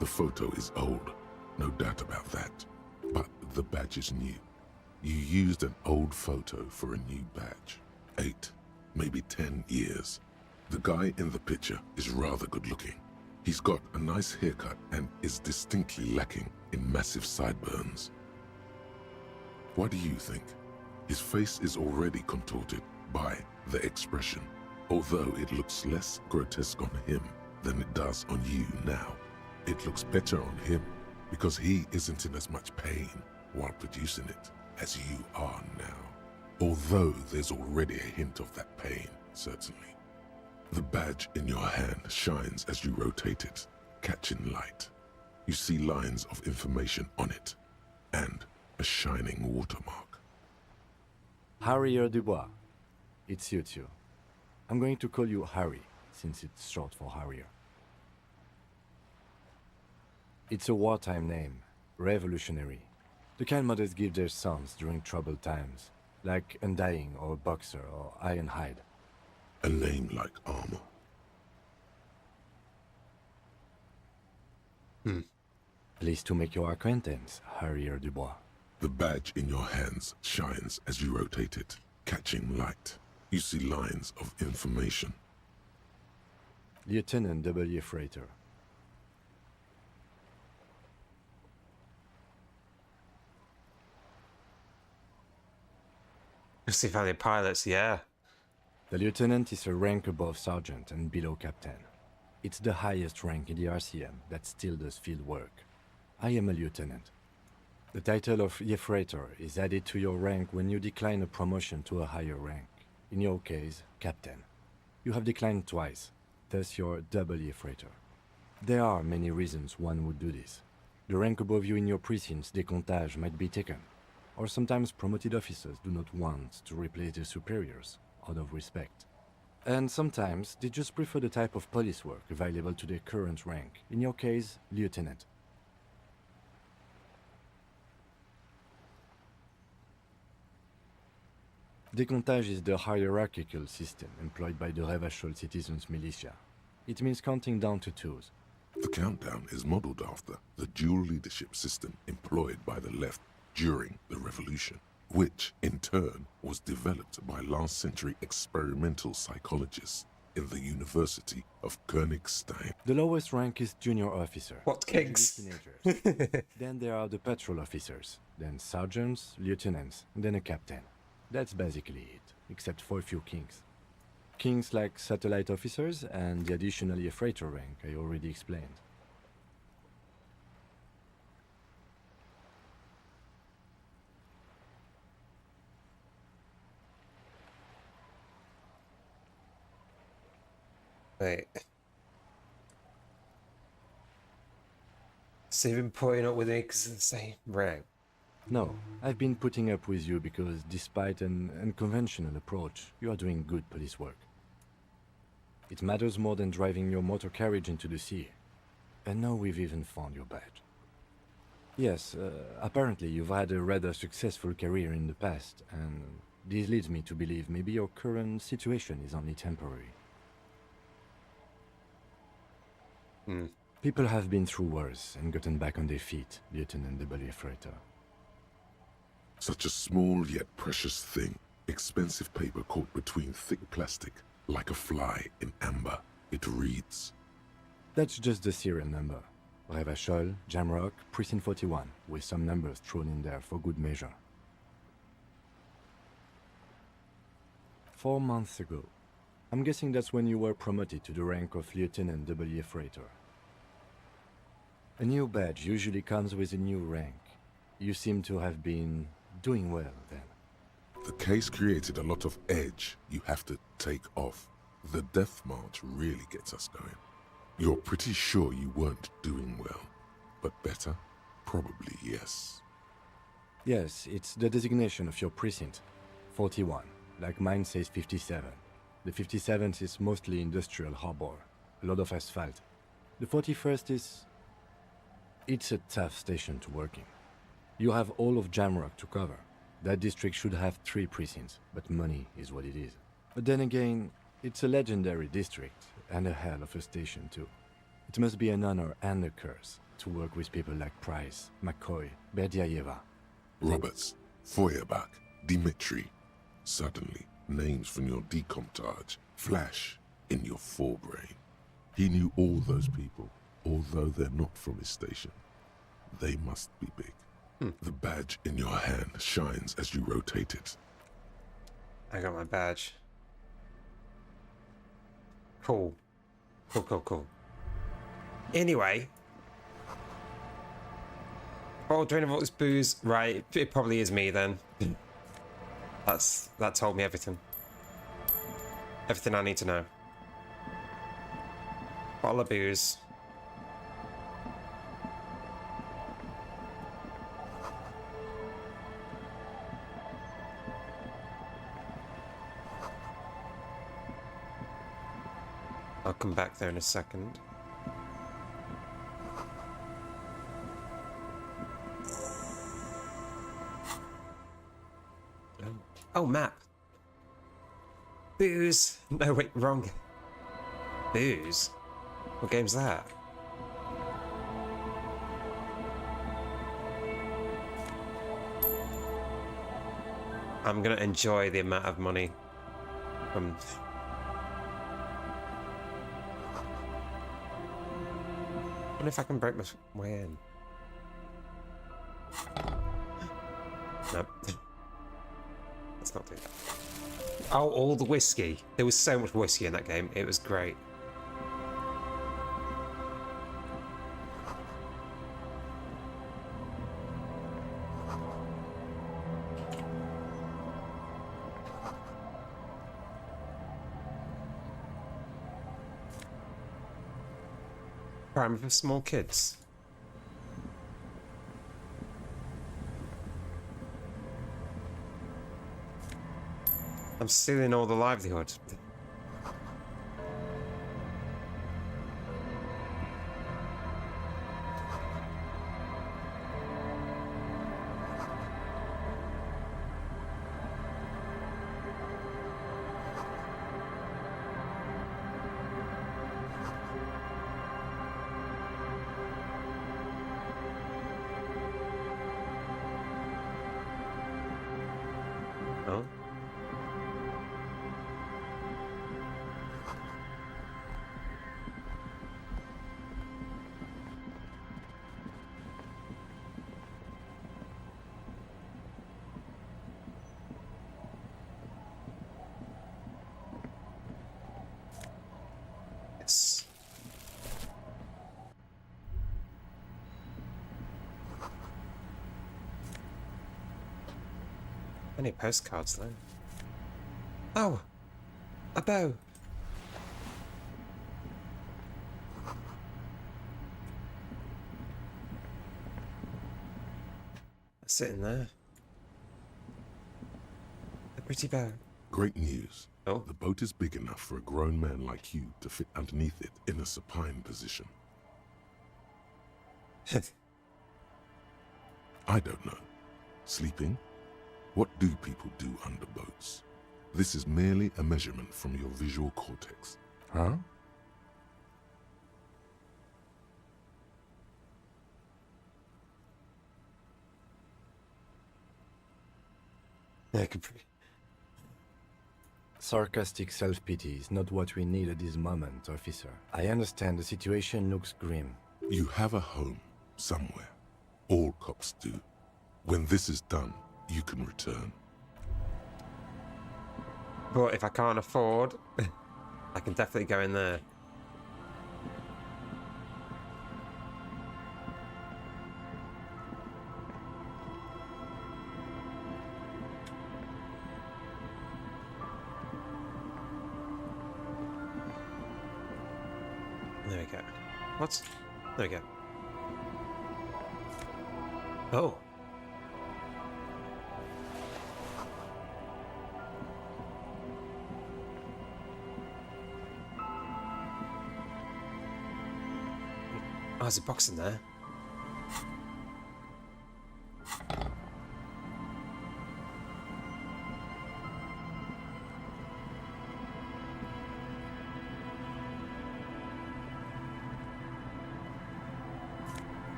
The photo is old, no doubt about that, but the badge is new. You used an old photo for a new badge. 8, maybe 10 years. The guy in the picture is rather good-looking. He's got a nice haircut and is distinctly lacking in massive sideburns. What do you think? His face is already contorted by the expression, although it looks less grotesque on him than it does on you now. It looks better on him because he isn't in as much pain while producing it as you are now. Although there's already a hint of that pain, certainly. The badge in your hand shines as you rotate it, catching light. You see lines of information on it, and a shining watermark. Harrier Dubois. It suits you. I'm going to call you Harry, since it's short for Harrier. It's a wartime name, revolutionary. The kind mothers give their sons during troubled times, like Undying or Boxer or Ironhide. A name like armor. Pleased to make your acquaintance, Harrier Dubois. The badge in your hands shines as you rotate it, catching light. You see lines of information. Lieutenant W. Freighter. See if the pilots, yeah. The lieutenant is a rank above sergeant and below captain. It's the highest rank in the RCM that still does field work. I am a lieutenant. The title of Freighter is added to your rank when you decline a promotion to a higher rank. In your case, captain. You have declined twice, thus you're double Freighter. There are many reasons one would do this. The rank above you in your precinct's décomptage might be taken, or sometimes promoted officers do not want to replace their superiors out of respect. And sometimes they just prefer the type of police work available to their current rank, in your case, lieutenant. Décomptage is the hierarchical system employed by the Revachol citizens' militia. It means counting down to twos. The countdown is modeled after the dual leadership system employed by the left during the revolution, which in turn was developed by last century experimental psychologists in the University of Königstein. The lowest rank is junior officer. What kings? Teenagers. Then there are the patrol officers, then sergeants, lieutenants, and then a captain. That's basically it, except for a few kings. Kings like satellite officers and the additionally freighter rank I already explained. Wait. So you've been putting up with me because of the same rank? No, I've been putting up with you because despite an unconventional approach, you are doing good police work. It matters more than driving your motor carriage into the sea. And now we've even found your badge. Yes, apparently you've had a rather successful career in the past, and this leads me to believe maybe your current situation is only temporary. People have been through worse and gotten back on their feet, Lieutenant W. Freighter. Such a small yet precious thing. Expensive paper caught between thick plastic, like a fly in amber. It reads. That's just the serial number. Revachol, Jamrock, Precinct 41, with some numbers thrown in there for good measure. 4 months ago. I'm guessing that's when you were promoted to the rank of Lieutenant W. Freighter. A new badge usually comes with a new rank. You seem to have been doing well then. The case created a lot of edge you have to take off. The death march really gets us going. You're pretty sure you weren't doing well, but better? Probably yes. Yes, it's the designation of your precinct. 41, like mine says 57. The 57th is mostly industrial harbor, a lot of asphalt. The 41st is... it's a tough station to work in. You have all of Jamrock to cover. That district should have 3 precincts, but money is what it is. But then again, it's a legendary district, and a hell of a station too. It must be an honor and a curse to work with people like Price, McCoy, Berdiaeva. Roberts, Feuerbach, Dimitri. Suddenly, names from your decomptage flash in your forebrain. He knew all those people, although they're not from his station. They must be big. The badge in your hand shines as you rotate it. I got my badge. Cool. Cool. Anyway. Oh, draining of all this booze. Right, it probably is me then. That told me everything. Everything I need to know. Bottle of booze. I'll come back there in a second. Oh, map. Booze. No, wait, wrong. Booze? What game's that? I'm gonna enjoy the amount of money from... I wonder if I can break my way in. Nope. Let's not do that. Oh, all the whiskey. There was so much whiskey in that game. It was great. Prime for small kids. I'm stealing all the livelihood. Oh. Yes. Any postcards though? Oh, a bow. Sitting there. A pretty bow. Great news. Oh. The boat is big enough for a grown man like you to fit underneath it in a supine position. I don't know. Sleeping? What do people do under boats? This is merely a measurement from your visual cortex. Huh? Yeah, could be. Sarcastic self-pity is not what we need at this moment, officer. I understand the situation looks grim, You have a home somewhere. All cops do. When this is done, you can return. But if I can't afford, I can definitely go in there. There we go. What? There we go. Oh. Oh, there's a box in there.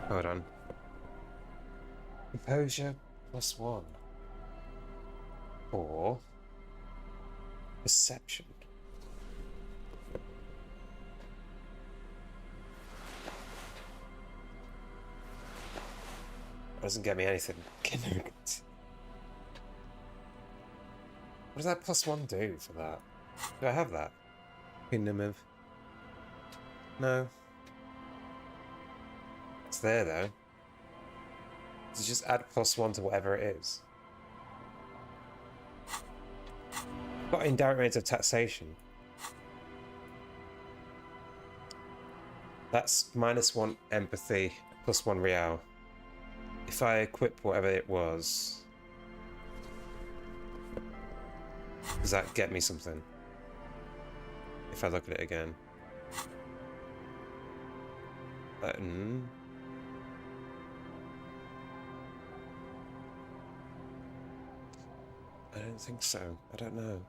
Hold on. Composure +1. Or perception. Doesn't get me anything. What does that +1 do for that? Do I have that? Kingdom of... No. It's there though. So just add +1 to whatever it is. Got indirect rates of taxation. That's -1 empathy, +1 real. If I equip whatever it was, does that get me something? If I look at it again. I don't think so. I don't know.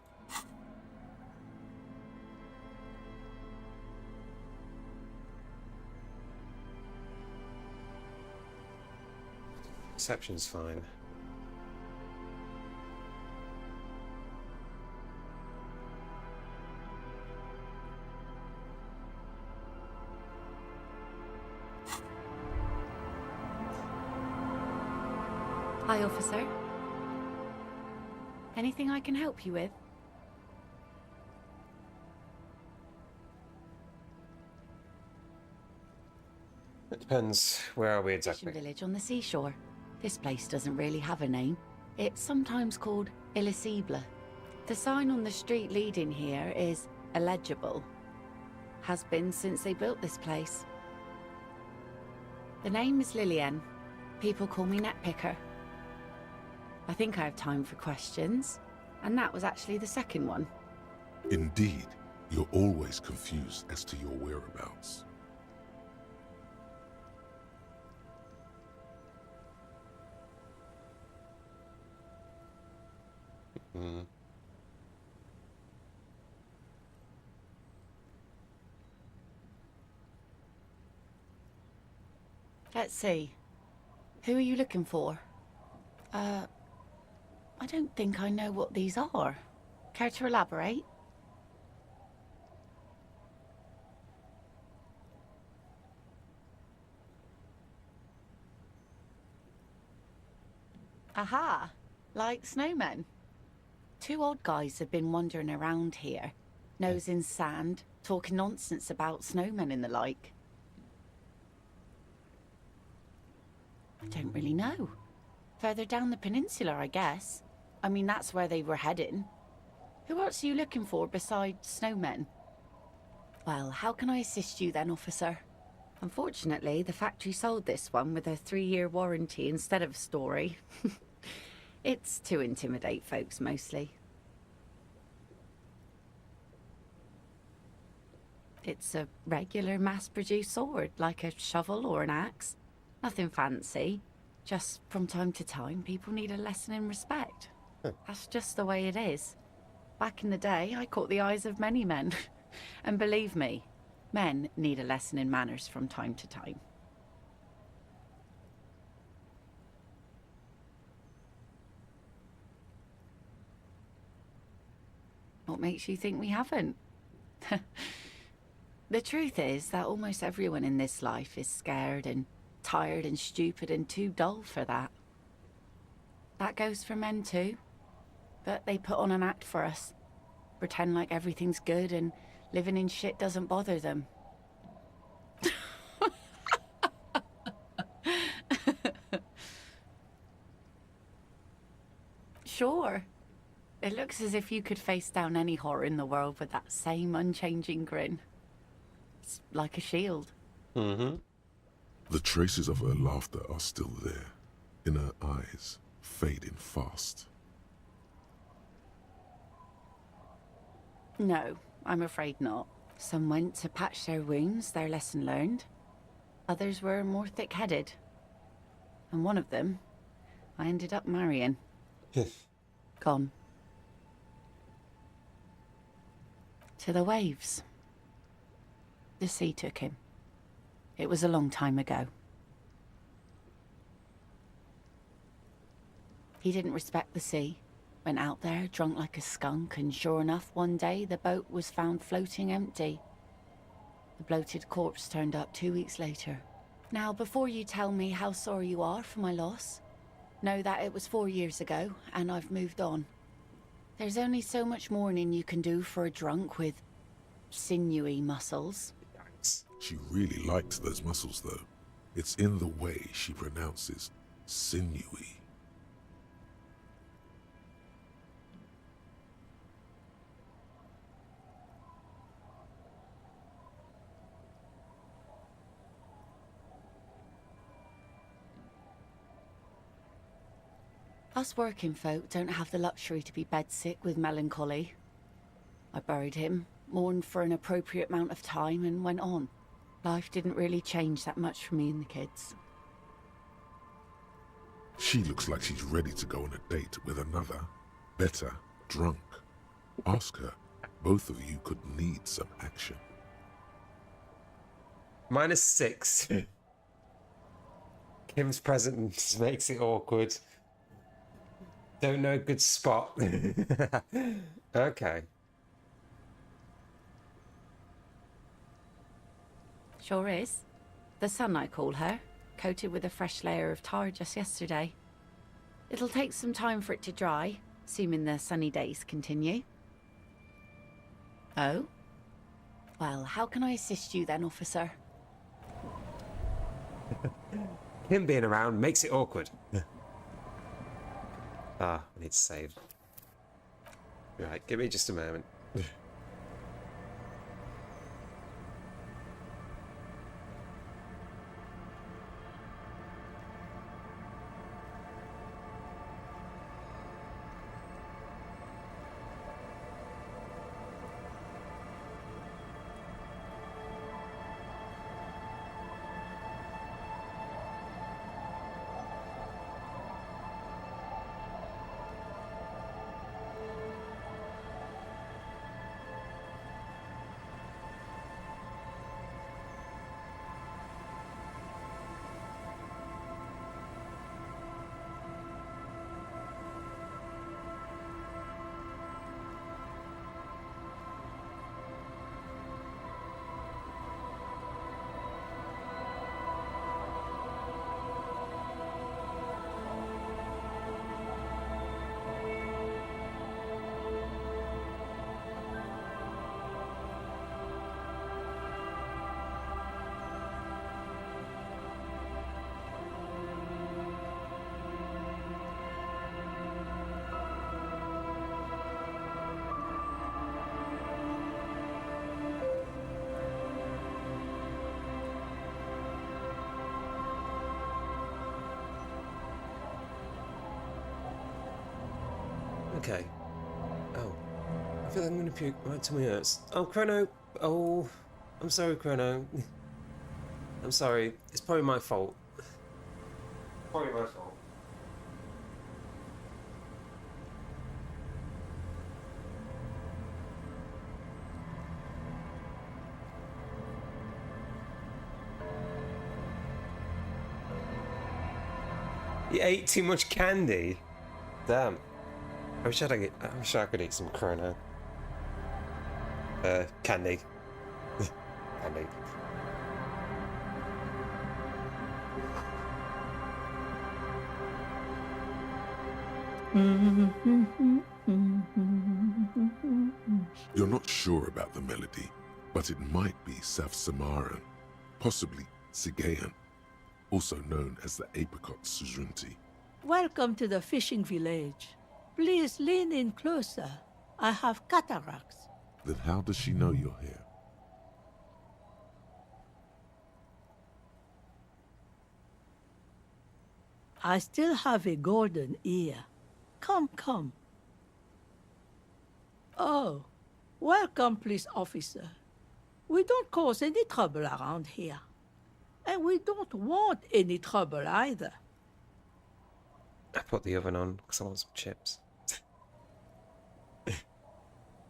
Perception's fine. Hi, officer. Anything I can help you with? It depends. Where are we exactly? Fishing village on the seashore. This place doesn't really have a name. It's sometimes called Elysium. The sign on the street leading here is illegible. Has been since they built this place. The name is Lillian. People call me Netpicker. I think I have time for questions. And that was actually the second one. Indeed, you're always confused as to your whereabouts. Let's see. Who are you looking for? I don't think I know what these are. Care to elaborate? Aha! Like snowmen. Two odd guys have been wandering around here, nose in sand, talking nonsense about snowmen and the like. I don't really know. Further down the peninsula, I guess. I mean, that's where they were heading. Who else are you looking for besides snowmen? Well, how can I assist you then, officer? Unfortunately, the factory sold this one with a 3-year warranty instead of a story. It's to intimidate folks, mostly. It's a regular mass-produced sword, like a shovel or an axe. Nothing fancy. Just from time to time, people need a lesson in respect. That's just the way it is. Back in the day, I caught the eyes of many men. And believe me, men need a lesson in manners from time to time. What makes you think we haven't? The truth is that almost everyone in this life is scared and tired and stupid and too dull for that. That goes for men too. But they put on an act for us. Pretend like everything's good and living in shit doesn't bother them. Sure. It looks as if you could face down any horror in the world with that same unchanging grin. It's like a shield. The traces of her laughter are still there, in her eyes, fading fast. No, I'm afraid not. Some went to patch their wounds, their lesson learned. Others were more thick-headed. And one of them, I ended up marrying. Gone. To the waves. The sea took him. It was a long time ago. He didn't respect the sea. Went out there, drunk like a skunk, and sure enough, one day the boat was found floating empty. The bloated corpse turned up 2 weeks later. Now, before you tell me how sorry you are for my loss, know that it was 4 years ago, and I've moved on. There's only so much mourning you can do for a drunk with sinewy muscles. She really liked those muscles, though. It's in the way she pronounces sinewy. Us working folk don't have the luxury to be bedsick with melancholy. I buried him, mourned for an appropriate amount of time, and went on. Life didn't really change that much for me and the kids. She looks like she's ready to go on a date with another, better, drunk. Ask her. Both of you could need some action. -6. Kim's presence makes it awkward. Don't know a good spot. Okay. Sure is. The sun, I call her, coated with a fresh layer of tar just yesterday. It'll take some time for it to dry, assuming the sunny days continue. Oh? Well, how can I assist you then, officer? Him being around makes it awkward. I need to save. Right, give me just a moment. Okay. Oh. I feel like I'm gonna puke. Right to my ears. Oh, Chrono. Oh. I'm sorry, Chrono. I'm sorry. It's probably my fault. Probably my fault. You ate too much candy. Damn. I wish I could eat some Chrono. Candy. Candy. You're not sure about the melody, but it might be South Samaran, possibly Sigayan, also known as the Apricot Sujunti. Welcome to the fishing village. Please lean in closer. I have cataracts. Then how does she know you're here? I still have a golden ear. Come, come. Oh, welcome, police officer. We don't cause any trouble around here. And we don't want any trouble either. I put the oven on because I want some chips.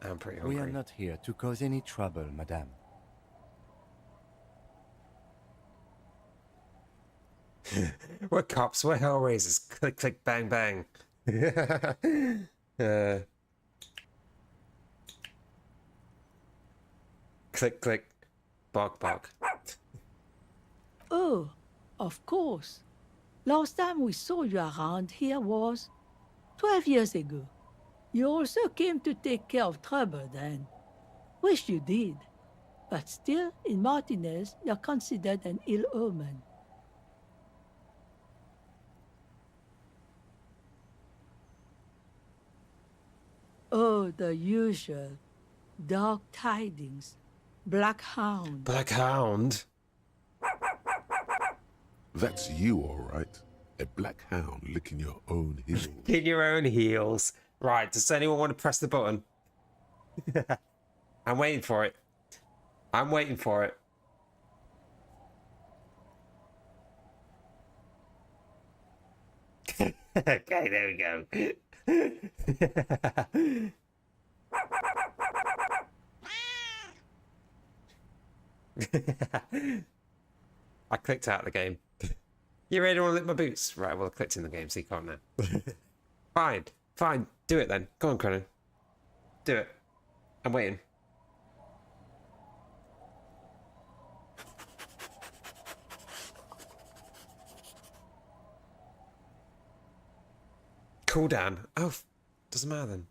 I'm pretty hungry. We are not here to cause any trouble, madame. We're cops, we're hellraisers. Click, click, bang, bang. Click, click, bark, bark. Oh, of course. Last time we saw you around here was 12 years ago. You also came to take care of trouble then. Wish you did. But still, in Martinez, you're considered an ill omen. Oh, the usual. Dark tidings. Black hound. Black hound? That's you, all right. A black hound licking your own heels. In your own heels. Right, does anyone want to press the button? I'm waiting for it. I'm waiting for it. Okay, there we go. I clicked out of the game. You ready to lick my boots? Right, well I clicked in the game, so you can't now. Fine, fine, do it then. Go on, Cronin. Do it. I'm waiting. Cool down. Oh, doesn't matter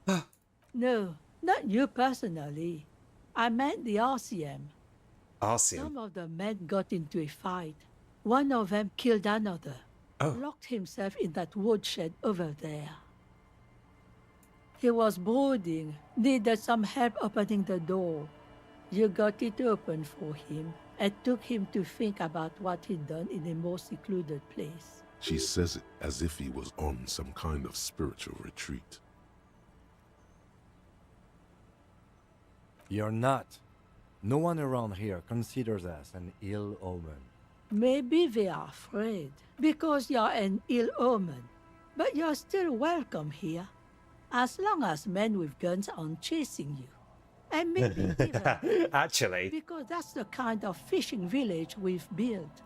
then. No, not you personally. I meant the RCM. RCM? Some of the men got into a fight. One of them killed another. Oh. Locked himself in that woodshed over there. He was brooding, needed some help opening the door. You got it open for him and took him to think about what he'd done in a more secluded place. She says it as if he was on some kind of spiritual retreat. You're not. No one around here considers us an ill omen. Maybe they are afraid, because you're an ill omen. But you're still welcome here, as long as men with guns aren't chasing you. And maybe even Actually. because that's the kind of fishing village we've built.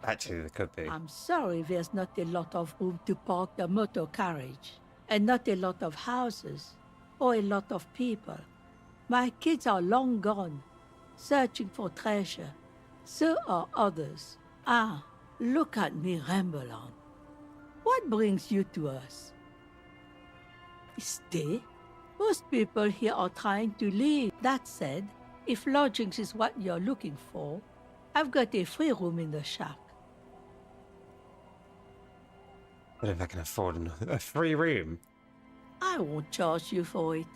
Actually, there could be. I'm sorry there's not a lot of room to park the motor carriage, and not a lot of houses, or a lot of people. My kids are long gone, searching for treasure. So are others. Ah, look at me ramble on. What brings you to us? Stay? Most people here are trying to leave. That said, if lodgings is what you're looking for, I've got a free room in the shack. I don't know if I can afford a free room. I won't charge you for it.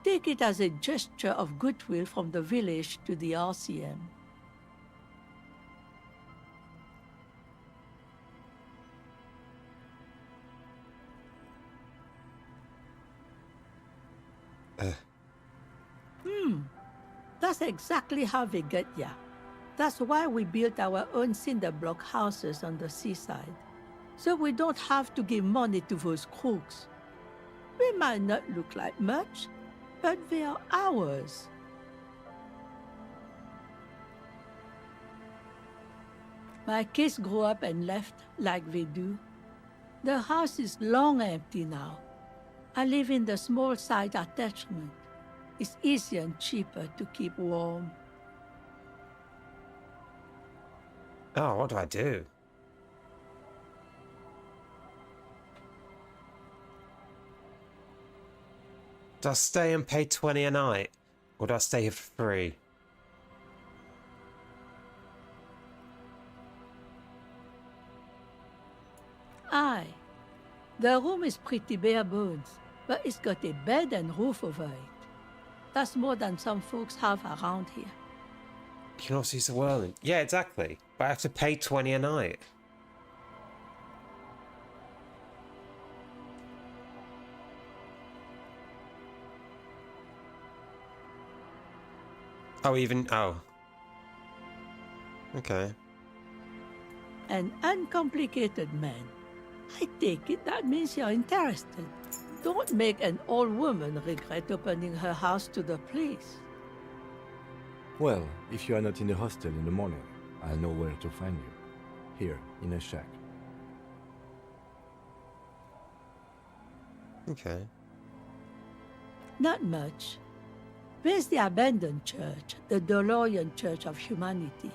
Take it as a gesture of goodwill from the village to the RCM. That's exactly how we get ya. That's why we built our own cinder block houses on the seaside. So we don't have to give money to those crooks. We might not look like much, but they are ours. My kids grew up and left like they do. The house is long empty now. I live in the small side attachment. It's easier and cheaper to keep warm. Oh, what do I do? Do I stay and pay 20 a night? Or do I stay here for free? Aye. The room is pretty bare bones, but it's got a bed and roof over it. That's more than some folks have around here. You can also use the whirling. Yeah, exactly. But I have to pay 20 a night. Oh, even... Oh. Okay. An uncomplicated man. I take it that means you're interested. Don't make an old woman regret opening her house to the police. Well, if you are not in the hostel in the morning, I'll know where to find you. Here, in a shack. Okay. Not much. There's the abandoned church, the DeLorean Church of Humanity.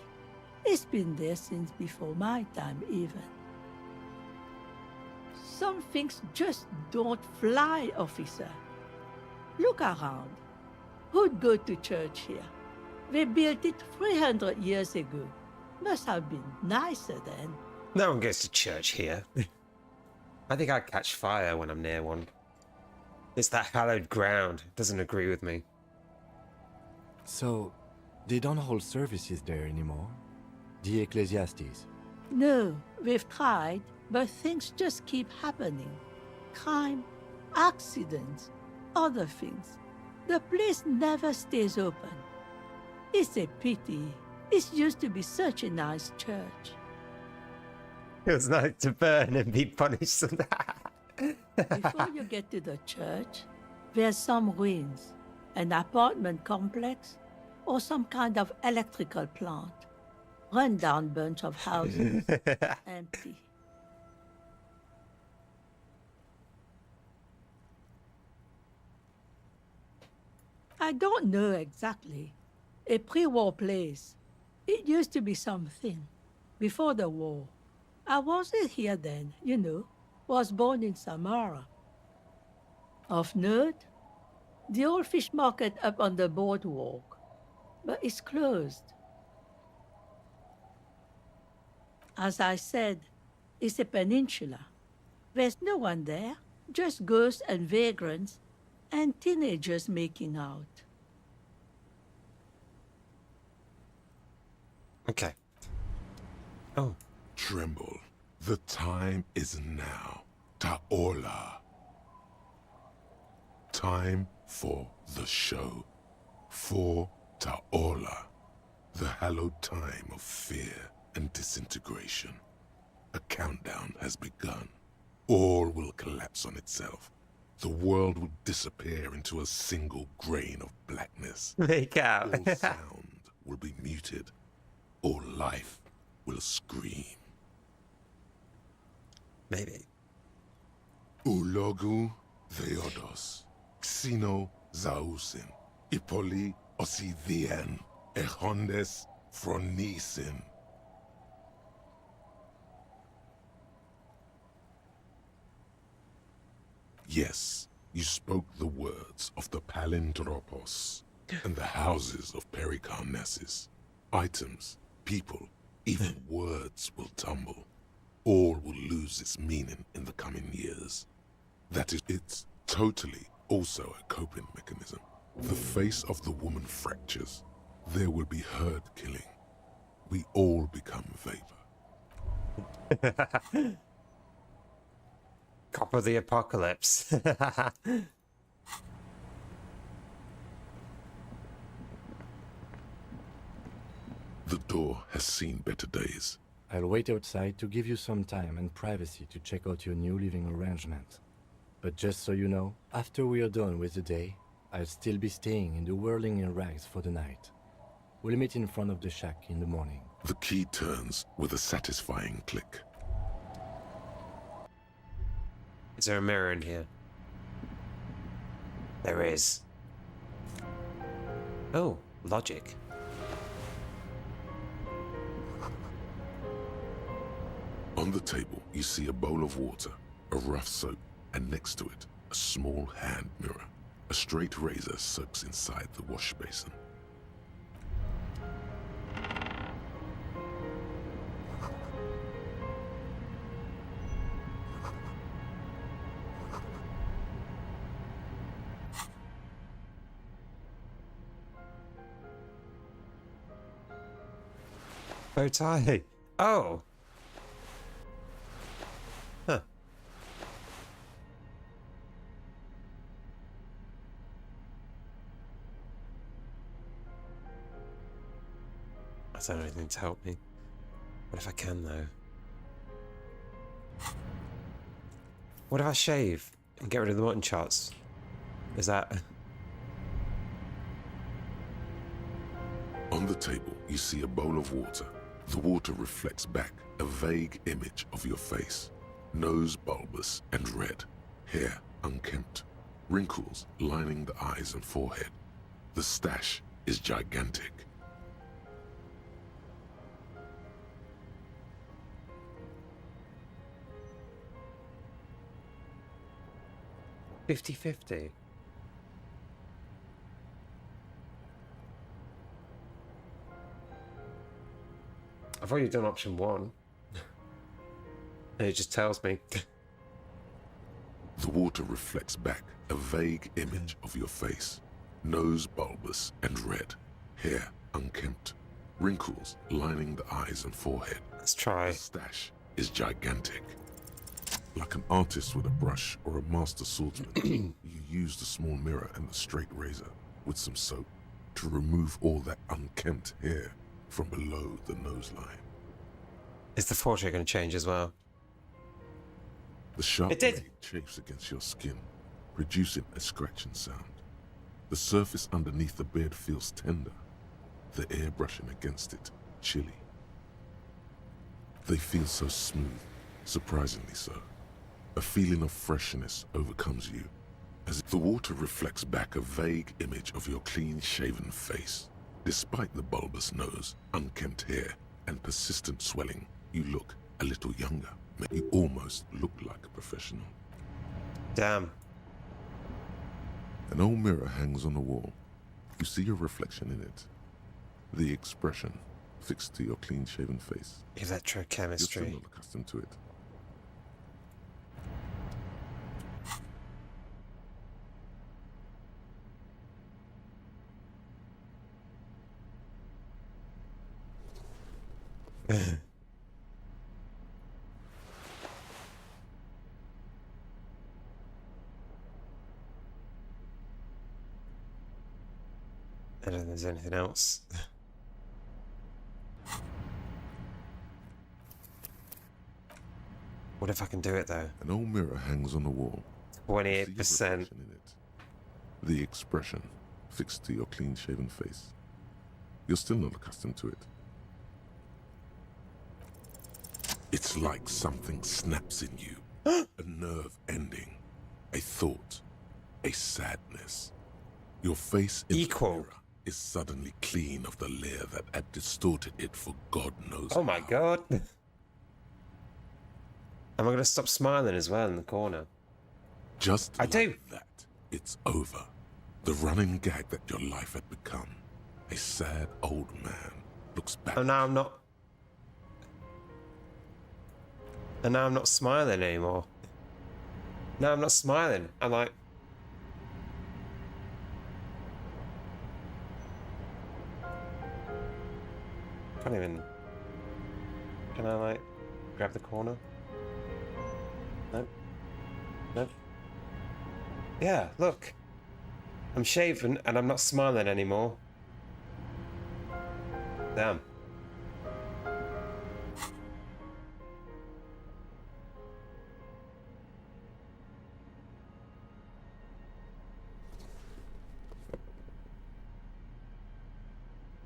It's been there since before my time, even. Some things just don't fly, officer. Look around. Who'd go to church here? They built it 300 years ago. Must have been nicer then. No one goes to church here. I think I'd catch fire when I'm near one. It's that hallowed ground. It doesn't agree with me. So, they don't hold services there anymore? The Ecclesiastes? No, we've tried, but things just keep happening. Crime, accidents, other things. The place never stays open. It's a pity. It used to be such a nice church. It was nice to burn and be punished. Before you get to the church, there's some ruins, an apartment complex, or some kind of electrical plant. Run-down bunch of houses, empty. I don't know exactly. A pre-war place. It used to be something. Before the war. I wasn't here then, you know. Was born in Samara. Of note, the old fish market up on the boardwalk. But it's closed. As I said, it's a peninsula. There's no one there, just ghosts and vagrants, and teenagers making out. Okay. Oh. Tremble. The time is now. Ta'ola. Time for the show. For Ta'ola. The hallowed time of fear and disintegration. A countdown has begun. All will collapse on itself. The world will disappear into a single grain of blackness. Make out. All sound will be muted. All life will scream. Maybe. Ulogu Theodos. Xino Zausin. Ipoli Osithien. Echondes Fronisin. Yes, you spoke the words of the Palindropos and the houses of Pericarnassus. Items, people, even words will tumble. All will lose its meaning in the coming years. That is, it's totally also a coping mechanism. The face of the woman fractures. There will be herd killing. We all become vapor. Cop of the apocalypse. The door has seen better days. I'll wait outside to give you some time and privacy to check out your new living arrangement. But just so you know, after we are done with the day, I'll still be staying in the Whirling in Rags for the night. We'll meet in front of the shack in the morning. The key turns with a satisfying click. Is there a mirror in here? There is. Oh, logic. On the table, you see a bowl of water, a rough soap, and next to it, a small hand mirror. A straight razor soaks inside the wash basin. Bow tie. Oh. Huh. I don't have anything to help me. What if I can, though? What if I shave and get rid of the mutton chops? Is that... On the table, you see a bowl of water. The water reflects back a vague image of your face. Nose bulbous and red, hair unkempt, wrinkles lining the eyes and forehead. The stash is gigantic. $50-50. I've already done option 1. And it just tells me. The water reflects back a vague image of your face. Nose bulbous and red, hair unkempt, wrinkles lining the eyes and forehead. Let's try. The stash is gigantic. Like an artist with a brush or a master swordsman, you use the small mirror and the straight razor with some soap to remove all that unkempt hair from below the nose line. Is the portrait going to change as well? The sharp It did. blade chafes against your skin, producing a scratching sound. The surface underneath the beard feels tender, the air brushing against it chilly. They feel so smooth, surprisingly so. A feeling of freshness overcomes you, as the water reflects back a vague image of your clean-shaven face. Despite the bulbous nose, unkempt hair, and persistent swelling, you look a little younger. You almost look like a professional. Damn. An old mirror hangs on the wall. You see your reflection in it. The expression fixed to your clean-shaven face. Electrochemistry. You're still not accustomed to it. I don't think there's anything else. What if I can do it though? An old mirror hangs on the wall. 28%. The expression fixed to your clean-shaven face. You're still not accustomed to it. It's like something snaps in you. A nerve ending. A thought. A sadness. Your face in the mirror is suddenly clean of the layer that had distorted it for God knows Oh my god. Am I going to stop smiling as well in the corner? Just I like do. that, it's over. The running gag that your life had become. A sad old man looks back. And now I'm not. And now I'm not smiling anymore. Now I'm not smiling. I'm like. Can't even. Can I like grab the corner? Nope. Nope. Yeah, look. I'm shaven and I'm not smiling anymore. Damn.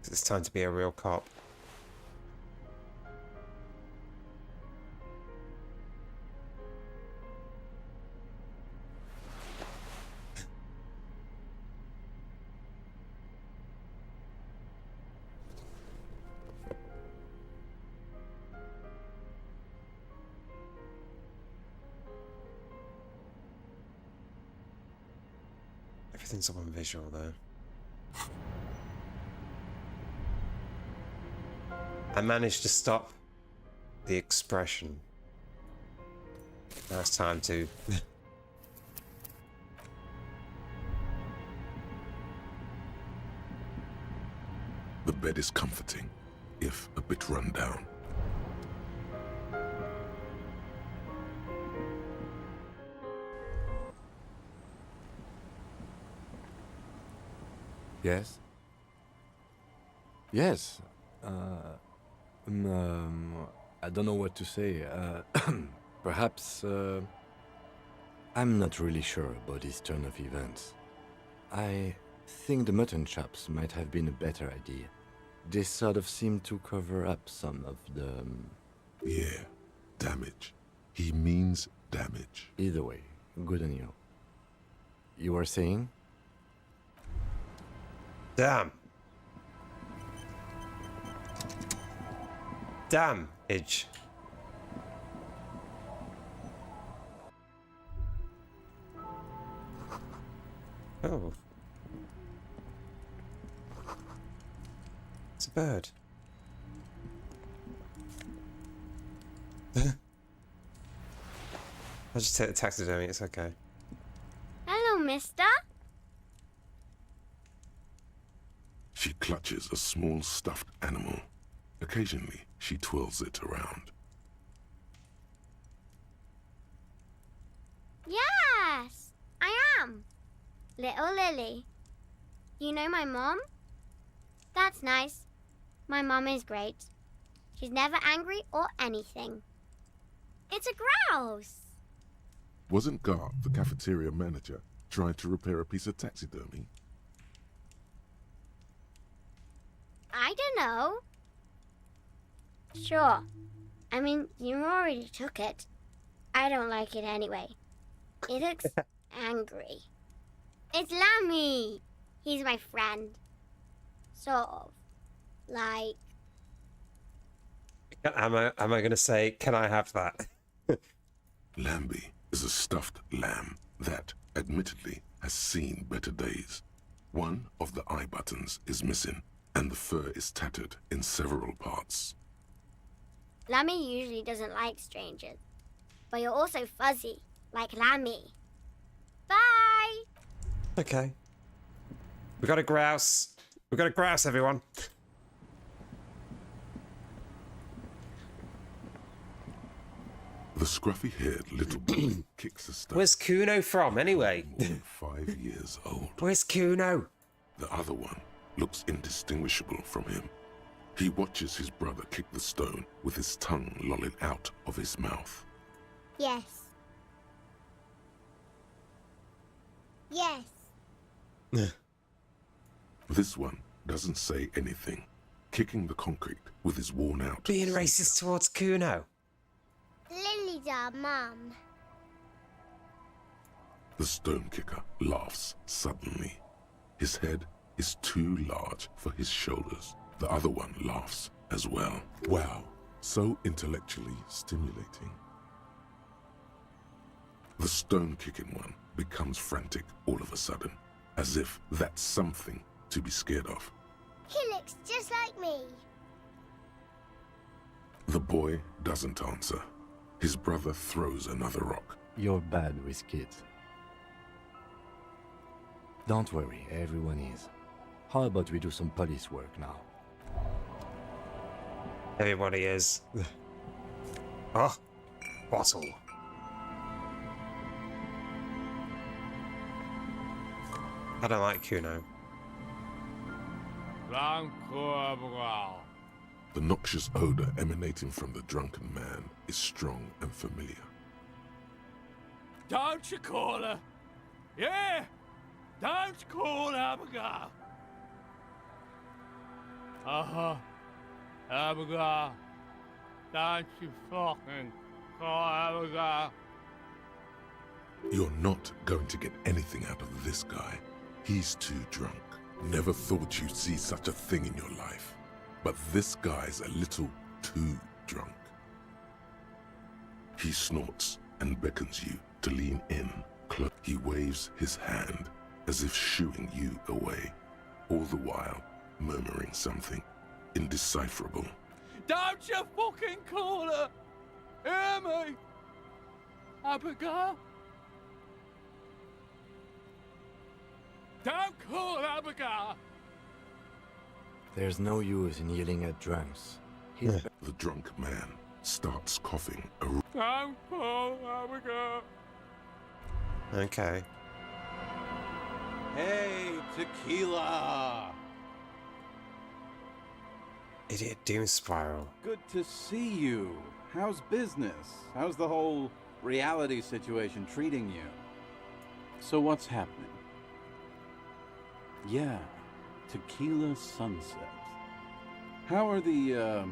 It's time to be a real cop. Everything's on visual though. I managed to stop the expression. Now it's time to... The bed is comforting, if a bit run down. Yes? Yes. I don't know what to say. Perhaps, I'm not really sure about this turn of events. I think the mutton chops might have been a better idea. They sort of seem to cover up some of the... Yeah, damage. He means damage. Either way, good on you. You were saying? Damn. Damage. Oh. It's a bird. I'll just take the taxidermy, it's okay. Hello, mister. She clutches a small stuffed animal. Occasionally, she twirls it around. Yes, I am. Little Lily. You know my mom? That's nice. My mom is great. She's never angry or anything. It's a grouse. Wasn't Gar, the cafeteria manager, trying to repair a piece of taxidermy? I don't know. Sure. I mean, you already took it. I don't like it anyway. It looks angry. It's Lammy. He's my friend. Sort of. Like... Am I gonna say, can I have that? Lambie is a stuffed lamb that, admittedly, has seen better days. One of the eye buttons is missing, and the fur is tattered in several parts. Lammy usually doesn't like strangers. But you're also fuzzy, like Lammy. Bye! Okay. We got a grouse. We got a grouse, everyone. The scruffy-haired little boy kicks a stone. Where's Kuno from, anyway? More than 5 years old. Where's Kuno? The other one looks indistinguishable from him. He watches his brother kick the stone with his tongue lolling out of his mouth. Yes. Yes. This one doesn't say anything, kicking the concrete with his worn-out... Being racist towards Kuno. Lily's our mum. The stone kicker laughs suddenly. His head is too large for his shoulders. The other one laughs as well. Wow, so intellectually stimulating. The stone-kicking one becomes frantic all of a sudden, as if that's something to be scared of. He looks just like me. The boy doesn't answer. His brother throws another rock. You're bad with kids. Don't worry, everyone is. How about we do some police work now? Everybody is. Oh, bottle. I don't like Kuno. The noxious odor emanating from the drunken man is strong and familiar. Don't you call her? Yeah! Don't call Abigail! Abigail, don't you fucking call Abigail. You're not going to get anything out of this guy. He's too drunk. Never thought you'd see such a thing in your life. But this guy's a little too drunk. He snorts and beckons you to lean in. He waves his hand as if shooing you away, all the while murmuring something indecipherable. Don't you fucking call her! Hear me? Abigail? Don't call Abigail! There's no use in yelling at drunks. The drunk man starts coughing. Don't call Abigail! Okay. Hey, tequila! Idiot Doom Spiral. Good to see you. How's business? How's the whole reality situation treating you? So what's happening? Yeah, Tequila Sunset. How are the,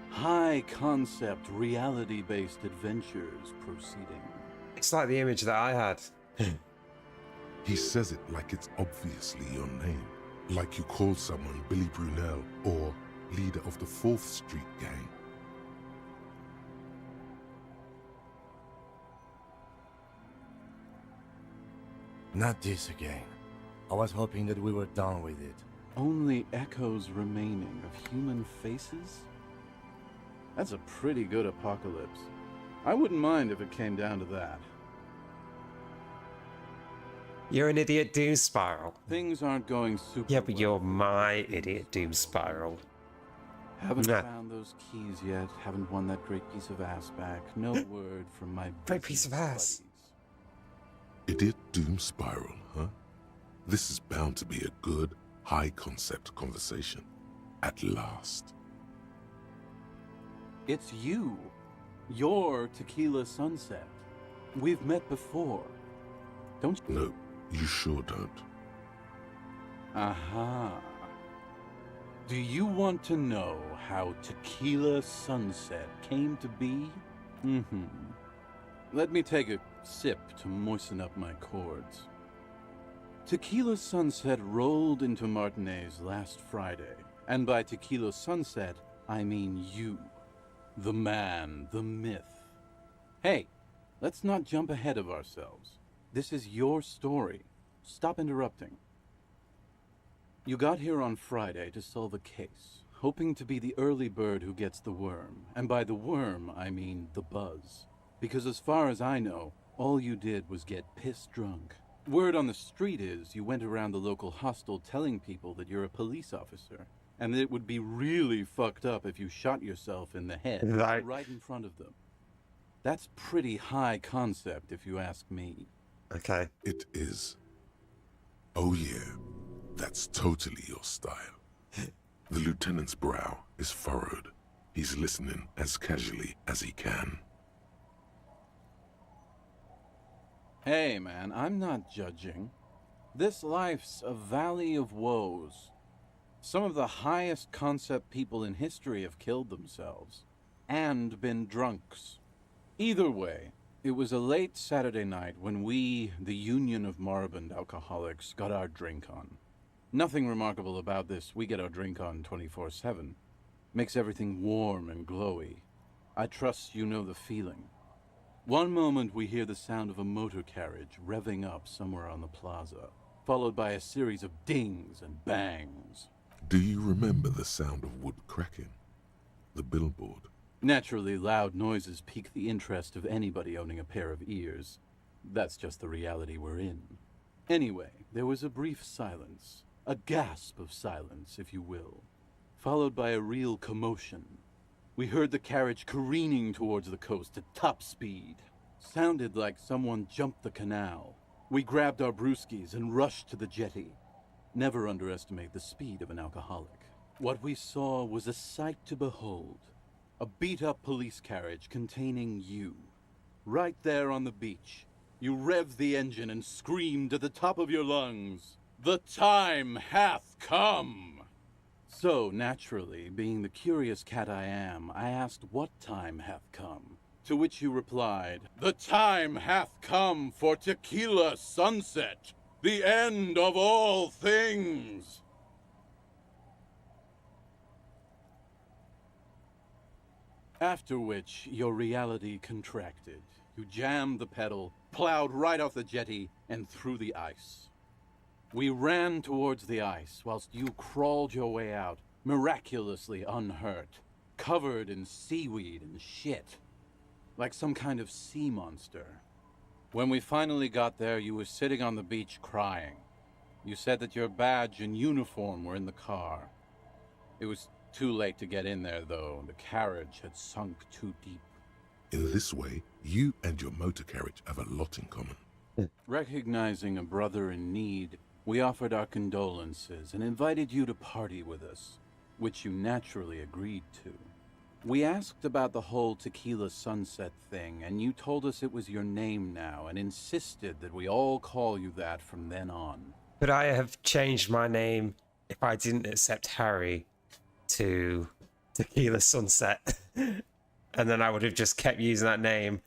high-concept, reality-based adventures proceeding? It's like the image that I had. He says it like it's obviously your name. Like you call someone Billy Brunel or leader of the 4th Street Gang. Not this again. I was hoping that we were done with it. Only echoes remaining of human faces? That's a pretty good apocalypse. I wouldn't mind if it came down to that. You're an idiot Doom Spiral. Things aren't going super Yeah, but you're my idiot Doom Spiral. Haven't found those keys yet. Haven't won that great piece of ass back. No word from my great piece of ass. Idiot Doom Spiral, huh? This is bound to be a good, high-concept conversation. At last. It's you. You're Tequila Sunset. We've met before. Don't you? No, you sure don't. Aha. Do you want to know how Tequila Sunset came to be? Mm-hmm. Let me take a sip to moisten up my chords. Tequila Sunset rolled into Martinez last Friday, and by Tequila Sunset, I mean you. The man, the myth. Hey, let's not jump ahead of ourselves. This is your story. Stop interrupting. You got here on Friday to solve a case, hoping to be the early bird who gets the worm. And by the worm, I mean the buzz. Because as far as I know, all you did was get piss drunk. Word on the street is you went around the local hostel telling people that you're a police officer, and that it would be really fucked up if you shot yourself in the head right in front of them. That's pretty high concept, if you ask me. Okay. It is. Oh yeah, that's totally your style. The lieutenant's brow is furrowed. He's listening as casually as he can. Hey man, I'm not judging. This life's a valley of woes. Some of the highest concept people in history have killed themselves. And been drunks. Either way, it was a late Saturday night when we, the Union of Moribund Alcoholics, got our drink on. Nothing remarkable about this. We get our drink on 24/7. Makes everything warm and glowy. I trust you know the feeling. One moment we hear the sound of a motor carriage revving up somewhere on the plaza, followed by a series of dings and bangs. Do you remember the sound of wood cracking? The billboard? Naturally, loud noises pique the interest of anybody owning a pair of ears. That's just the reality we're in. Anyway, there was a brief silence. A gasp of silence, if you will. Followed by a real commotion. We heard the carriage careening towards the coast at top speed. Sounded like someone jumped the canal. We grabbed our brewskis and rushed to the jetty. Never underestimate the speed of an alcoholic. What we saw was a sight to behold. A beat-up police carriage containing you. Right there on the beach. You revved the engine and screamed at the top of your lungs, "The time hath come!" So, naturally, being the curious cat I am, I asked what time hath come. To which you replied, "The time hath come for tequila sunset, the end of all things." After which, your reality contracted. You jammed the pedal, plowed right off the jetty, and through the ice. We ran towards the ice, whilst you crawled your way out, miraculously unhurt, covered in seaweed and shit, like some kind of sea monster. When we finally got there, you were sitting on the beach crying. You said that your badge and uniform were in the car. It was too late to get in there, though. The carriage had sunk too deep. In this way, you and your motor carriage have a lot in common. Recognizing a brother in need, we offered our condolences and invited you to party with us, which you naturally agreed to. We asked about the whole tequila sunset thing, and you told us it was your name now and insisted that we all call you that from then on. Could I have changed my name if I didn't accept Harry to Tequila Sunset? And then I would have just kept using that name.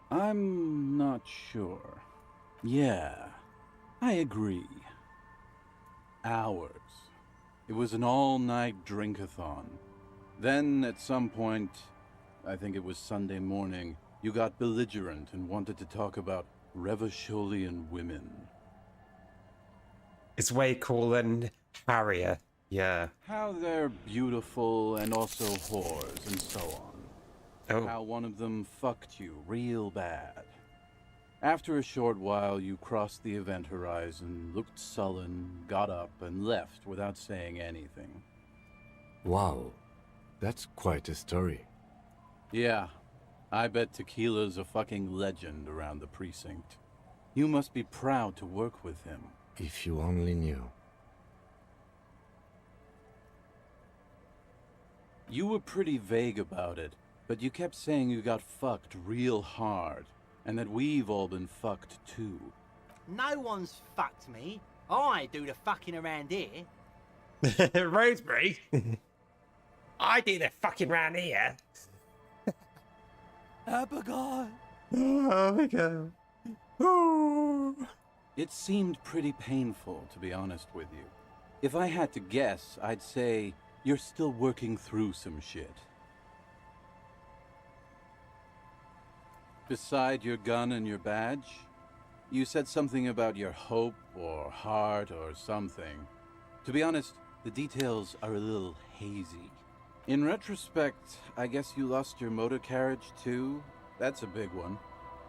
I'm not sure. Yeah, I agree. Hours. It was an all-night drink-a-thon. Then, at some point, I think it was Sunday morning, you got belligerent and wanted to talk about Revacholian women. It's way cooler than Harrier. Yeah. How they're beautiful and also whores and so on. Oh. How one of them fucked you real bad. After a short while, you crossed the event horizon, looked sullen, got up, and left without saying anything. Wow, that's quite a story. Yeah, I bet Tequila's a fucking legend around the precinct. You must be proud to work with him. If you only knew. You were pretty vague about it, but you kept saying you got fucked real hard, and that we've all been fucked too. No one's fucked me. I do the fucking around here. Rosemary? I do the fucking round here. Abigail. Oh my god. Oh. It seemed pretty painful, to be honest with you. If I had to guess, I'd say you're still working through some shit. Beside your gun and your badge, you said something about your hope or heart or something. To be honest, the details are a little hazy. In retrospect, I guess you lost your motor carriage too? That's a big one.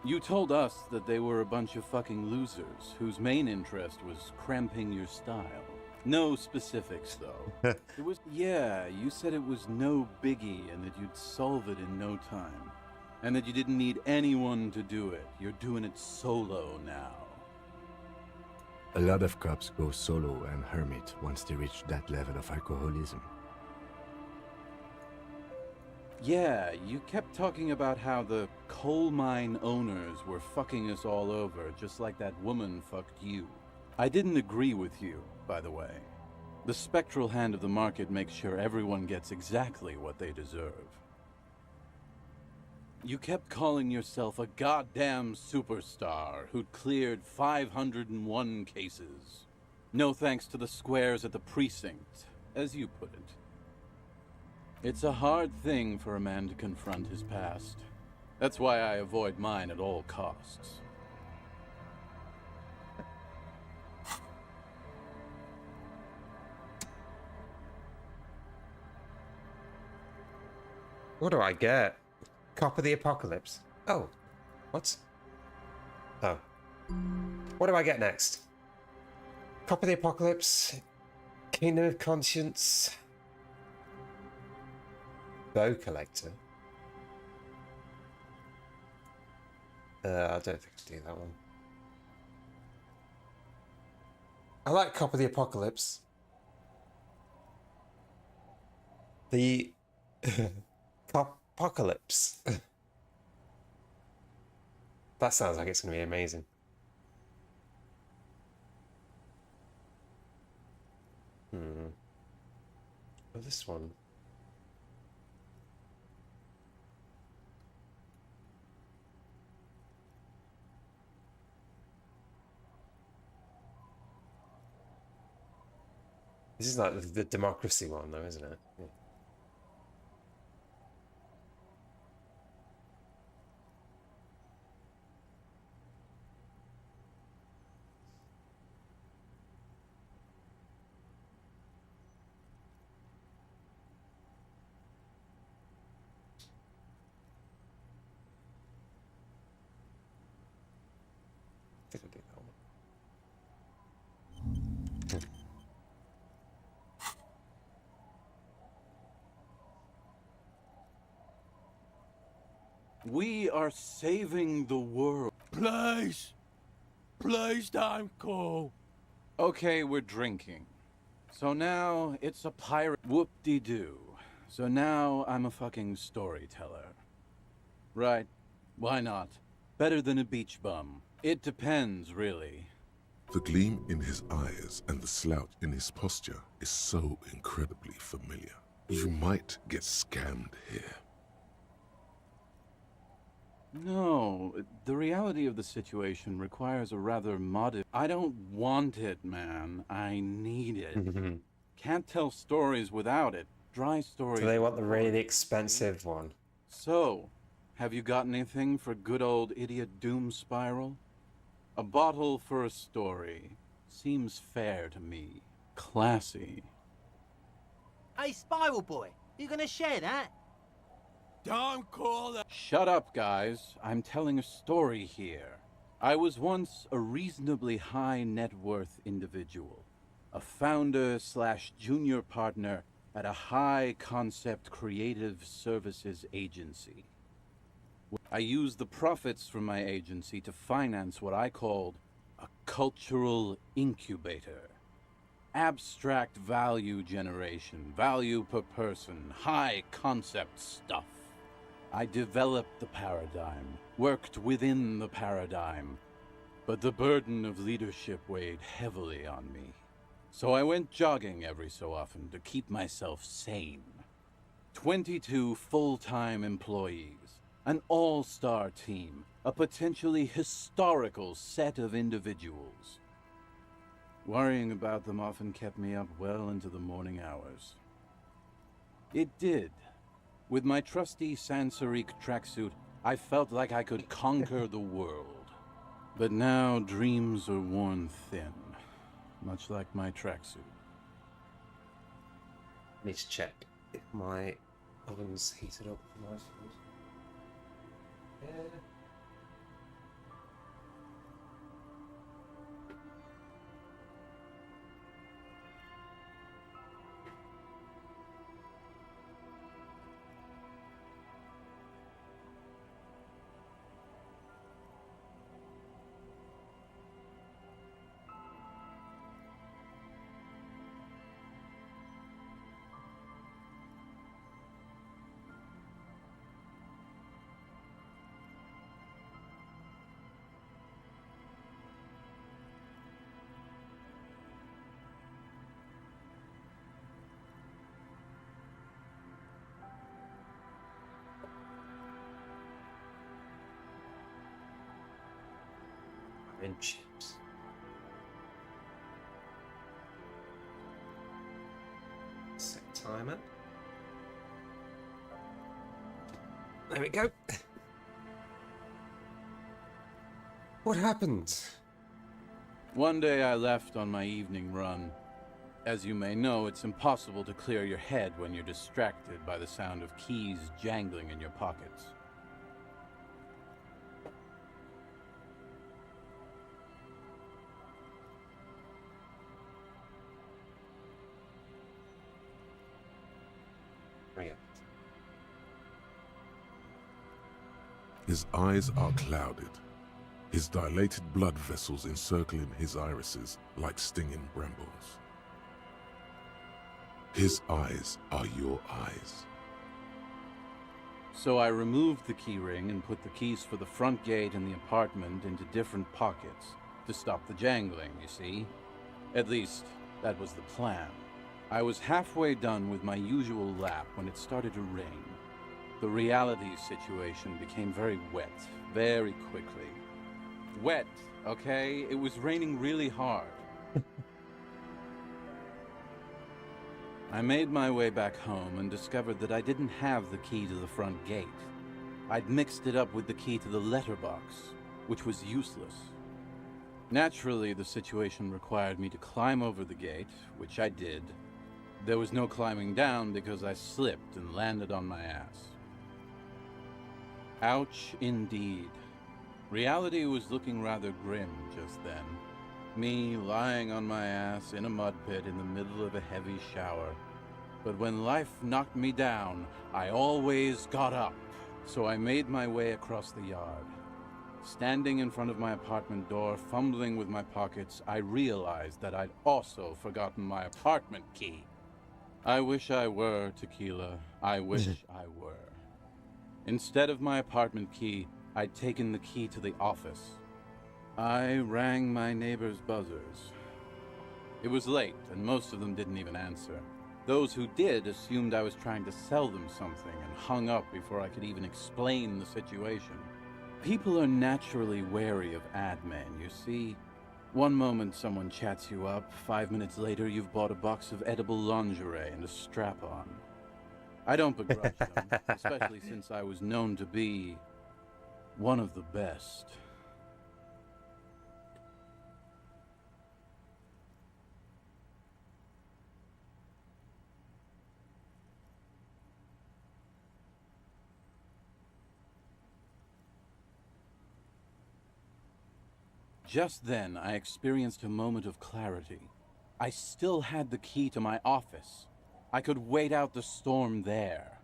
You told us that they were a bunch of fucking losers whose main interest was cramping your style. No specifics, though. It was, yeah, you said it was no biggie and that you'd solve it in no time. And that you didn't need anyone to do it. You're doing it solo now. A lot of cops go solo and hermit once they reach that level of alcoholism. Yeah, you kept talking about how the coal mine owners were fucking us all over, just like that woman fucked you. I didn't agree with you, by the way. The spectral hand of the market makes sure everyone gets exactly what they deserve. You kept calling yourself a goddamn superstar who'd cleared 501 cases. No thanks to the squares at the precinct, as you put it. It's a hard thing for a man to confront his past. That's why I avoid mine at all costs. What do I get? Cop of the Apocalypse. Oh. What? Oh. What do I get next? Cop of the Apocalypse. Kingdom of Conscience. Bow Collector. I don't think I do that one. I like Cop of the Apocalypse. The Apocalypse. That sounds like it's going to be amazing. Oh, this one. This is like the democracy one, though, isn't it? Yeah. I think I'll do that one. We are saving the world. Please. Please don't call. Okay, we're drinking. So now it's a pirate. Whoop-de-doo. So now I'm a fucking storyteller. Right. Why not? Better than a beach bum. It depends, really. The gleam in his eyes and the slouch in his posture is so incredibly familiar. You might get scammed here. No, the reality of the situation requires a rather modest... I don't want it, man. I need it. Can't tell stories without it. Dry stories... So they want the really expensive one. So, have you got anything for good old idiot Doom Spiral? A bottle for a story. Seems fair to me. Classy. Hey, Spiral Boy, you gonna share that? Don't call that. Shut up, guys. I'm telling a story here. I was once a reasonably high net worth individual. A founder/junior partner at a high concept creative services agency. I used the profits from my agency to finance what I called a cultural incubator. Abstract value generation, value per person, high concept stuff. I developed the paradigm, worked within the paradigm, but the burden of leadership weighed heavily on me. So I went jogging every so often to keep myself sane. 22 full-time employees, an all-star team, a potentially historical set of individuals. Worrying about them often kept me up well into the morning hours. It did. With my trusty Sansarique tracksuit, I felt like I could conquer the world. But now dreams are worn thin, much like my tracksuit. I need to check if my oven's heated up for my food. Yeah. And chips. Set timer. There we go. What happened? One day I left on my evening run. As you may know, it's impossible to clear your head when you're distracted by the sound of keys jangling in your pockets. His eyes are clouded, his dilated blood vessels encircling his irises like stinging brambles. His eyes are your eyes. So I removed the keyring and put the keys for the front gate and the apartment into different pockets to stop the jangling, you see? At least, that was the plan. I was halfway done with my usual lap when it started to rain. The reality situation became very wet, very quickly. Wet, okay? It was raining really hard. I made my way back home and discovered that I didn't have the key to the front gate. I'd mixed it up with the key to the letterbox, which was useless. Naturally, the situation required me to climb over the gate, which I did. There was no climbing down because I slipped and landed on my ass. Ouch, indeed. Reality was looking rather grim just then. Me lying on my ass in a mud pit in the middle of a heavy shower. But when life knocked me down, I always got up. So I made my way across the yard. Standing in front of my apartment door, fumbling with my pockets, I realized that I'd also forgotten my apartment key. I wish I were, Tequila. I wish I were. Instead of my apartment key, I'd taken the key to the office. I rang my neighbors' buzzers. It was late, and most of them didn't even answer. Those who did assumed I was trying to sell them something and hung up before I could even explain the situation. People are naturally wary of ad men, you see. One moment someone chats you up, 5 minutes later you've bought a box of edible lingerie and a strap-on. I don't begrudge them, especially since I was known to be one of the best. Just then, I experienced a moment of clarity. I still had the key to my office. I could wait out the storm there.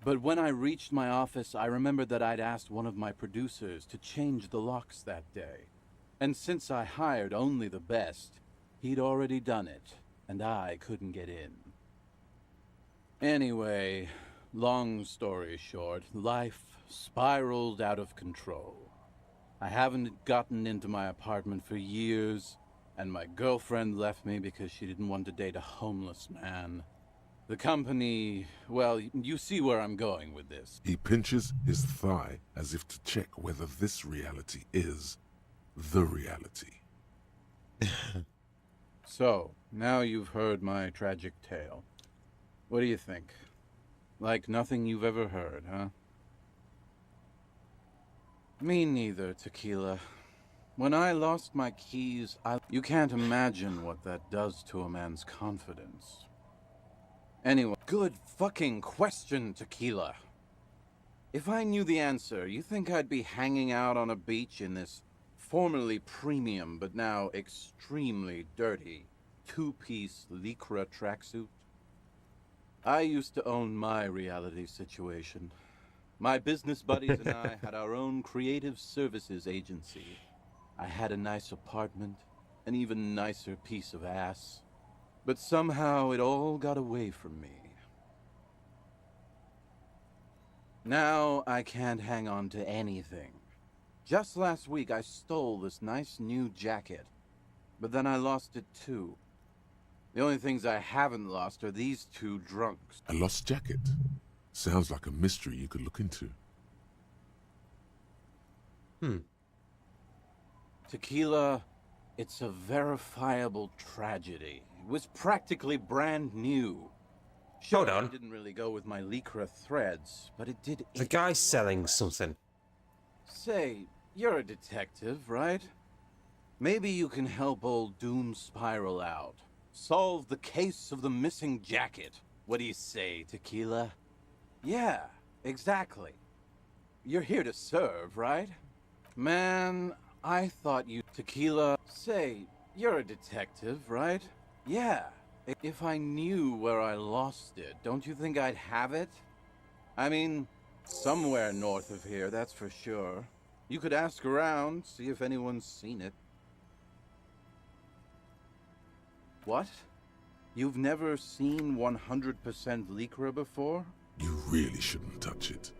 But when I reached my office, I remembered that I'd asked one of my producers to change the locks that day. And since I hired only the best, he'd already done it, and I couldn't get in. Anyway, long story short, life spiraled out of control. I haven't gotten into my apartment for years, and my girlfriend left me because she didn't want to date a homeless man. The company, well, you see where I'm going with this. He pinches his thigh as if to check whether this reality is the reality. So, now you've heard my tragic tale. What do you think? Like nothing you've ever heard, huh? Me neither, Tequila. When I lost my keys, you can't imagine what that does to a man's confidence. Anyway, good fucking question, Tequila. If I knew the answer, you think I'd be hanging out on a beach in this formerly premium but now extremely dirty two-piece lycra tracksuit? I used to own my reality situation. My business buddies and I had our own creative services agency. I had a nice apartment, an even nicer piece of ass. But somehow it all got away from me. Now I can't hang on to anything. Just last week I stole this nice new jacket, but then I lost it too. The only things I haven't lost are these two drunks. A lost jacket? Sounds like a mystery you could look into. Tequila, it's a verifiable tragedy. It was practically brand new. Sure, Hold on. It didn't really go with my lycra threads, but it did. The guy's selling something. Say, you're a detective, right? Maybe you can help old Doom Spiral out. Solve the case of the missing jacket. What do you say, Tequila? Yeah, exactly. You're here to serve, right? Man, I thought you... Tequila, say, you're a detective, right? Yeah. If I knew where I lost it, don't you think I'd have it? I mean, somewhere north of here, that's for sure. You could ask around, see if anyone's seen it. What? You've never seen 100% Lycra before? You really shouldn't touch it.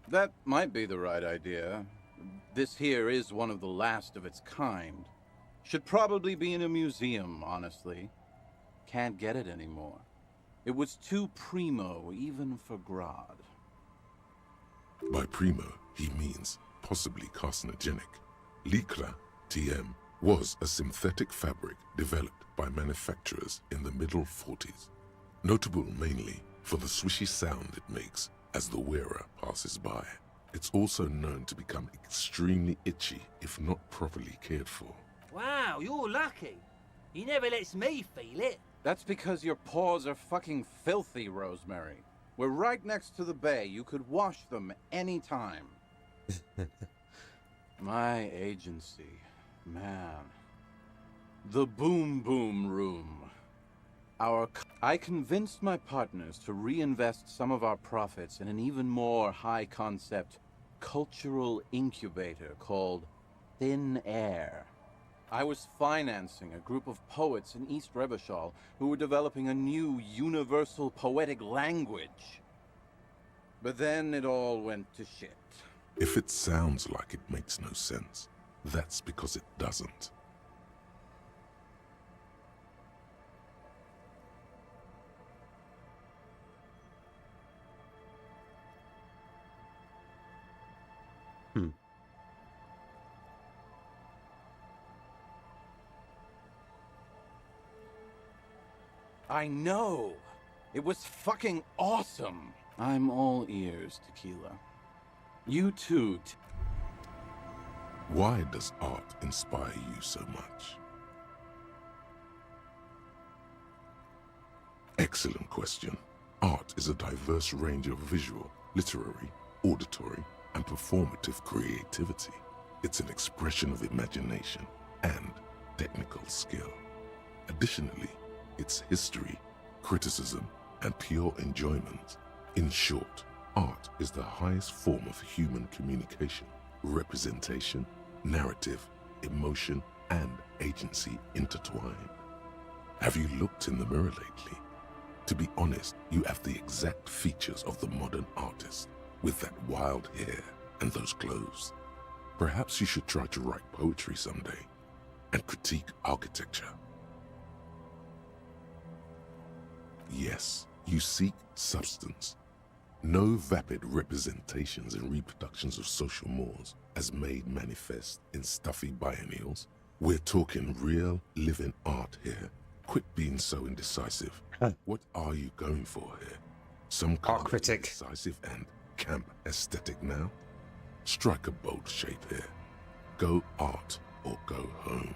That might be the right idea. This here is one of the last of its kind. Should probably be in a museum, honestly. Can't get it anymore. It was too primo, even for Grodd. By primo, he means possibly carcinogenic. Lycra, TM, was a synthetic fabric developed by manufacturers in the middle 40s. Notable mainly for the swishy sound it makes as the wearer passes by. It's also known to become extremely itchy if not properly cared for. Wow, you're lucky. He never lets me feel it. That's because your paws are fucking filthy, Rosemary. We're right next to the bay. You could wash them anytime. My agency. Man. The Boom Boom Room. I convinced my partners to reinvest some of our profits in an even more high-concept cultural incubator called Thin Air. I was financing a group of poets in East Revachol who were developing a new universal poetic language. But then it all went to shit. If it sounds like it makes no sense, that's because it doesn't. I know! It was fucking awesome! I'm all ears, Tequila. You too. Why does art inspire you so much? Excellent question. Art is a diverse range of visual, literary, auditory, and performative creativity. It's an expression of imagination and technical skill. Additionally, it's history, criticism, and pure enjoyment. In short, art is the highest form of human communication, representation, narrative, emotion, and agency intertwined. Have you looked in the mirror lately? To be honest, you have the exact features of the modern artist, with that wild hair and those clothes. Perhaps you should try to write poetry someday and critique architecture. Yes, you seek substance. No vapid representations and reproductions of social mores as made manifest in stuffy biennials. We're talking real, living art here. Quit being so indecisive. What are you going for here? Some kind of indecisive and camp aesthetic now? Strike a bold shape here. Go art or go home.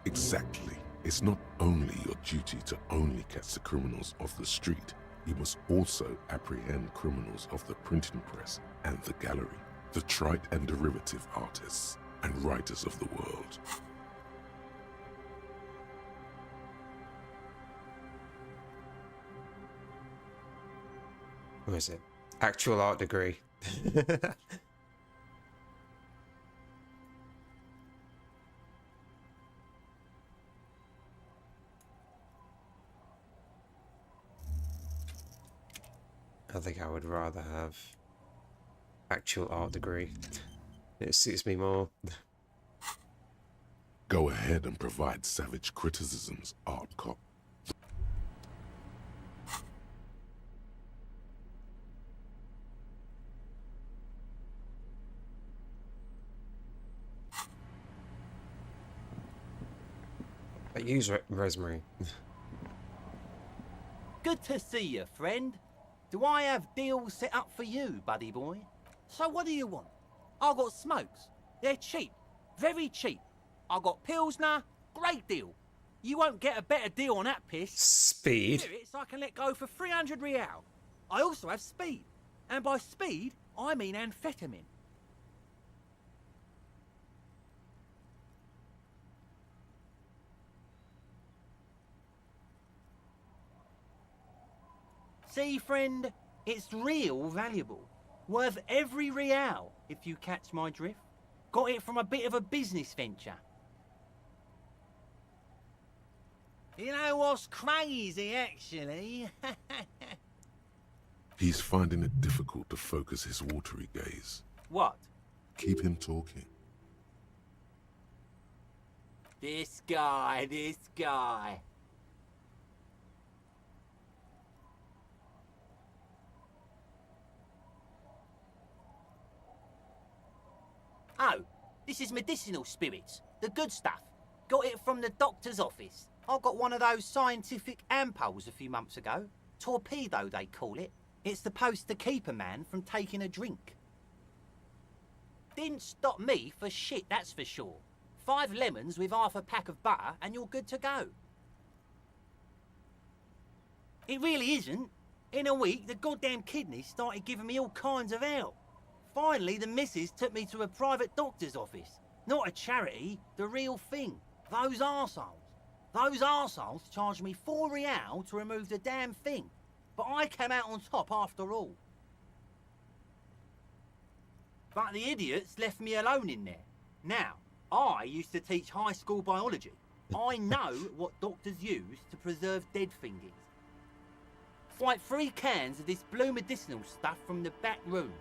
Exactly. It's not only your duty to only catch the criminals off the street, you must also apprehend criminals of the printing press and the gallery, the trite and derivative artists and writers of the world. What is it? Actual art degree. I think I would rather have actual art degree. It suits me more. Go ahead and provide savage criticisms, art cop. I use Rosemary. Good to see you, friend. Do I have deals set up for you, buddy boy? So what do you want? I got smokes. They're cheap. Very cheap. I got Pilsner. Great deal. You won't get a better deal on that piss. Speed. Spirits I can let go for 300 real. I also have speed. And by speed, I mean amphetamine. See, friend, it's real valuable. Worth every real, if you catch my drift. Got it from a bit of a business venture. You know what's crazy, actually? He's finding it difficult to focus his watery gaze. What? Keep him talking. This guy. Oh, this is medicinal spirits. The good stuff. Got it from the doctor's office. I got one of those scientific ampoules a few months ago. Torpedo, they call it. It's supposed to keep a man from taking a drink. Didn't stop me for shit, that's for sure. 5 lemons with half a pack of butter and you're good to go. It really isn't. In a week, the goddamn kidneys started giving me all kinds of hell. Finally, the missus took me to a private doctor's office. Not a charity, the real thing. Those arseholes charged me 4 real to remove the damn thing. But I came out on top after all. But the idiots left me alone in there. Now, I used to teach high school biology. I know what doctors use to preserve dead fingers. It's like 3 cans of this blue medicinal stuff from the back room.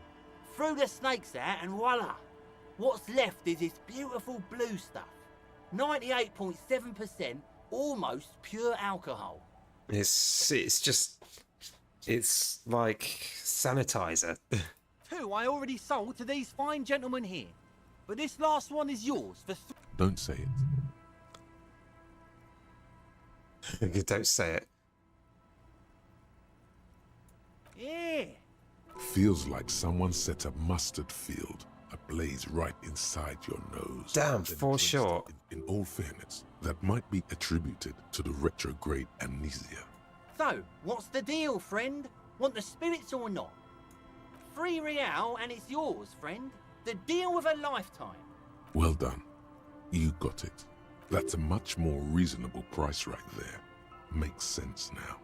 Threw the snakes out and voila! What's left is this beautiful blue stuff. 98.7% almost pure alcohol. It's like sanitizer. 2 I already sold to these fine gentlemen here. But this last one is yours for Don't say it. Don't say it. Yeah. Feels like someone set a mustard field ablaze right inside your nose. Damn, 4 short. In all fairness, that might be attributed to the retrograde amnesia. So, what's the deal, friend? Want the spirits or not? 3 real and it's yours, friend. The deal of a lifetime. Well done. You got it. That's a much more reasonable price right there. Makes sense now.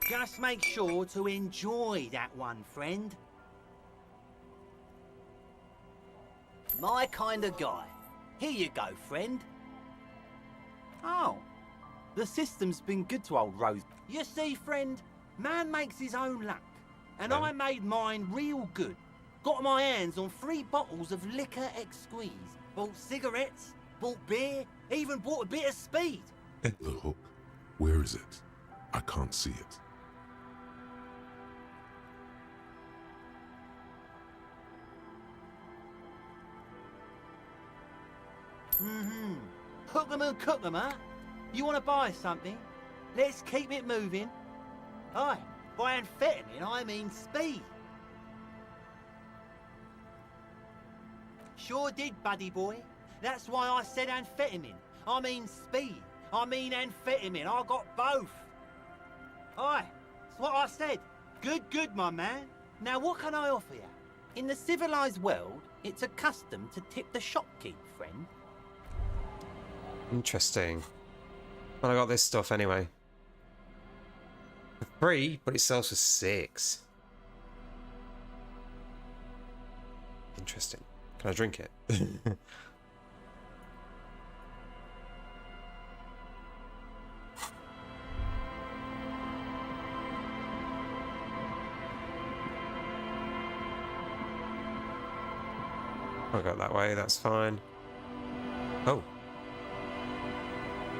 Just make sure to enjoy that one, friend. My kind of guy. Here you go, friend. Oh, the system's been good to old Rose. You see, friend, man makes his own luck. And I made mine real good. Got my hands on 3 bottles of liquor exquise. Bought cigarettes, bought beer, even bought a bit of speed. The hook. Where is it? I can't see it. Hook 'em and cook 'em, huh? You want to buy something? Let's keep it moving. Aye, by amphetamine, I mean speed. Sure did, buddy boy. That's why I said amphetamine. I mean speed. I mean amphetamine. I got both. Aye, that's what I said. Good, my man. Now, what can I offer you? In the civilized world, it's a custom to tip the shopkeep, friend. Interesting. Well, I got this stuff anyway. For free, but it sells for 6. Interesting. Can I drink it? I'll go that way, that's fine. Oh.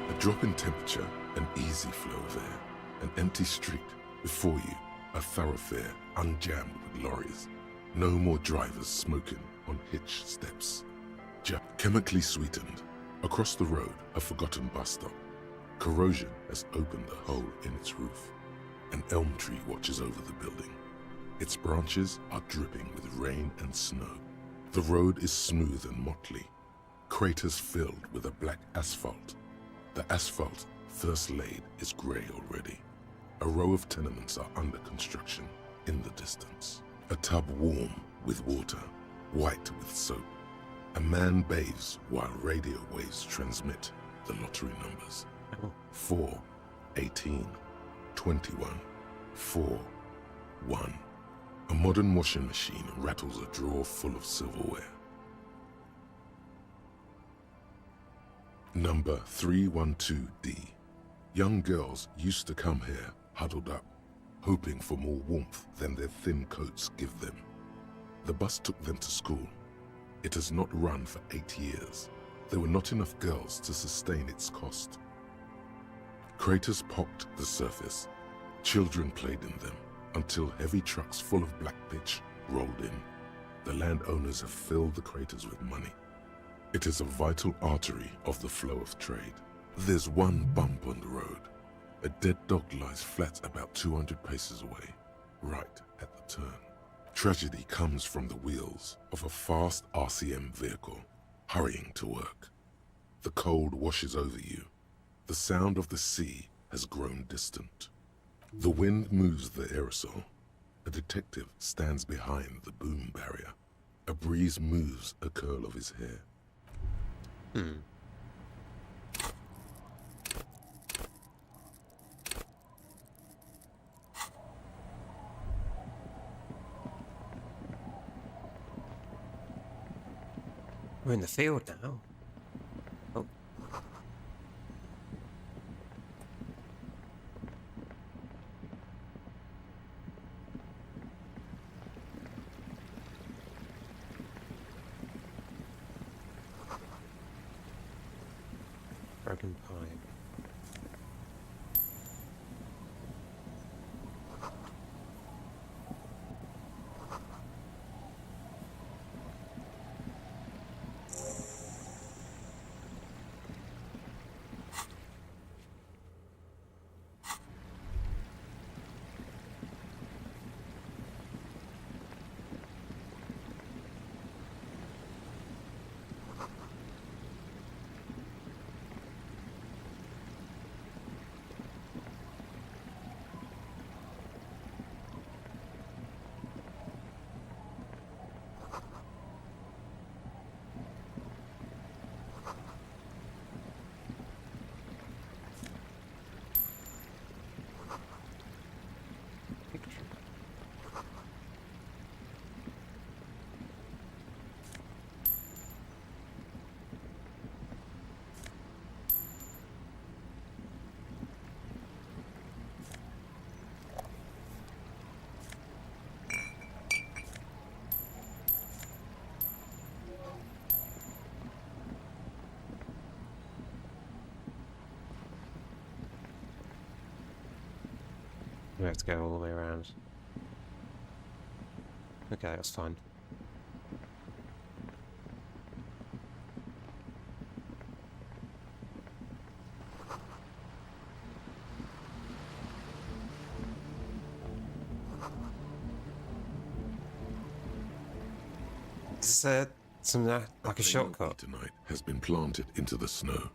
A drop in temperature, an easy flow there. An empty street. Before you, a thoroughfare unjammed with lorries. No more drivers smoking on hitch steps. Chemically sweetened. Across the road, a forgotten bus stop. Corrosion has opened a hole in its roof. An elm tree watches over the building. Its branches are dripping with rain and snow. The road is smooth and motley. Craters filled with a black asphalt. The asphalt, first laid, is grey already. A row of tenements are under construction in the distance. A tub warm with water, white with soap. A man bathes while radio waves transmit the lottery numbers. 4, 18, 21, 4, 1. A modern washing machine rattles a drawer full of silverware. Number 312D. Young girls used to come here huddled up, hoping for more warmth than their thin coats give them. The bus took them to school. It has not run for 8 years. There were not enough girls to sustain its cost. Craters pocked the surface. Children played in them until heavy trucks full of black pitch rolled in. The landowners have filled the craters with money. It is a vital artery of the flow of trade. There's one bump on the road. A dead dog lies flat about 200 paces away, right at the turn. Tragedy comes from the wheels of a fast RCM vehicle, hurrying to work. The cold washes over you. The sound of the sea has grown distant. The wind moves the aerosol. A detective stands behind the boom barrier. A breeze moves a curl of his hair. We're in the field now. Oh. Broken pipe. We have to go all the way around. Okay, that's fine. Is this like a shortcut? Tonight has been planted into the snow.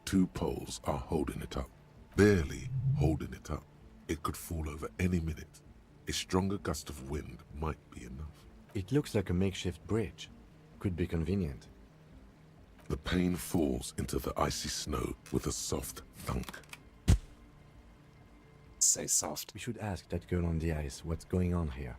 2 poles are holding it up. Barely holding it up. It could fall over any minute. A stronger gust of wind might be enough. It looks like a makeshift bridge. Could be convenient. The pane falls into the icy snow with a soft thunk. So soft. We should ask that girl on the ice what's going on here.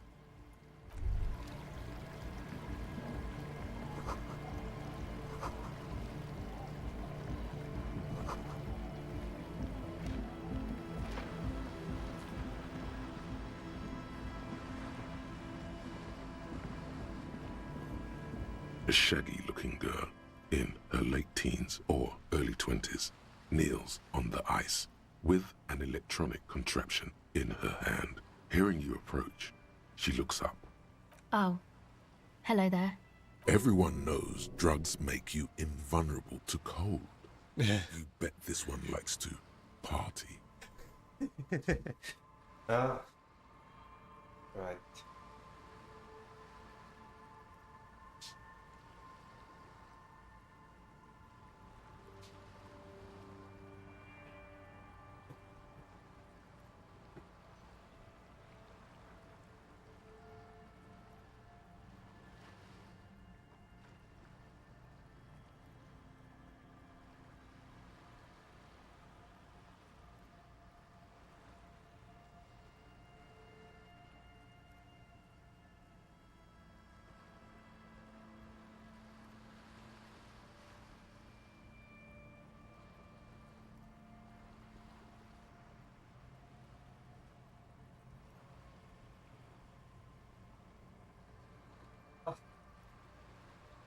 A shaggy-looking girl in her late teens or early 20s kneels on the ice with an electronic contraption in her hand. Hearing you approach, she looks up. Oh, hello there. Everyone knows drugs make you invulnerable to cold. You bet this one likes to party. Ah. Right.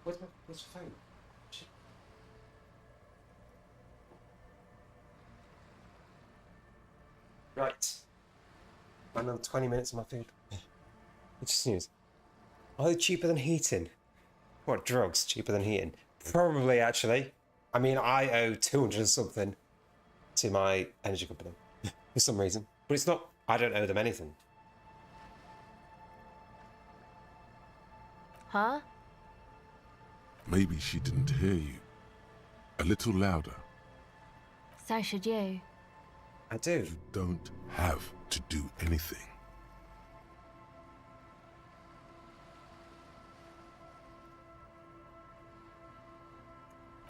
Where's your phone? Shit. Right. Another 20 minutes of my food. Interesting news. Are they cheaper than heating? What, drugs cheaper than heating? Probably, actually. I mean, I owe 200 and something to my energy company for some reason. But it's not, I don't owe them anything. Huh? Maybe she didn't hear you. A little louder. So should you. I do. You don't have to do anything.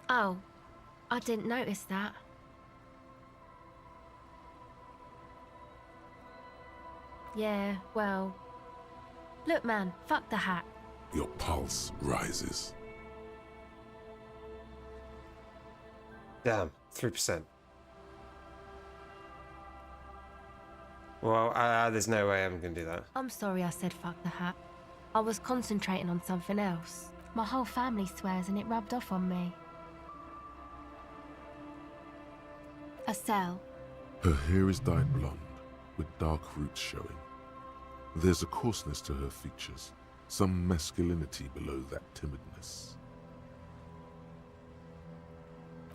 Oh, I didn't notice that. Yeah, well... Look, man, fuck the hat. Your pulse rises. Damn, 3%. Well, there's no way I'm gonna do that. I'm sorry I said fuck the hat. I was concentrating on something else. My whole family swears and it rubbed off on me. A cell. Her hair is dyed blonde, with dark roots showing. There's a coarseness to her features, some masculinity below that timidness.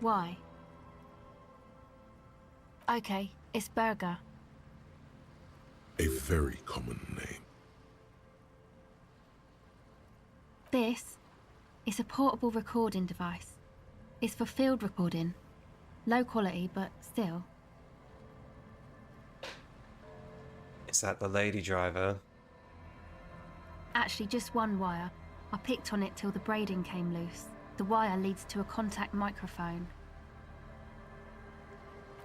Why? Okay, it's Burger. A very common name. This is a portable recording device. It's for field recording. Low quality, but still. Is that the lady driver? Actually, just one wire. I picked on it till the braiding came loose. The wire leads to a contact microphone.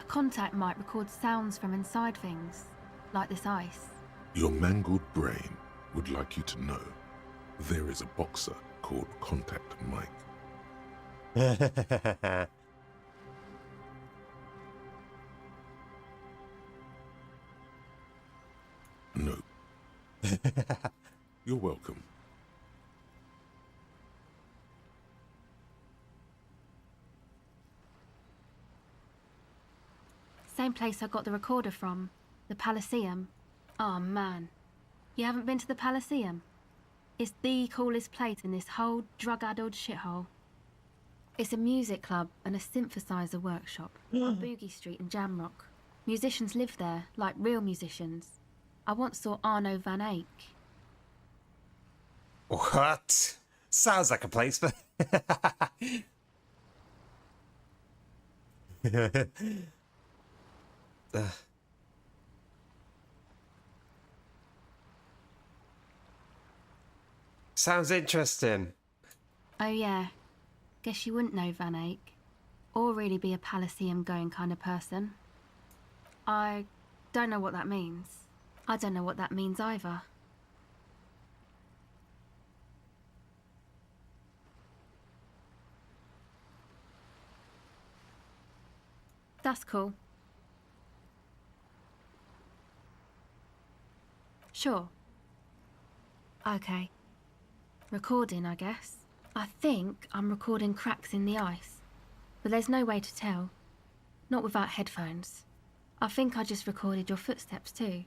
A contact mic records sounds from inside things, like this ice. Your mangled brain would like you to know there is a boxer called Contact Mike. No. You're welcome. Same place I got the recorder from, the Elysium. Oh man, you haven't been to the Elysium? It's the coolest place in this whole drug-addled shithole. It's a music club and a synthesizer workshop on Boogie Street in Jamrock. Musicians live there, like real musicians. I once saw Arno van Eyck. What? Sounds like a place for... Sounds interesting. Oh yeah, guess you wouldn't know Van Eyck. Or really be a Elysium going kind of person. I don't know what that means. I don't know what that means either. That's cool. Sure. Okay. Recording, I guess. I think I'm recording cracks in the ice. But there's no way to tell. Not without headphones. I think I just recorded your footsteps too.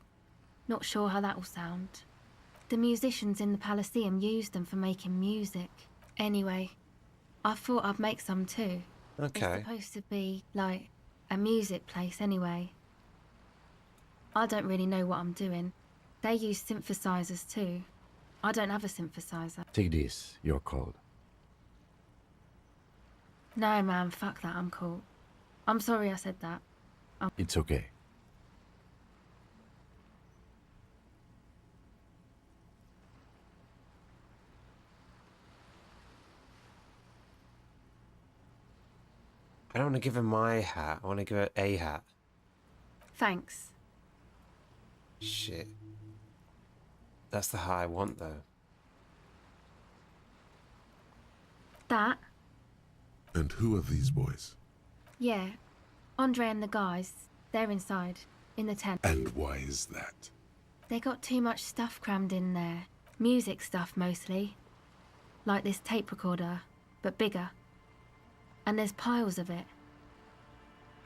Not sure how that will sound. The musicians in the Elysium used them for making music. Anyway, I thought I'd make some too. Okay. It's supposed to be, like, a music place anyway. I don't really know what I'm doing. They use synthesizers too. I don't have a synthesizer. Take this, you're cold. No man, fuck that, I'm cool. I'm sorry I said that. It's okay. I don't want to give her my hat. I want to give her a hat. Thanks. Shit. That's the hat I want, though. That? And who are these boys? Yeah. Andre and the guys. They're inside. In the tent. And why is that? They got too much stuff crammed in there. Music stuff, mostly. Like this tape recorder, but bigger. And there's piles of it.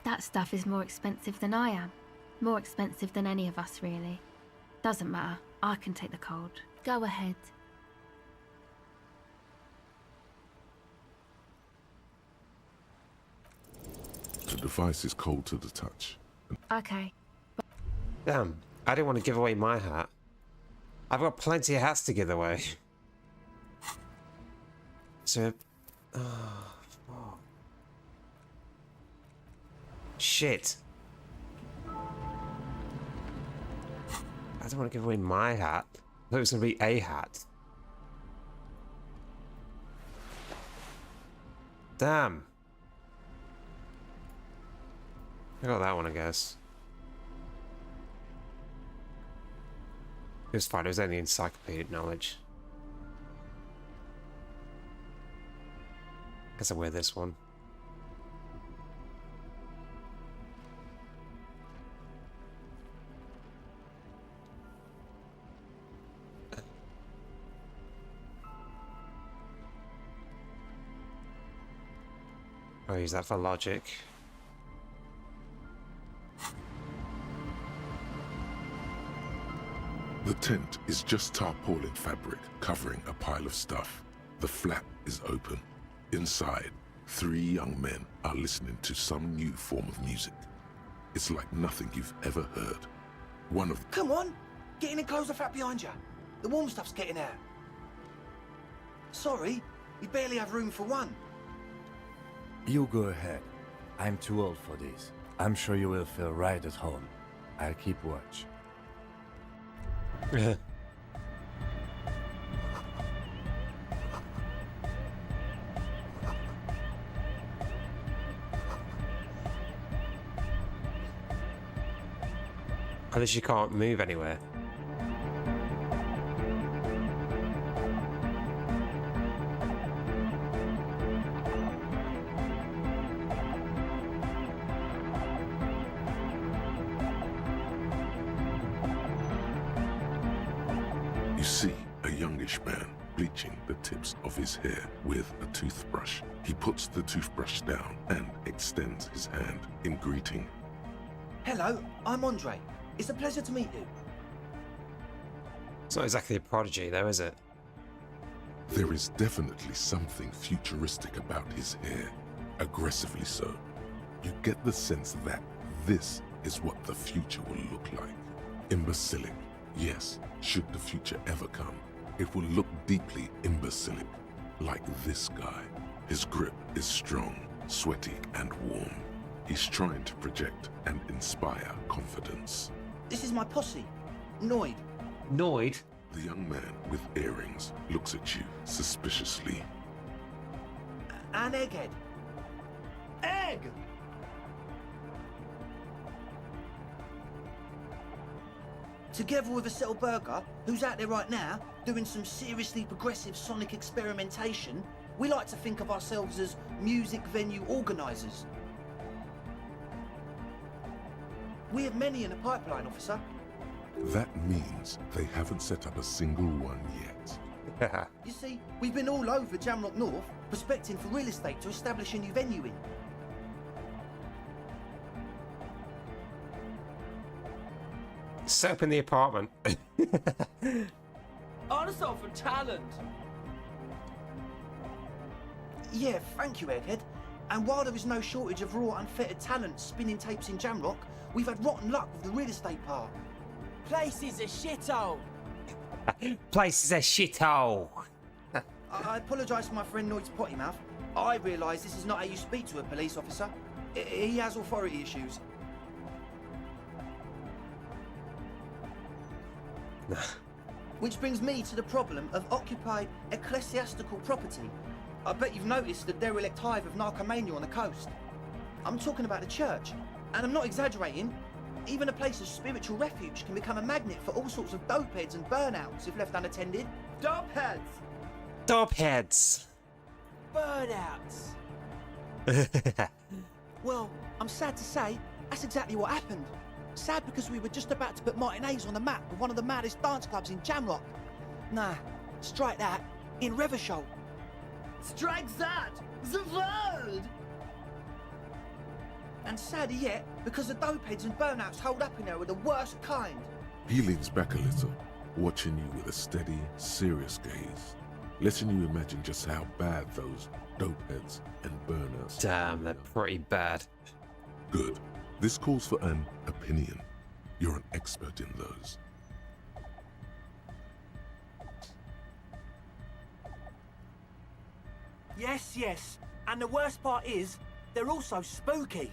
That stuff is more expensive than I am. More expensive than any of us, really. Doesn't matter. I can take the cold. Go ahead. The device is cold to the touch. Okay. Damn, I didn't want to give away my hat. I've got plenty of hats to give away. So... Oh, fuck. Shit. I don't want to give away my hat. I thought it was going to be a hat. Damn. I got that one, I guess. It was fine, it was only encyclopedic knowledge. Guess I'll wear this one. I'll use that for logic. The tent is just tarpaulin fabric covering a pile of stuff. The flap is open. Inside, 3 young men are listening to some new form of music. It's like nothing you've ever heard. One of... Come on! Get in and close the flap behind you. The warm stuff's getting out. Sorry, we barely have room for one. You go ahead. I'm too old for this. I'm sure you will feel right at home. I'll keep watch. At least you can't move anywhere. You see a youngish man bleaching the tips of his hair with a toothbrush. He puts the toothbrush down and extends his hand in greeting. Hello, I'm Andre. It's a pleasure to meet you. It's not exactly a prodigy, though, is it? There is definitely something futuristic about his hair, aggressively so. You get the sense that this is what the future will look like. Imbecilic, yes, should the future ever come, it will look deeply imbecilic, like this guy. His grip is strong, sweaty, and warm. He's trying to project and inspire confidence. This is my posse, Noid. Noid? The young man with earrings looks at you suspiciously. And Egghead. Egg! Together with a Settle Burger, who's out there right now, doing some seriously progressive sonic experimentation, we like to think of ourselves as music venue organisers. We have many in the pipeline, officer. That means they haven't set up a single one yet. You see, we've been all over Jamrock North, prospecting for real estate to establish a new venue in. Set up in the apartment. Honest for talent! Yeah, thank you, Egghead. And while there is no shortage of raw, unfettered talent spinning tapes in Jamrock, we've had rotten luck with the real estate part. Place is a shithole! Place is a shithole! I apologise for my friend Noid's potty mouth. I realise this is not how you speak to a police officer. He has authority issues. Which brings me to the problem of occupied ecclesiastical property. I bet you've noticed the derelict hive of narcomania on the coast. I'm talking about the church, and I'm not exaggerating. Even a place of spiritual refuge can become a magnet for all sorts of dopeheads and burnouts if left unattended. Dopeheads! Dopeheads! Burnouts! Well, I'm sad to say, that's exactly what happened. Sad because we were just about to put Martinez on the map with one of the maddest dance clubs in Jamrock. Nah, strike that. In Reversholt, Strike that! The world! And sadder yet, because the dopeheads and burnouts hold up in there are the worst kind. He leans back a little, watching you with a steady, serious gaze, letting you imagine just how bad those dopeheads and burnouts. Damn, they're pretty bad. Good. This calls for an opinion. You're an expert in those. Yes, yes. And the worst part is, they're also spooky.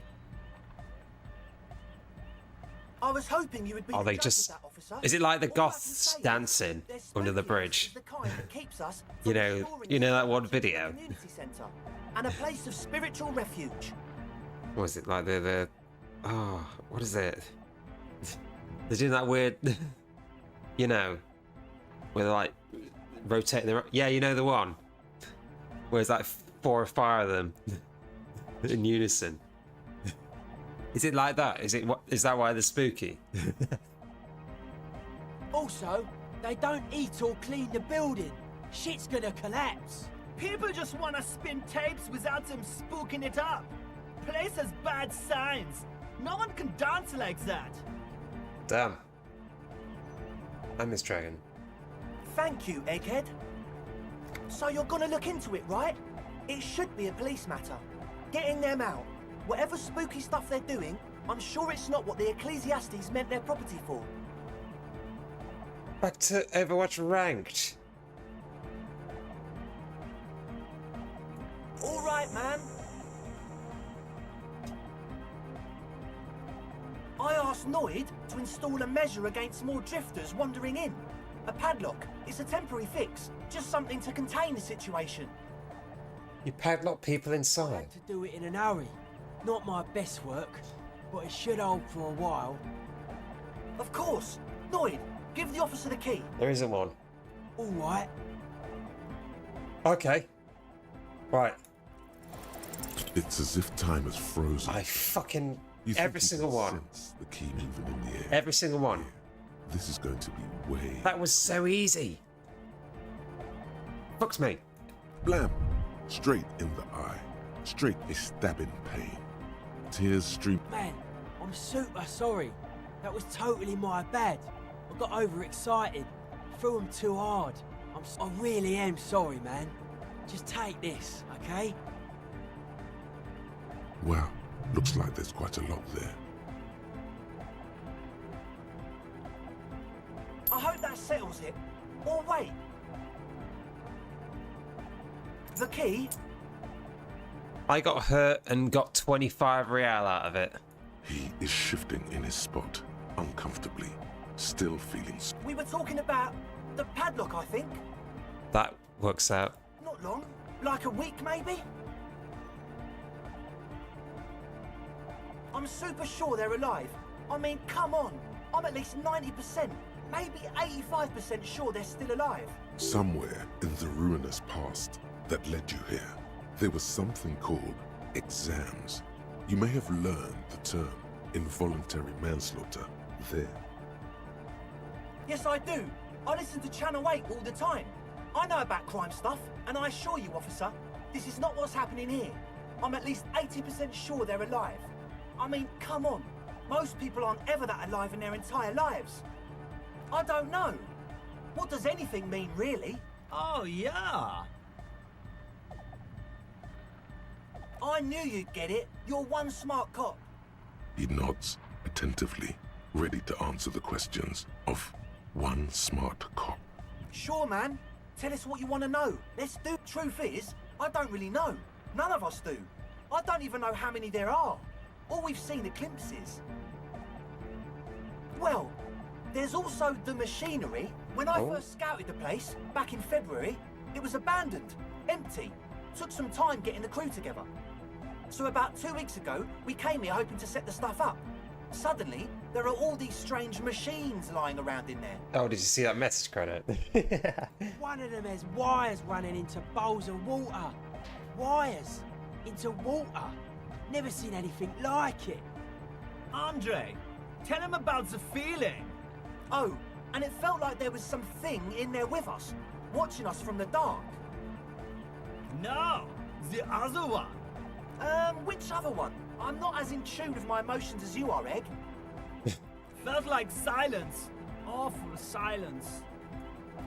I was hoping you would be. Are they the judge just? of that, officer. Is it like the All I can goths say is dancing they're under the spooky. bridge? It's the kind that keeps us You from know, exploring that one the video. community centre and a place of spiritual refuge. What is it like the? Oh, what is it? They're doing that weird, you know, where they're like rotating their. Yeah, you know the one. Where it's like 4 or 5 of them in unison. Is it like that? Is it? What is that? Why they're spooky? Also, they don't eat or clean the building. Shit's gonna collapse. People just want to spin tapes without them spooking it up. Place has bad signs. No one can dance like that. Damn. I miss Dragon. Thank you, Egghead. So you're gonna look into it, right? It should be a police matter. Getting them out. Whatever spooky stuff they're doing, I'm sure it's not what the Ecclesiastes meant their property for. Back to Overwatch Ranked. All right, man. I asked Noid to install a measure against more drifters wandering in. A padlock. It's a temporary fix. Just something to contain the situation. You padlock people inside. To do it in an hurry. Not my best work, but it should hold for a while. Of course. Noid, give the officer the key. There isn't one. All right. Okay. Right. It's as if time is frozen. I fucking You every think you single can one. sense the key moving in the air. Every single one. This is going to be way. That was so easy. Fucks me. Blam! Straight in the eye. Straight a stabbing pain. Tears stream. Man, I'm super sorry. That was totally my bad. I got overexcited. Threw him too hard. I really am sorry, man. Just take this, okay? Well, looks like there's quite a lot there. I hope that settles it. Or wait. The key? I got hurt and got 25 real out of it. He is shifting in his spot, uncomfortably, still feeling. We were talking about the padlock, I think. That works out. Not long. Like a week, maybe? I'm super sure they're alive. I mean, come on. I'm at least 90%, maybe 85% sure they're still alive. Somewhere in the ruinous past that led you here, there was something called exams. You may have learned the term involuntary manslaughter there. Yes, I do. I listen to Channel 8 all the time. I know about crime stuff, and I assure you, officer, this is not what's happening here. I'm at least 80% sure they're alive. I mean, come on. Most people aren't ever that alive in their entire lives. I don't know. What does anything mean, really? Oh, yeah. I knew you'd get it. You're one smart cop. He nods attentively, ready to answer the questions of one smart cop. Sure, man. Tell us what you want to know. Let's do. Truth is, I don't really know. None of us do. I don't even know how many there are. All we've seen are glimpses. Well, there's also the machinery. When I first scouted the place, back in February, it was abandoned, empty. Took some time getting the crew together. So about 2 weeks ago, we came here hoping to set the stuff up. Suddenly, there are all these strange machines lying around in there. Oh, did you see that message credit? One of them has wires running into bowls of water. Wires into water. Never seen anything like it. Andre, tell him about the feeling. Oh, and it felt like there was something in there with us, watching us from the dark. No, the other one? Which other one? I'm not as in tune with my emotions as you are, Egg. Felt like silence. Awful silence.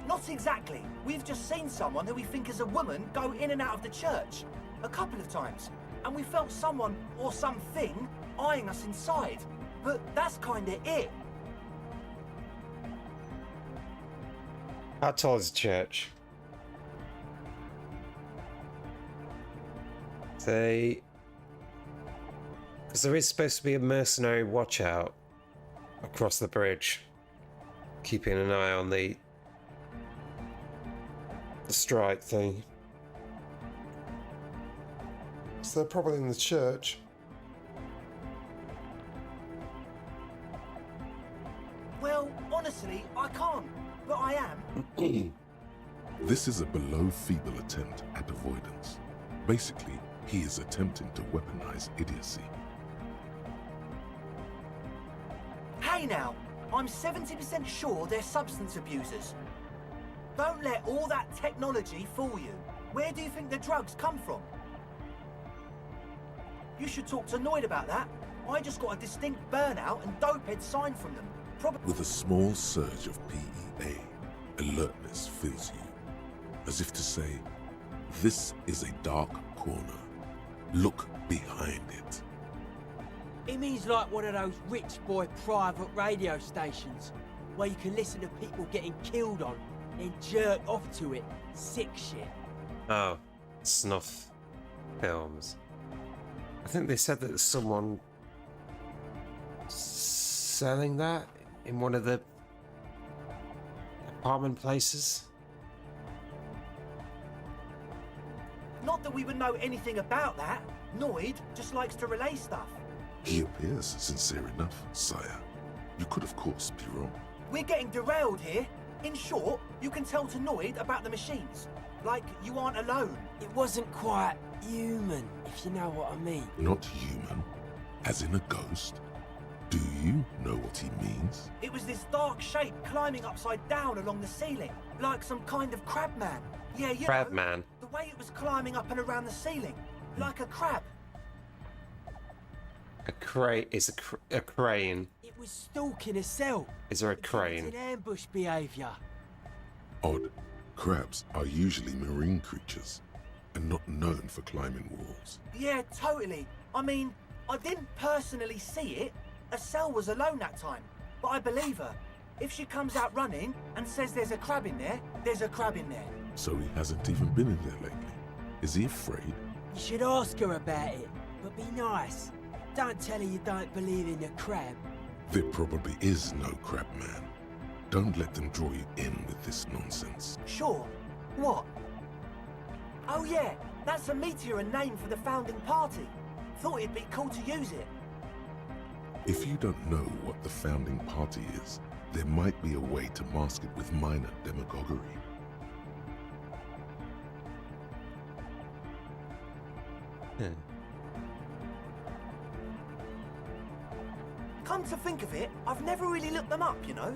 Not exactly. We've just seen someone who we think is a woman go in and out of the church a couple of times. And we felt someone or something eyeing us inside. But that's kinda it. How tall is the church? Say, because there is supposed to be a mercenary watch out across the bridge, keeping an eye on the strike thing. So they're probably in the church. Well, honestly, I can't, but I am. This is a below feeble attempt at avoidance. Basically, he is attempting to weaponize idiocy. Hey now, I'm 70% sure they're substance abusers. Don't let all that technology fool you. Where do you think the drugs come from? You should talk to Noid about that. I just got a distinct burnout and dopehead sign from them. With a small surge of PEA, alertness fills you, as if to say, this is a dark corner. Look behind it. It means like one of those rich boy private radio stations, where you can listen to people getting killed on, then jerk off to it. Sick shit. Oh, snuff films. I think they said that there's someone selling that in one of the apartment places. Not that we would know anything about that. Noid just likes to relay stuff. He appears sincere enough, sire. You could, of course, be wrong. We're getting derailed here. In short, you can tell to Noid about the machines. Like you aren't alone. It wasn't quite human, if you know what I mean. Not human, as in a ghost. Do you know what he means? It was this dark shape climbing upside down along the ceiling, like some kind of crab man. Yeah, you Crab know, man. the way it was climbing up and around the ceiling, like a crab. A crane is a crane. It was stalking a cell. Is there a crane? It's an ambush behaviour. Odd. Crabs are usually marine creatures, and not known for climbing walls. Yeah, totally. I mean, I didn't personally see it. Estelle was alone that time, but I believe her. If she comes out running and says there's a crab in there, there's a crab in there. So he hasn't even been in there lately. Is he afraid? You should ask her about it, but be nice. Don't tell her you don't believe in the crab. There probably is no crab man. Don't let them draw you in with this nonsense. Sure. What? Oh yeah, that's a meteor and name for the founding party. Thought it'd be cool to use it. If you don't know what the founding party is, there might be a way to mask it with minor demagoguery. Come to think of it, I've never really looked them up, you know?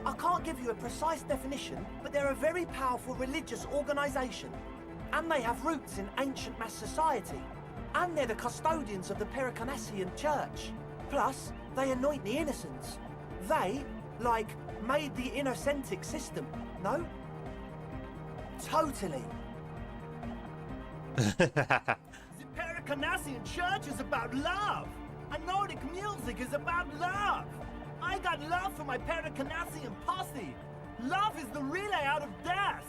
I can't give you a precise definition, but they're a very powerful religious organisation. And they have roots in ancient mass society. And they're the custodians of the Pericarnassian Church. Plus, they anoint the innocents. They, like, made the innocentic system, no? Totally. The Pericarnassian Church is about love. And Nordic music is about love. I got love for my Pericarnassian posse. Love is the relay out of death.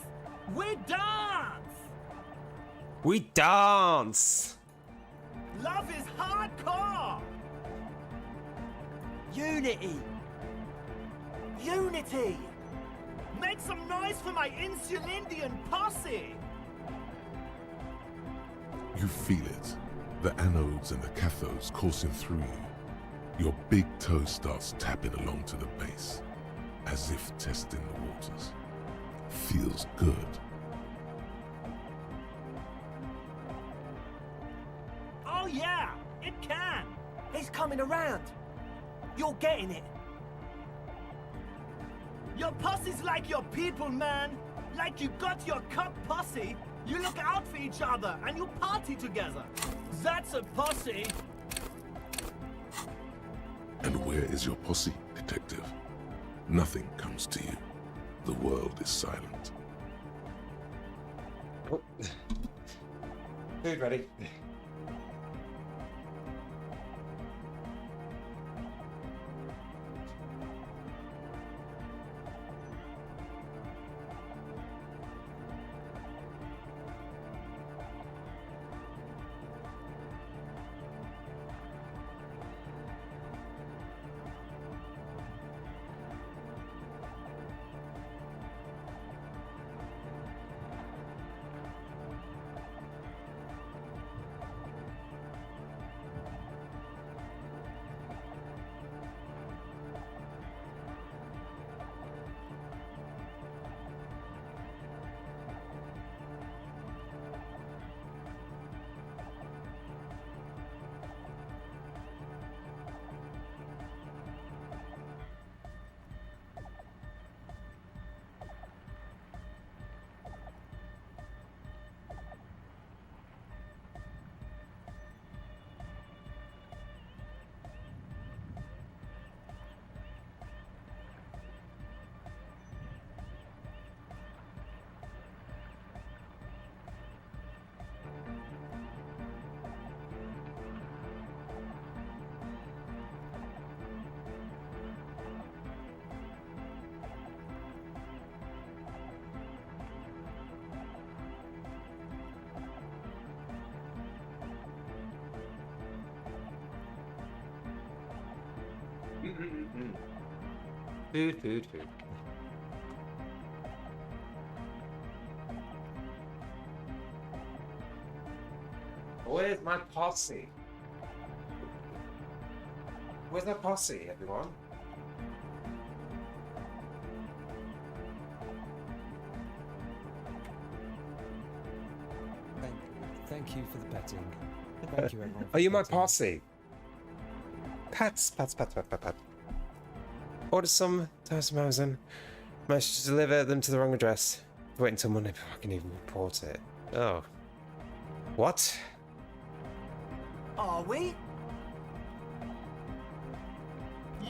We dance. We dance. Love is hardcore. Unity. Unity. Make some noise for my Insulindian posse. You feel it. The anodes and the cathodes coursing through you. Your big toe starts tapping along to the base, as if testing the waters. Feels good. Oh yeah, it can. He's coming around. You're getting it. Your posse's like your people, man. Like you got your cup posse. You look out for each other and you party together. That's a posse. And where is your posse, detective? Nothing comes to you. The world is silent. Oh. Food ready. Food. Where's my posse? Where's my posse, everyone? Thank you for the petting. Thank you, everyone. Are you my posse? Pats. Order some toast Mosen. Managed to deliver them to the wrong address. Wait until Monday before I can even report it. Oh. What? Are we?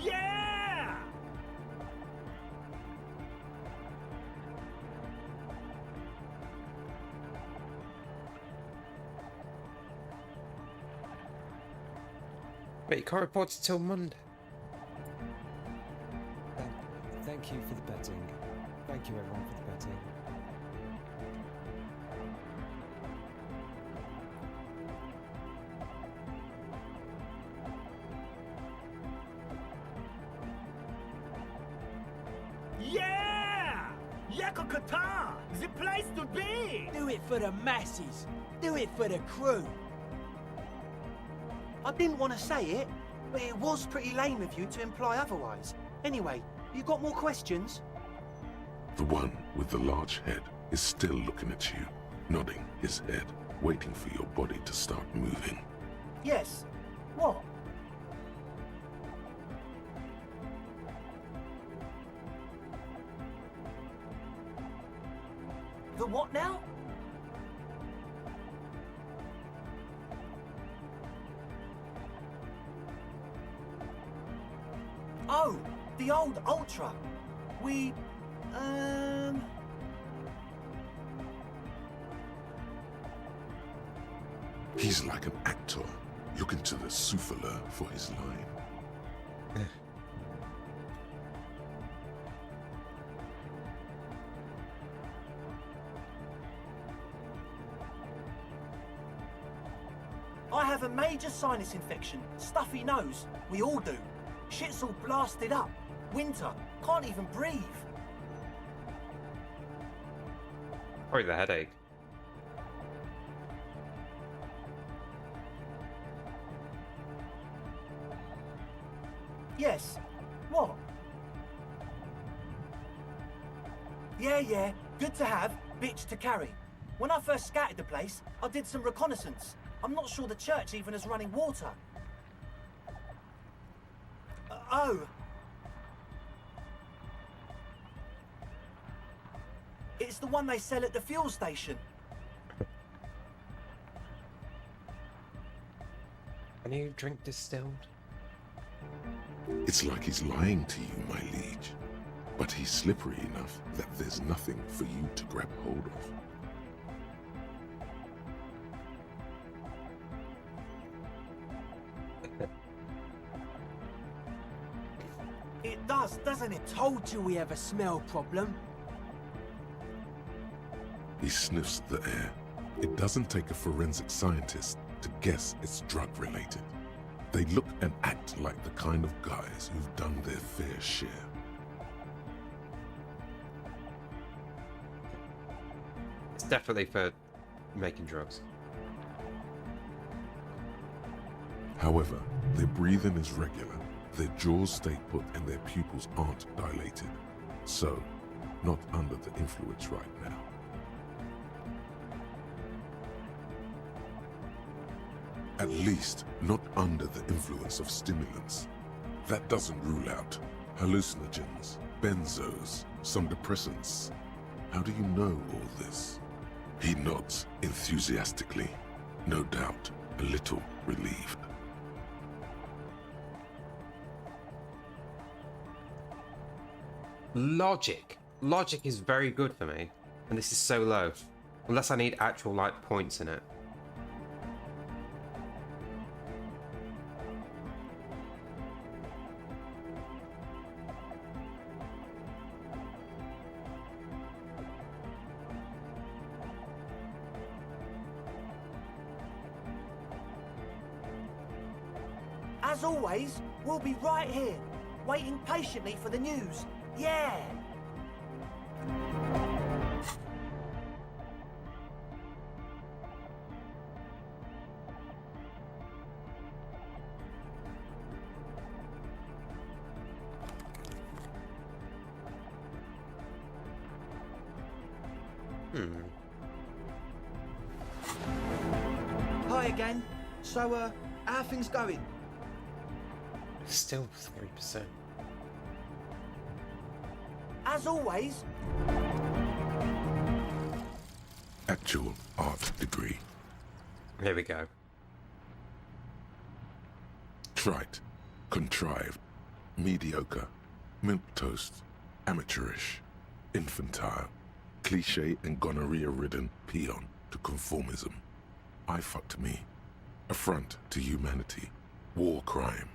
Yeah! Wait, you can't report it till Monday. Thank you for the petting. Thank you, everyone, for the petting. Yeah! Yakokata! The place to be! Do it for the masses. Do it for the crew. I didn't want to say it, but it was pretty lame of you to imply otherwise. Anyway, you got more questions? The one with the large head is still looking at you, nodding his head, waiting for your body to start moving. Yes. What? The what now? Oh, the old Ultra. We, He's like an actor, looking to the souffleur for his line. I have a major sinus infection, stuffy nose. We all do. Shit's all blasted up. Winter. Can't even breathe. Probably the headache. Yes. What? Yeah. Good to have, bitch to carry. When I first scouted the place, I did some reconnaissance. I'm not sure the church even has running water. Oh. It's the one they sell at the fuel station. Can you drink distilled? It's like he's lying to you, my liege. But he's slippery enough that there's nothing for you to grab hold of. It does, doesn't it? Told you we have a smell problem. He sniffs the air. It doesn't take a forensic scientist to guess it's drug-related. They look and act like the kind of guys who've done their fair share. It's definitely for making drugs. However, their breathing is regular, their jaws stay put and their pupils aren't dilated. So, not under the influence right now. At least, not under the influence of stimulants. That doesn't rule out hallucinogens, benzos, some depressants. How do you know all this? He nods enthusiastically, no doubt a little relieved. Logic. Logic is very good for me, and this is so low. Unless I need actual, like, points in it. As always, we'll be right here, waiting patiently for the news. Yeah! Hi again. So, how are things going? Still 3%. As always. Actual art degree. Here we go. Trite, contrived, mediocre, milquetoast, amateurish, infantile, cliché and gonorrhea-ridden peon to conformism. I fucked me. Affront to humanity. War crime.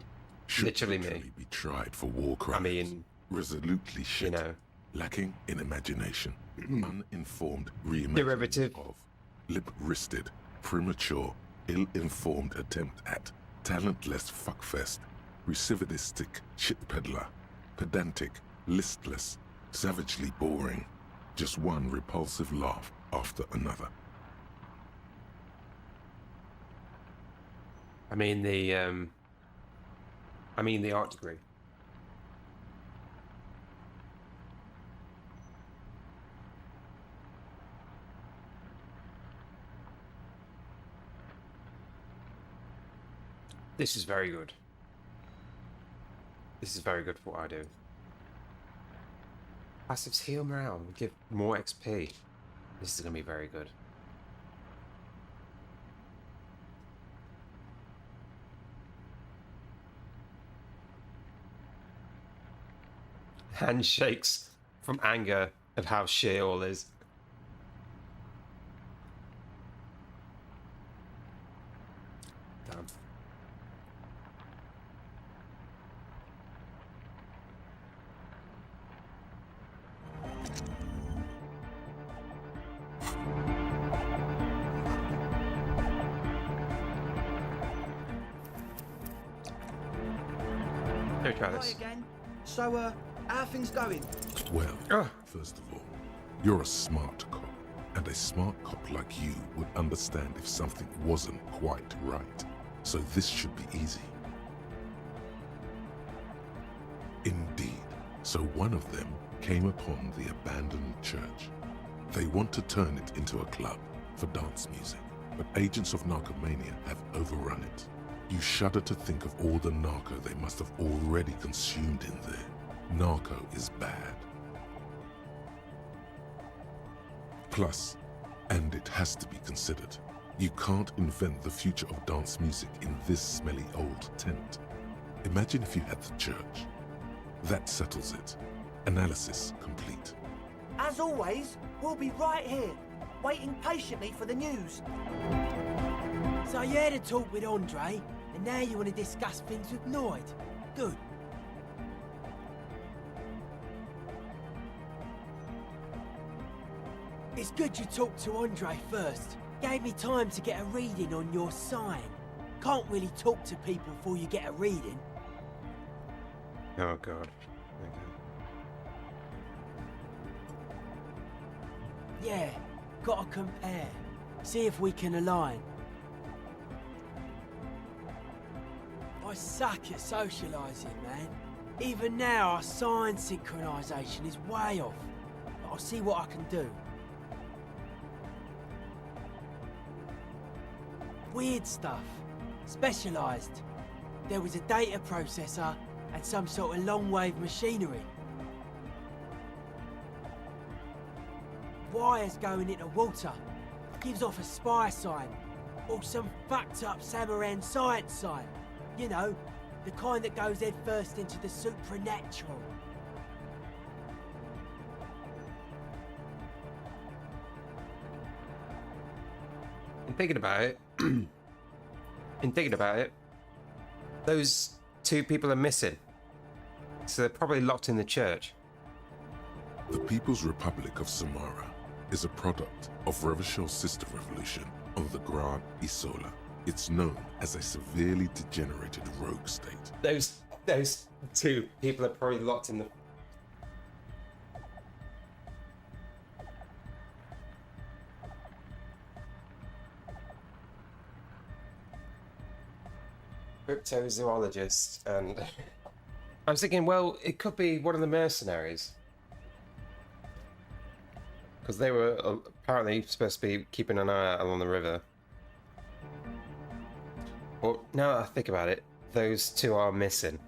Should Literally be tried for war crimes. I mean, resolutely shit. You know, lacking in imagination. Uninformed reimagining derivative of lip-wristed, premature, ill-informed attempt at talentless fuckfest, recidivistic shit peddler, pedantic, listless, savagely boring, just one repulsive laugh after another. I mean the art degree. This is very good. This is very good for what I do. Passives heal morale, give more XP. This is going to be very good. Handshakes from anger of how shit all is. Damn. Here, try this. Hi again. So, how are things going? Well, first of all, you're a smart cop, and a smart cop like you would understand if something wasn't quite right. So this should be easy. Indeed. So one of them came upon the abandoned church. They want to turn it into a club for dance music, but agents of narcomania have overrun it. You shudder to think of all the narco they must have already consumed in there. Narco is bad. Plus, and it has to be considered, You can't invent the future of dance music in this smelly old tent. Imagine if you had the church. That settles it. Analysis complete. As always, we'll be right here, waiting patiently for the news. So you had a talk with Andre, and now you want to discuss things with Noid. Good. It's good you talked to Andre first. Gave me time to get a reading on your sign. Can't really talk to people before you get a reading. Oh god. Yeah, gotta compare. See if we can align. I suck at socialising, man. Even now, our sign synchronisation is way off. But I'll see what I can do. Weird stuff. Specialised. There was a data processor and some sort of long-wave machinery. Wires going into water. Gives off a spy sign. Or some fucked up Samaran science sign. You know, the kind that goes head first into the supernatural. In thinking about it, those two people are missing. So they're probably locked in the church. The People's Republic of Samara is a product of Revachel's sister revolution on the Gran Isola. It's known as a severely degenerated rogue state. Those two people are probably locked in the... Cryptozoologist, and I was thinking, well, it could be one of the mercenaries. Because they were apparently supposed to be keeping an eye out along the river. Well, now that I think about it, those two are missing.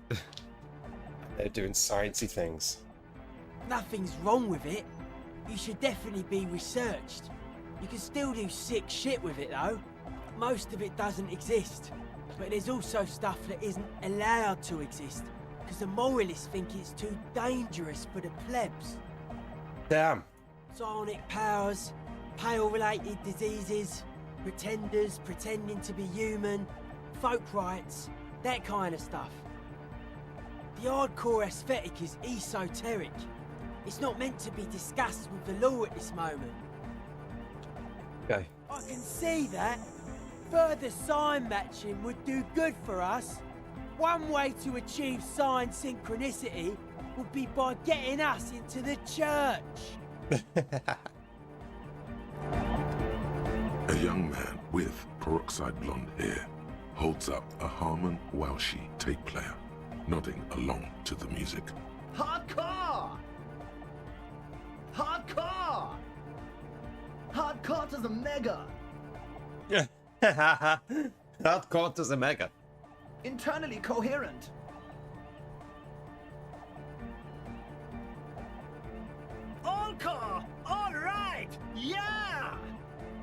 They're doing sciencey things. Nothing's wrong with it. You should definitely be researched. You can still do sick shit with it, though. Most of it doesn't exist. But there's also stuff that isn't allowed to exist. Because the moralists think it's too dangerous for the plebs. Damn. Psionic powers, pale-related diseases, pretenders pretending to be human, folk rights, that kind of stuff. The hardcore aesthetic is esoteric. It's not meant to be discussed with the law at this moment. Okay. I can see that. Further sign matching would do good for us. One way to achieve sign synchronicity would be by getting us into the church. A young man with peroxide blonde hair holds up a Harman Welshi tape player, nodding along to the music. Hardcore! Hardcore! Hardcore to the mega! Hardcore to the mega. Internally coherent. Encore! All right! Yeah!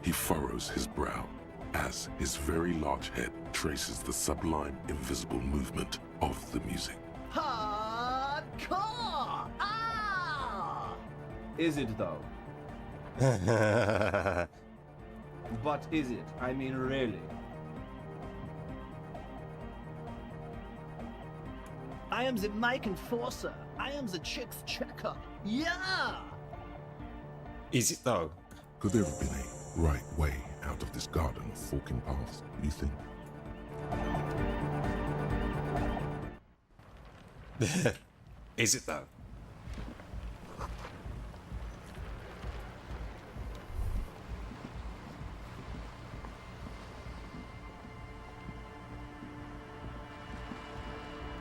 He furrows his brow as his very large head traces the sublime invisible movement of the music. Hardcore! Ah! Is it though? But is it? I mean, really? I am the mic enforcer. I am the chick's checker. Yeah! Is it though? Could there have been a right way out of this garden of forking paths, you think? Is it though?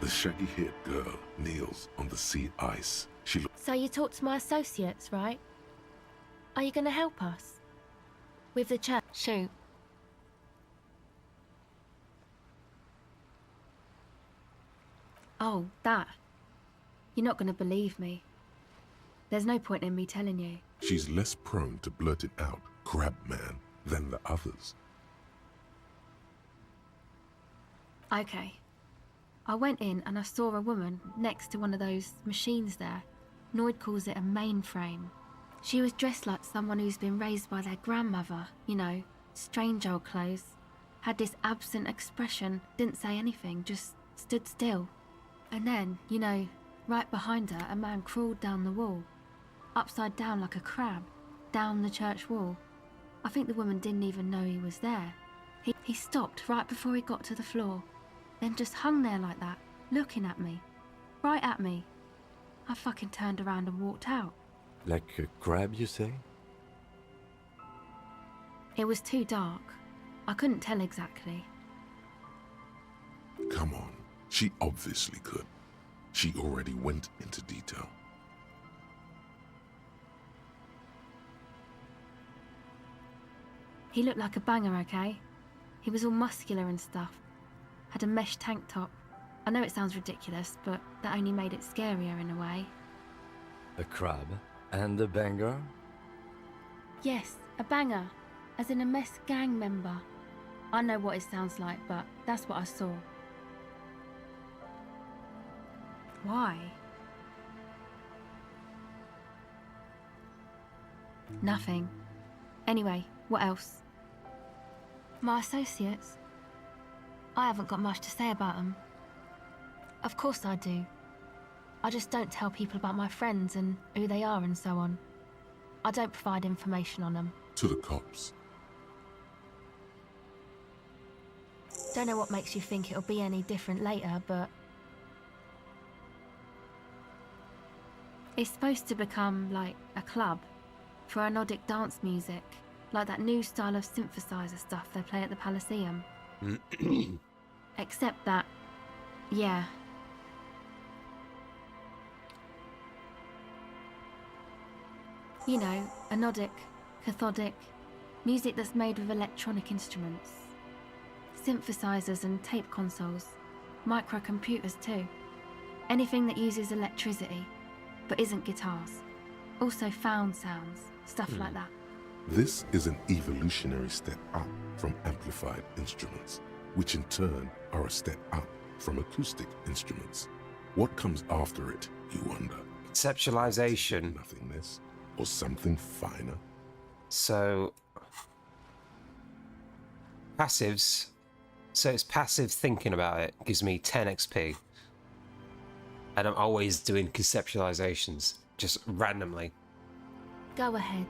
The shaggy-haired girl kneels on the sea ice. She looks... So you talked to my associates, right? Are you going to help us? With the church? Shoot. Oh, that. You're not going to believe me. There's no point in me telling you. She's less prone to blurt it out, crab man, than the others. Okay. I went in and I saw a woman next to one of those machines there. Noid calls it a mainframe. She was dressed like someone who's been raised by their grandmother, you know, strange old clothes. Had this absent expression, didn't say anything, just stood still. And then, you know, right behind her, a man crawled down the wall, upside down like a crab, down the church wall. I think the woman didn't even know he was there. He stopped right before he got to the floor, then just hung there like that, looking at me, right at me. I fucking turned around and walked out. Like a crab, you say? It was too dark. I couldn't tell exactly. Come on, she obviously could. She already went into detail. He looked like a banger, okay? He was all muscular and stuff. Had a mesh tank top. I know it sounds ridiculous, but that only made it scarier in a way. A crab and a banger? Yes, a banger. As in a mess gang member. I know what it sounds like, but that's what I saw. Why? Nothing. Anyway, what else? My associates? I haven't got much to say about them. Of course I do. I just don't tell people about my friends and who they are and so on. I don't provide information on them. To the cops. Don't know what makes you think it'll be any different later, but... It's supposed to become, like, a club for anodic dance music, like that new style of synthesizer stuff they play at the Elysium. Except that, yeah. You know, anodic, cathodic, music that's made with electronic instruments. Synthesizers and tape consoles, microcomputers too. Anything that uses electricity, but isn't guitars. Also found sounds, stuff like that. This is an evolutionary step up from amplified instruments, which in turn are a step up from acoustic instruments. What comes after it, you wonder? Conceptualization. Nothingness, or something finer? So, passives. So it's passive thinking about it gives me 10 XP. And I'm always doing conceptualizations, just randomly. Go ahead.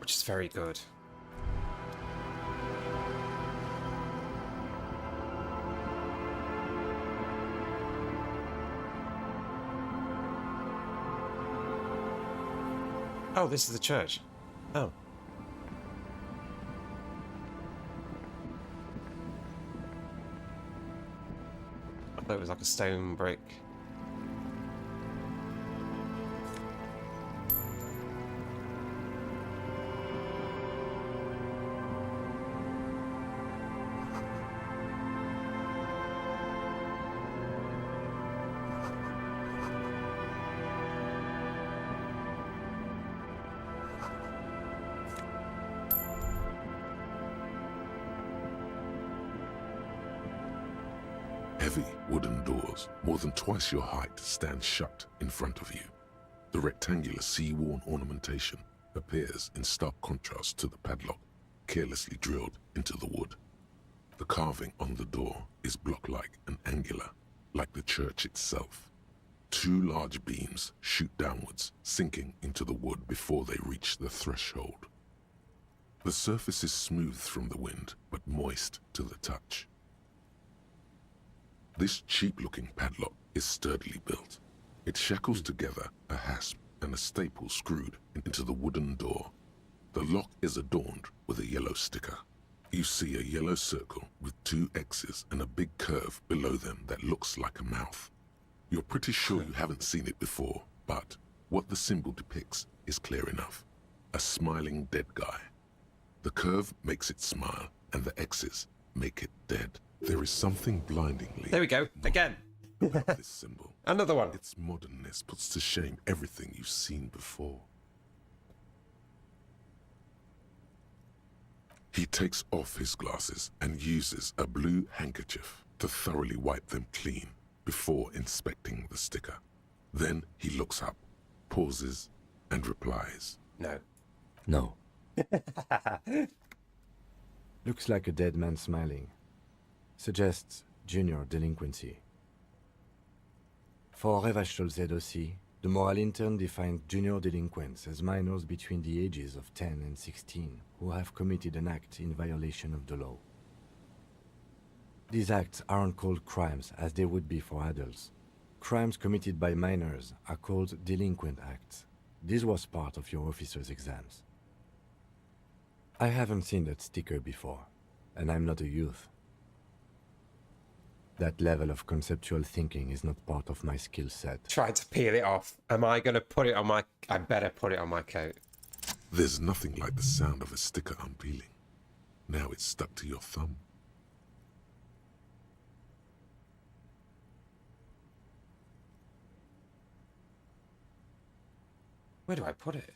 Which is very good. Oh, this is the church. Oh. I thought it was like a stone brick. Heavy wooden doors, more than twice your height, stand shut in front of you. The rectangular sea-worn ornamentation appears in stark contrast to the padlock, carelessly drilled into the wood. The carving on the door is block-like and angular, like the church itself. Two large beams shoot downwards, sinking into the wood before they reach the threshold. The surface is smooth from the wind, but moist to the touch. This cheap-looking padlock is sturdily built. It shackles together a hasp and a staple screwed into the wooden door. The lock is adorned with a yellow sticker. You see a yellow circle with two X's and a big curve below them that looks like a mouth. You're pretty sure you haven't seen it before, but what the symbol depicts is clear enough. A smiling dead guy. The curve makes it smile, and the X's make it dead. There is something blindingly... There we go, again. about this symbol. Another one. Its modernness puts to shame everything you've seen before. He takes off his glasses and uses a blue handkerchief to thoroughly wipe them clean before inspecting the sticker. Then he looks up, pauses, and replies. No. No. Looks like a dead man smiling. Suggests junior delinquency. For Revachol ZOC, the moral intern defined junior delinquents as minors between the ages of 10 and 16 who have committed an act in violation of the law. These acts aren't called crimes as they would be for adults. Crimes committed by minors are called delinquent acts. This was part of your officer's exams. I haven't seen that sticker before, and I'm not a youth. That level of conceptual thinking is not part of my skill set. Tried to peel it off. Am I going to put it on my... I better put it on my coat. There's nothing like the sound of a sticker unpeeling. Now it's stuck to your thumb. Where do I put it?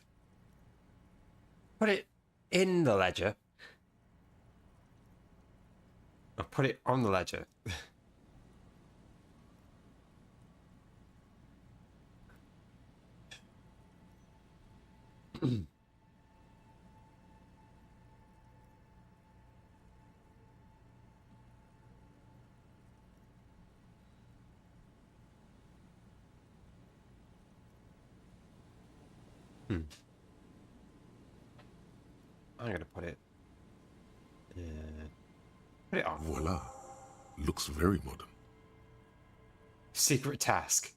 Put it in the ledger. Or put it on the ledger. I'm gonna put it. Put it on. Voila. Looks very modern. Secret task.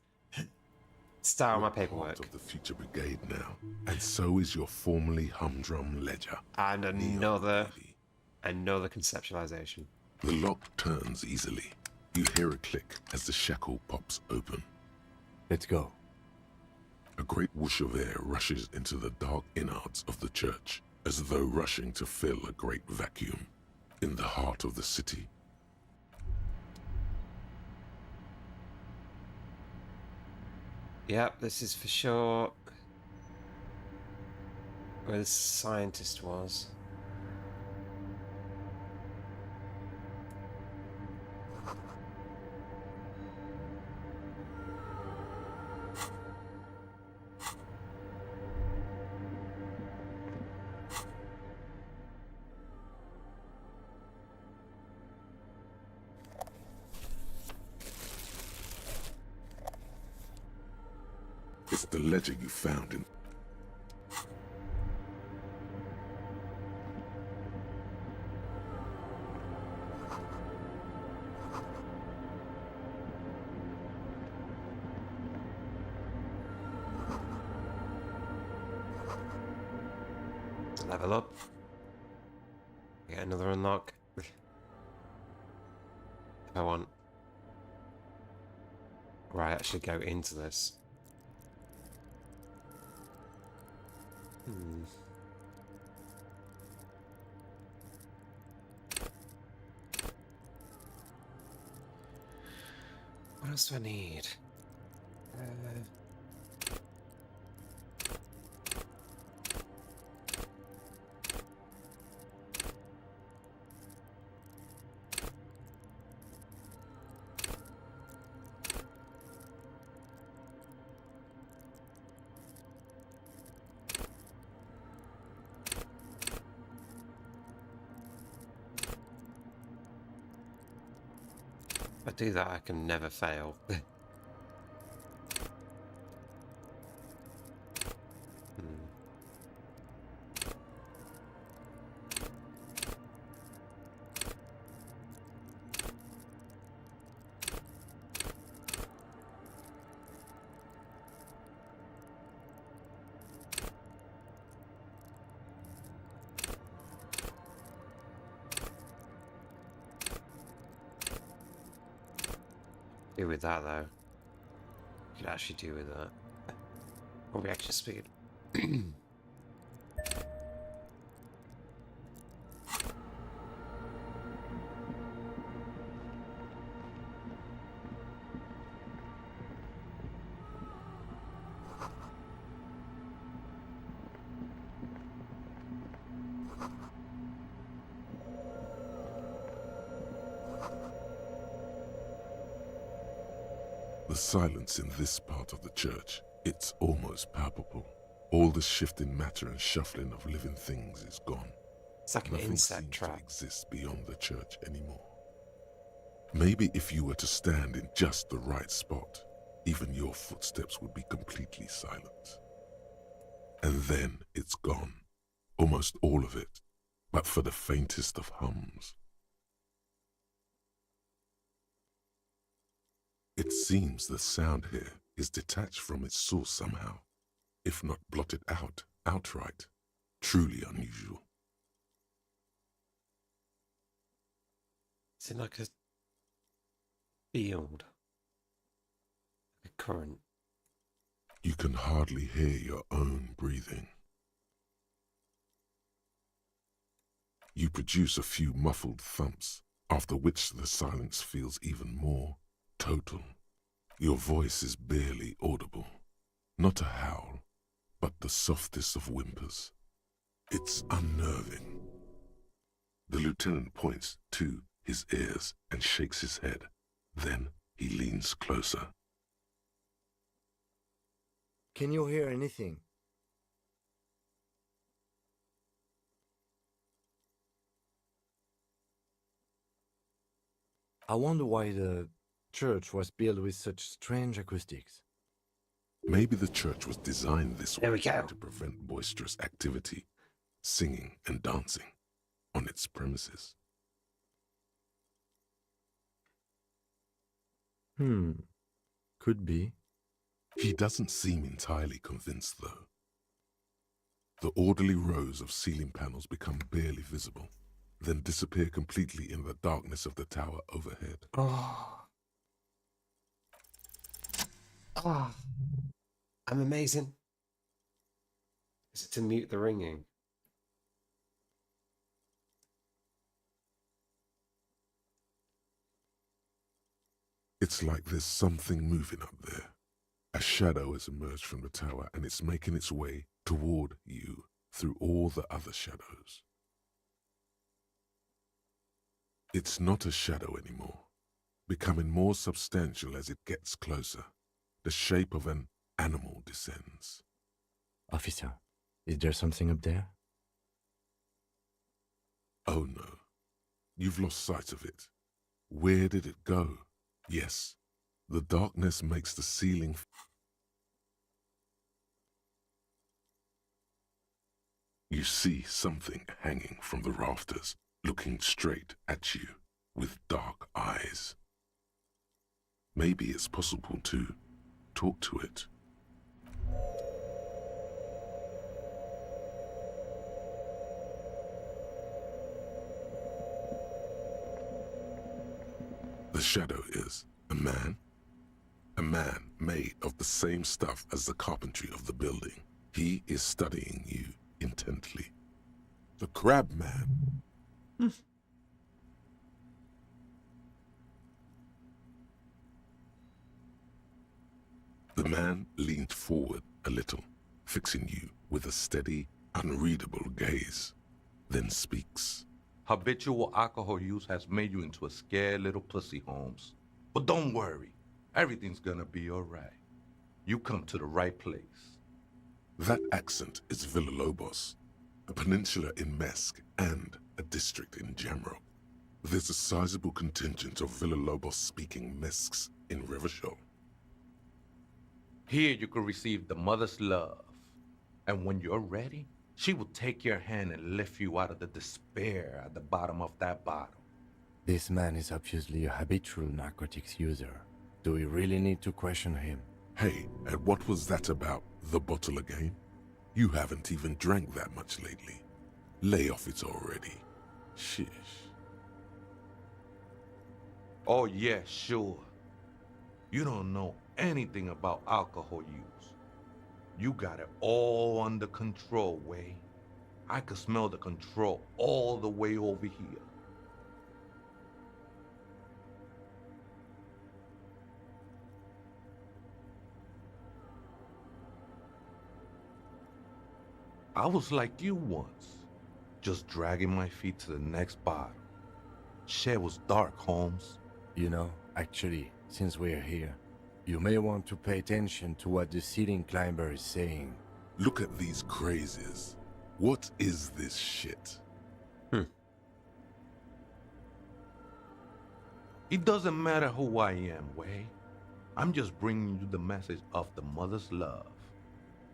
Start on my paperwork. Part of the future brigade now, and so is your formerly humdrum ledger. And another conceptualization. The lock turns easily. You hear a click as the shackle pops open. Let's go. A great whoosh of air rushes into the dark innards of the church, as though rushing to fill a great vacuum. In the heart of the city, Yep, this is for sure where the scientist was. it's the ledger you found in... Level up. Get another unlock. If I want. Right, I should go into this. What else do I need? If I do that, I can never fail. Do with that though. Could actually do with that. Or reaction speed. The silence in this part of the church, it's almost palpable. All the shifting matter and shuffling of living things is gone. It's like an Nothing insect seems trap. to exist beyond the church anymore. Maybe if you were to stand in just the right spot, even your footsteps would be completely silent. And then it's gone. Almost all of it, but for the faintest of hums. It seems the sound here is detached from its source somehow, if not blotted out outright. Truly unusual. It's in like a field, a current. You can hardly hear your own breathing. You produce a few muffled thumps, after which the silence feels even more total. Your voice is barely audible. Not a howl, but the softest of whimpers. It's unnerving. The lieutenant points to his ears and shakes his head. Then he leans closer. Can you hear anything? I wonder why the church was built with such strange acoustics. Maybe the church was designed this way go. to prevent boisterous activity, singing and dancing on its premises. Could be. He doesn't seem entirely convinced, though. The orderly rows of ceiling panels become barely visible, then disappear completely in the darkness of the tower overhead. Oh. Oh. I'm amazing. Is it to mute the ringing? It's like there's something moving up there. A shadow has emerged from the tower and it's making its way toward you through all the other shadows. It's not a shadow anymore, becoming more substantial as it gets closer. The shape of an animal descends. Officer, is there something up there? Oh no, you've lost sight of it. Where did it go? Yes, the darkness makes the ceiling. You see something hanging from the rafters, looking straight at you with dark eyes. Maybe it's possible to talk to it. The shadow is a man made of the same stuff as the carpentry of the building. He is studying you intently. The crab man. The man leaned forward a little, fixing you with a steady, unreadable gaze, then speaks. Habitual alcohol use has made you into a scared little pussy, Holmes. But don't worry, everything's gonna be all right. You come to the right place. That accent is Villalobos, a peninsula in Mesk and a district in Jamrock. There's a sizable contingent of Villalobos-speaking Mesks in Revachol. Here you can receive the mother's love. And when you're ready, she will take your hand and lift you out of the despair at the bottom of that bottle. This man is obviously a habitual narcotics user. Do we really need to question him? Hey, and what was that about, the bottle again? You haven't even drank that much lately. Lay off it already. Shish. Oh yeah, sure. You don't know anything about alcohol use. You got it all under control, Way. I could smell the control all the way over here. I was like you once, just dragging my feet to the next bottle. Shit was dark, Holmes. You know, actually, since we're here, You may want to pay attention to what the ceiling climber is saying. Look at these crazies. What is this shit? It doesn't matter who I am, Way. I'm just bringing you the message of the mother's love.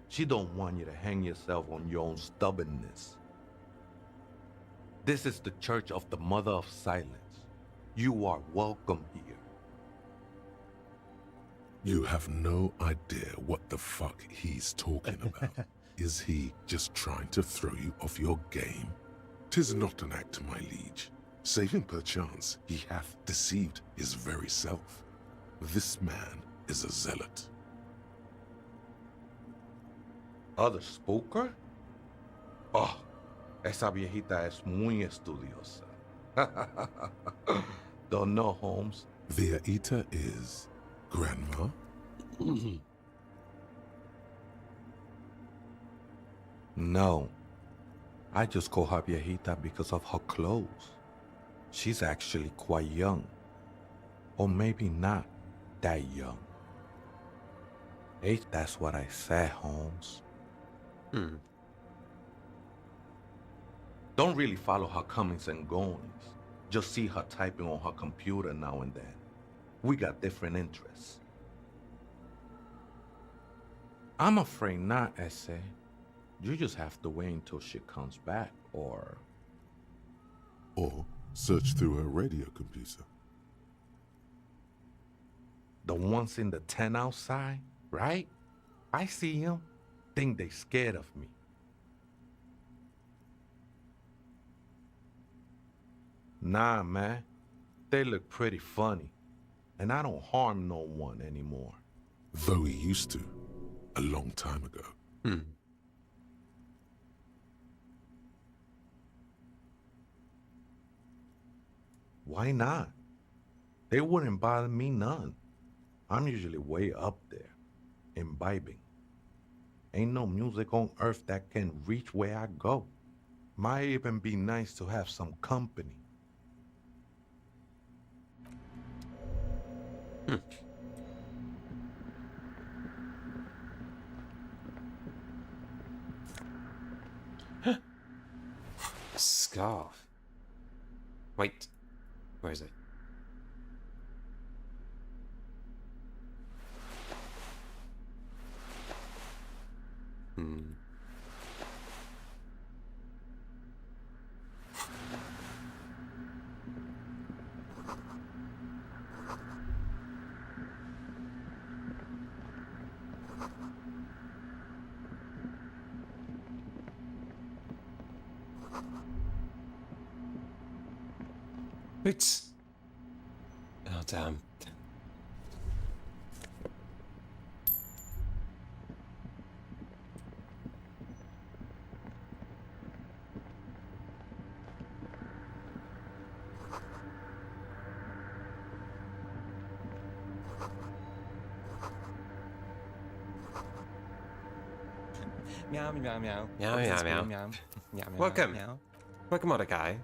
She don't want you to hang yourself on your own stubbornness. This is the Church of the Mother of Silence. You are welcome here. You have no idea what the fuck he's talking about. Is he just trying to throw you off your game? 'Tis not an act, my liege. Save him perchance, he hath deceived his very self. This man is a zealot. ¿Other spooker? Oh, esa viejita es muy estudiosa. Don't know, Holmes. Viejita is grandma? No. I just call her viejita because of her clothes. She's actually quite young. Or maybe not that young. Hey, that's what I said, Holmes. Don't really follow her comings and goings. Just see her typing on her computer now and then. We got different interests. I'm afraid not, Essay. You just have to wait until she comes back, or search through her radio computer. The ones in the tent outside, right? I see them. Think they scared of me. Nah, man. They look pretty funny. And I don't harm no one anymore. Though he used to, a long time ago. Why not? They wouldn't bother me none. I'm usually way up there, imbibing. Ain't no music on earth that can reach where I go. Might even be nice to have some company. Scarf. Wait, where is it? It's... Oh, damn. Meow, meow, meow. Meow, meow, meow. Meow, meow, Welcome. meow. Welcome, Mordecai.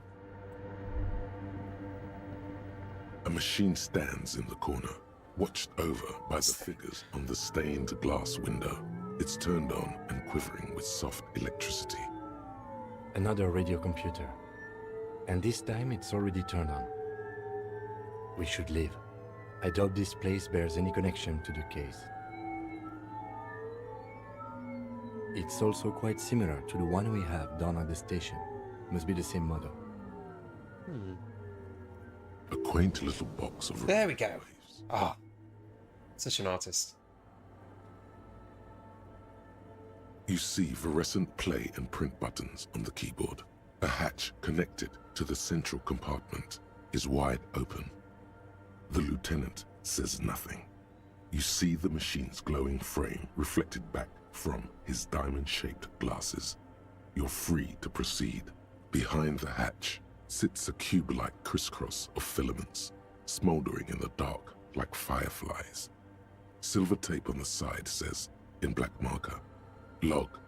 A machine stands in the corner, watched over by the figures on the stained glass window. It's turned on and quivering with soft electricity. Another radio computer. And this time it's already turned on. We should leave. I doubt this place bears any connection to the case. It's also quite similar to the one we have down at the station. Must be the same model. A quaint little box of... There we go. Ah, such an artist. You see fluorescent play and print buttons on the keyboard. A hatch connected to the central compartment is wide open. The lieutenant says nothing. You see the machine's glowing frame reflected back from his diamond-shaped glasses. You're free to proceed. Behind the hatch sits a cube-like crisscross of filaments, smoldering in the dark like fireflies. Silver tape on the side says, in black marker, log,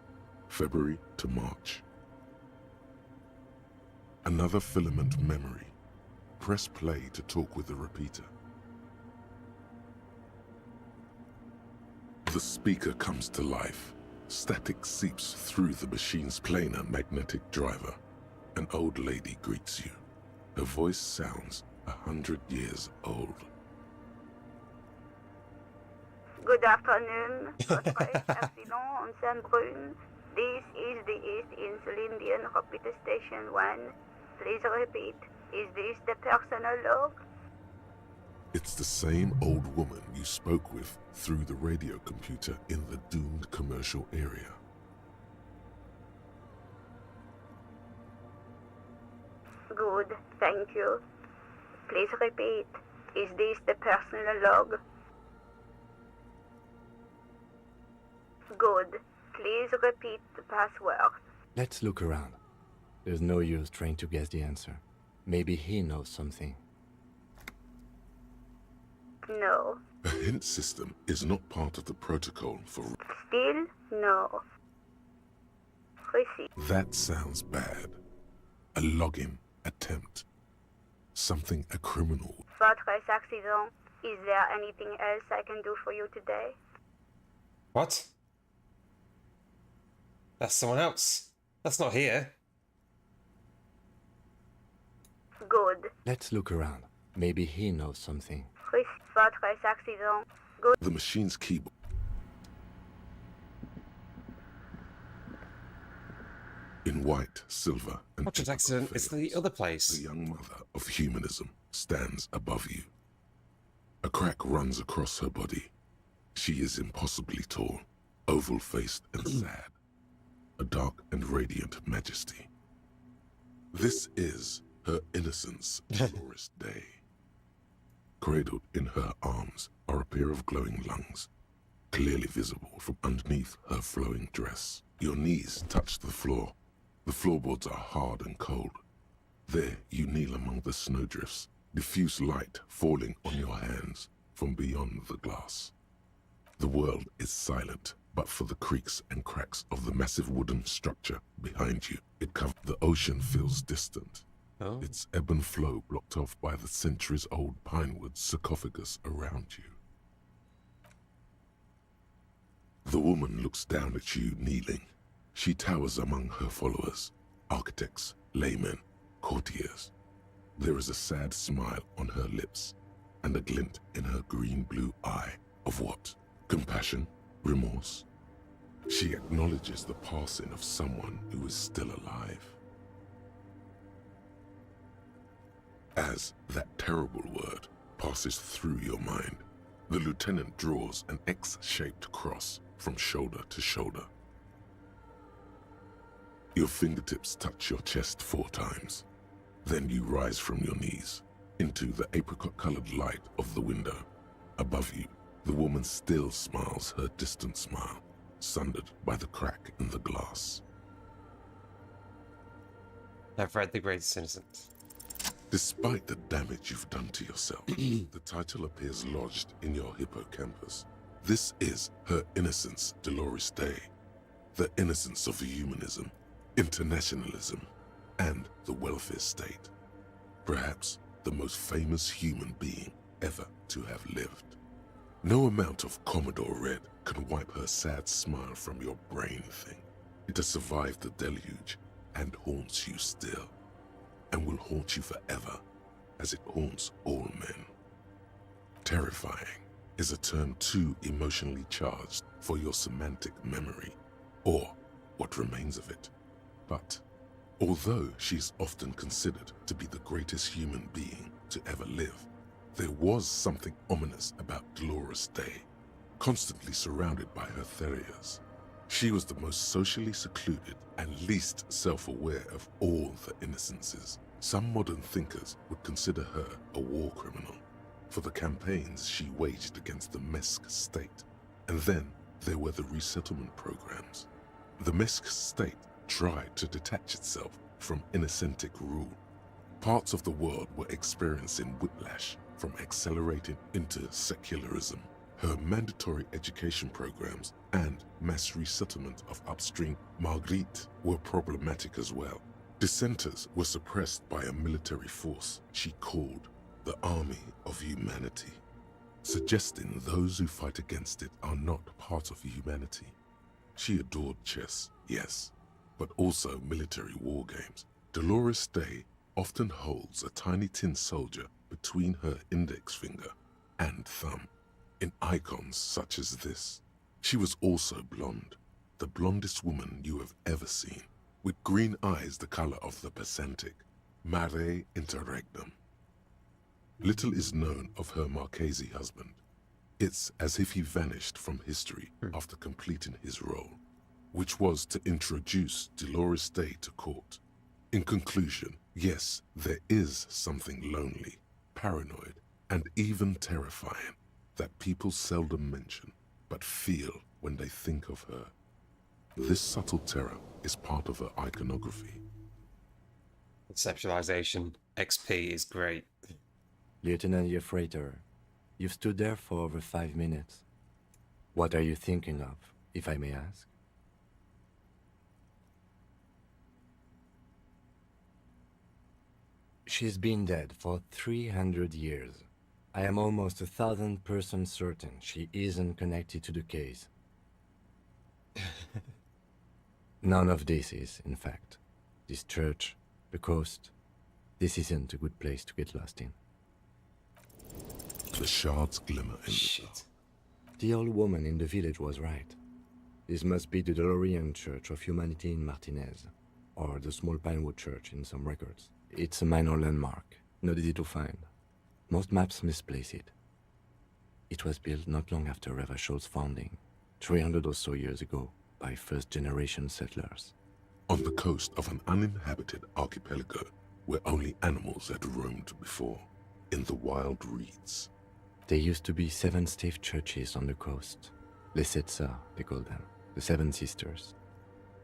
February to March. Another filament memory. Press play to talk with the repeater. The speaker comes to life. Static seeps through the machine's planar magnetic driver. An old lady greets you. Her voice sounds 100 years old. Good afternoon, Autriche Epsilon on Saint-Brun. This is the East Insulindian Repeater Station 1. Please repeat. Is this the personal log? It's the same old woman you spoke with through the radio computer in the doomed commercial area. Good, thank you. Please repeat. Is this the personal log? Good. Please repeat the password. Let's look around. There's no use trying to guess the answer. Maybe he knows something. No. A hint system is not part of the protocol for... Still no. Receive. That sounds bad. A login attempt. Something a criminal... Votre accident. Is there anything else I can do for you today? What? That's someone else. That's not here. Good. Let's look around. Maybe he knows something. Votre accident. Good. The machine's keyboard. In white, silver, and What accident is the other place? the young mother of humanism stands above you. A crack runs across her body. She is impossibly tall, oval-faced and sad. A dark and radiant majesty. This is her innocence, Dolores Day. Cradled in her arms are a pair of glowing lungs, clearly visible from underneath her flowing dress. Your knees touch the floor. The floorboards are hard and cold. There you kneel among the snowdrifts, diffuse light falling on your hands from beyond the glass. The world is silent, but for the creaks and cracks of the massive wooden structure behind you, the ocean feels distant. Oh. Its ebb and flow blocked off by the centuries-old pinewood sarcophagus around you. The woman looks down at you kneeling. She towers among her followers, architects, laymen, courtiers. There is a sad smile on her lips, and a glint in her green-blue eye of what? Compassion? Remorse? She acknowledges the passing of someone who is still alive. As that terrible word passes through your mind, the lieutenant draws an X-shaped cross from shoulder to shoulder. Your fingertips touch your chest 4 times. Then you rise from your knees into the apricot-colored light of the window. Above you, the woman still smiles her distant smile, sundered by the crack in the glass. I've read The Greatest Innocence. Despite the damage you've done to yourself, the title appears lodged in your hippocampus. This is Her Innocence, Dolores Day. The innocence of humanism, internationalism, and the welfare state. Perhaps the most famous human being ever to have lived. No amount of Commodore Red can wipe her sad smile from your brain thing. It has survived the deluge and haunts you still, and will haunt you forever as it haunts all men. Terrifying is a term too emotionally charged for your semantic memory, or what remains of it. But although she's often considered to be the greatest human being to ever live, there was something ominous about Dolores Day, constantly surrounded by her terriers. She was the most socially secluded and least self-aware of all the innocences. Some modern thinkers would consider her a war criminal for the campaigns she waged against the Mesk state. And then there were the resettlement programs. The Mesk state tried to detach itself from innocentic rule. Parts of the world were experiencing whiplash from accelerating into secularism. Her mandatory education programs and mass resettlement of upstream Marguerite were problematic as well. Dissenters were suppressed by a military force she called the Army of Humanity. suggesting those who fight against it are not part of humanity. She adored chess, yes, but also military war games. Dolores Day often holds a tiny tin soldier between her index finger and thumb in icons such as this. She was also blonde, the blondest woman you have ever seen, with green eyes the color of the Pacific, mare interregnum. Little is known of her Marchese husband. It's as if he vanished from history after completing his role, which was to introduce Dolores Day to court. In conclusion, yes, there is something lonely, paranoid, and even terrifying that people seldom mention, but feel when they think of her. This subtle terror is part of her iconography. Conceptualization XP is great. Lieutenant Yefrater, you've stood there for over 5 minutes. What are you thinking of, if I may ask? She's been dead for 300 years. I am almost 1,000% certain she isn't connected to the case. None of this is, in fact. This church, the coast, this isn't a good place to get lost in. The shards glimmer in the dark. The old woman in the village was right. This must be the DeLorean Church of Humanity in Martinez, or the small Pinewood Church in some records. It's a minor landmark, not easy to find. Most maps misplace it. It was built not long after Revachol's founding, 300 or so years ago, by first-generation settlers. On the coast of an uninhabited archipelago where only animals had roamed before, in the wild reeds. There used to be 7 stave churches on the coast. Lesetsa, they call them, the 7 Sisters.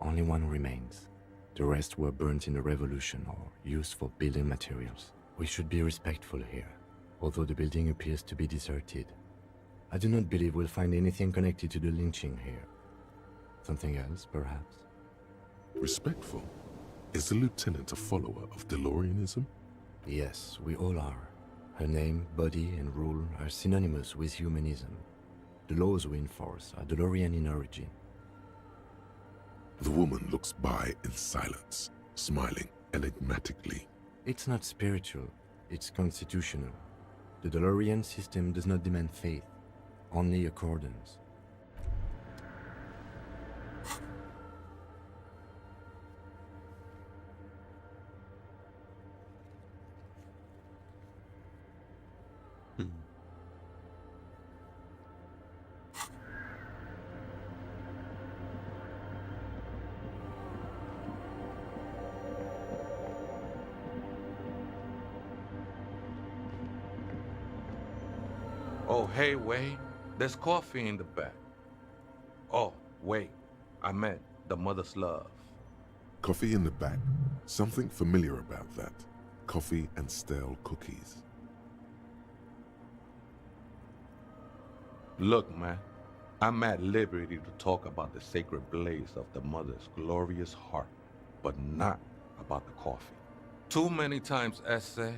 Only one remains. The rest were burnt in the revolution or used for building materials. We should be respectful here, although the building appears to be deserted. I do not believe we'll find anything connected to the lynching here. Something else, perhaps? Respectful? Is the lieutenant a follower of DeLoreanism? Yes, we all are. Her name, body, and rule are synonymous with humanism. The laws we enforce are DeLorean in origin. The woman looks by in silence, smiling enigmatically. It's not spiritual, it's constitutional. The DeLorean system does not demand faith, only accordance. Oh, hey, wait. There's coffee in the back. Oh, wait. I meant the mother's love. Coffee in the back. Something familiar about that. Coffee and stale cookies. Look, man. I'm at liberty to talk about the sacred blaze of the mother's glorious heart, but not about the coffee. Too many times, Essay,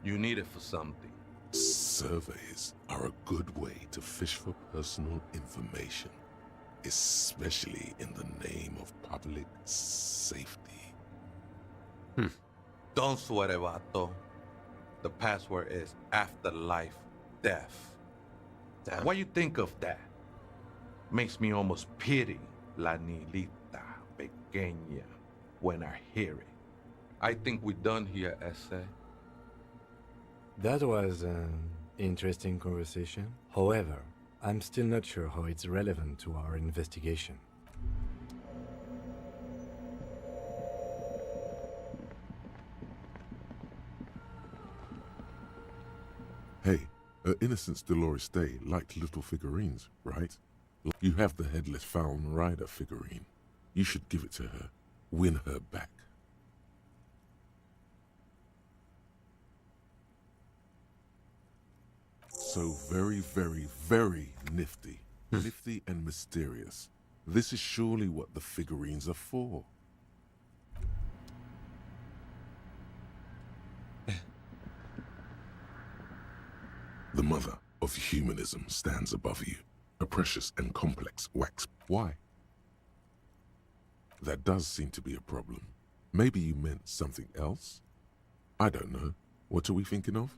you need it for something. Surveys are a good way to fish for personal information, especially in the name of public safety. Don't sweat it, Vato. The password is afterlife death. Damn. What you think of that? Makes me almost pity La Nilita Pequeña when I hear it. I think we're done here, Essay. That was an interesting conversation. However, I'm still not sure how it's relevant to our investigation. Hey, her Innocence Dolores Day liked little figurines, right? You have the headless Falcon Rider figurine. You should give it to her. Win her back. So very, very, very nifty. Nifty and mysterious. This is surely what the figurines are for. The mother of humanism stands above you, a precious and complex wax. Why? That does seem to be a problem. Maybe you meant something else? I don't know. What are we thinking of?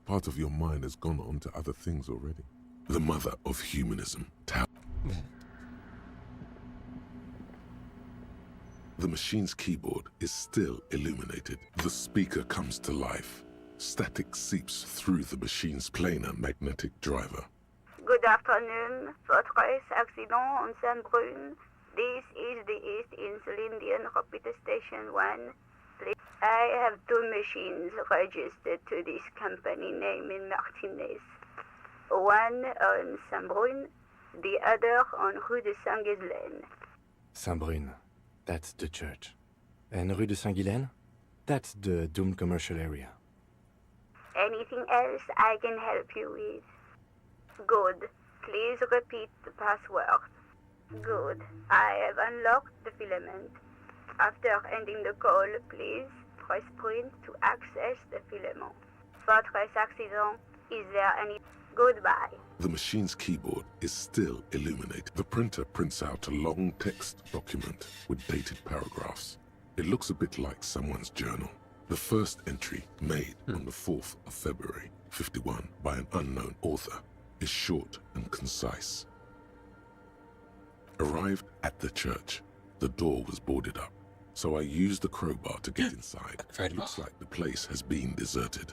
Part of your mind has gone on to other things already. The mother of humanism. The machine's keyboard is still illuminated. The speaker comes to life. Static seeps through the machine's planar magnetic driver. Good afternoon. Fortress accident on Saint-Brune. This is the East Insulindian Repeater Station 1. Please. I have 2 machines registered to this company name in Martinez. One on Saint-Brune, the other on Rue de Saint-Ghislaine. Saint-Brune, that's the church. And Rue de Saint-Ghislaine? That's the doomed commercial area. Anything else I can help you with? Good. Please repeat the password. Good. I have unlocked the filament. After ending the call, please press print to access the filament. Fortress accident. Is there any... Goodbye. The machine's keyboard is still illuminated. The printer prints out a long text document with dated paragraphs. It looks a bit like someone's journal. The first entry, made on the 4th of February, 51, by an unknown author, is short and concise. Arrived at the church, the door was boarded up, so I used the crowbar to get inside. It looks like the place has been deserted.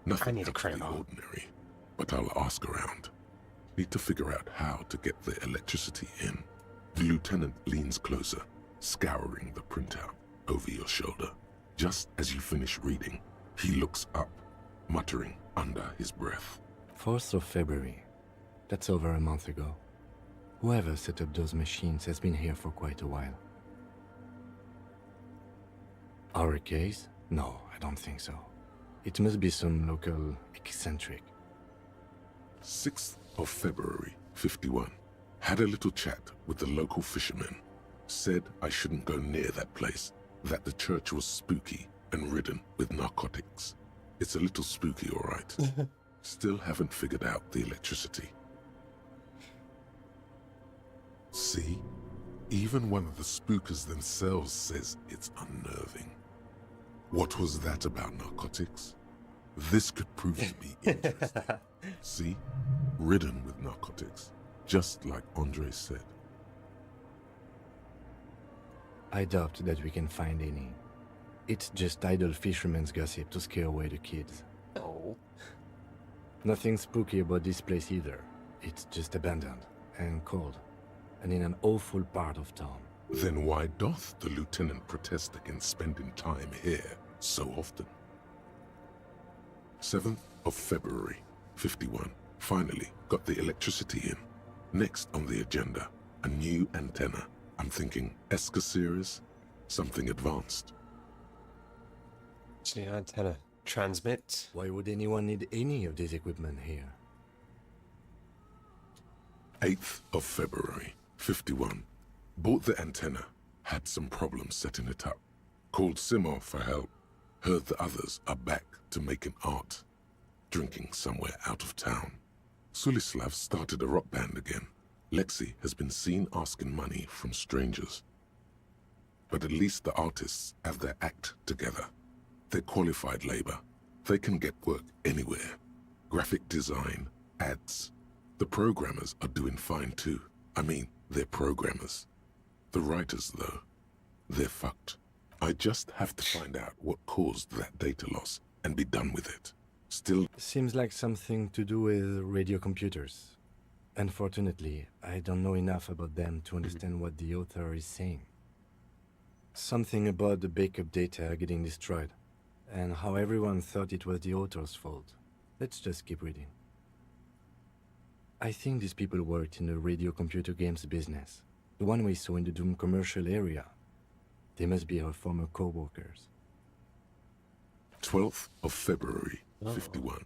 Nothing out of the ordinary, but I'll ask around. Need to figure out how to get the electricity in. The lieutenant leans closer, scouring the printout over your shoulder. Just as you finish reading, he looks up, muttering under his breath. 4th of February. That's over a month ago. Whoever set up those machines has been here for quite a while. Our case? No, I don't think so. It must be some local eccentric. 6th of February, 51. Had a little chat with the local fishermen. Said I shouldn't go near that place, that the church was spooky and ridden with narcotics. It's a little spooky, all right. Still haven't figured out the electricity. See? Even one of the spookers themselves says it's unnerving. What was that about narcotics? This could prove to be interesting. See? Ridden with narcotics, just like Andre said. I doubt that we can find any. It's just idle fishermen's gossip to scare away the kids. Oh. Nothing spooky about this place either. It's just abandoned and cold, and in an awful part of town. Then why doth the lieutenant protest against spending time here so often? 7th of February, 51. Finally got the electricity in. Next on the agenda, a new antenna. I'm thinking ESCA series, something advanced. New antenna. Transmit. Why would anyone need any of this equipment here? 8th of February, 51. Bought the antenna. Had some problems setting it up. Called Simon for help. Heard the others are back to making art. Drinking somewhere out of town. Sulislav started a rock band again. Lexi has been seen asking money from strangers. But at least the artists have their act together. They're qualified labor. They can get work anywhere. Graphic design, ads. The programmers are doing fine too. I mean, they're programmers. The writers, though, they're fucked. I just have to find out what caused that data loss and be done with it. Still... Seems like something to do with radio computers. Unfortunately, I don't know enough about them to understand what the author is saying. Something about the backup data getting destroyed, and how everyone thought it was the author's fault. Let's just keep reading. I think these people worked in the radio computer games business, the one we saw in the Doom commercial area. They must be our former co-workers. 12th of February, 51.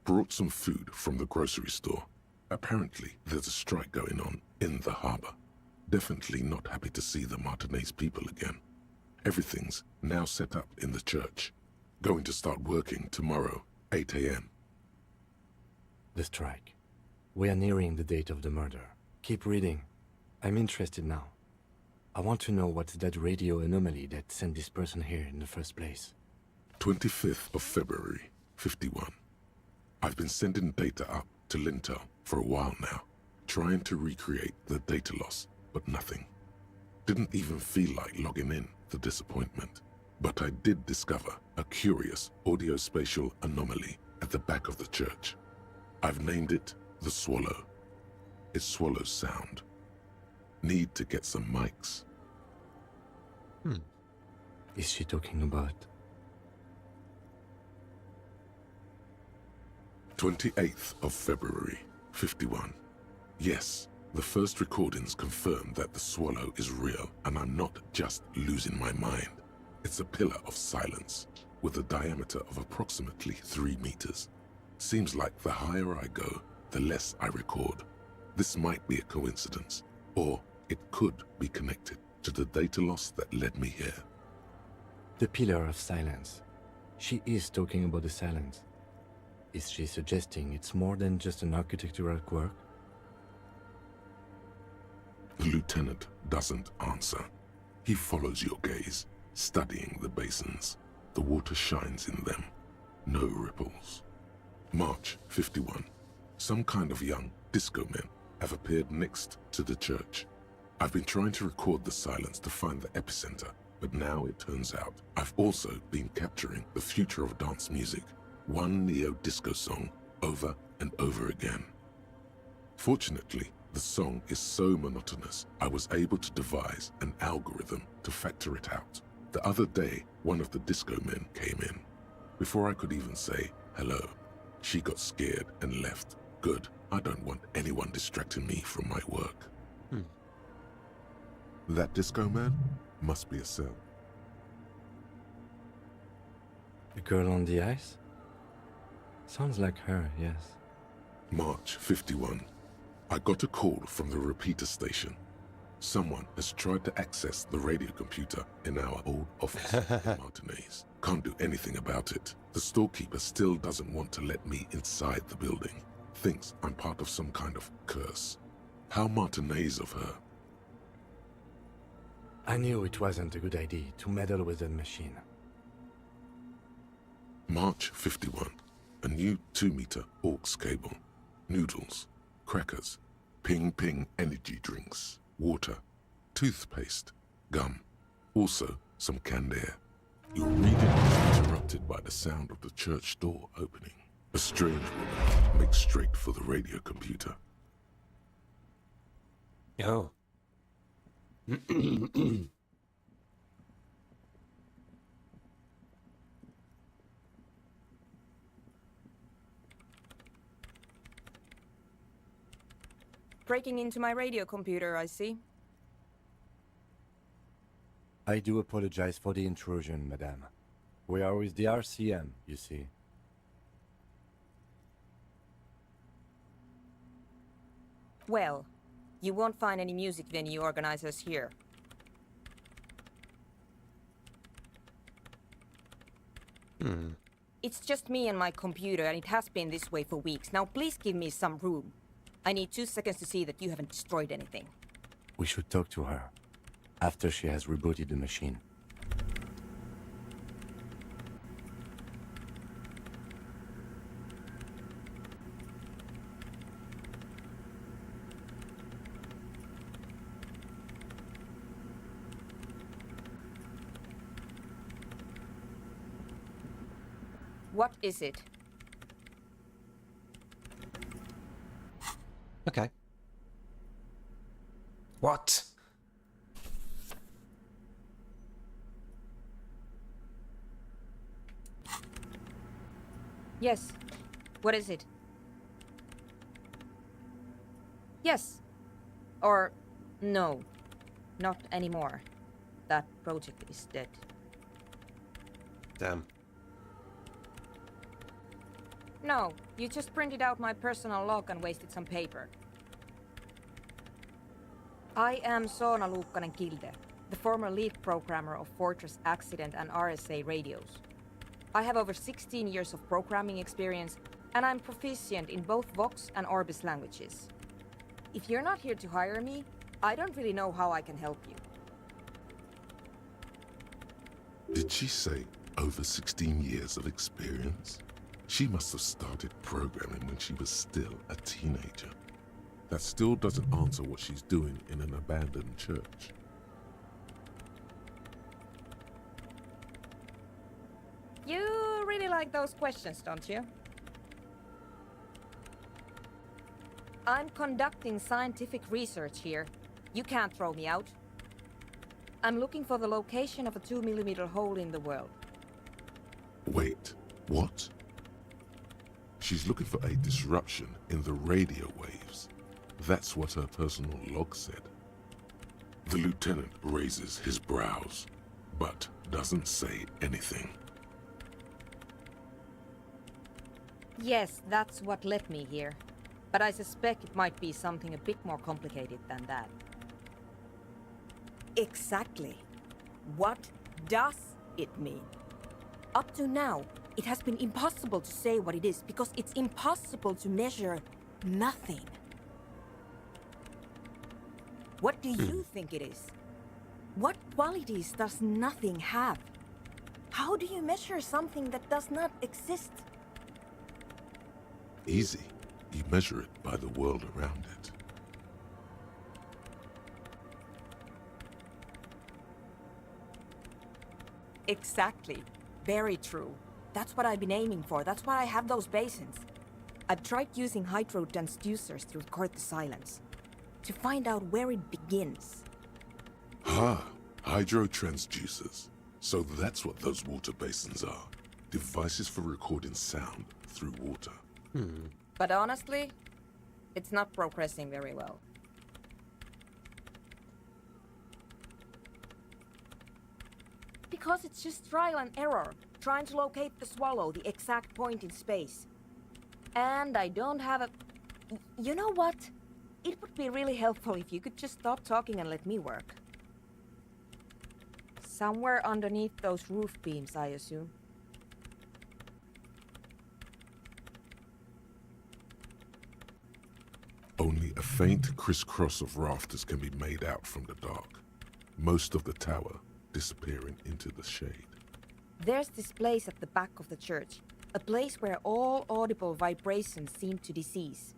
Brought some food from the grocery store. Apparently, there's a strike going on in the harbor. Definitely not happy to see the Martinez people again. Everything's now set up in the church. Going to start working tomorrow, 8 a.m. The strike. We are nearing the date of the murder. Keep reading. I'm interested now. I want to know what's that radio anomaly that sent this person here in the first place. 25th of February, 51. I've been sending data up to Lintel for a while now, trying to recreate the data loss, but nothing. Didn't even feel like logging in, the disappointment. But I did discover a curious audio-spatial anomaly at the back of the church. I've named it the Swallow. It swallows sound. Need to get some mics. Is she talking about? 28th of February, 51. Yes, the first recordings confirm that the Swallow is real and I'm not just losing my mind. It's a pillar of silence with a diameter of approximately 3 meters. Seems like the higher I go, the less I record. This might be a coincidence, or it could be connected to the data loss that led me here. The pillar of silence. She is talking about the silence. Is she suggesting it's more than just an architectural quirk? The lieutenant doesn't answer. He follows your gaze, studying the basins. The water shines in them. No ripples. March 51. Some kind of young disco men have appeared next to the church. I've been trying to record the silence to find the epicenter, but now it turns out I've also been capturing the future of dance music, one neo-disco song over and over again. Fortunately, the song is so monotonous, I was able to devise an algorithm to factor it out. The other day, one of the disco men came in. Before I could even say hello, she got scared and left. Good, I don't want anyone distracting me from my work. That disco man must be a cell. The girl on the ice? Sounds like her, yes. March 51. I got a call from the repeater station. Someone has tried to access the radio computer in our old office in Martinez. Can't do anything about it. The storekeeper still doesn't want to let me inside the building. Thinks I'm part of some kind of curse. How Martinez of her. I knew it wasn't a good idea to meddle with that machine. March 51. A new 2-meter aux cable. Noodles. Crackers. Ping energy drinks. Water. Toothpaste. Gum. Also some canned air. Your reading is interrupted by the sound of the church door opening. A strange woman makes straight for the radio computer. Oh. Breaking into my radio computer, I see. I do apologize for the intrusion, madame. We are with the RCM, you see. Well, you won't find any music venue organizers here. It's just me and my computer, and it has been this way for weeks. Now please give me some room. I need 2 seconds to see that you haven't destroyed anything. We should talk to her after she has rebooted the machine. What is it? Okay. What? Yes. What is it? Yes. Or no. Not anymore. That project is dead. Damn. No, you just printed out my personal log and wasted some paper. I am Soona Luukkanen-Kilde, the former lead programmer of Fortress Accident and RSA radios. I have over 16 years of programming experience and I'm proficient in both Vox and Orbis languages. If you're not here to hire me, I don't really know how I can help you. Did she say over 16 years of experience? She must have started programming when she was still a teenager. That still doesn't answer what she's doing in an abandoned church. You really like those questions, don't you? I'm conducting scientific research here. You can't throw me out. I'm looking for the location of a 2mm hole in the world. Wait, what? She's looking for a disruption in the radio waves. That's what her personal log said. The lieutenant raises his brows, but doesn't say anything. Yes, that's what led me here. But I suspect it might be something a bit more complicated than that. Exactly. What does it mean? Up to now, it has been impossible to say what it is because it's impossible to measure nothing. What do you think it is? What qualities does nothing have? How do you measure something that does not exist? Easy. You measure it by the world around it. Exactly. Very true. That's what I've been aiming for. That's why I have those basins. I've tried using hydro transducers to record the silence, to find out where it begins. Hydro transducers. So that's what those water basins are. Devices for recording sound through water. But honestly, it's not progressing very well. Because it's just trial and error, trying to locate the swallow, the exact point in space. And I don't have a... You know what? It would be really helpful if you could just stop talking and let me work. Somewhere underneath those roof beams, I assume. Only a faint crisscross of rafters can be made out from the dark. Most of the tower disappearing into the shade. There's this place at the back of the church. A place where all audible vibrations seem to decease.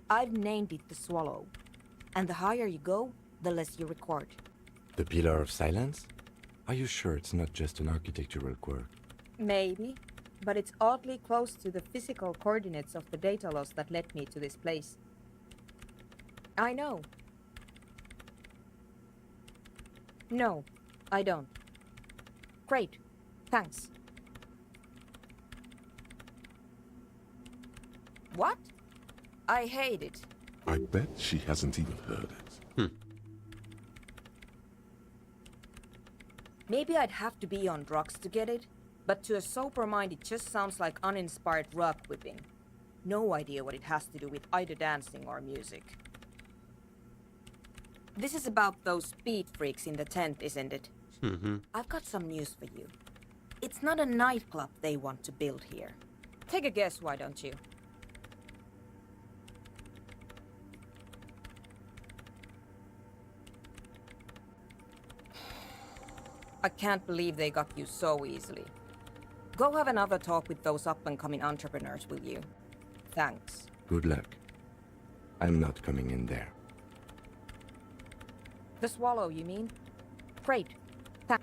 I've named it the Swallow. And the higher you go, the less you record. The Pillar of Silence? Are you sure it's not just an architectural quirk? Maybe, but it's oddly close to the physical coordinates of the data loss that led me to this place. I know. No, I don't. Great. Thanks. What? I hate it. I bet she hasn't even heard it. Maybe I'd have to be on drugs to get it, but to a sober mind it just sounds like uninspired rug whipping. No idea what it has to do with either dancing or music. This is about those speed freaks in the tent, isn't it? I've got some news for you. It's not a nightclub they want to build here. Take a guess, why don't you? I can't believe they got you so easily. Go have another talk with those up-and-coming entrepreneurs, will you? Thanks. Good luck. I'm not coming in there. The Swallow, you mean? Great.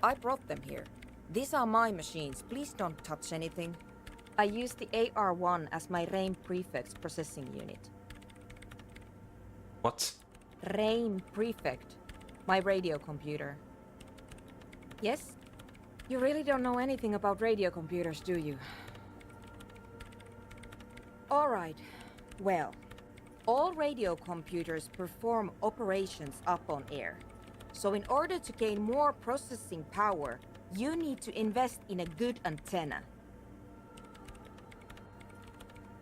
I brought them here. These are my machines. Please don't touch anything. I use the AR-1 as my RAIM Prefect's processing unit. What? RAIM Prefect. My radio computer. Yes? You really don't know anything about radio computers, do you? Alright. Well, all radio computers perform operations up on air. So in order to gain more processing power, you need to invest in a good antenna.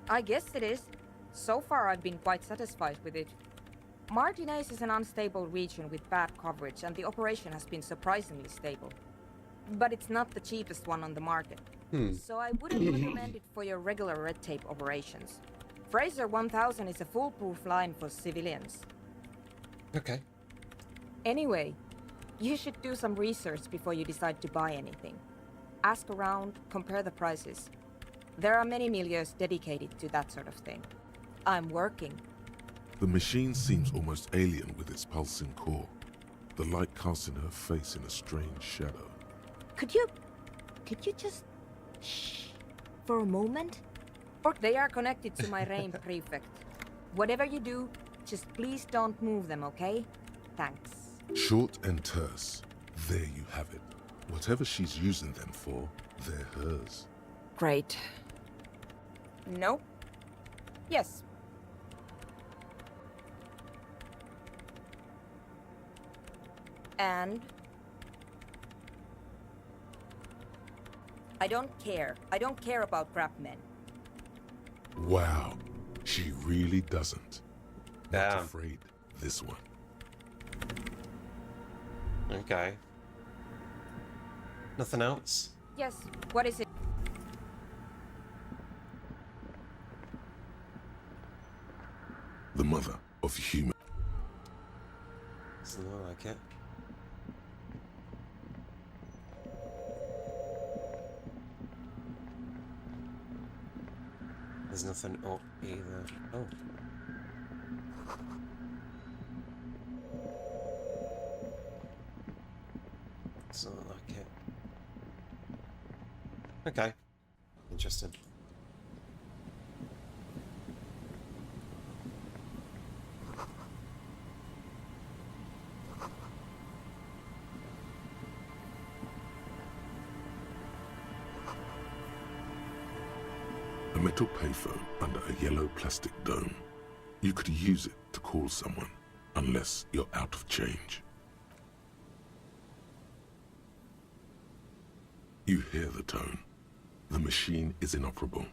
I guess it is. So far I've been quite satisfied with it. Martinez is an unstable region with bad coverage and the operation has been surprisingly stable. But it's not the cheapest one on the market. So I wouldn't recommend it for your regular red tape operations. Fraser 1000 is a foolproof line for civilians. Okay. Anyway, you should do some research before you decide to buy anything. Ask around, compare the prices. There are many milieus dedicated to that sort of thing. I'm working. The machine seems almost alien with its pulsing core, the light casting her face in a strange shadow. Could you just shh for a moment? Or they are connected to my RAIN prefect. Whatever you do, just please don't move them, okay? Thanks. Short and terse, there you have it. Whatever she's using them for, they're hers. Great. No. Yes. And I don't care. I don't care about crap men. Wow, she really doesn't. Not Damn. afraid, this one. Okay. Nothing else? Yes. What is it? The mother of human. Doesn't look like it. There's nothing up either. Oh. Doesn't look like it. Okay. Interesting. A metal payphone under a yellow plastic dome. You could use it to call someone, unless you're out of change. You hear the tone. The machine is inoperable.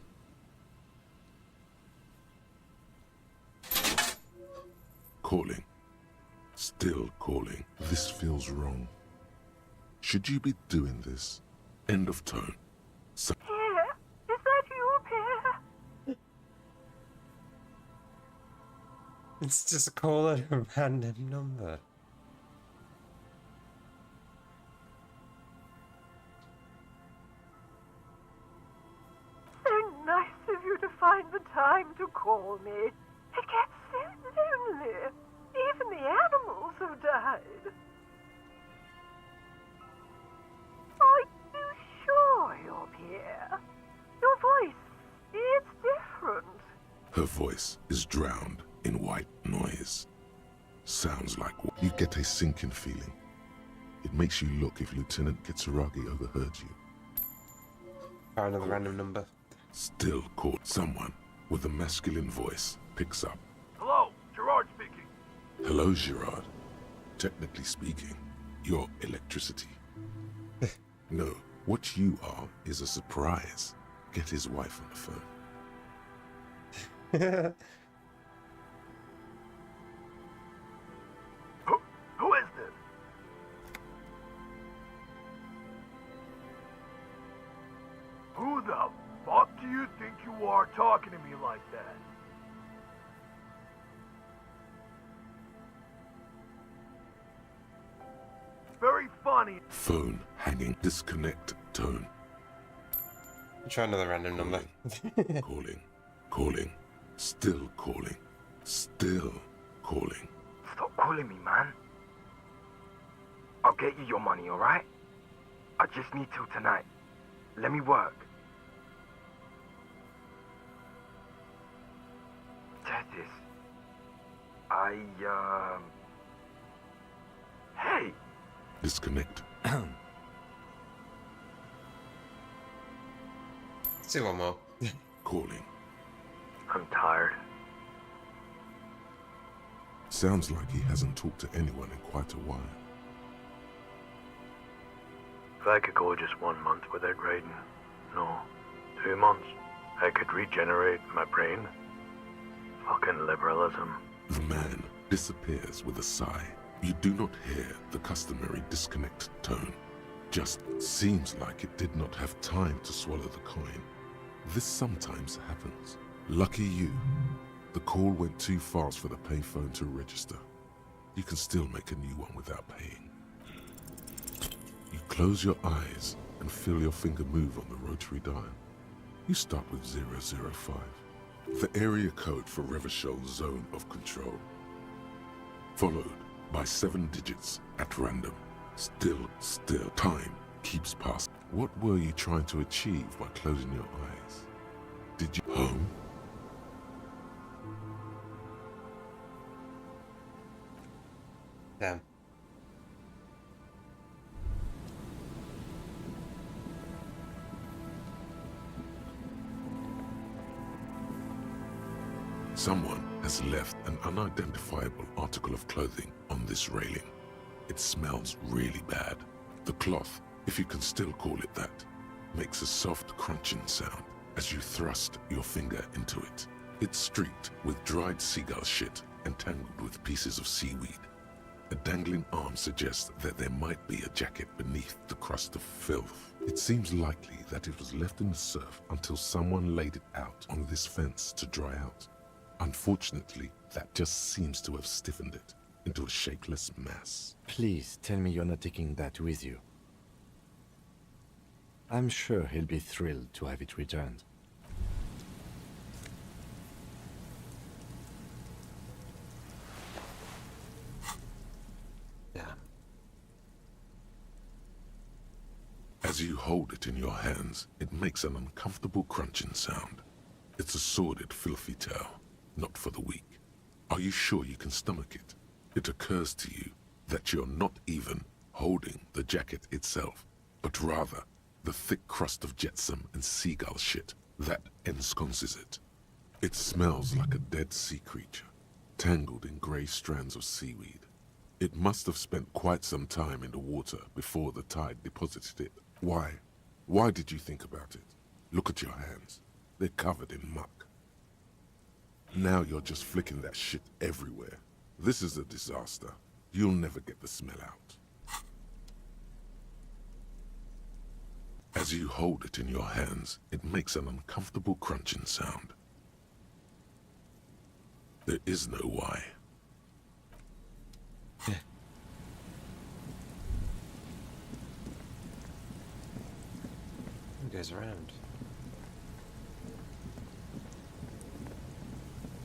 Calling. Still calling. This feels wrong. Should you be doing this? End of tone. So Pierre, is that you, Pierre? It's just a call at a random number. So nice of you to find the time to call me. It gets so lonely. Even the animals have died. Are you sure you're Pierre? Your voice, it's different. her voice is drowned in white noise. Sounds like you get a sinking feeling. It makes you look if Lieutenant Kitsuragi overheard you. Try another random number. Still caught. Someone with a masculine voice picks up. Hello, Gerard speaking. Hello, Gerard. Technically speaking, you're electricity. No, what you are is a surprise. Get his wife on the phone. Who is this? Who the fuck do you think you are talking to me like that? Very funny. Phone hanging. Disconnect tone. Try another random number. Calling. Calling. Still calling. Still calling. Stop calling me, man. I'll get you your money, alright? I just need till tonight. Let me work. Tetris. Hey! Disconnect. Let's do one more. Calling. I'm tired. Sounds like he hasn't talked to anyone in quite a while. If I could go just 1 month without writing, no, 2 months, I could regenerate my brain. Fucking liberalism. The man disappears with a sigh. You do not hear the customary disconnect tone. just seems like it did not have time to swallow the coin. This sometimes happens. Lucky you. The call went too fast for the payphone to register. You can still make a new one without paying. You close your eyes and feel your finger move on the rotary dial. You start with 005, the area code for Revachel's zone of control, followed by 7 digits at random. Still, time keeps passing. What were you trying to achieve by closing your eyes? Did you home? Damn. Someone has left an unidentifiable article of clothing on this railing. It smells really bad. The cloth, if you can still call it that, makes a soft crunching sound as you thrust your finger into it. It's streaked with dried seagull shit and tangled with pieces of seaweed. A dangling arm suggests that there might be a jacket beneath the crust of filth. It seems likely that it was left in the surf until someone laid it out on this fence to dry out. Unfortunately, that just seems to have stiffened it into a shapeless mass. Please tell me you're not taking that with you. I'm sure he'll be thrilled to have it returned. As you hold it in your hands, it makes an uncomfortable crunching sound. It's a sordid, filthy tale, not for the weak. Are you sure you can stomach it? It occurs to you that you're not even holding the jacket itself, but rather the thick crust of jetsam and seagull shit that ensconces it. It smells like a dead sea creature, tangled in grey strands of seaweed. It must have spent quite some time in the water before the tide deposited it. Why? Why did you think about it? Look at your hands. They're covered in muck. Now you're just flicking that shit everywhere. This is a disaster. You'll never get the smell out. As you hold it in your hands, it makes an uncomfortable crunching sound. There is no why. It goes around.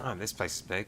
Oh, this place is big.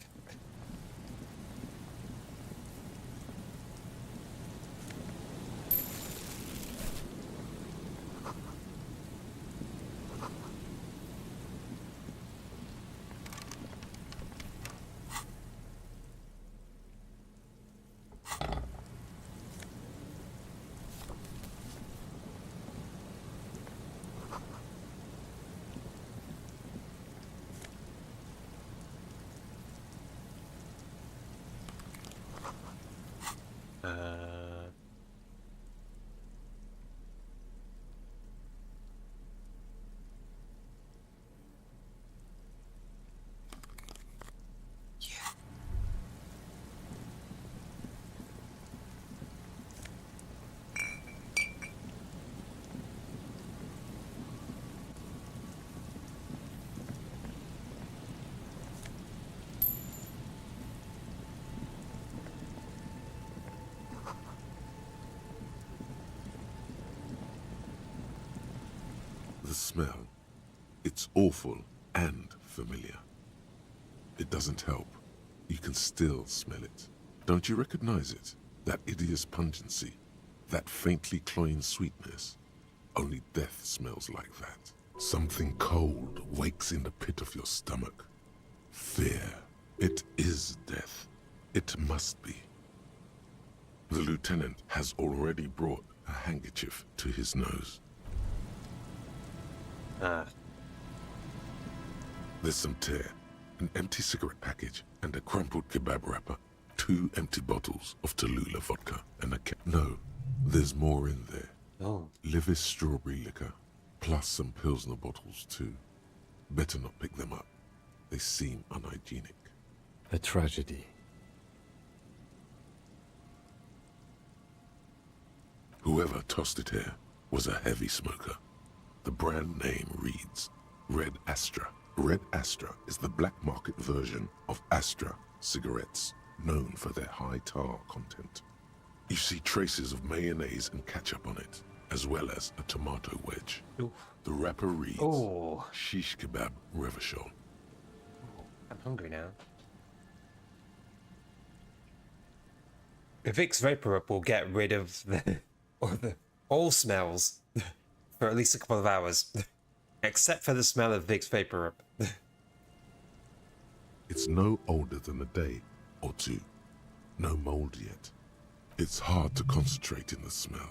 The smell, it's awful and familiar. It doesn't help. You can still smell it. Don't you recognize it? That hideous pungency, that faintly cloying sweetness. Only death smells like that. Something cold wakes in the pit of your stomach. Fear. It is death. It must be. The lieutenant has already brought a handkerchief to his nose. There's some tear, an empty cigarette package, and a crumpled kebab wrapper. 2 empty bottles of Tallulah vodka, and a No, there's more in there. Oh. Livis strawberry liquor, plus some Pilsner bottles too. Better not pick them up. They seem unhygienic. A tragedy. Whoever tossed it here was a heavy smoker. The brand name reads Red Astra. Red Astra is the black market version of Astra cigarettes, known for their high tar content. You see traces of mayonnaise and ketchup on it, as well as a tomato wedge. Oof. The wrapper reads Oh, Shish Kebab Revachol. I'm hungry now. The Vicks Vapor Up will get rid of all smells for at least a couple of hours, except for the smell of Vicks Vapor Up. It's no older than a day or two. No mold yet. It's hard to concentrate in the smell.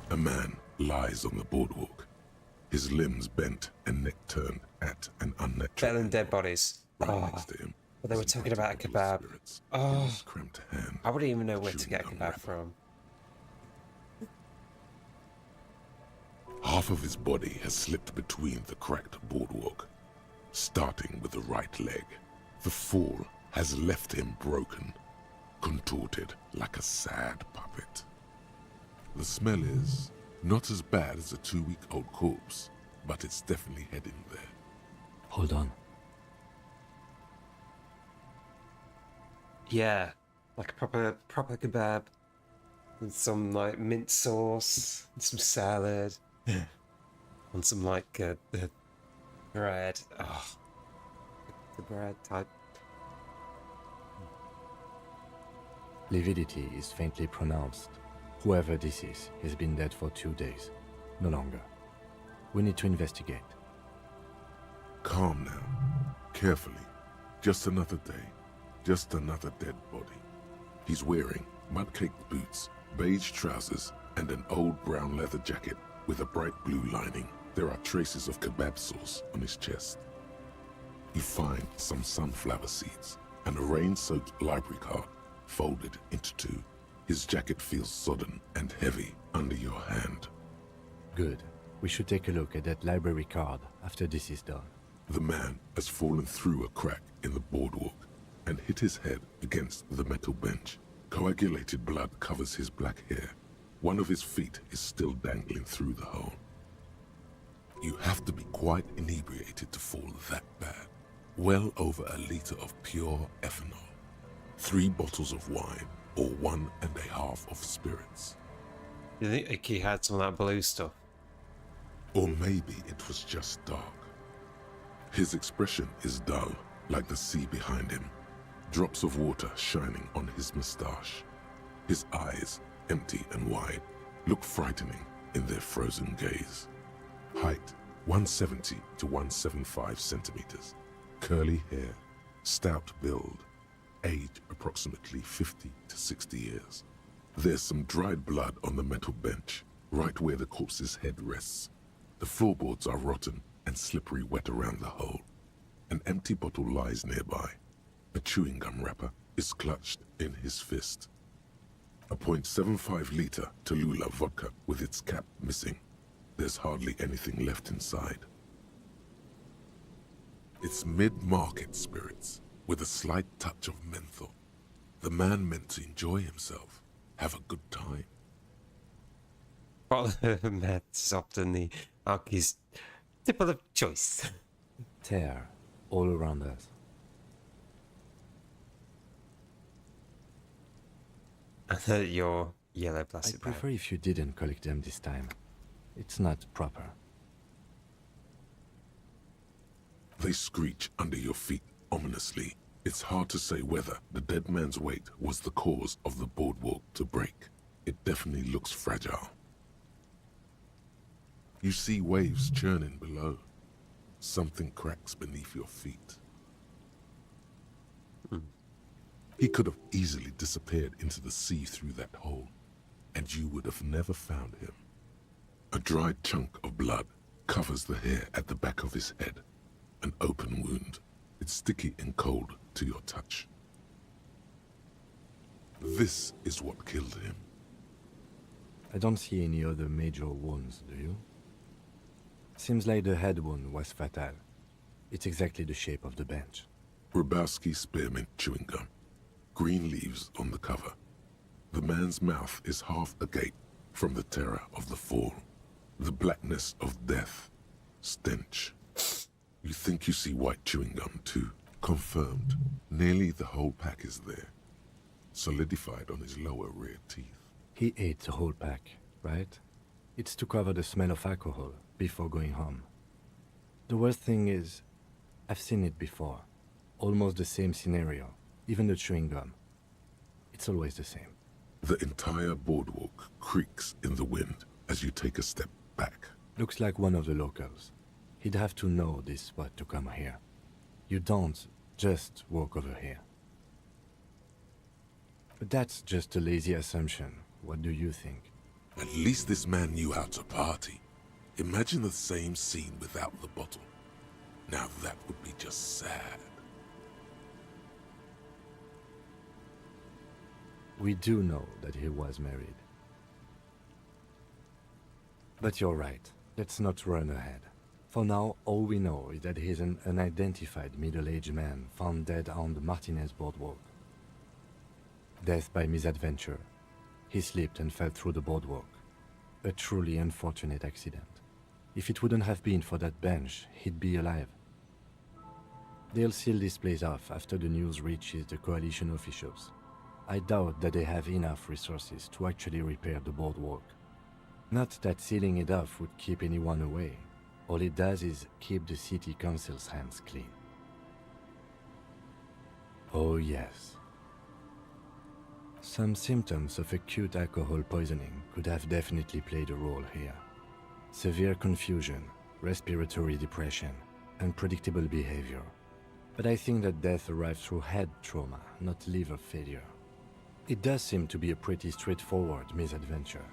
A man lies on the boardwalk, his limbs bent and neck turned at an unnatural Better than dead bodies. right next to him. But they were talking about a kebab. Cramped hand, I wouldn't even know where to get a kebab from. Half of his body has slipped between the cracked boardwalk, starting with the right leg. The fall has left him broken, contorted like a sad puppet. The smell is not as bad as a 2-week-old corpse, but it's definitely heading there. Hold on. Yeah, like a proper kebab with some like mint sauce, and some salad, and some like bread. Oh, the bread type. Lividity is faintly pronounced. Whoever this is has been dead for 2 days. No longer. We need to investigate. Calm now. Carefully. Just another day. Just another dead body. He's wearing mud-caked boots, beige trousers, and an old brown leather jacket with a bright blue lining. There are traces of kebab sauce on his chest. You find some sunflower seeds and a rain-soaked library card folded into two. His jacket feels sodden and heavy under your hand. Good. We should take a look at that library card after this is done. The man has fallen through a crack in the boardwalk and hit his head against the metal bench. Coagulated blood covers his black hair. One of his feet is still dangling through the hole. You have to be quite inebriated to fall that bad. Well over a liter of pure ethanol. 3 bottles of wine, or 1.5 of spirits. You think he had some of that blue stuff? Or maybe it was just dark. His expression is dull, like the sea behind him. Drops of water shining on his moustache. His eyes, empty and wide, look frightening in their frozen gaze. Height, 170 to 175 centimeters. Curly hair, stout build. Age approximately 50 to 60 years. There's some dried blood on the metal bench, right where the corpse's head rests. The floorboards are rotten and slippery wet around the hole. An empty bottle lies nearby. A chewing gum wrapper is clutched in his fist. A .75 liter Tallulah vodka with its cap missing. There's hardly anything left inside. It's mid-market spirits, with a slight touch of menthol. The man meant to enjoy himself, have a good time. Bottle of meth is often the alky's tipple of choice. Tear all around us. Your yellow plastic I'd prefer bag. if you didn't collect them this time. It's not proper. They screech under your feet ominously. It's hard to say whether the dead man's weight was the cause of the boardwalk to break. It definitely looks fragile. You see waves churning below. Something cracks beneath your feet. He could have easily disappeared into the sea through that hole, and you would have never found him. A dried chunk of blood covers the hair at the back of his head. An open wound. It's sticky and cold to your touch. This is what killed him. I don't see any other major wounds, do you? Seems like the head wound was fatal. It's exactly the shape of the bench. Grabowski spearmint chewing gum. Green leaves on the cover. The man's mouth is half agape from the terror of the fall. The blackness of death. Stench. You think you see white chewing gum too. Confirmed. Nearly the whole pack is there. Solidified on his lower rear teeth. He ate the whole pack, right? It's to cover the smell of alcohol before going home. The worst thing is, I've seen it before. Almost the same scenario. Even the chewing gum. It's always the same. The entire boardwalk creaks in the wind as you take a step back. Looks like one of the locals. He'd have to know this spot to come here. You don't just walk over here. But that's just a lazy assumption. What do you think? At least this man knew how to party. Imagine the same scene without the bottle. Now that would be just sad. We do know that he was married. But you're right. Let's not run ahead. For now, all we know is that he's an unidentified middle-aged man found dead on the Martinez boardwalk. Death by misadventure. He slipped and fell through the boardwalk. A truly unfortunate accident. If it wouldn't have been for that bench, he'd be alive. They'll seal this place off after the news reaches the coalition officials. I doubt that they have enough resources to actually repair the boardwalk. Not that sealing it off would keep anyone away. All it does is keep the city council's hands clean. Oh yes. Some symptoms of acute alcohol poisoning could have definitely played a role here. Severe confusion, respiratory depression, unpredictable behavior. But I think that death arrived through head trauma, not liver failure. It does seem to be a pretty straightforward misadventure,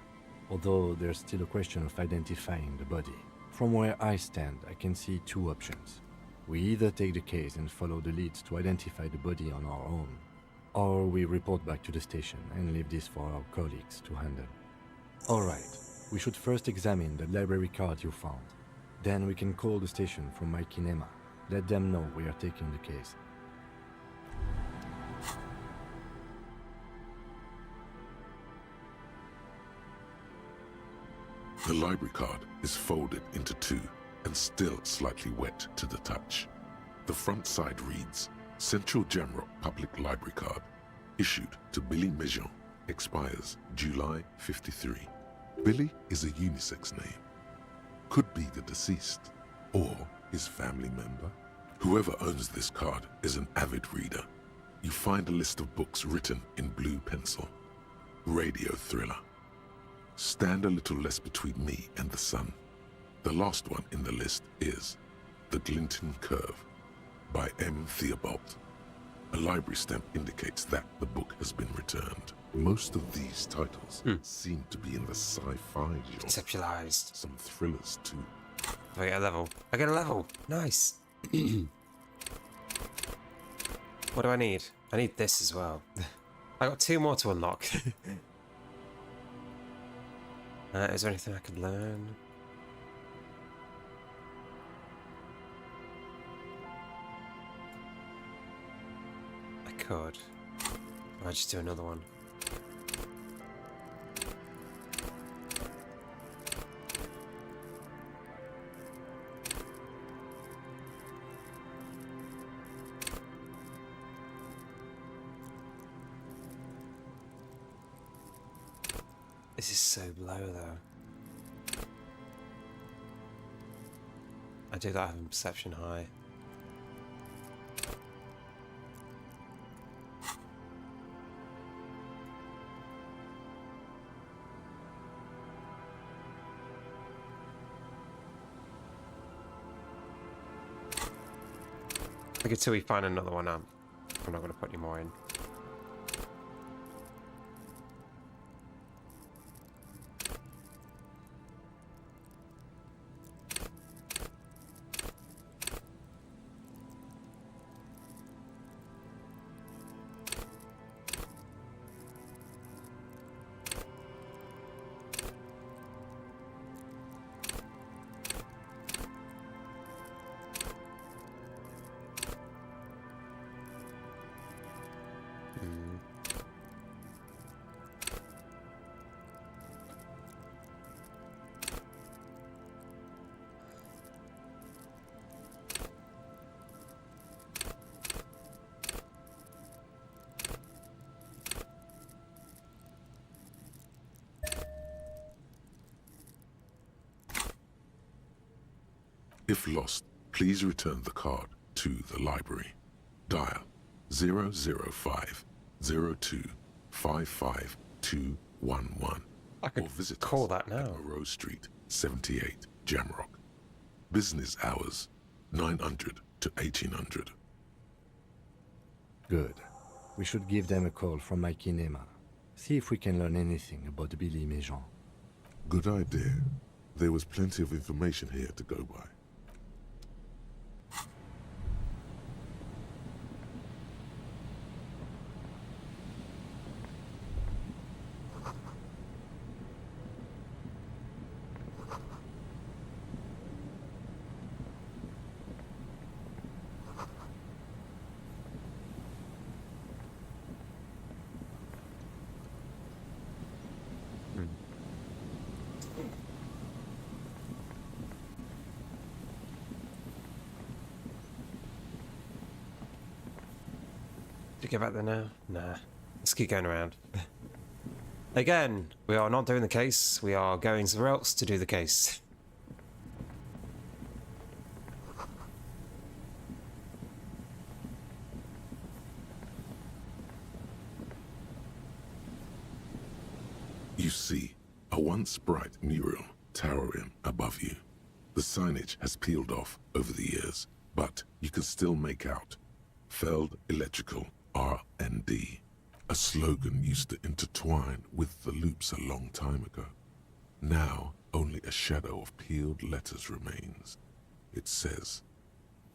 although there's still a question of identifying the body. From where I stand, I can see two options. We either take the case and follow the leads to identify the body on our own, or we report back to the station and leave this for our colleagues to handle. Alright, we should first examine the library card you found. Then we can call the station from my kinema. Let them know we are taking the case. The library card is folded into two and still slightly wet to the touch. The front side reads, Central Jamrock Public Library Card, issued to Billy Mejean, expires July 53. Billy is a unisex name. Could be the deceased, or his family member. Whoever owns this card is an avid reader. You find a list of books written in blue pencil. Radio thriller. Stand a little less between me and the sun. The last one in the list is The Glinton Curve by M. Theobald. A library stamp indicates that the book has been returned. Most of these titles seem to be in the sci-fi genre. Conceptualized. Some thrillers too. I get a level. I get a level. Nice. What do I need? I need this as well. I got 2 more to unlock. Is there anything I could learn? I could. Or I'll just do another one. This is so low though. I do that having perception high. Like until we find another one, I'm not going to put any more in. If lost, please return the card to the library. Dial 005 02 55211. I could or visit call us that now. at Moreau Street, 78, Jamrock. Business hours, 900 to 1800. Good. We should give them a call from my kinema. See if we can learn anything about Billy Méjean. Good idea. There was plenty of information here to go by. Do you get back there now? Nah. Let's keep going around. Again, we are not doing the case. We are going somewhere else to do the case. You see a once bright mural towering above you. The signage has peeled off over the years, but you can still make out Feld Electrical R&D. A slogan used to intertwine with the loops a long time ago. Now, only a shadow of peeled letters remains. It says,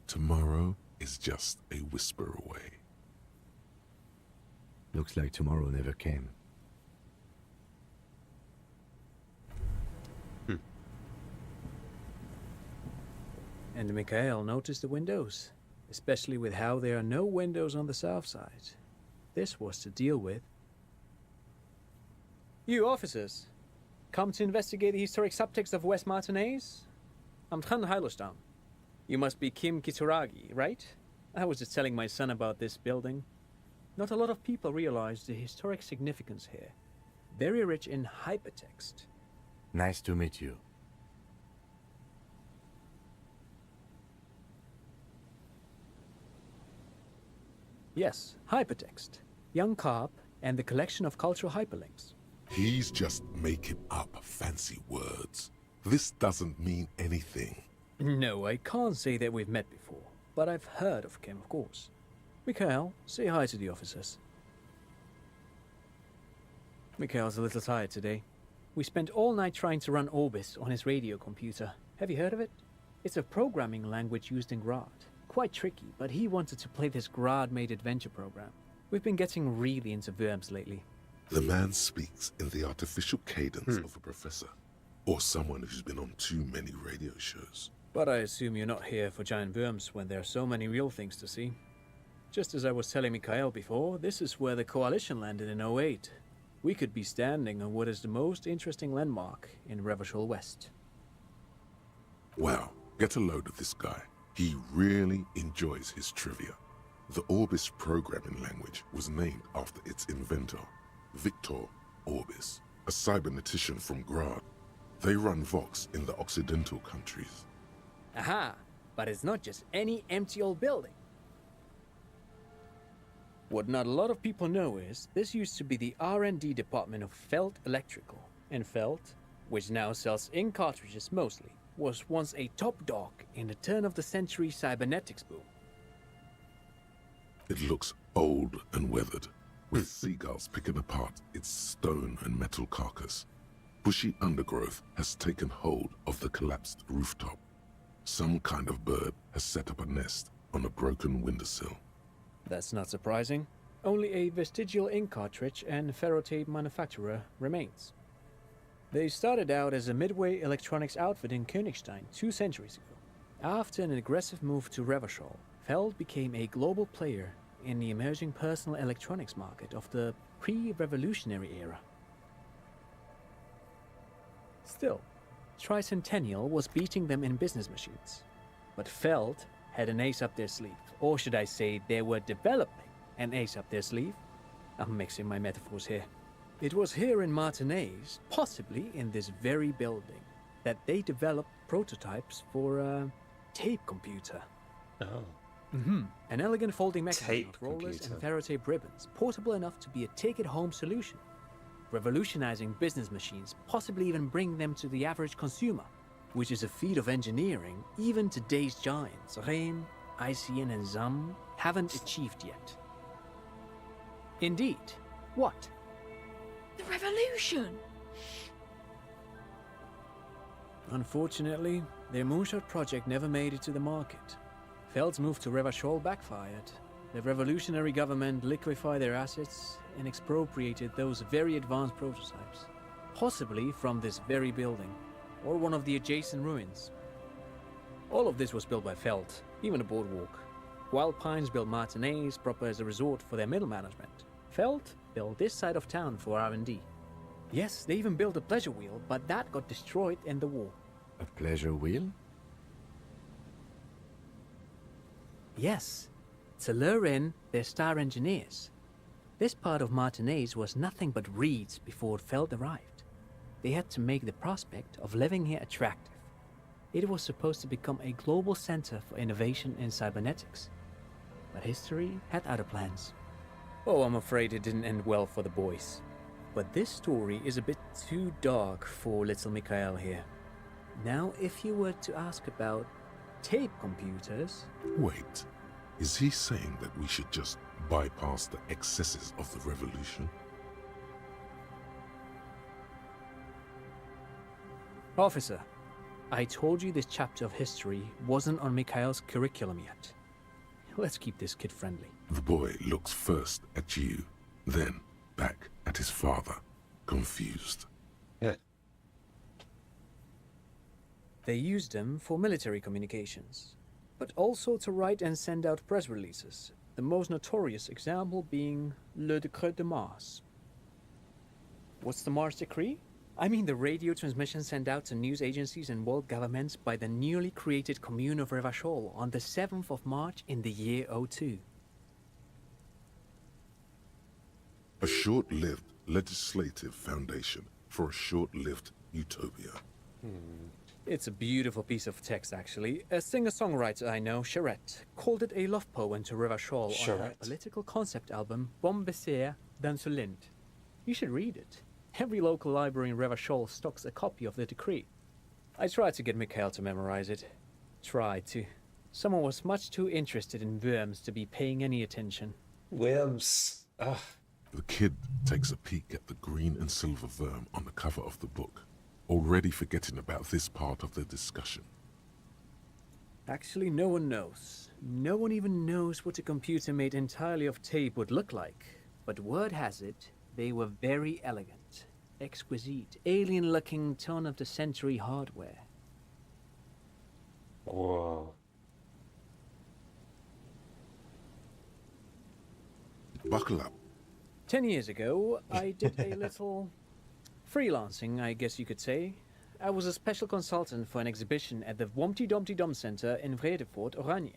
tomorrow is just a whisper away. Looks like tomorrow never came. And Mikhail noticed the windows, especially with how there are no windows on the south side. This was to deal with. You officers, come to investigate the historic subtext of West Martinez? I'm Tran Heilostam. You must be Kim Kituragi, right? I was just telling my son about this building. Not a lot of people realize the historic significance here. Very rich in hypertext. Nice to meet you. Yes, hypertext. Young Carp and the collection of cultural hyperlinks. He's just making up fancy words. This doesn't mean anything. No, I can't say that we've met before, but I've heard of Kim, of course. Mikhail, say hi to the officers. Mikhail's a little tired today. We spent all night trying to run Orbis on his radio computer. Have you heard of it? It's a programming language used in Grad. Quite tricky, but he wanted to play this Grad-made adventure program. We've been getting really into verbs lately. The man speaks in the artificial cadence of a professor, or someone who's been on too many radio shows. But I assume you're not here for giant worms when there are so many real things to see. Just as I was telling Mikhail before, this is where the Coalition landed in 08. We could be standing on what is the most interesting landmark in Revachol West. Wow, get a load of this guy. He really enjoys his trivia. The Orbis programming language was named after its inventor, Victor Orbis, a cybernetician from Grad. They run Vox in the Occidental countries. Aha! But it's not just any empty old building. What not a lot of people know is, this used to be the R&D department of Feld Electrical. And Feld, which now sells ink cartridges mostly, was once a top dog in the turn-of-the-century cybernetics boom. It looks old and weathered, with seagulls picking apart its stone and metal carcass. Bushy undergrowth has taken hold of the collapsed rooftop. Some kind of bird has set up a nest on a broken windowsill. That's not surprising. Only a vestigial ink cartridge and ferrotape manufacturer remains. They started out as a midway electronics outfit in Königstein 2 centuries ago. After an aggressive move to Revachol, Feld became a global player in the emerging personal electronics market of the pre-revolutionary era. Still, Tricentennial was beating them in business machines. But Feld had an ace up their sleeve, or should I say they were developing an ace up their sleeve? I'm mixing my metaphors here. It was here in Martinez, possibly in this very building, that they developed prototypes for tape computer. Oh. An elegant folding mechanism Tape of rollers computer. and ferrotape ribbons, portable enough to be a take-it-home solution. Revolutionizing business machines, possibly even bring them to the average consumer, which is a feat of engineering even today's giants, Rehm, ICN and ZAM, haven't achieved yet. Indeed. What? The revolution! Unfortunately, their moonshot project never made it to the market. Feld's move to Revachol backfired. The revolutionary government liquefied their assets and expropriated those very advanced prototypes, possibly from this very building, or one of the adjacent ruins. All of this was built by Feld, even the boardwalk. Wild Pines built Martinez proper as a resort for their middle management. Feld built this side of town for R&D. Yes, they even built a pleasure wheel, but that got destroyed in the war. A pleasure wheel? Yes, to lure in their star engineers. This part of Martinez was nothing but reeds before Feld arrived. They had to make the prospect of living here attractive. It was supposed to become a global center for innovation in cybernetics. But history had other plans. Oh, I'm afraid it didn't end well for the boys. But this story is a bit too dark for little Mikhail here. Now, if you were to ask about tape computers... Wait, is he saying that we should just bypass the excesses of the revolution? Officer, I told you this chapter of history wasn't on Mikhail's curriculum yet. Let's keep this kid friendly. The boy looks first at you, then back at his father, confused. Yeah. They used them for military communications, but also to write and send out press releases, the most notorious example being Le Décret de Mars. What's the Mars Decree? I mean the radio transmission sent out to news agencies and world governments by the newly created Commune of Revachol on the 7th of March in the year 02. A short-lived legislative foundation for a short-lived utopia. It's a beautiful piece of text, actually. A singer-songwriter I know, Charette, called it a love poem to Revachol on her political concept album, Bombe Bessere dans ce Lind. You should read it. Every local library in Revachol stocks a copy of the decree. I tried to get Mikhail to memorize it. Tried to. Someone was much too interested in worms to be paying any attention. Worms. Ugh. The kid takes a peek at the green and silver worm on the cover of the book, already forgetting about this part of the discussion. Actually, no one knows. No one even knows what a computer made entirely of tape would look like. But word has it, they were very elegant, exquisite, alien-looking turn-of-the-century hardware. Whoa. Buckle up. 10 years ago, I did a little freelancing, I guess you could say. I was a special consultant for an exhibition at the Wompty Dumpty Dum Center in Vredefort, Oranje.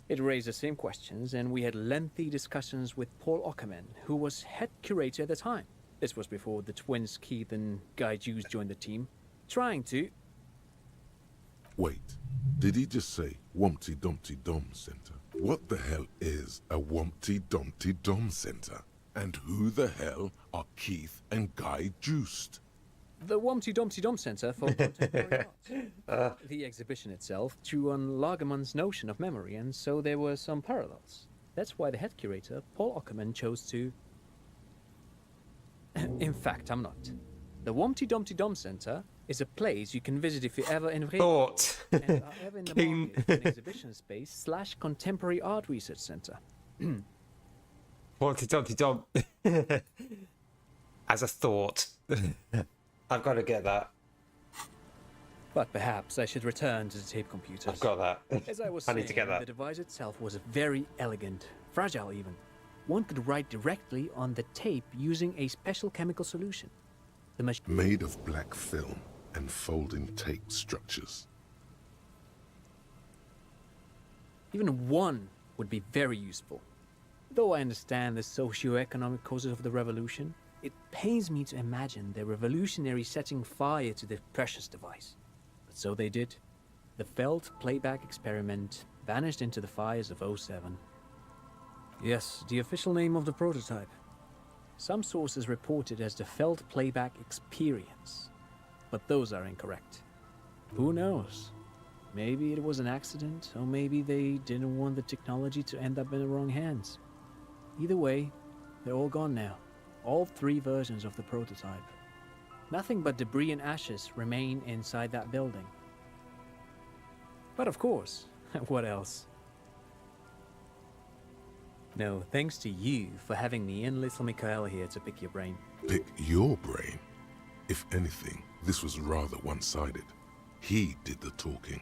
It raised the same questions, and we had lengthy discussions with Paul Ockerman, who was head curator at the time. This was before the twins Keith and Guy Jews joined the team, trying to... Wait, did he just say Wompty Dumpty Dum Center? What the hell is a Wompty Dumpty Dum Center? And who the hell are Keith and Guy Juiced? The Wompty Dumpty Dum Center for Contemporary Art. The exhibition itself drew on Lagerman's notion of memory, and so there were some parallels. That's why the head curator, Paul Ockerman, chose to... In fact, I'm not. The Wompty Dumpty Dum Center is a place you can visit if you're ever in Thought. and are ever in the market for an exhibition space / contemporary art research center. Dumpty Dumpty Dum. As a thought. I've got to get that. But perhaps I should return to the tape computers. I've got that. As I was I saying, need to get that. the device itself was very elegant, fragile even. One could write directly on the tape using a special chemical solution. The machine Made of black film and folding tape structures. Even one would be very useful. Though I understand the socio-economic causes of the revolution, it pains me to imagine the revolutionaries setting fire to the precious device. But so they did. The failed playback experiment vanished into the fires of '07. Yes, the official name of the prototype. Some sources report it as the failed playback experience, but those are incorrect. Who knows? Maybe it was an accident, or maybe they didn't want the technology to end up in the wrong hands. Either way, they're all gone now. All 3 versions of the prototype. Nothing but debris and ashes remain inside that building. But of course, what else? No, thanks to you for having me and little Mikael here to pick your brain. Pick your brain? If anything, this was rather one-sided. He did the talking.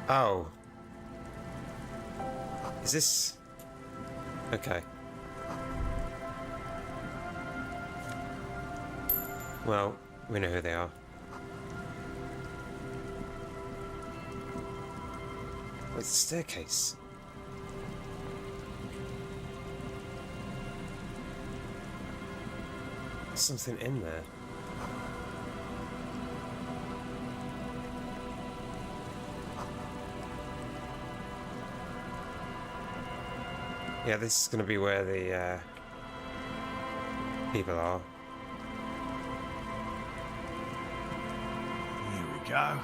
Oh. Is this... Okay. Well, we know who they are. Where's the staircase? There's something in there. Yeah, this is going to be where the people are. Here we go.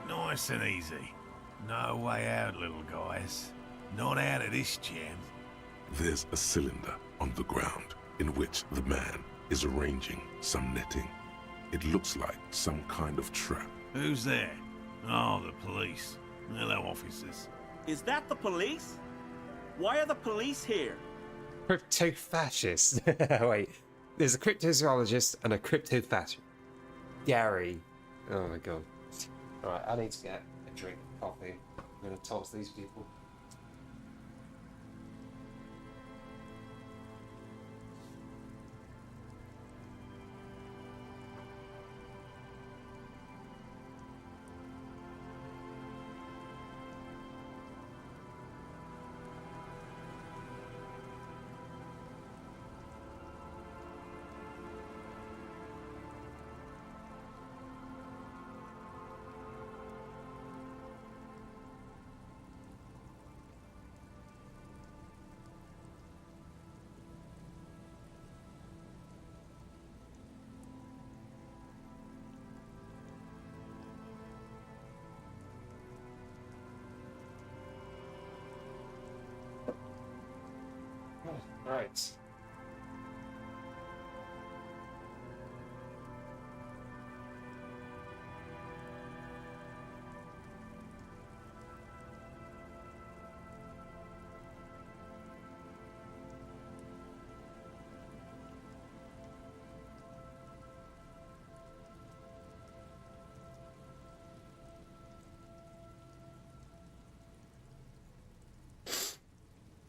Nice and easy. No way out, little guys. Not out of this jam. There's a cylinder on the ground in which the man is arranging some netting. It looks like some kind of trap. Who's there? Oh, the police. Hello, officers. Is that the police? Why are the police here? Crypto-fascist. Wait, there's a cryptozoologist and a crypto-fascist. Gary. Oh my god. Alright, I need to get a drink of coffee. I'm gonna toss these people. Right.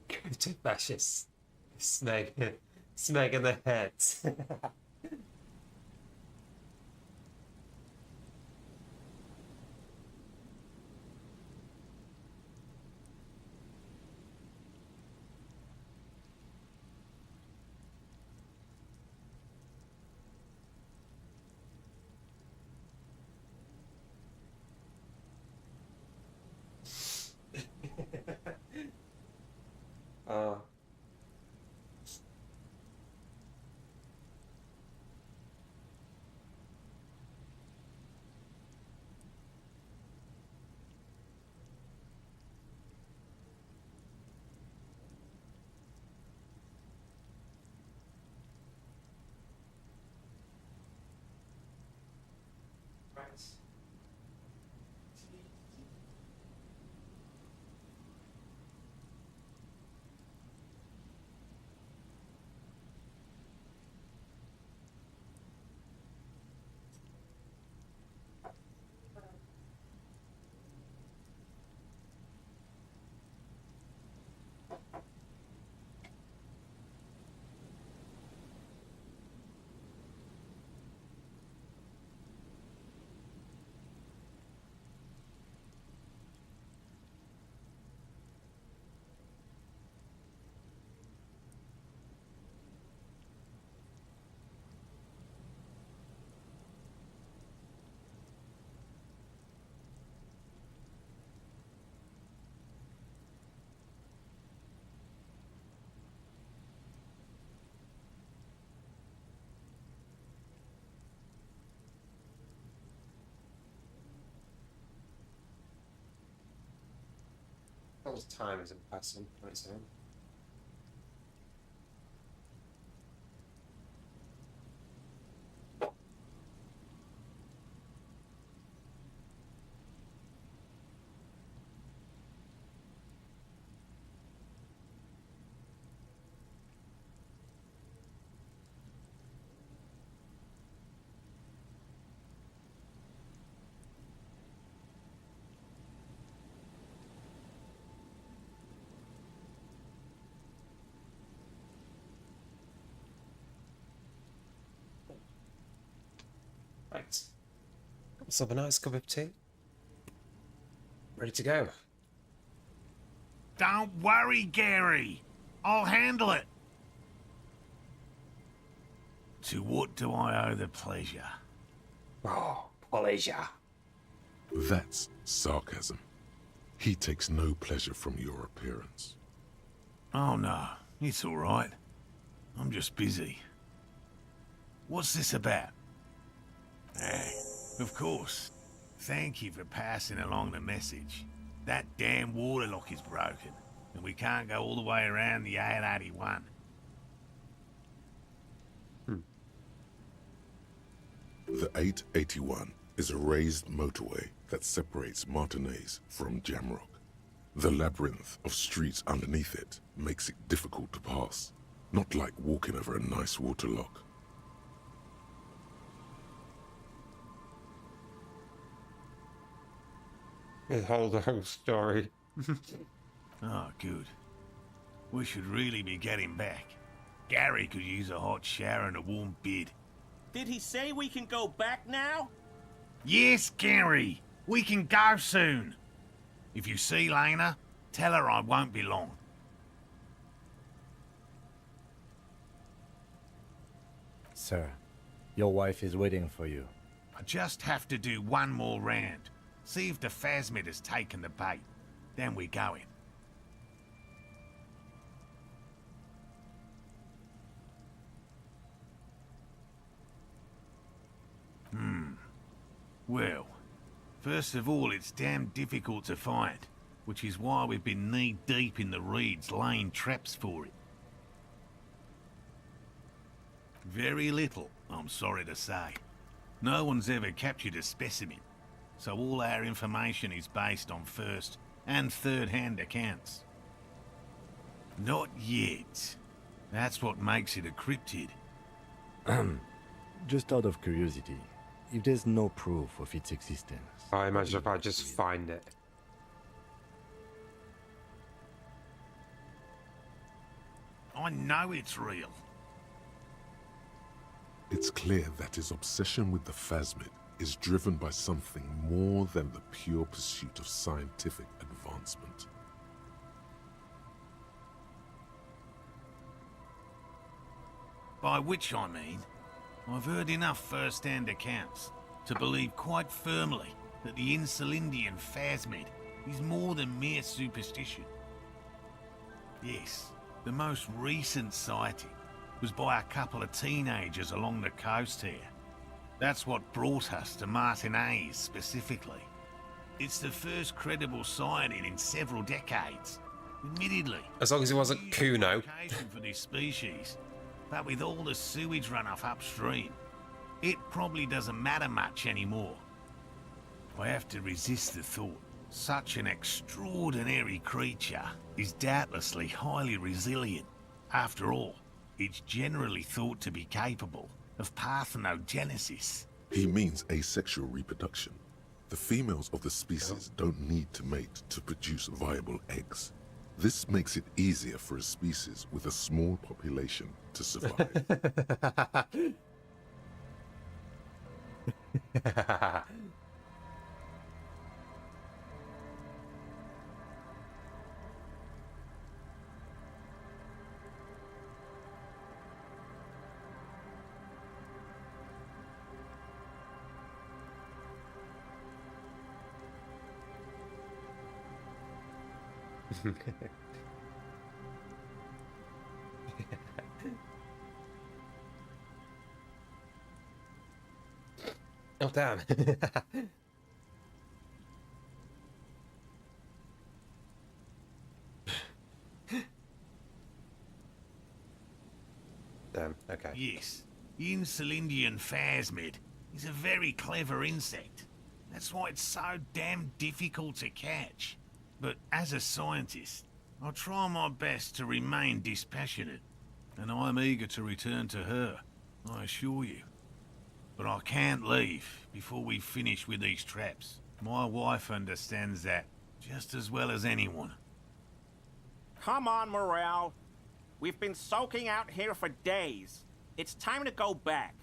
Crypto-fascist. Snag in the head. long as time isn't passing on its own. Right. Let's have a nice cup of tea. Ready to go. Don't worry, Gary. I'll handle it. To what do I owe the pleasure? Oh, pleasure. That's sarcasm. He takes no pleasure from your appearance. Oh no, it's all right. I'm just busy. What's this about? Of course. Thank you for passing along the message. That damn water lock is broken, and we can't go all the way around the 881. The 881 is a raised motorway that separates Martinez from Jamrock. The labyrinth of streets underneath it makes it difficult to pass, not like walking over a nice water lock. It holds the whole story. Oh, good. We should really be getting back. Gary could use a hot shower and a warm bed. Did he say we can go back now? Yes, Gary. We can go soon. If you see Lena, tell her I won't be long. Sir, your wife is waiting for you. I just have to do one more round. See if the phasmid has taken the bait. Then we go in. Well, first of all, it's damn difficult to find, which is why we've been knee-deep in the reeds laying traps for it. Very little, I'm sorry to say. No one's ever captured a specimen, so all our information is based on first and third-hand accounts. Not yet. That's what makes it a cryptid. Just out of curiosity, if there's no proof of its existence... I imagine if I just find it. I know it's real. It's clear that his obsession with the phasmid is driven by something more than the pure pursuit of scientific advancement. By which I mean, I've heard enough first-hand accounts to believe quite firmly that the Insulindian phasmid is more than mere superstition. Yes, the most recent sighting was by a couple of teenagers along the coast here. That's what brought us to Martinez specifically. It's the first credible sighting in several decades, admittedly. As long as it wasn't Kuno. For this species, but with all the sewage runoff upstream, it probably doesn't matter much anymore. I have to resist the thought. Such an extraordinary creature is doubtlessly highly resilient. After all, it's generally thought to be capable of parthenogenesis. He means asexual reproduction. The females of the species don't need to mate to produce viable eggs. This makes it easier for a species with a small population to survive. Oh, damn. Yes, the Insulindian phasmid is a very clever insect. That's why it's so damn difficult to catch. But as a scientist, I'll try my best to remain dispassionate, and I'm eager to return to her, I assure you. But I can't leave before we finish with these traps. My wife understands that just as well as anyone. Come on, Morale. We've been soaking out here for days. It's time to go back.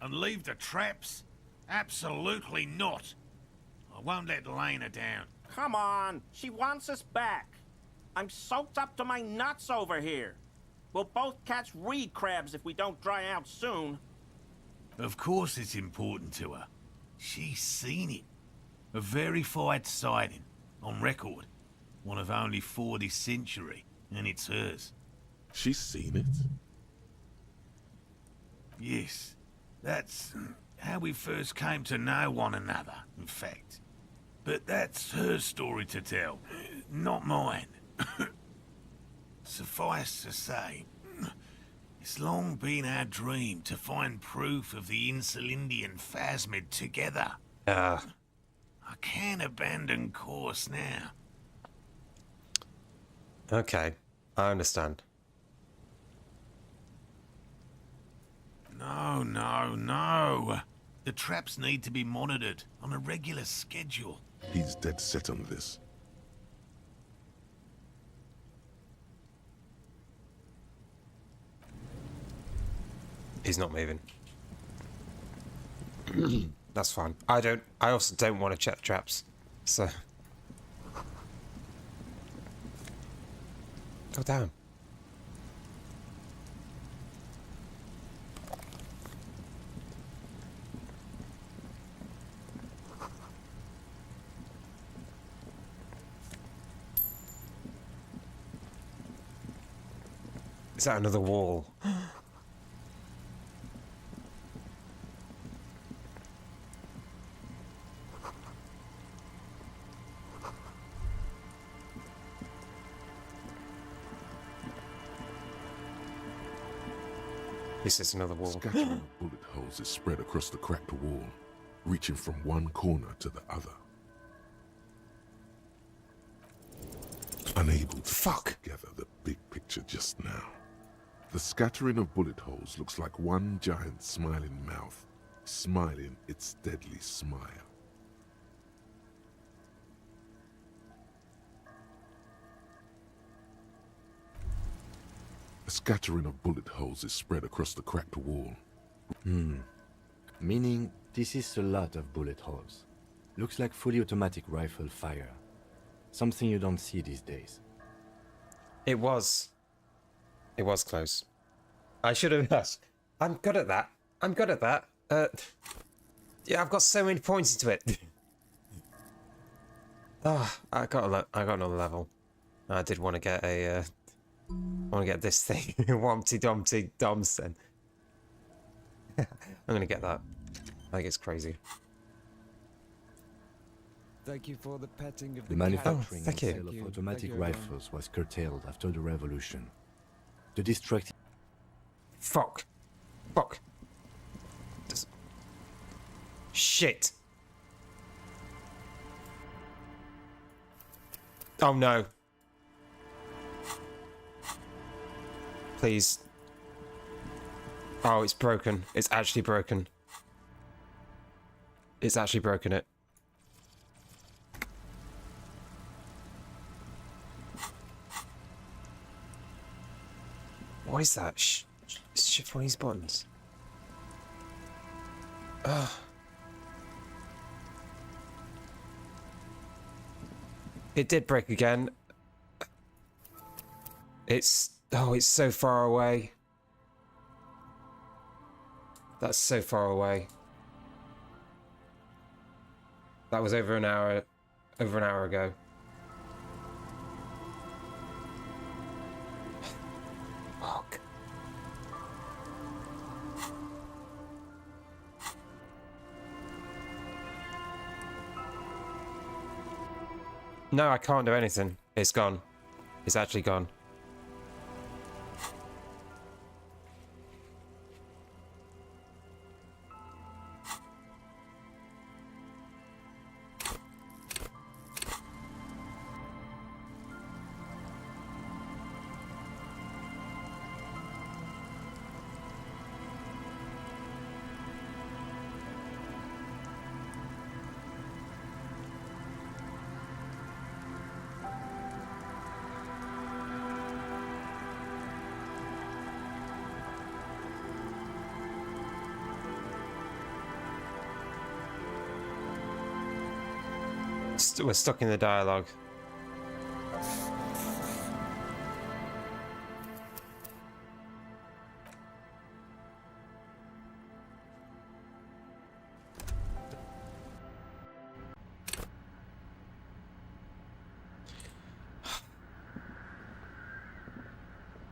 And leave the traps? Absolutely not. I won't let Lena down. Come on, she wants us back. I'm soaked up to my nuts over here. We'll both catch reed crabs if we don't dry out soon. Of course it's important to her. She's seen it. A verified sighting, on record. One of only 4 this century, and it's hers. She's seen it? Yes, that's how we first came to know one another, in fact. But that's her story to tell, not mine. Suffice to say, it's long been our dream to find proof of the Insulindian phasmid together. I can't abandon course now. Okay, I understand. No. The traps need to be monitored on a regular schedule. He's dead set on this. He's not moving. That's fine. I also don't want to check traps. So. Go down. Is that another wall? This is another wall. Scattering of bullet holes is spread across the cracked wall, reaching from one corner to the other. Unable to put together the big picture just now. The scattering of bullet holes looks like one giant smiling mouth, smiling its deadly smile. A scattering of bullet holes is spread across the cracked wall. Meaning, this is a lot of bullet holes. Looks like fully automatic rifle fire. Something you don't see these days. It was close. I should have asked. I'm good at that. Yeah, I've got so many points into it. Oh, I got another level. I did want to get a. I want to get this thing. Wompty Dumpty Domson. I'm gonna get that. I think it's crazy. Thank you for the petting of The the manufacturing thank and you. sale of Thank you. automatic Thank you, everyone. rifles was curtailed after the revolution. The destructive... Fuck. Just... Shit. Oh no. Please. Oh, it's broken. It's actually broken. It's actually broken it. What is that? Shift one of these buttons. Ugh. It did break again. It's... Oh, it's so far away. That's so far away. That was over an hour ago. Fuck. No, I can't do anything. It's gone. It's actually gone. we're stuck in the dialogue.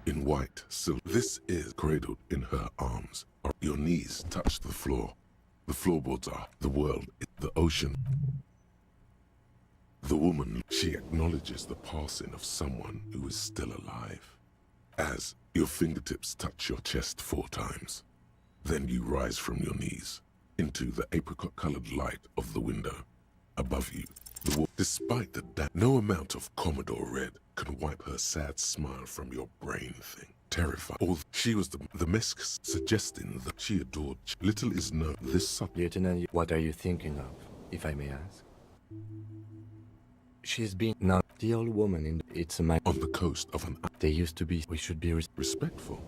In white silk, this is cradled in her arms. Your knees touch the floor. The floorboards are the world, the ocean. The woman, she acknowledges the passing of someone who is still alive. As your fingertips touch your chest 4 times, then you rise from your knees into the apricot-colored light of the window. Above you, despite the no amount of Commodore Red can wipe her sad smile from your brain thing. Terrified. She was the mesk suggesting that she adored. Little is known. This Lieutenant, what are you thinking of, if I may ask? She's been now the old woman in it's a on the coast of an. They used to be. We should be respectful.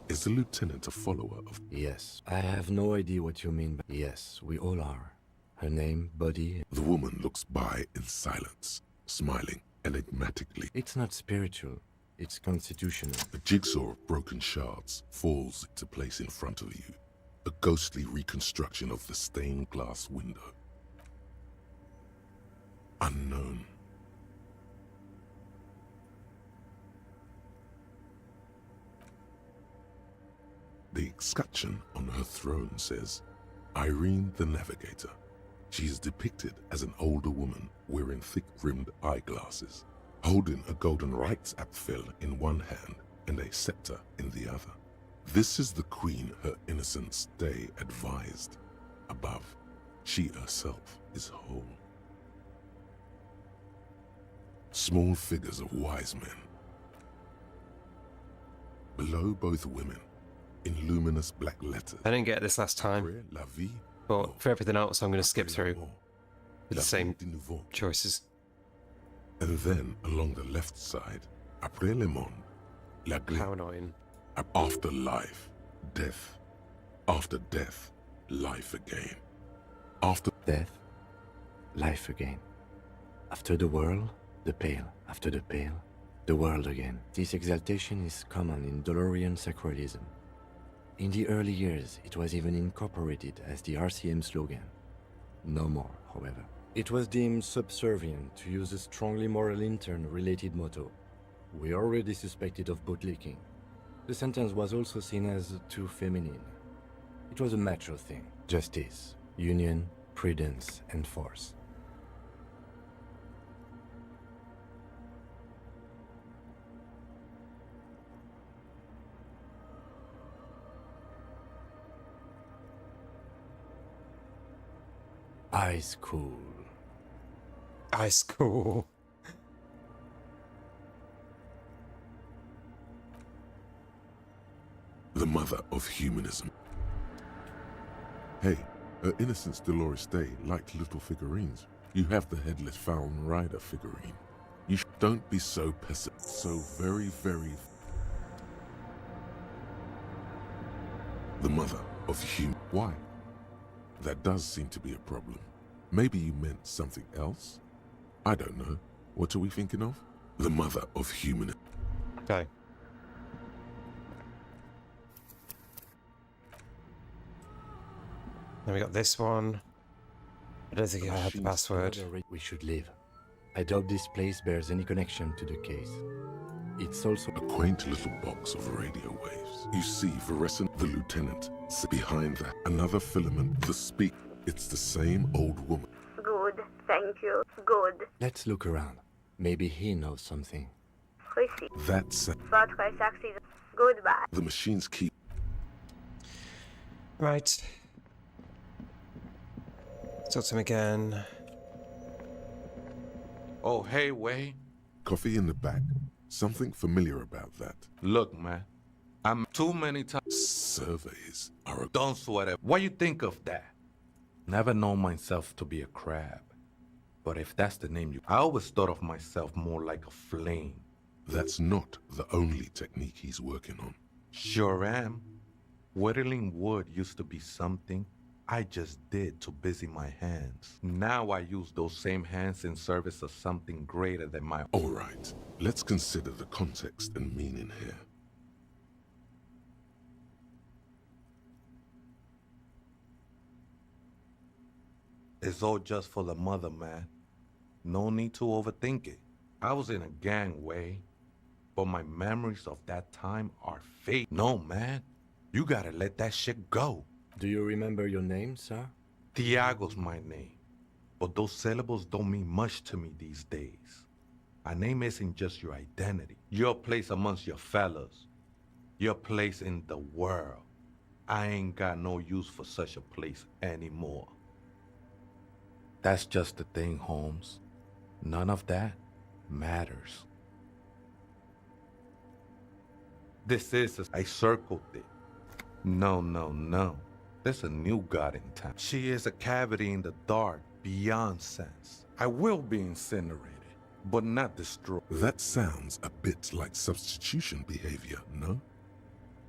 Is the lieutenant a follower of? Yes. I have no idea what you mean, but yes, we all are. Her name, body. The woman looks by in silence, smiling enigmatically. It's not spiritual. It's constitutional. A jigsaw of broken shards falls into place in front of you. A ghostly reconstruction of the stained glass window. Unknown. The escutcheon on her throne says, Irene the Navigator. She is depicted as an older woman wearing thick-rimmed eyeglasses, holding a golden Reichsapfel in one hand and a scepter in the other. This is the queen her innocence day advised. Above, she herself is whole. Small figures of wise men. Below both women, in luminous black letters. I didn't get this last time, but for everything else I'm going to skip through with the same choices. And then along the left side, après le monde, la How annoying. After life, death. After death, life again. After death, life again. After the world, the pale. After the pale, the world again. This exaltation is common in Dolorian sacralism. In the early years, it was even incorporated as the RCM slogan. No more, however. It was deemed subservient to use a strongly moral intern-related motto. We already suspected of bootlicking. The sentence was also seen as too feminine. It was a macho thing. Justice, union, prudence, and force. Ice cool. Ice cool. The mother of humanism. Hey, her Innocence Dolores Day liked little figurines. You have the headless Falcon Rider figurine. You don't be so pessimistic. So very, very. The mother of human. Why? That does seem to be a problem. Maybe you meant something else? I don't know. What are we thinking of? The mother of human. Okay. Then we got this one. I don't think I had the password. We should leave. I doubt this place bears any connection to the case. It's also a quaint little box of radio waves. You see Verescent the lieutenant behind that. Another filament, the speak. It's the same old woman. Good, thank you. Good. Let's look around. Maybe he knows something. Précis. That's Votre accident. Goodbye. The machines keep. Right. Talk to him again. Oh, hey, Way. Coffee in the back. Something familiar about that. Look, man. I'm too many times. Surveys are a. Don't sweat it. What you think of that? Never known myself to be a crab. But if that's the name you... I always thought of myself more like a flame. That's not the only technique he's working on. Sure am. Whittling wood used to be something I just did to busy my hands. Now I use those same hands in service of something greater than my own. All right, let's consider the context and meaning here. It's all just for the mother, man. No need to overthink it. I was in a gang way, but my memories of that time are fake. No, man. You gotta let that shit go. Do you remember your name, sir? Tiago's my name, but those syllables don't mean much to me these days. A name isn't just your identity. Your place amongst your fellas. Your place in the world. I ain't got no use for such a place anymore. That's just the thing, Holmes. None of that matters. I circled it. No. There's a new god in town. She is a cavity in the dark, beyond sense. I will be incinerated, but not destroyed. That sounds a bit like substitution behavior, no?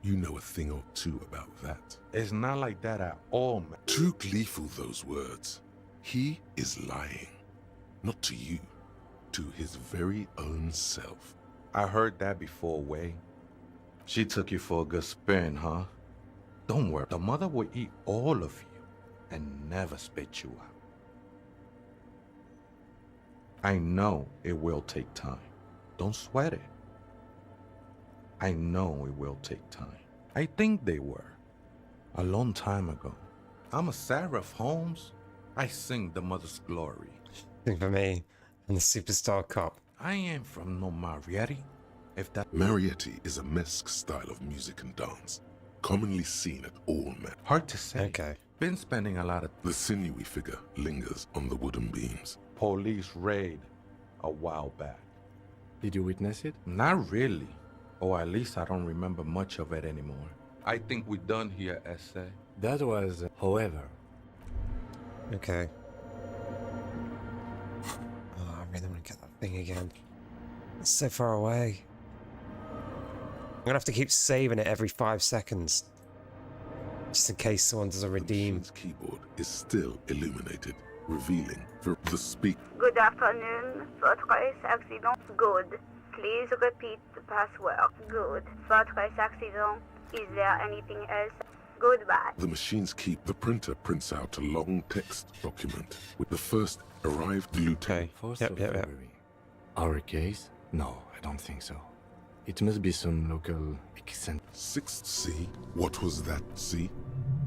You know a thing or two about that. It's not like that at all, man. Too gleeful, those words. He is lying. Not to you, to his very own self. I heard that before, Way. She took you for a good spin, huh? Don't worry, the mother will eat all of you and never spit you out. I know it will take time. Don't sweat it. I know it will take time. I think they were. A long time ago. I'm a seraph, Holmes. I sing the mother's glory. Sing for me and the superstar cop. I ain't from no Marietti. If that Marietti is a mesque style of music and dance, commonly seen at all men. Hard to say. Okay. Been spending a lot of... The sinewy figure lingers on the wooden beams. Police raid a while back. Did you witness it? Not really. Or at least I don't remember much of it anymore. I think we're done here, essay. That was, however. Okay. Oh, I really want to get that thing again. It's so far away. I'm gonna have to keep saving it every 5 seconds. Just in case someone does a redeem. The keyboard is still illuminated, revealing the speak. Good afternoon. Fortress accident. Good. Please repeat the password. Good. Fortress accident. Is there anything else? Goodbye. The machines keep. The printer prints out a long text document with the first arrived lieutenant. 4th of February. Our case? No, I don't think so. It must be some local eccentric. 6th C? What was that C?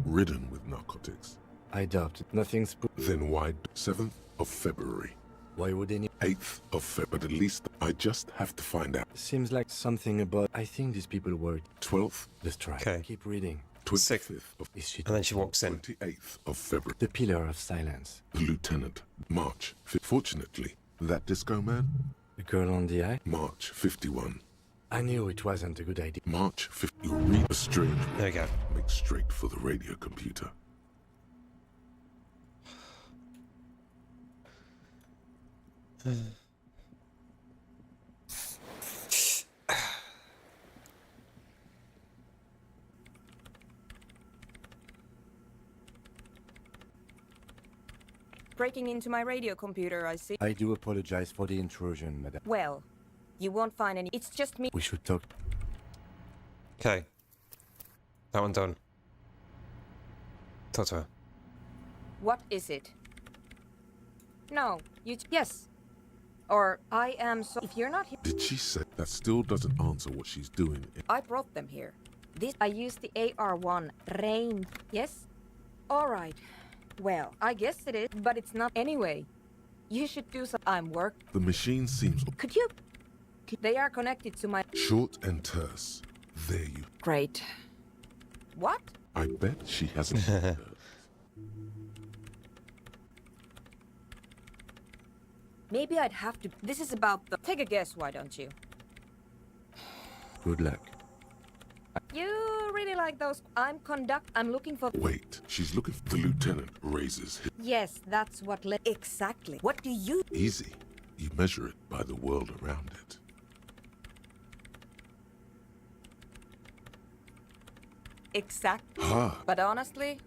Ridden with narcotics. I doubt it. Nothing's put. Then why 7th of February? Why would any 8th of February? But at least I just have to find out. Seems like something about. I think these people were 12th. Let's try. Okay. Keep reading. 25th of Is she And then she walks in. 28th of February. The pillar of silence. The lieutenant. March. Fortunately, that disco man. The girl on the eye. March 51. I knew it wasn't a good idea. March 50. You read a strange one. There we go. Make straight for the radio computer. Breaking into my radio computer, I see. I do apologize for the intrusion, madam. Well, you won't find any. It's just me. We should talk. Okay. That one done. Talk to her. What is it? No, you. Yes. Or I am so. If you're not here. Did she say that still doesn't answer what she's doing? I brought them here. This. I used the AR-1 rain. Yes? Alright. Well, I guess it is, but it's not. Anyway, you should do some. I'm work. The machine seems Could you? They are connected to my. short and terse. There you. Great. What? I bet she hasn't. heard. Maybe I'd have to. This is about the. Take a guess, why don't you? Good luck. You really like those. I'm looking for. Wait, she's looking. The lieutenant raises his. Yes, that's what. Exactly. What do you? Easy. You measure it by the world around it. Exactly. Ah. But honestly,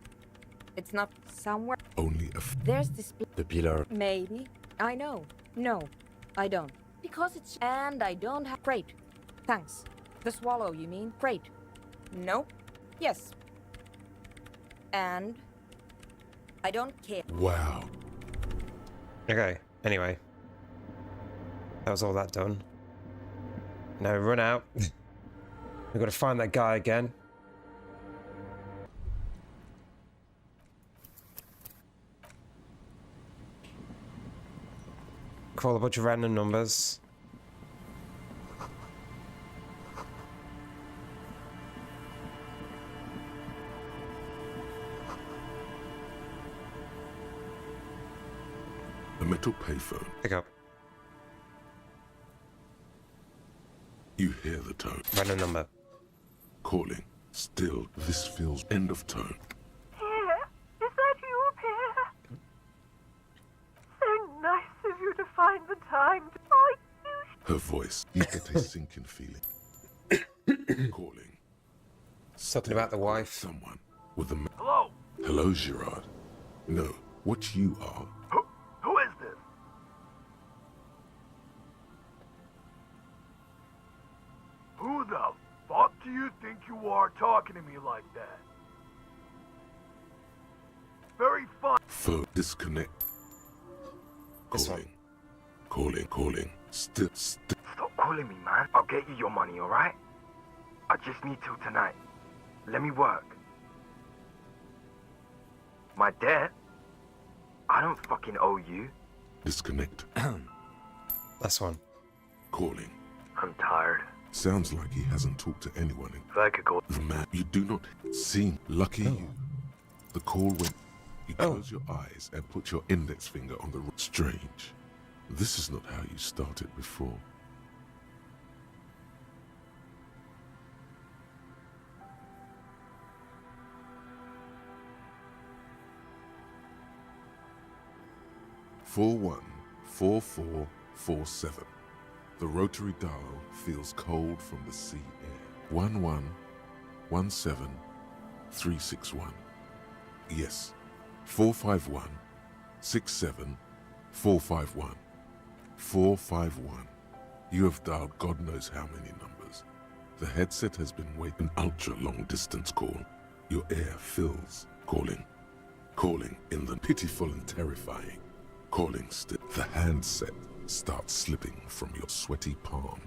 It's not somewhere. Only a There's this. The pillar. Maybe. I know. No, I don't. Because it's. And I don't have. Crate. Thanks. The swallow, you mean? Crate. Nope. Yes. And. I don't care. Wow. Okay, anyway. That was all that done. Now run out. We've got to find that guy again. Call a bunch of random numbers. A metal payphone. Pick up. You hear the tone. Random number. Calling. Still, this feels end of tone. Pierre, is that you, Pierre? So nice of you to find the time to fight you. Her voice. You get a sinking feeling. Calling. Something about the wife. Someone with a. Hello? Hello, Gerard. No, what you are. Who is this? Who the fuck do you think you are talking to me like that? Very fun. Phone disconnect. Calling. Still. Stop calling me, man. I'll get you your money, alright? I just need till tonight. Let me work. My debt? I don't fucking owe you. Disconnect. Last one. Calling. I'm tired. Sounds like he hasn't talked to anyone in. If I could go. The man. You do not seem lucky. You. The call went. You close your eyes and put your index finger on the. Strange. This is not how you started before. "41 4447. The rotary dial feels cold from the sea air. 1117361. Yes. 451 67 451. 451. You have dialed God knows how many numbers. The headset has been waiting. An ultra long distance call. Your air fills. Calling in the pitiful and terrifying. Calling still. The handset starts slipping from your sweaty palm.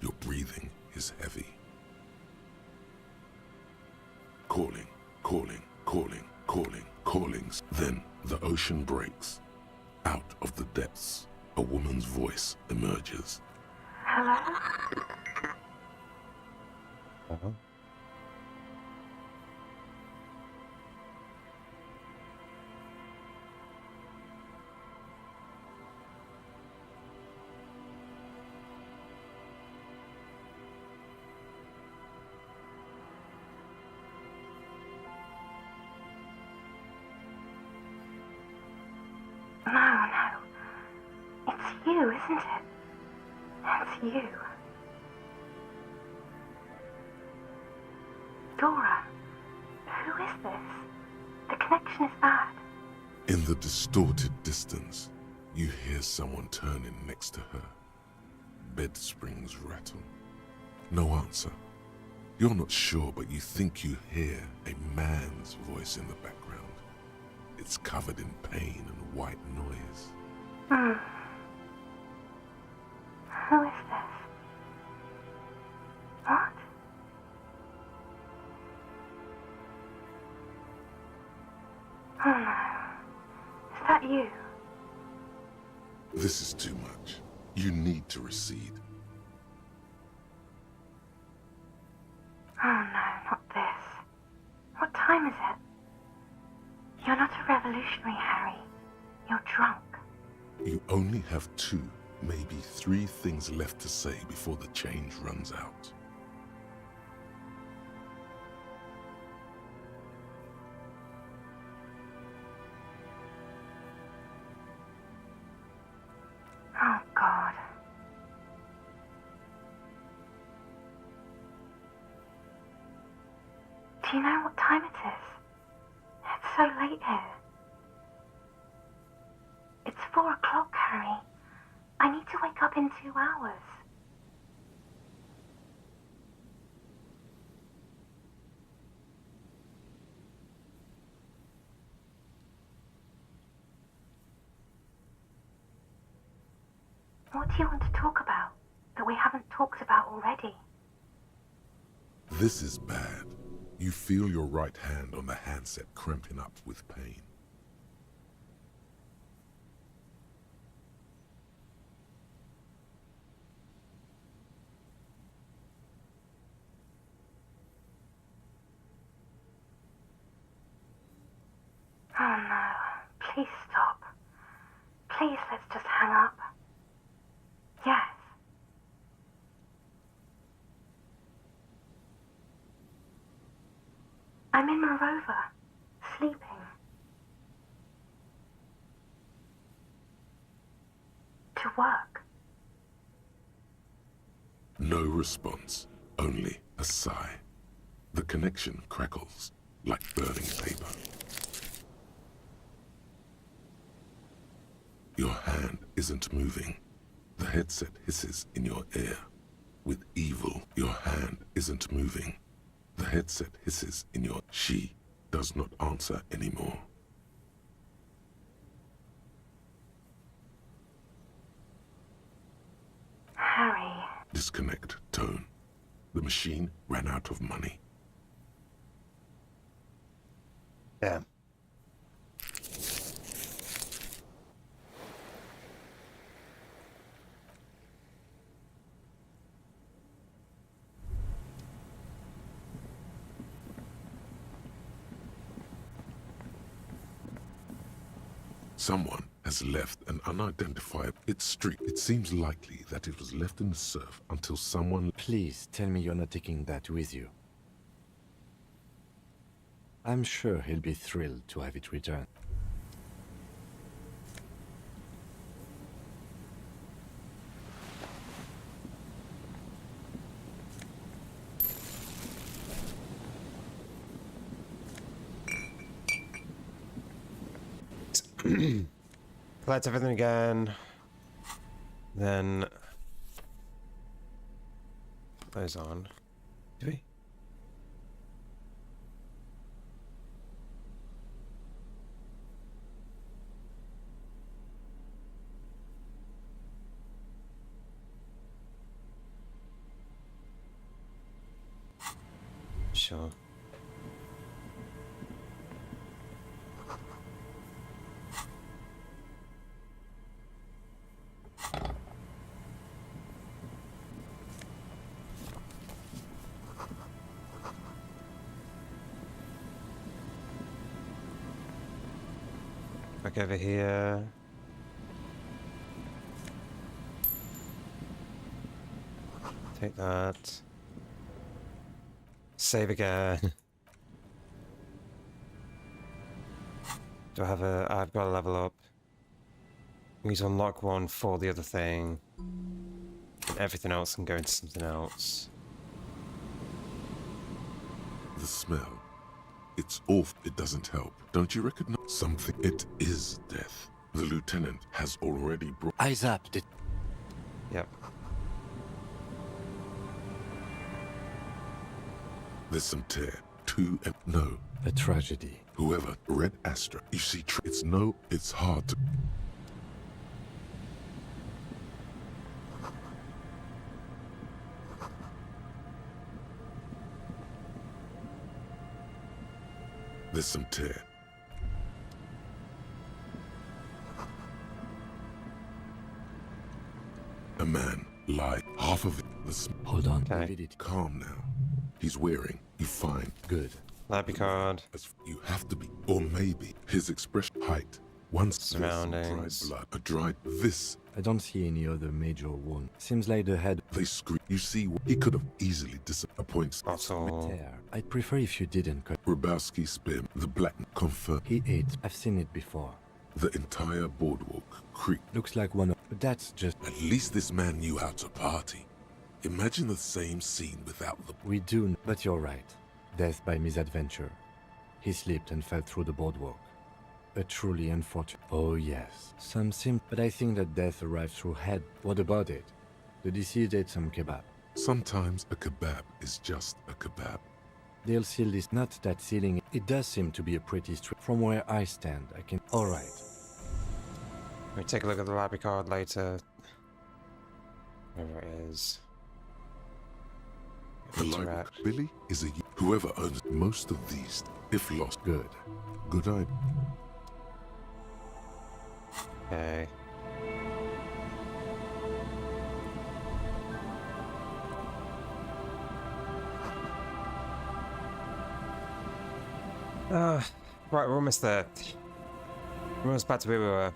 Your breathing is heavy. Calling. Then the ocean breaks. Out of the depths, a woman's voice emerges. Hello? No. It's you, isn't it? That's you. Dora, who is this? The connection is bad. In the distorted distance, you hear someone turning next to her. Bed springs rattle. No answer. You're not sure, but you think you hear a man's voice in the background. It's covered in pain and white noise. Who is this? What? Oh no. Is that you? This is too much. You need to recede. Oh no, not this. What time is it? You're not a revolutionary, Harry. You're drunk. You only have 2, maybe 3 things left to say before the change runs out. Oh God. Do you know what time it is? It's so late here? It's 4 o'clock, Harry. I need to wake up in 2 hours. What do you want to talk about that we haven't talked about already? This is bad. You feel your right hand on the handset cramping up with pain. Oh no, please stop. Please, let's just hang up. Yes. I'm in my rover, sleeping. To work. No response, only a sigh. The connection crackles like burning paper. Your hand isn't moving. The headset hisses in your ear. With evil, your hand isn't moving. The headset hisses in your... She does not answer anymore. Harry. Disconnect tone. The machine ran out of money. Damn. Someone has left an unidentified streak. It seems likely that it was left in the surf until someone... Please tell me you're not taking that with you. I'm sure he'll be thrilled to have it returned. Collect everything again. Then put those on. Do we? Sure. Back over here. Take that. Save again. Do I have a... I've got to level up. We need to unlock one for the other thing. And everything else can go into something else. The smell. It's awful. It doesn't help. Don't you recognize something? It is death. The lieutenant has already brought... Eyes up. Yep. There's some tear. Two and... No. A tragedy. Whoever read Astra, you see, it's hard to... There's some tear. A man lied. Half of it. Hold on. Okay. Calm now. He's wearing. You find. Good. Library card. You have to be. Or maybe his expression. Height. One surroundings. Dried blood. A dried. This. I don't see any other major wound. Seems like the head... They scream. You see, he could have easily disappointed. Bottle. I'd prefer if you didn't cut... Grabowski spin. The black confirmed. He ate. I've seen it before. The entire boardwalk creaked. Looks like one of... But that's just... At least this man knew how to party. Imagine the same scene without the... We do, but you're right. Death by misadventure. He slipped and fell through the boardwalk. A truly unfortunate... Oh yes, some sim... But I think that death arrived through head. What about it? The deceased ate some kebab. Sometimes a kebab is just a kebab. They'll seal this... Not that sealing... It does seem to be a pretty straight... From where I stand, I can... Alright. We'll take a look at the library card later. Wherever it is. The library, Billy, is a... Whoever owns most of these, if lost... Good. Good idea. Okay. Right, we're almost there. We're almost back to where we were.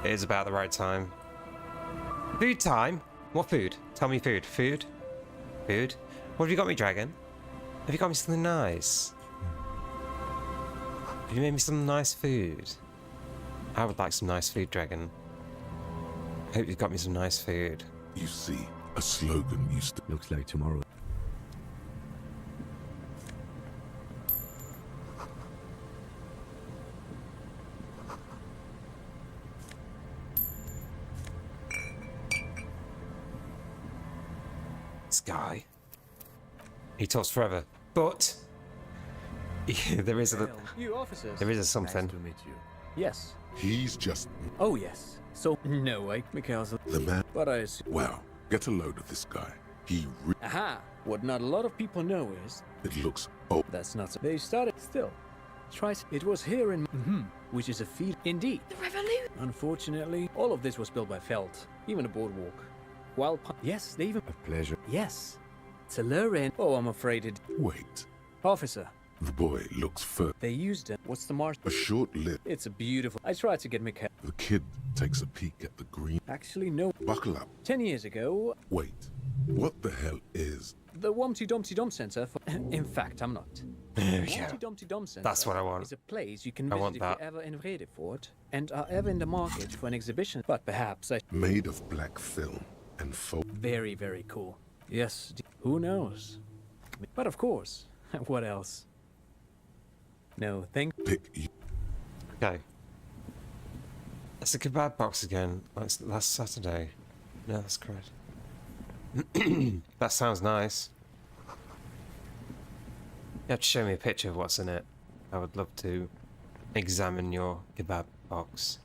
It is about the right time. Food time? What food? Tell me food. Food? Food? What have you got me, dragon? Have you got me something nice? Have you made me some nice food? I would like some nice food, dragon. I hope you've got me some nice food. You see, a slogan used to... Looks like tomorrow. This guy. He talks forever, but there is a You officers. there is a something. Nice to meet you. Yes. He's just... Oh yes. So no way, Mikhail's. The man... But I assume... Wow, get a load of this guy. He Aha! What not a lot of people know is... It looks... Oh. That's not so... They started still. It was here in... which is a feat. Indeed. The revolution! Unfortunately, all of this was built by Felt. Even the boardwalk. While... Yes, they even... A pleasure. Yes. To lure in... Oh, I'm afraid it... Wait. Officer. The boy looks fur. They used it. What's the marsh? A short lip. It's a beautiful... I tried to get Mikhail... The kid takes a peek at the green... Actually, no. Buckle up. 10 years ago... Wait. What the hell is... The Wumpty Dumpty Dump Center for... In fact, I'm not. Wumpty Dumpty Dump Center... That's what I want. ...is a place you can I visit want if that. you're ever in Redefort and are ever in the market for an exhibition. But perhaps I... Made of black film and foam. Very, very cool. Yes, who knows? But of course, what else? No, thank... Pick you. Okay. It's a kebab box again, like last Saturday. No, that's correct. That sounds nice. You have to show me a picture of what's in it. I would love to examine your kebab box.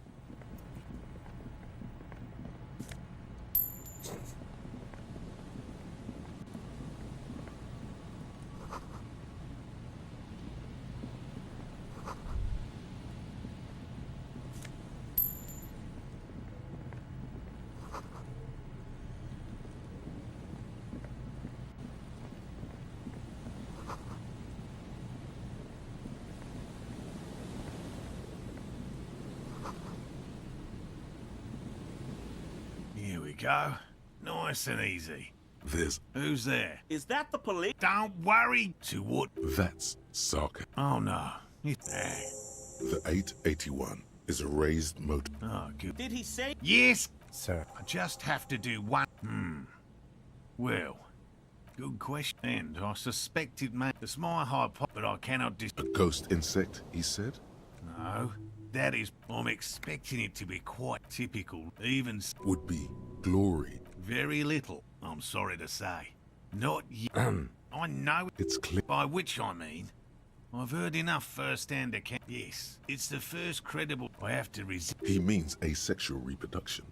Here we go. Nice and easy. There's... Who's there? Is that the police? Don't worry. To what? That's sarcasm. Oh no. It's... The 881 is a raised motor. Oh, good. Did he say? Yes, sir. I just have to do one. Well, good question. And I suspect it may... It's my hypothesis, but I cannot A ghost insect, he said? No. That is... I'm expecting it to be quite typical. Even... Would be glory. Very little, I'm sorry to say. Not yet. I know... It's clear. By which I mean... I've heard enough first-hand account. Yes, it's the first credible... I have to resist... He means asexual reproduction.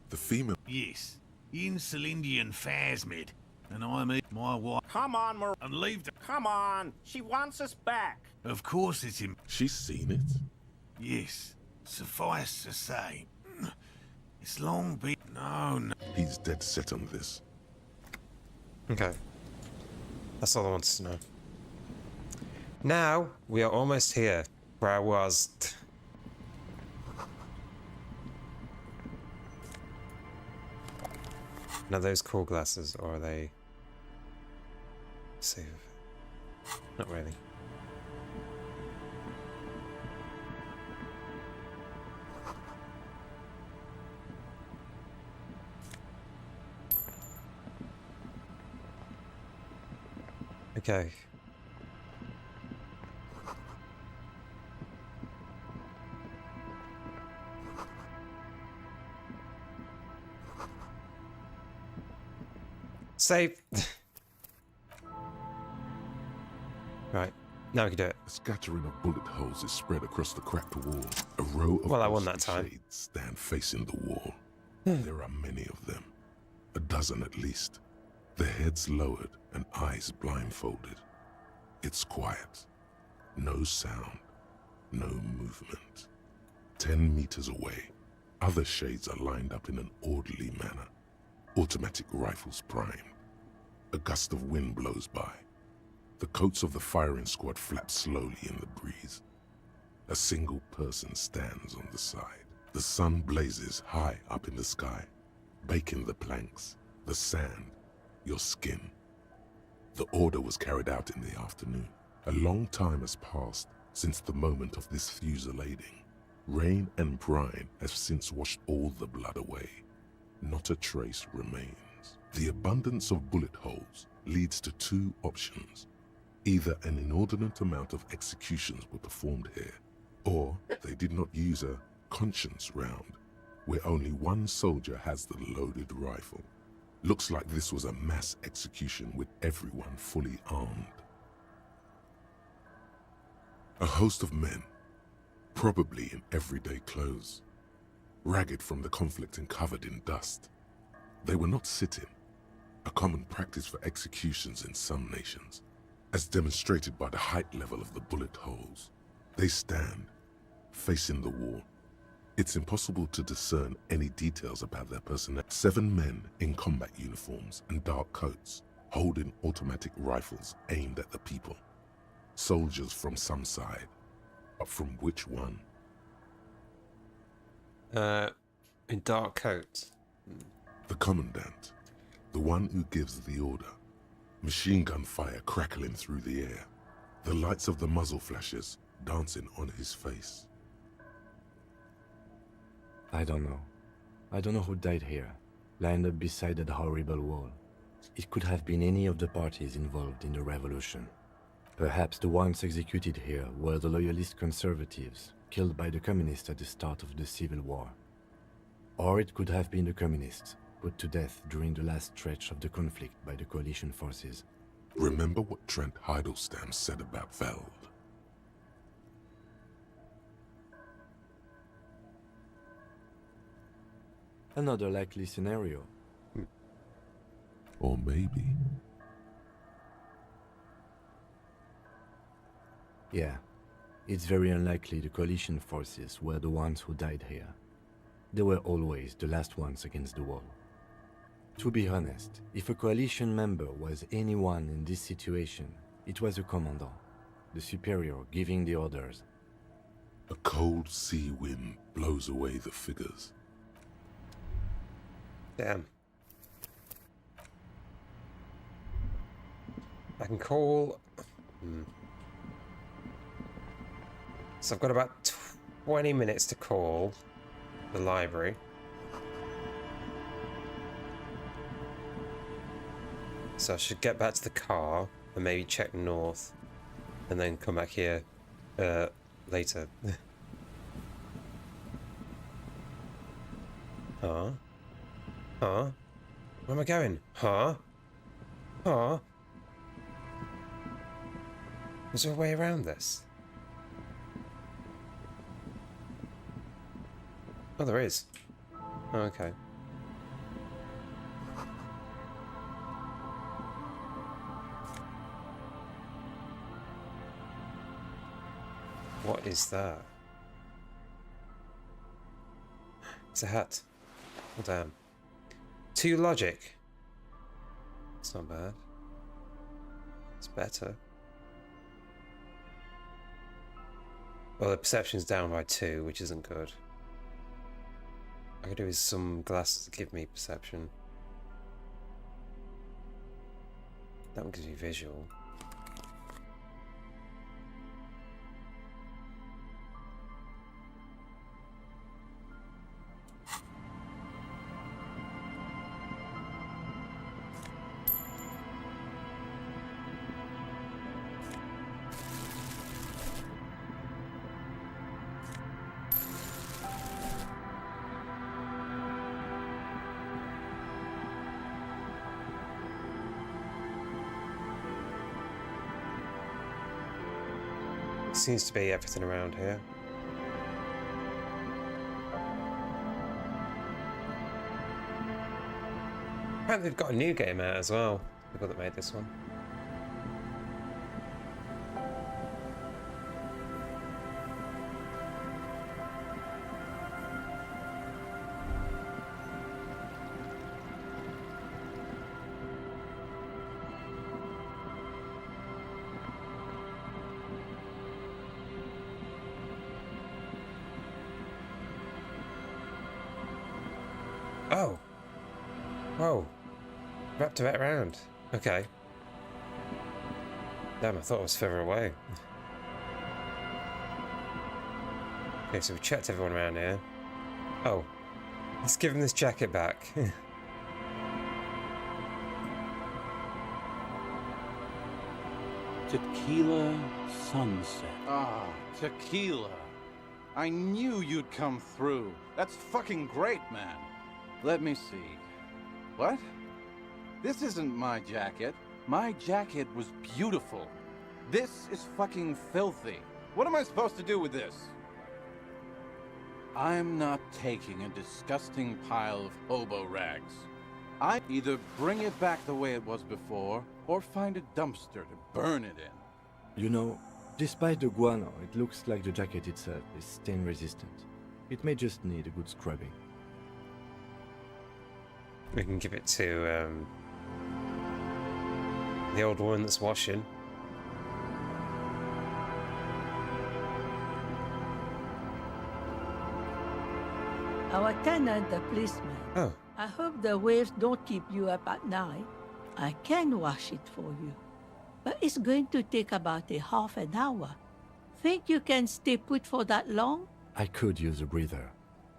The female... Yes. Insulindian phasmid. And I mean my wife... Come on, And leave the... Come on. She wants us back. Of course it's him. She's seen it? Yes. Suffice to say... It's long been... No. He's dead set on this. Okay. That's all I wanted to know. Now, we are almost here, where I was. Now those cool glasses, or are they... Save. Not really. Okay. Save. Right. Now we can do it. A scattering of bullet holes is spread across the cracked wall. A row of Well, I won that ghostly time. shades stand facing the wall. There are many of them. A dozen at least. Their heads lowered and eyes blindfolded. It's quiet. No sound. No movement. 10 meters away, other shades are lined up in an orderly manner. Automatic rifles primed. A gust of wind blows by. The coats of the firing squad flap slowly in the breeze. A single person stands on the side. The sun blazes high up in the sky, baking the planks, the sand, your skin. The order was carried out in the afternoon. A long time has passed since the moment of this fusillading. Rain and brine have since washed all the blood away. Not a trace remains. The abundance of bullet holes leads to two options. Either an inordinate amount of executions were performed here, or they did not use a conscience round, where only one soldier has the loaded rifle. Looks like this was a mass execution with everyone fully armed. A host of men, probably in everyday clothes, ragged from the conflict and covered in dust. They were not sitting, a common practice for executions in some nations, as demonstrated by the height level of the bullet holes. They stand, facing the wall. It's impossible to discern any details about their personnel. 7 men in combat uniforms and dark coats, holding automatic rifles aimed at the people. Soldiers from some side, but from which one? In dark coats. The commandant, the one who gives the order. Machine gun fire crackling through the air. The lights of the muzzle flashes dancing on his face. I don't know. I don't know who died here, lined up beside that horrible wall. It could have been any of the parties involved in the revolution. Perhaps the ones executed here were the loyalist conservatives, killed by the communists at the start of the Civil War. Or it could have been the communists, put to death during the last stretch of the conflict by the coalition forces. Remember what Trent Heidelstein said about Veld? Another likely scenario. Or maybe... Yeah, it's very unlikely the coalition forces were the ones who died here. They were always the last ones against the wall. To be honest, if a coalition member was anyone in this situation, it was a commandant, the superior giving the orders. A cold sea wind blows away the figures. Damn. I can call... So I've got about 20 minutes to call the library. So I should get back to the car and maybe check north and then come back here later. Huh? Huh? Where am I going? Huh? Huh? Is there a way around this? Oh, there is. Oh, okay. What is that? It's a hat. Oh, damn. 2 logic. It's not bad. It's better. Well, the perception's down by 2, which isn't good. I could do with some glasses to give me perception. That one gives me visual. Seems to be everything around here. Apparently they've got a new game out as well, people that made this one. Oh. Whoa. Wrapped a bit around. Okay. Damn, I thought it was further away. Okay, so we checked everyone around here. Oh. Let's give him this jacket back. Tequila sunset. Ah, tequila. I knew you'd come through. That's fucking great, man. Let me see. What? This isn't my jacket. My jacket was beautiful. This is fucking filthy. What am I supposed to do with this? I'm not taking a disgusting pile of hobo rags. I either bring it back the way it was before, or find a dumpster to burn it in. You know, despite the guano, it looks like the jacket itself is stain resistant. It may just need a good scrubbing. We can give it to the old woman that's washing. Our tenant, the policeman. Oh. I hope the waves don't keep you up at night. I can wash it for you. But it's going to take about a half an hour. Think you can stay put for that long? I could use a breather.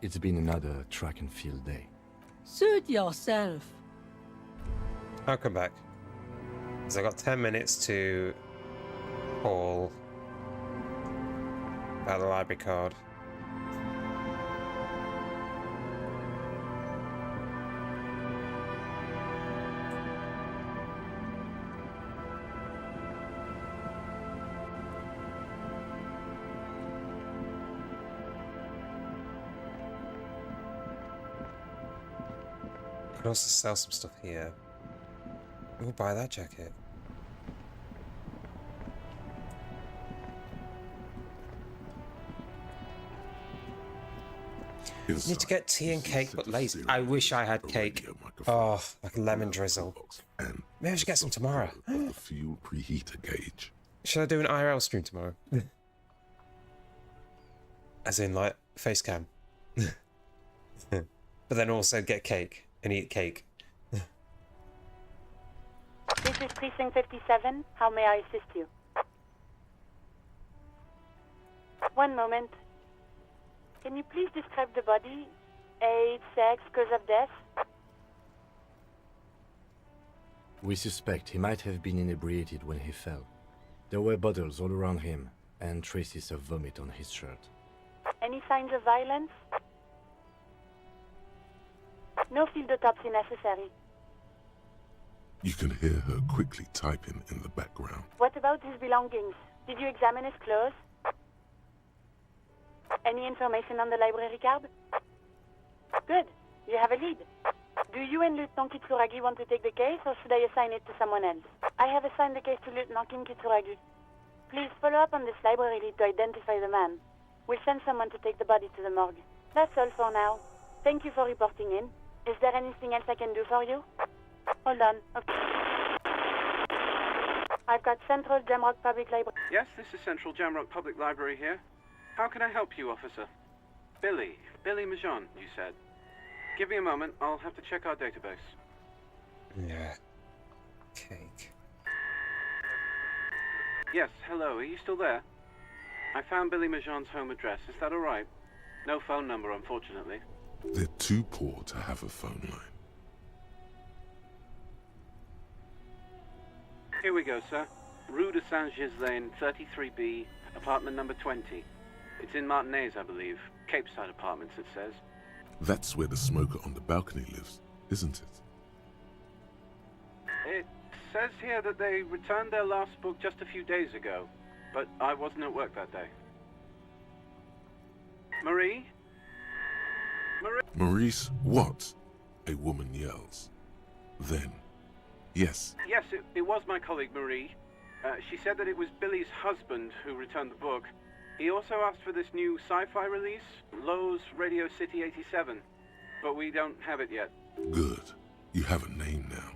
It's been another track and field day. Suit yourself. I'll come back. Because I got 10 minutes to call about the library card. Could also sell some stuff here. We'll buy that jacket. Need to get tea and cake, but lazy. I wish I had cake. Oh, like a lemon drizzle. Maybe I should get some tomorrow. The fuel preheater gauge. Should I do an IRL stream tomorrow? As in, like, face cam. But then also get cake and eat cake. This is Precinct 57. How may I assist you? One moment. Can you please describe the body? Age, sex, cause of death? We suspect he might have been inebriated when he fell. There were bottles all around him, and traces of vomit on his shirt. Any signs of violence? No field autopsy necessary. You can hear her quickly typing in the background. What about his belongings? Did you examine his clothes? Any information on the library card? Good. You have a lead. Do you and Lieutenant Kitsuragi want to take the case, or should I assign it to someone else? I have assigned the case to Lieutenant Kim Kitsuragi. Please follow up on this library lead to identify the man. We'll send someone to take the body to the morgue. That's all for now. Thank you for reporting in. Is there anything else I can do for you? Hold on. Okay. I've got Central Jamrock Public Library. Yes, this is Central Jamrock Public Library here. How can I help you, officer? Billy Majon, you said. Give me a moment, I'll have to check our database. Yeah. Cake. Yes, hello, are you still there? I found Billy Majon's home address, is that alright? No phone number, unfortunately. They're too poor to have a phone line. Here we go, sir. Rue de Saint-Ghislain, 33B, apartment number 20. It's in Martinez, I believe. Cape Side Apartments, it says. That's where the smoker on the balcony lives, isn't it? It says here that they returned their last book just a few days ago. but I wasn't at work that day. Marie? Maurice, what? A woman yells. Then, yes. Yes, it was my colleague Marie. She said that it was Billy's husband who returned the book. He also asked for this new sci-fi release, Lowe's Radio City 87, but we don't have it yet. Good. You have a name now.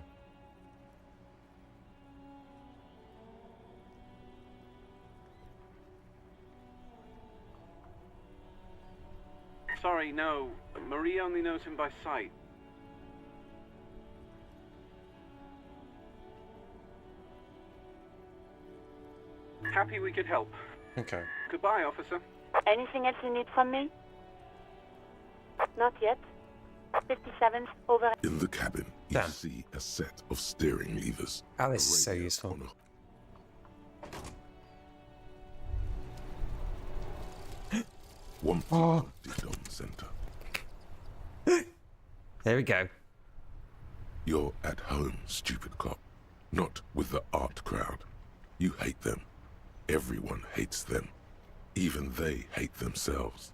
Sorry, no. Marie only knows him by sight. Happy we could help. Okay. Goodbye, officer. Anything else you need from me? Not yet. 57, over. In the cabin, you see a set of steering levers. Alice is so useful. One Dom Center. There we go. You're at home, stupid cop. Not with the art crowd. You hate them. Everyone hates them. Even they hate themselves.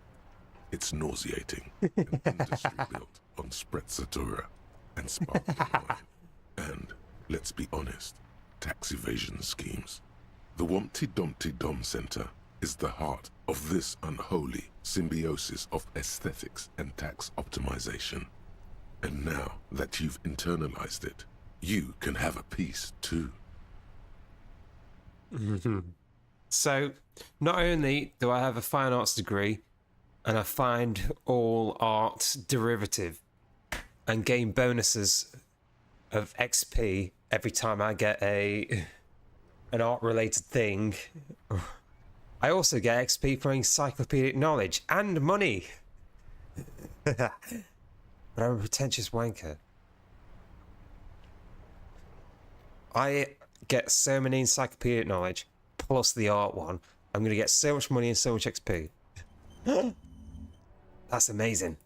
It's nauseating. An industry built on sprezzatura and sparkling wine. And, let's be honest, tax evasion schemes. The Wumpty Dumpty Dom Center is the heart of this unholy symbiosis of aesthetics and tax optimization. And now that you've internalized it, you can have a piece too. So, not only do I have a fine arts degree, and I find all art derivative and gain bonuses of XP every time I get an art related thing, I also get XP for encyclopedic knowledge and money. But I'm a pretentious wanker. I get so many encyclopedic knowledge plus the art one. I'm going to get so much money and so much XP. That's amazing.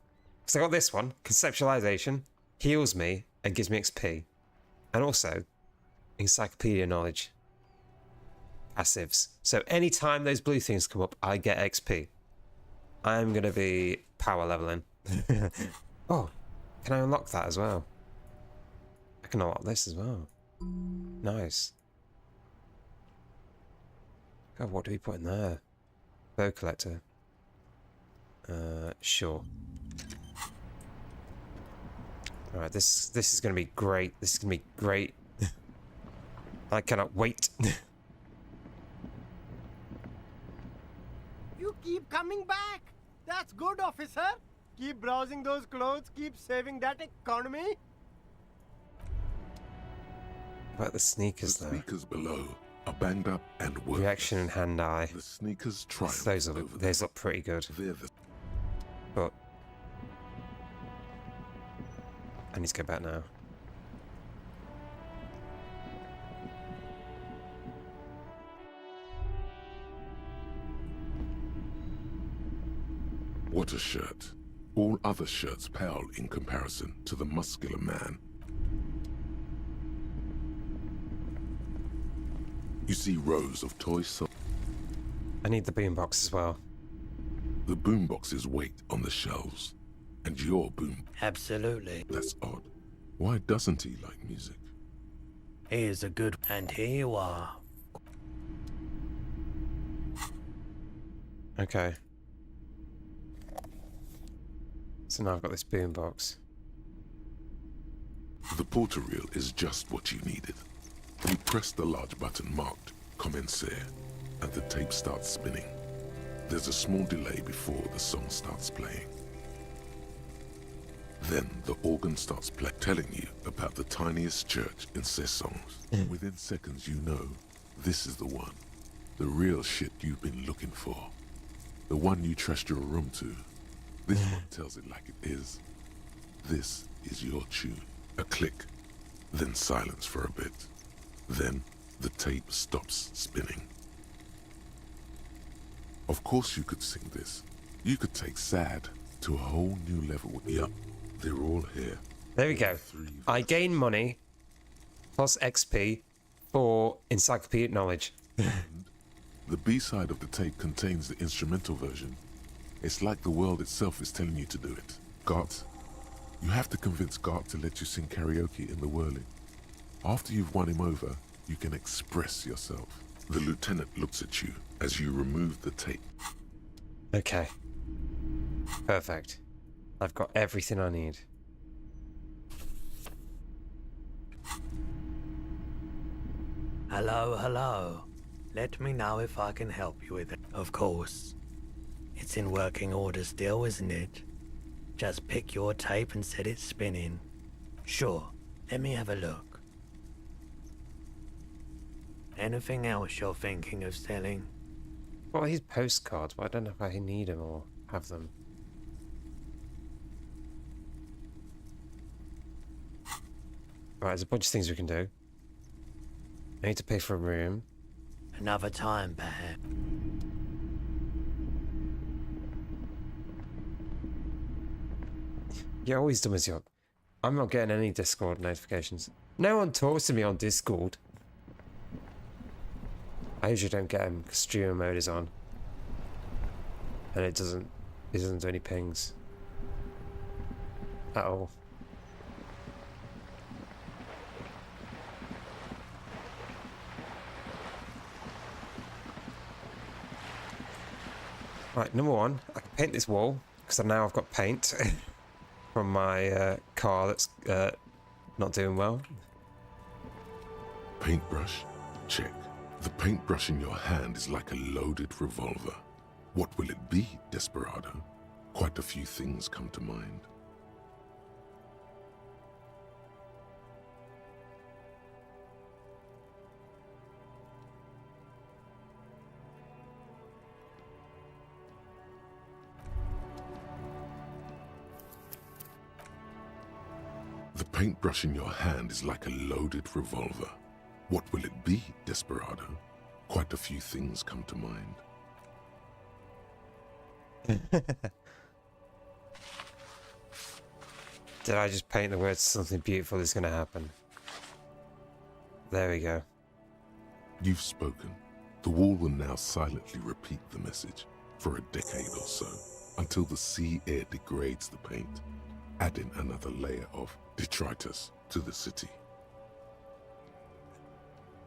So I got this one, conceptualization, heals me and gives me XP. And also, encyclopedia knowledge. Passives. So anytime those blue things come up, I get XP. I'm going to be power leveling. Oh, can I unlock that as well? I can unlock this as well. Nice. God, what do we put in there? Bow collector. Sure. Alright, this is gonna be great. This is gonna be great. I cannot wait. You keep coming back. That's good, officer. Keep browsing those clothes. Keep saving that economy. What about the sneakers though? Sneakers below are banged up and worthless. Reaction and hand-eye. The sneakers triumph. Those look pretty good. But I need to go back now. What a shirt. All other shirts pale in comparison to the muscular man. You see rows of toy I need the boombox as well. The boomboxes wait on the shelves. And your boom... Absolutely. That's odd. Why doesn't he like music? He is a good... And here you are. Okay. So now I've got this boombox. The porter reel is just what you needed. You press the large button marked Commencer, and the tape starts spinning. There's a small delay before the song starts playing. Then the organ starts telling you about the tiniest church in Cessons. Within seconds you know, this is the one. The real shit you've been looking for. The one you trust your room to. This one tells it like it is. This is your tune. A click, then silence for a bit. Then the tape stops spinning. Of course you could sing this. You could take sad to a whole new level. Yup, they're all here. There we go. I gain money plus XP for encyclopedic knowledge. The B-side of the tape contains the instrumental version. It's like the world itself is telling you to do it. Gart, you have to convince Gart to let you sing karaoke in the whirling. After you've won him over, you can express yourself. The lieutenant looks at you as you remove the tape. Okay. Perfect. I've got everything I need. Hello, hello. Let me know if I can help you with it. Of course. It's in working order still, isn't it? Just pick your tape and set it spinning. Sure, let me have a look. Anything else you're thinking of selling? Well, these postcards, but I don't know if I need them or have them. Right, there's a bunch of things we can do. I need to pay for a room. Another time, perhaps. You're always dumb as yuck. I'm not getting any Discord notifications. No one talks to me on Discord. I usually don't get them because streamer mode is on. And it doesn't do any pings. At all. Right, number one, I can paint this wall because now I've got paint from my car that's not doing well. Paintbrush? Check. The paintbrush in your hand is like a loaded revolver. What will it be, Desperado? Quite a few things come to mind. The paintbrush in your hand is like a loaded revolver. What will it be, Desperado? Quite a few things come to mind. Did I just paint the words something beautiful is going to happen? There we go. You've spoken. The wall will now silently repeat the message for a decade or so, until the sea air degrades the paint, adding another layer of detritus to the city.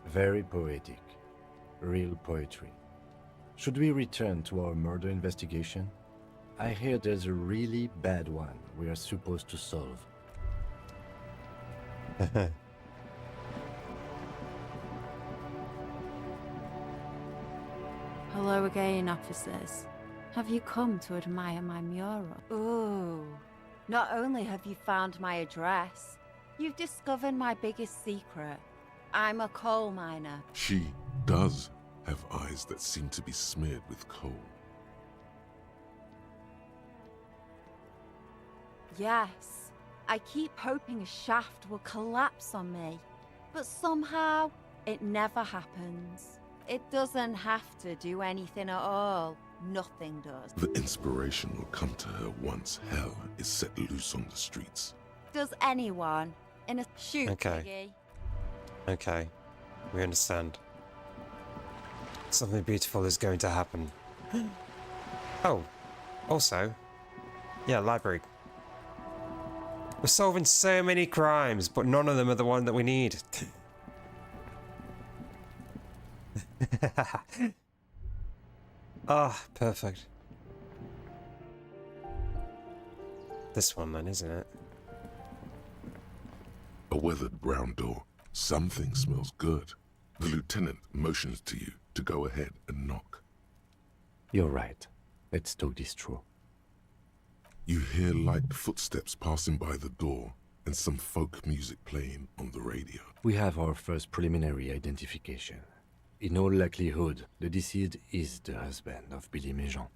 Very poetic. Real poetry. Should we return to our murder investigation? I hear there's a really bad one we are supposed to solve. Hello again, officers. Have you come to admire my mural? Ooh. Not only have you found my address, you've discovered my biggest secret. I'm a coal miner. She does have eyes that seem to be smeared with coal. Yes. I keep hoping a shaft will collapse on me. But somehow, it never happens. It doesn't have to do anything at all. Nothing does. The inspiration will come to her once hell is set loose on the streets. Does anyone in a shoot, Okay. Piggy? Okay, we understand. Something beautiful is going to happen. Oh, also, yeah, library. We're solving so many crimes, but none of them are the one that we need. Ah, perfect. This one then, isn't it? A weathered brown door. Something smells good. The lieutenant motions to you to go ahead and knock. You're right. Let's talk this through. You hear light footsteps passing by the door and some folk music playing on the radio. We have our first preliminary identification. In all likelihood, the deceased is the husband of Billy Méjean.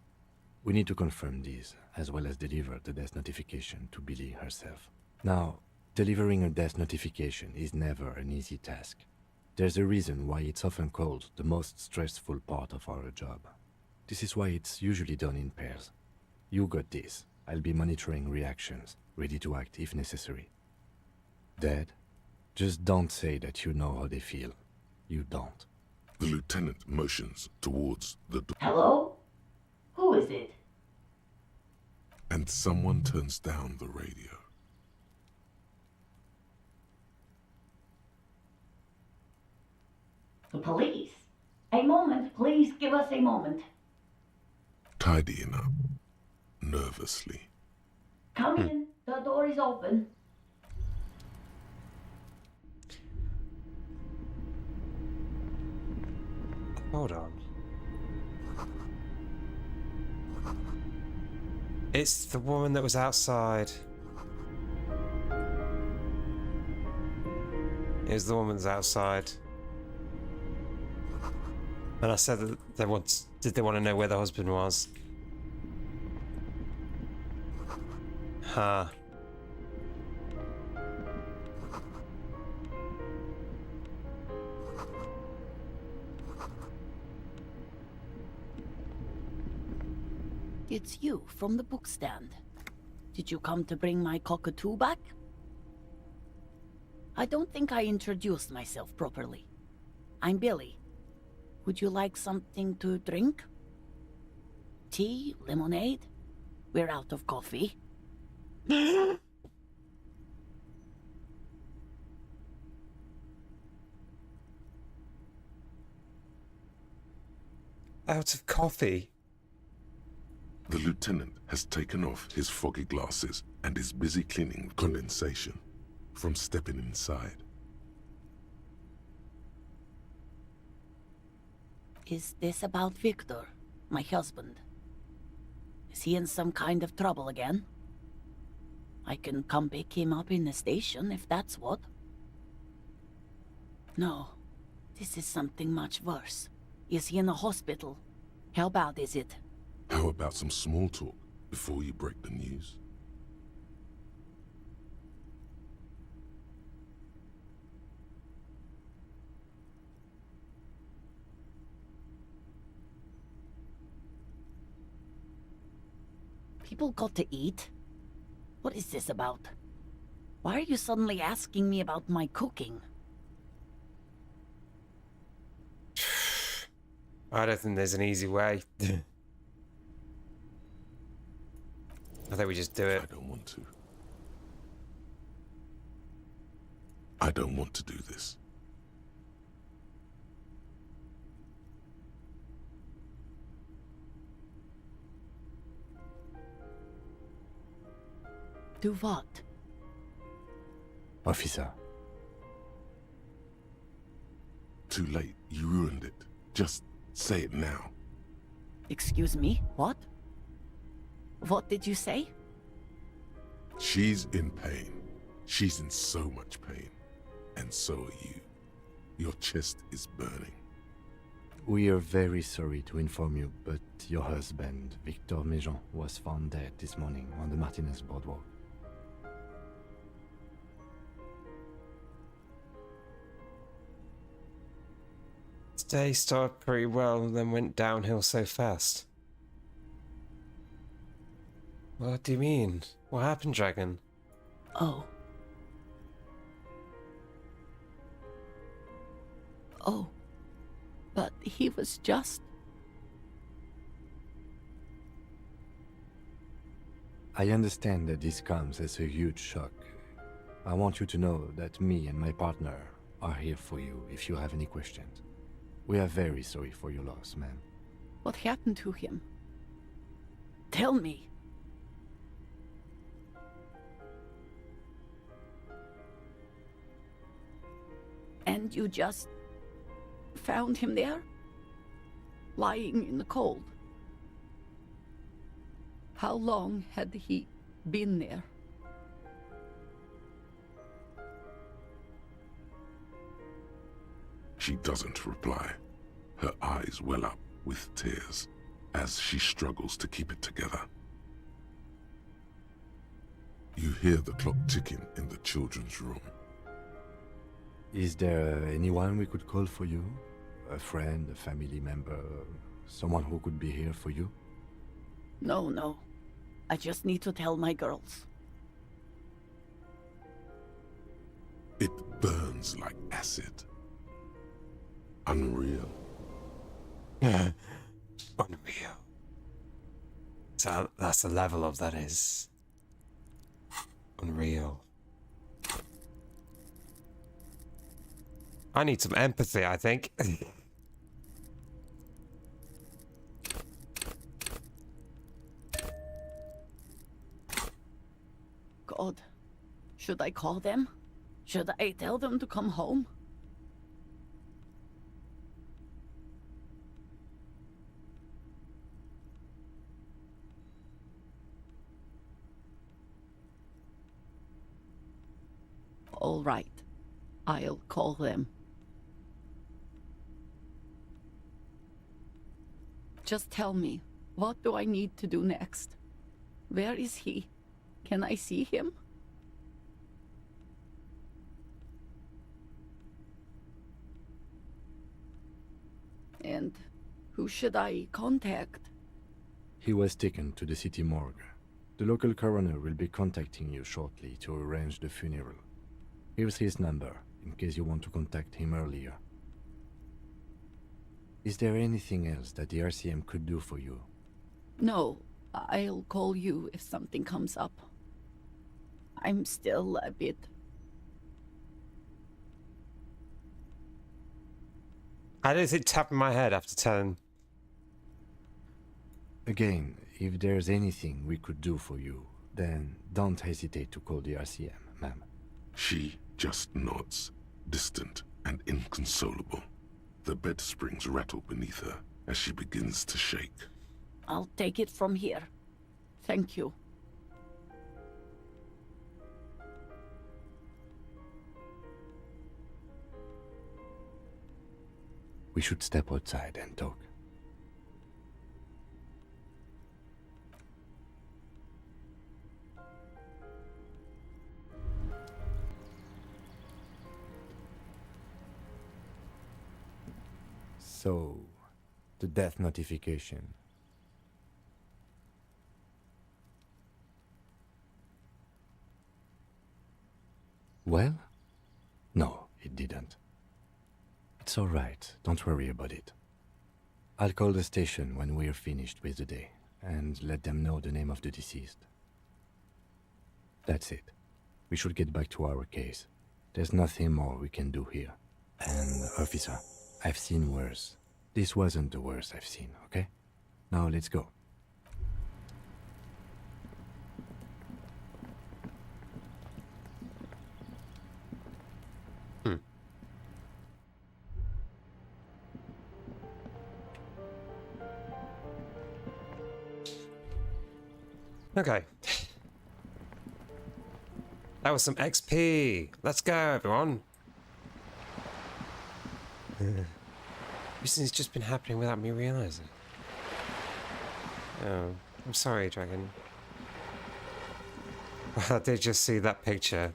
We need to confirm this, as well as deliver the death notification to Billy herself. Now, delivering a death notification is never an easy task. There's a reason why it's often called the most stressful part of our job. This is why it's usually done in pairs. You got this. I'll be monitoring reactions, ready to act if necessary. Dead? Just don't say that you know how they feel. You don't. The lieutenant motions towards the door. Hello? Who is it? And someone turns down the radio. The police. A moment, please give us a moment. Tidying up, nervously. Come in, the door is open. Hold on. It's the woman that was outside. It was the woman that's outside. And I said that did they want to know where the husband was? Huh. It's you from the book stand. Did you come to bring my cockatoo back? I don't think I introduced myself properly. I'm Billy. Would you like something to drink? Tea? Lemonade? We're out of coffee. Out of coffee? The lieutenant has taken off his foggy glasses and is busy cleaning condensation from stepping inside. Is this about Victor, my husband? Is he in some kind of trouble again? I can come pick him up in the station if that's what. No, this is something much worse. Is he in a hospital? How bad is it? How about some small talk before you break the news? People got to eat? What is this about? Why are you suddenly asking me about my cooking? I don't think there's an easy way. I think we just do it. I don't want to. I don't want to do this. Do what? Officer. Too late. You ruined it. Just say it now. Excuse me? What? What did you say? She's in pain. She's in so much pain. And so are you. Your chest is burning. We are very sorry to inform you, but your husband, Victor Méjean, was found dead this morning on the Martinez boardwalk. Today started pretty well and then went downhill so fast. What do you mean? What happened, Dragon? Oh. Oh. But he was just... I understand that this comes as a huge shock. I want you to know that me and my partner are here for you if you have any questions. We are very sorry for your loss, ma'am. What happened to him? Tell me. And you just found him there? Lying in the cold? How long had he been there? She doesn't reply. Her eyes well up with tears as she struggles to keep it together. You hear the clock ticking in the children's room. Is there anyone we could call for you? A friend, a family member, someone who could be here for you? No. I just need to tell my girls. It burns like acid. Unreal, Unreal. So that's the level of that is. Unreal. I need some empathy, I think. God. Should I call them? Should I tell them to come home? All right. I'll call them. Just tell me, what do I need to do next? Where is he? Can I see him? And who should I contact? He was taken to the city morgue. The local coroner will be contacting you shortly to arrange the funeral. Here's his number, in case you want to contact him earlier. Is there anything else that the RCM could do for you? No, I'll call you if something comes up. I'm still a bit... I don't think tapping my head after telling... Again, if there's anything we could do for you, then don't hesitate to call the RCM, ma'am. She just nods, distant and inconsolable. The bed springs rattle beneath her as she begins to shake. I'll take it from here. Thank you. We should step outside and talk. So, the death notification. Well? No, it didn't. It's all right, don't worry about it. I'll call the station when we're finished with the day, and let them know the name of the deceased. That's it. We should get back to our case. There's nothing more we can do here. And, officer, I've seen worse. This wasn't the worst I've seen, okay? Now let's go. Okay. That was some XP. Let's go, everyone. This has just been happening without me realizing. Oh, I'm sorry, Dragon. I did just see that picture.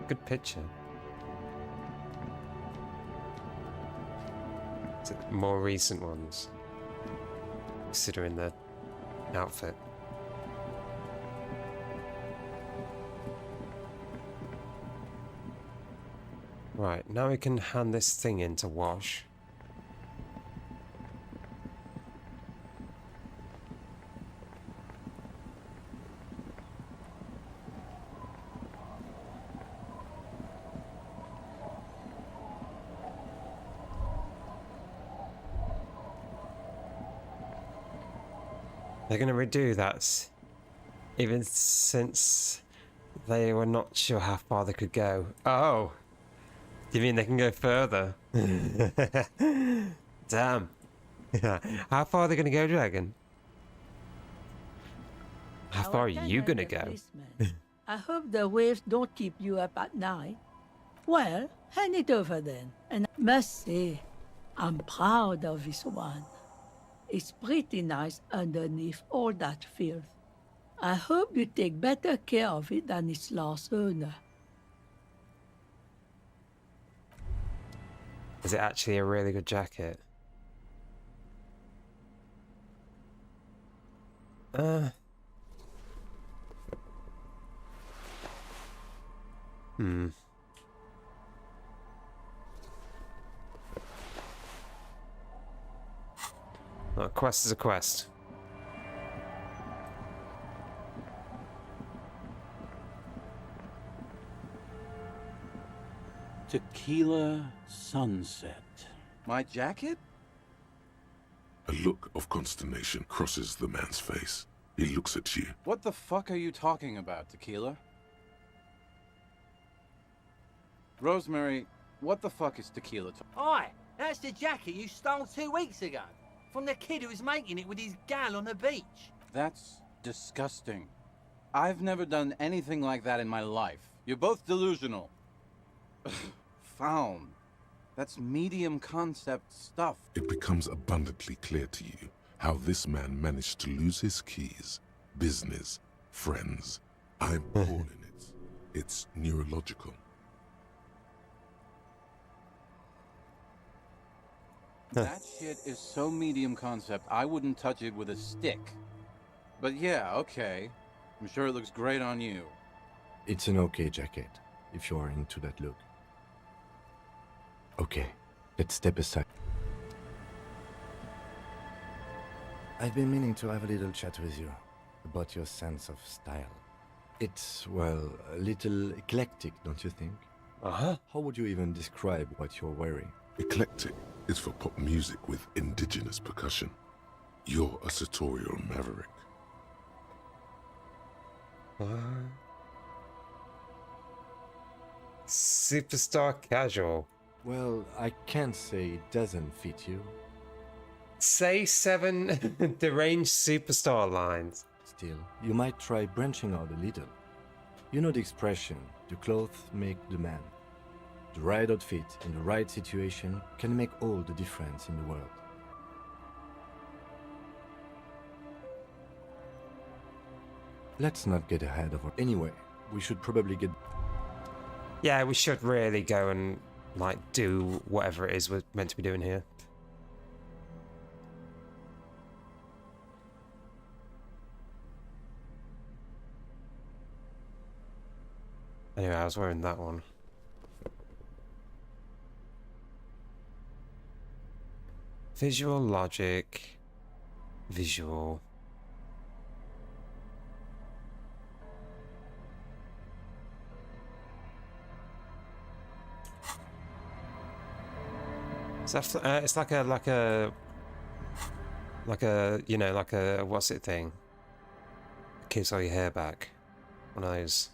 Good picture. Is it more recent ones? Considering the outfit. Right, now we can hand this thing in to wash. They're going to redo that, even since they were not sure how far they could go. Oh, do you mean they can go further? Damn. How far are they going to go, Dragon? How far are you going to go? I hope the waves don't keep you up at night. Well, hand it over then. And I must say, I'm proud of this one. It's pretty nice underneath all that filth. I hope you take better care of it than its last owner. Is it actually a really good jacket? A quest is a quest. Tequila sunset. My jacket? A look of consternation crosses the man's face. He looks at you. What the fuck are you talking about, Tequila? Rosemary, what the fuck is tequila? Hi, that's the jacket you stole 2 weeks ago. From the kid who was making it with his gal on the beach. That's disgusting. I've never done anything like that in my life. You're both delusional. Found. That's medium concept stuff. It becomes abundantly clear to you how this man managed to lose his keys, business, friends. I'm calling it. It's neurological. That shit is so medium concept, I wouldn't touch it with a stick. But yeah, okay. I'm sure it looks great on you. It's an okay jacket, if you're into that look. Okay, let's step aside. I've been meaning to have a little chat with you about your sense of style. It's, well, a little eclectic, don't you think? Uh-huh. How would you even describe what you're wearing? Eclectic is for pop music with indigenous percussion. You're a sartorial maverick. What? Superstar casual. Well, I can't say it doesn't fit you. Say 7 deranged superstar lines. Still, you might try branching out a little. You know the expression, the clothes make the man. The right outfit in the right situation can make all the difference in the world. Let's not get ahead of her. Anyway, we should probably get... Yeah, we should really go and, like, do whatever it is we're meant to be doing here. Anyway, I was wearing that one. Visual logic. Visual. Is that, it's like a, you know, like a, what's it thing? Keeps all your hair back. One of those.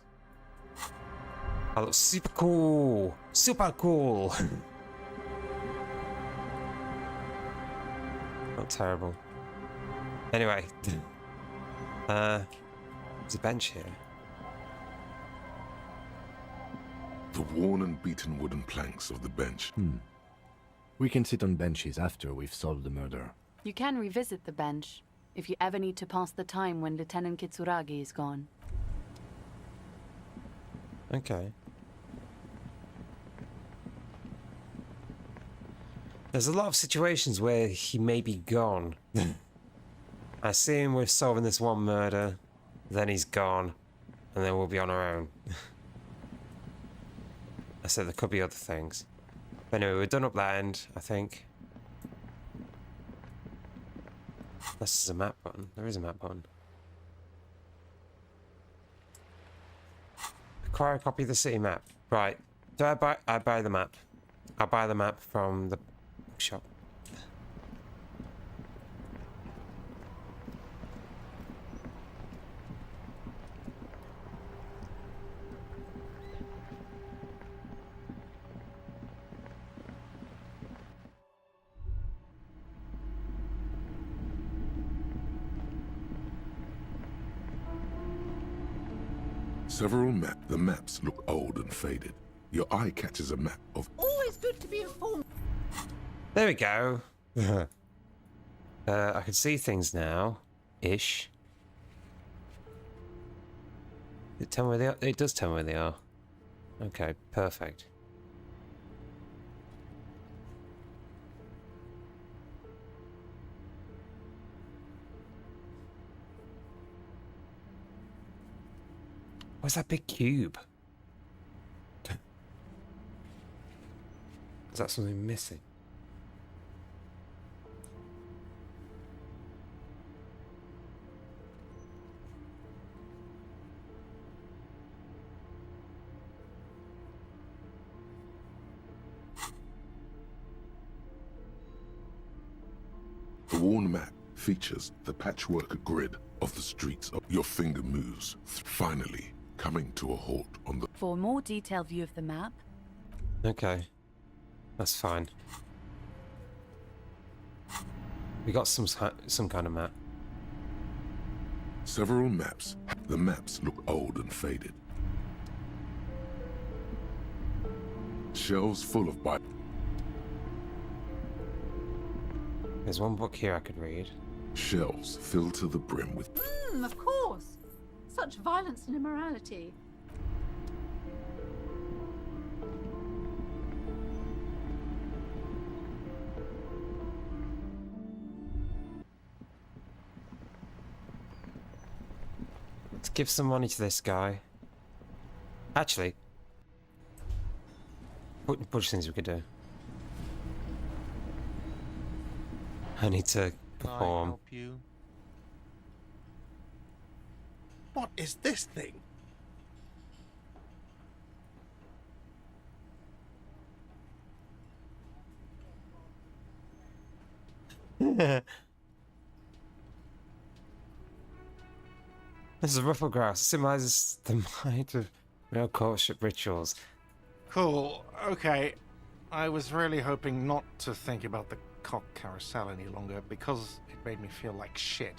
I look super cool! Super cool! Not terrible. Anyway. There's a bench here. The worn and beaten wooden planks of the bench. We can sit on benches after we've solved the murder. You can revisit the bench if you ever need to pass the time when Lieutenant Kitsuragi is gone. Okay. There's a lot of situations where he may be gone. I assume we're solving this one murder, then he's gone, and then we'll be on our own. I said there could be other things. But anyway, we're done up that end, I think. This is a map button. There is a map button. Acquire a copy of the city map. Right. Do I buy the map? I'll buy the map from the shop. The maps look old and faded. Your eye catches a map of... Always good to be informed. There we go. I can see things now. Ish. Tell me where they are. It does tell me where they are. Okay, perfect. Where's that big cube? Is that something missing? The worn map features the patchwork grid of the streets. Your finger moves, finally coming to a halt on the... For a more detailed view of the map, Okay. That's fine. We got some kind of map. Several maps. The maps look old and faded. Shelves full of Bibles. There's one book here I could read. Shelves filled to the brim with... Of course. Such violence and immorality. Let's give some money to this guy. Actually, bunch of things we could do. I need to perform. Help you? What is this thing? This is a ruffle grass. It symbolizes the might of real courtship rituals. Cool. Okay. I was really hoping not to think about the cock carousel any longer because it made me feel like shit.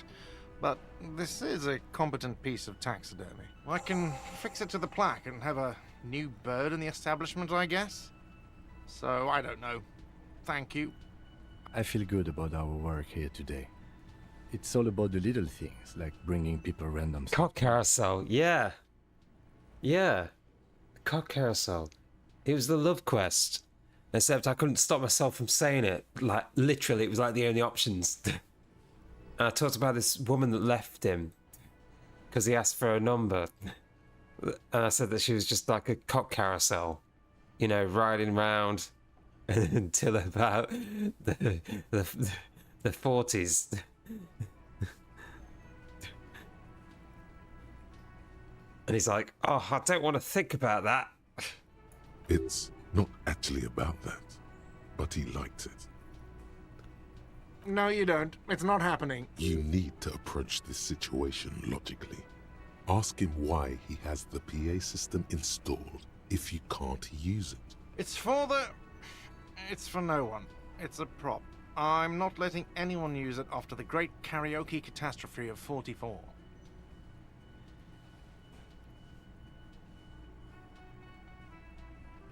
But this is a competent piece of taxidermy. I can fix it to the plaque and have a new bird in the establishment, I guess. So, I don't know. Thank you. I feel good about our work here today. It's all about the little things, like bringing people random stuff. Cock carousel, yeah. Yeah. The cock carousel. It was the love quest. Except I couldn't stop myself from saying it. Like, literally, it was like the only options. And I talked about this woman that left him because he asked for a number. And I said that she was just like a cock carousel, you know, riding round until about the 40s. And he's like, oh, I don't want to think about that. It's not actually about that, but he liked it. No, you don't. It's not happening. You need to approach this situation logically. Ask him why he has the PA system installed if you can't use it. It's for no one. It's a prop. I'm not letting anyone use it after the great karaoke catastrophe of 44.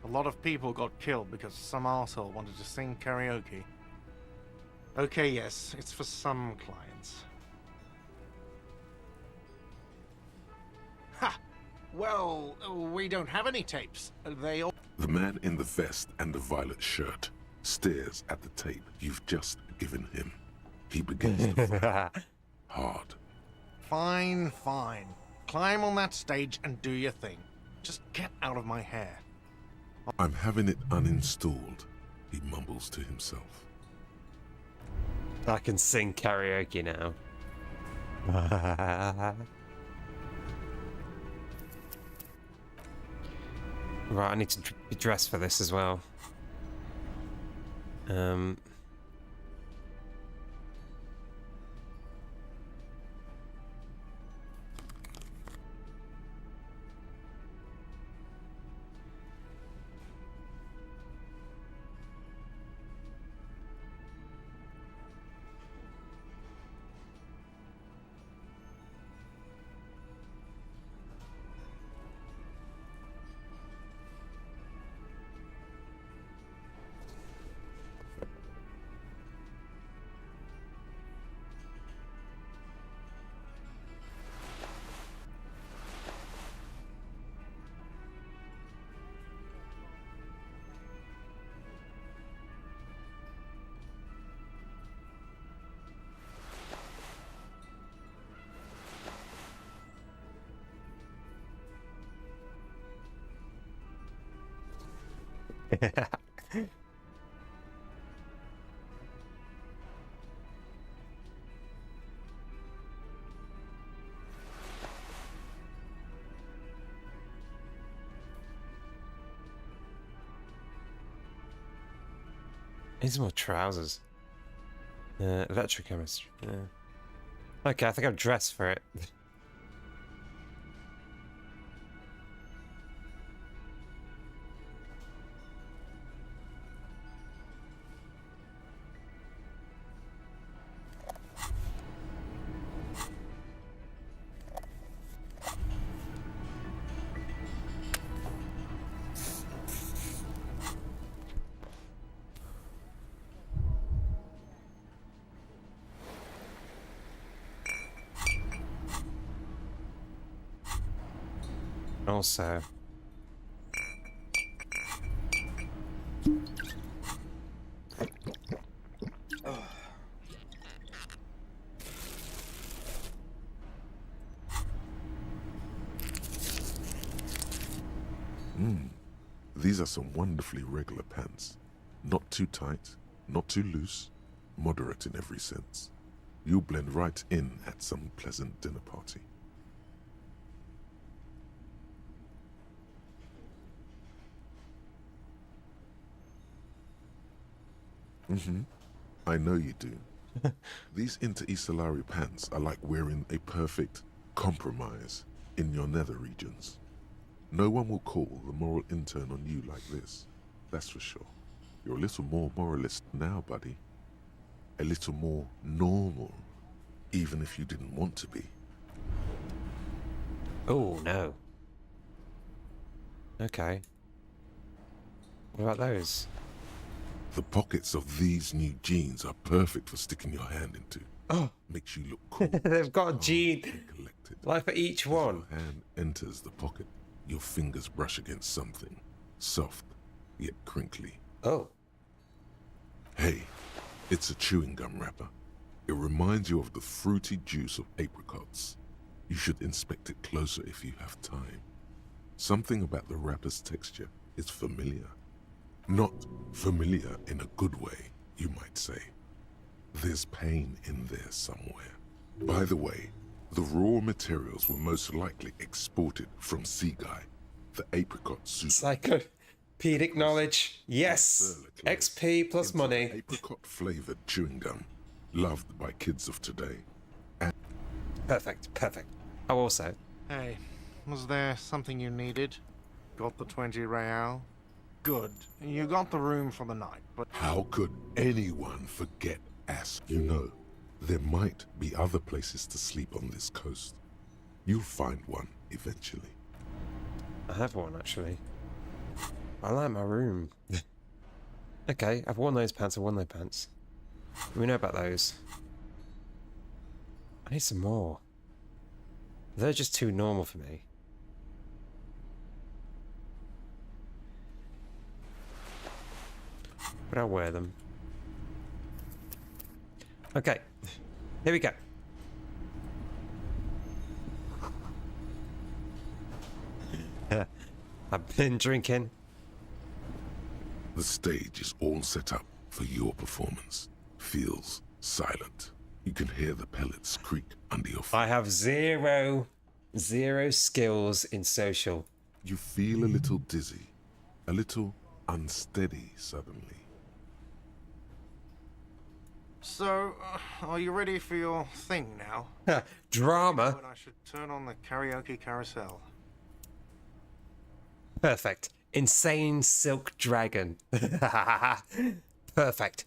A lot of people got killed because some arsehole wanted to sing karaoke. Okay, yes, it's for some clients. Ha! Well, we don't have any tapes. They all... The man in the vest and the violet shirt stares at the tape you've just given him. He begins to fight. Hard. Fine, fine. Climb on that stage and do your thing. Just get out of my hair. I'm having it uninstalled, he mumbles to himself. I can sing karaoke now. Right, I need to be dressed for this as well. These are more trousers. Electrochemistry. Yeah. Okay, I think I'm dressed for it. Also, These are some wonderfully regular pants. Not too tight, not too loose, moderate in every sense. You'll blend right in at some pleasant dinner party. I know you do. These inter-Isolari pants are like wearing a perfect compromise in your nether regions. No one will call the moral intern on you like this, that's for sure. You're a little more moralist now, buddy. A little more normal, even if you didn't want to be. oh no. Okay. What about those? The pockets of these new jeans are perfect for sticking your hand into. Oh, makes you look cool. They've got a jean. Like for each one. As your hand enters the pocket, your fingers brush against something soft yet crinkly. Oh. Hey, it's a chewing gum wrapper. It reminds you of the fruity juice of apricots. You should inspect it closer if you have time. Something about the wrapper's texture is familiar. Not familiar in a good way, you might say. There's pain in there somewhere. By the way, the raw materials were most likely exported from Seaguy, the apricot soup. Encyclopedic knowledge. Yes. XP plus money. Apricot-flavored chewing gum, loved by kids of today. And perfect, perfect. Oh, also. Hey, was there something you needed? Got the 20 real? Good. You got the room for the night, but... How could anyone forget Ask? You know, there might be other places to sleep on this coast. You'll find one eventually. I have one, actually. I like my room. Okay, I've worn those pants, We know about those. I need some more. They're just too normal for me. But I'll wear them. Okay, here we go. I've been drinking. The stage is all set up for your performance. Feels silent. You can hear the pellets creak under your feet. I have zero skills in social. You feel a little dizzy, a little unsteady suddenly. So, are you ready for your thing now? Drama? When I should turn on the karaoke carousel. Perfect. Insane silk dragon. Perfect.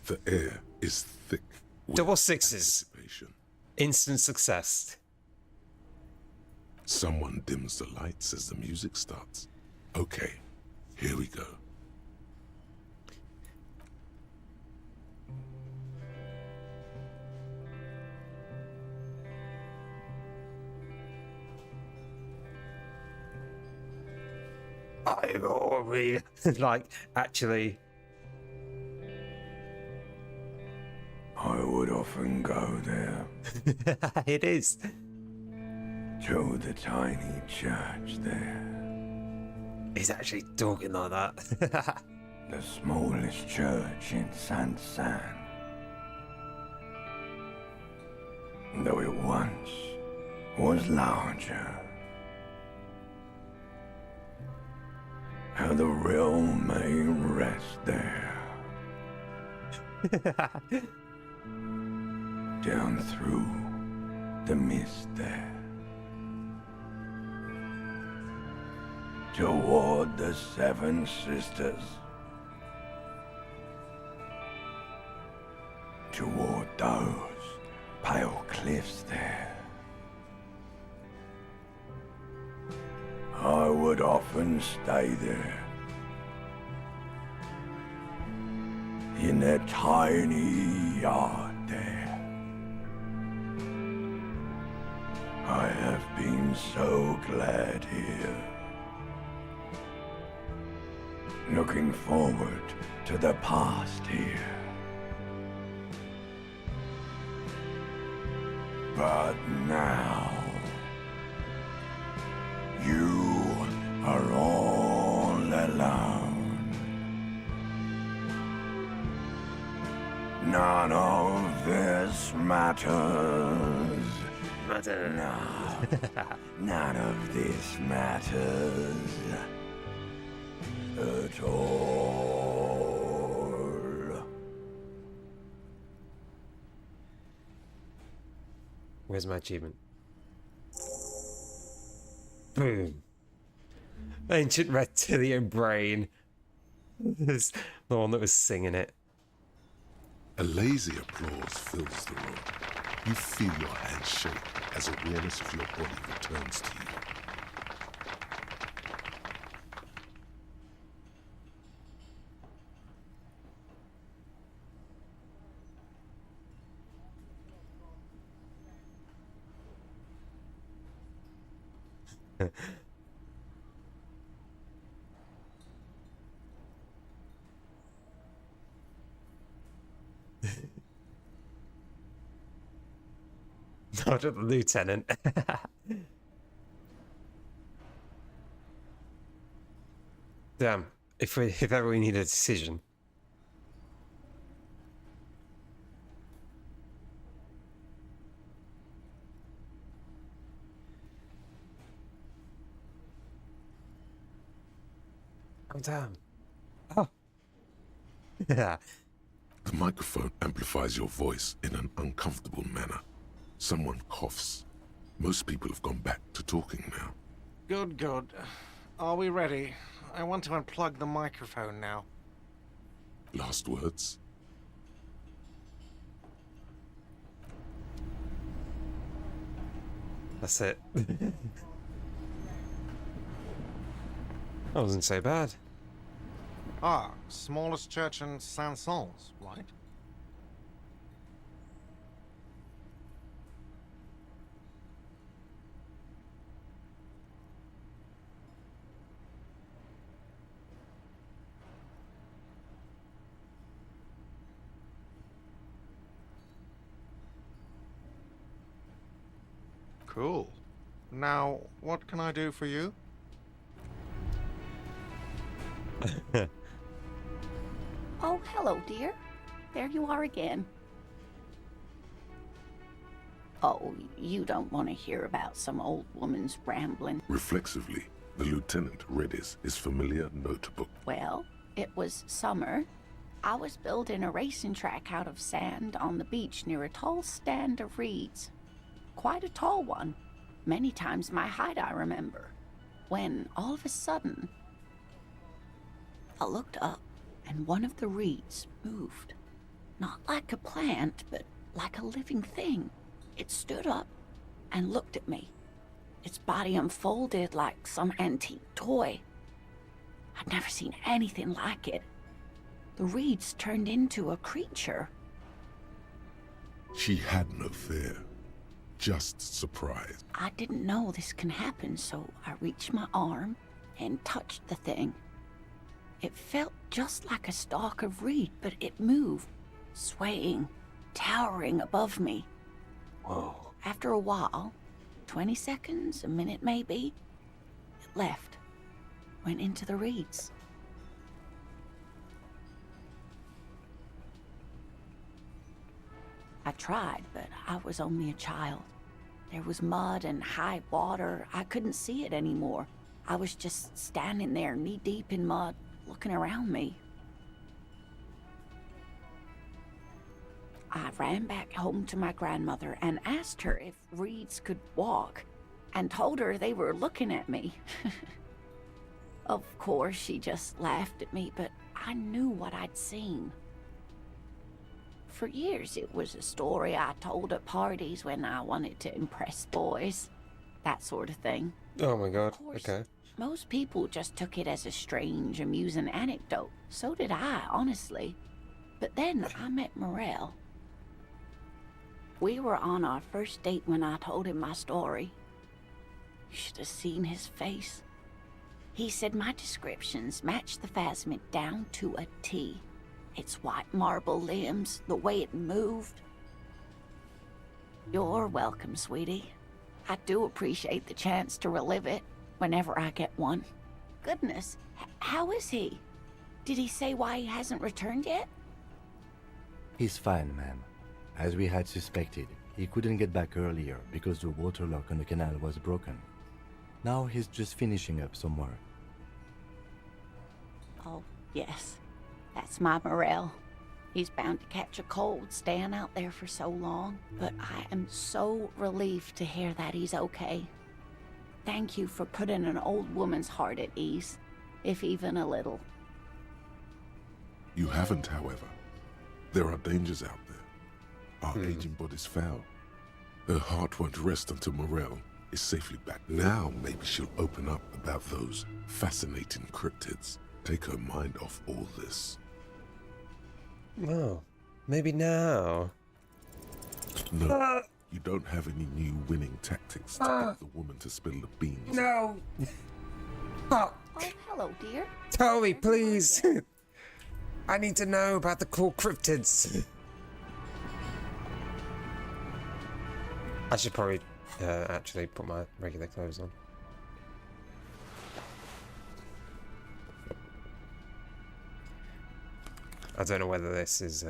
The air is thick with double sixes. Anticipation. Instant success. Someone dims the lights as the music starts. Okay, here we go. I already like actually. I would often go there. It is. To the tiny church there. He's actually talking like that. The smallest church in San San. Though it once was larger. How the realm may rest there. Down through the mist there. Toward the Seven Sisters. Toward those pale cliffs there. I would often stay there. In that tiny yard there. I have been so glad here. Looking forward to the past here. But now, you are all alone. None of this matters. No, none of this matters at all. Where's my achievement? Boom. Ancient reptilian brain. This the one that was singing it. A lazy applause fills the room. You feel your hands shake as awareness of your body returns to you. Not the lieutenant. Damn, if ever we need a decision. Oh damn. Oh. Yeah. The microphone amplifies your voice in an uncomfortable manner. Someone coughs. Most people have gone back to talking now. Good, good. Are we ready? I want to unplug the microphone now. Last words? That's it. That wasn't so bad. Ah, smallest church in Saint-Saëns, right? Cool. Now, what can I do for you? Oh, hello, dear. There you are again. Oh, you don't want to hear about some old woman's rambling. Reflexively, the lieutenant readies his familiar notebook. Well, it was summer. I was building a racing track out of sand on the beach near a tall stand of reeds. Quite a tall one. Many times my height, I remember. When, all of a sudden, I looked up, and one of the reeds moved. Not like a plant, but like a living thing. It stood up and looked at me. Its body unfolded like some antique toy. I'd never seen anything like it. The reeds turned into a creature. She had no fear, just surprise. I didn't know this can happen, so I reached my arm and touched the thing. It felt just like a stalk of reed, but it moved, swaying, towering above me. Whoa. After a while, 20 seconds, a minute maybe. It left. Went into the reeds. I tried, but I was only a child. There was mud and high water. I couldn't see it anymore. I was just standing there knee-deep in mud, looking around me. I ran back home to my grandmother and asked her if reeds could walk, and told her they were looking at me. Of course, she just laughed at me, but I knew what I'd seen. For years, it was a story I told at parties when I wanted to impress boys. That sort of thing. Oh my god, Of course, okay. most people just took it as a strange, amusing anecdote. So did I, honestly. But then I met Morel. We were on our first date when I told him my story. You should have seen his face. He said my descriptions matched the phasmid down to a T. Its white marble limbs, the way it moved. You're welcome, sweetie. I do appreciate the chance to relive it whenever I get one. Goodness, how is he? Did he say why he hasn't returned yet? He's fine, ma'am. As we had suspected, he couldn't get back earlier because the water lock on the canal was broken. Now he's just finishing up some work. Oh, yes. That's my Morel. He's bound to catch a cold staying out there for so long, but I am so relieved to hear that he's okay. Thank you for putting an old woman's heart at ease, if even a little. You haven't, however. There are dangers out there. Our aging body's foul. Her heart won't rest until Morel is safely back. Now maybe she'll open up about those fascinating cryptids. Take her mind off all this. Oh, maybe now. No, you don't have any new winning tactics to get the woman to spill the beans. No! Fuck! Oh, hello, dear. Tell me, please! I need to know about the cool cryptids. I should probably actually put my regular clothes on. I don't know whether this is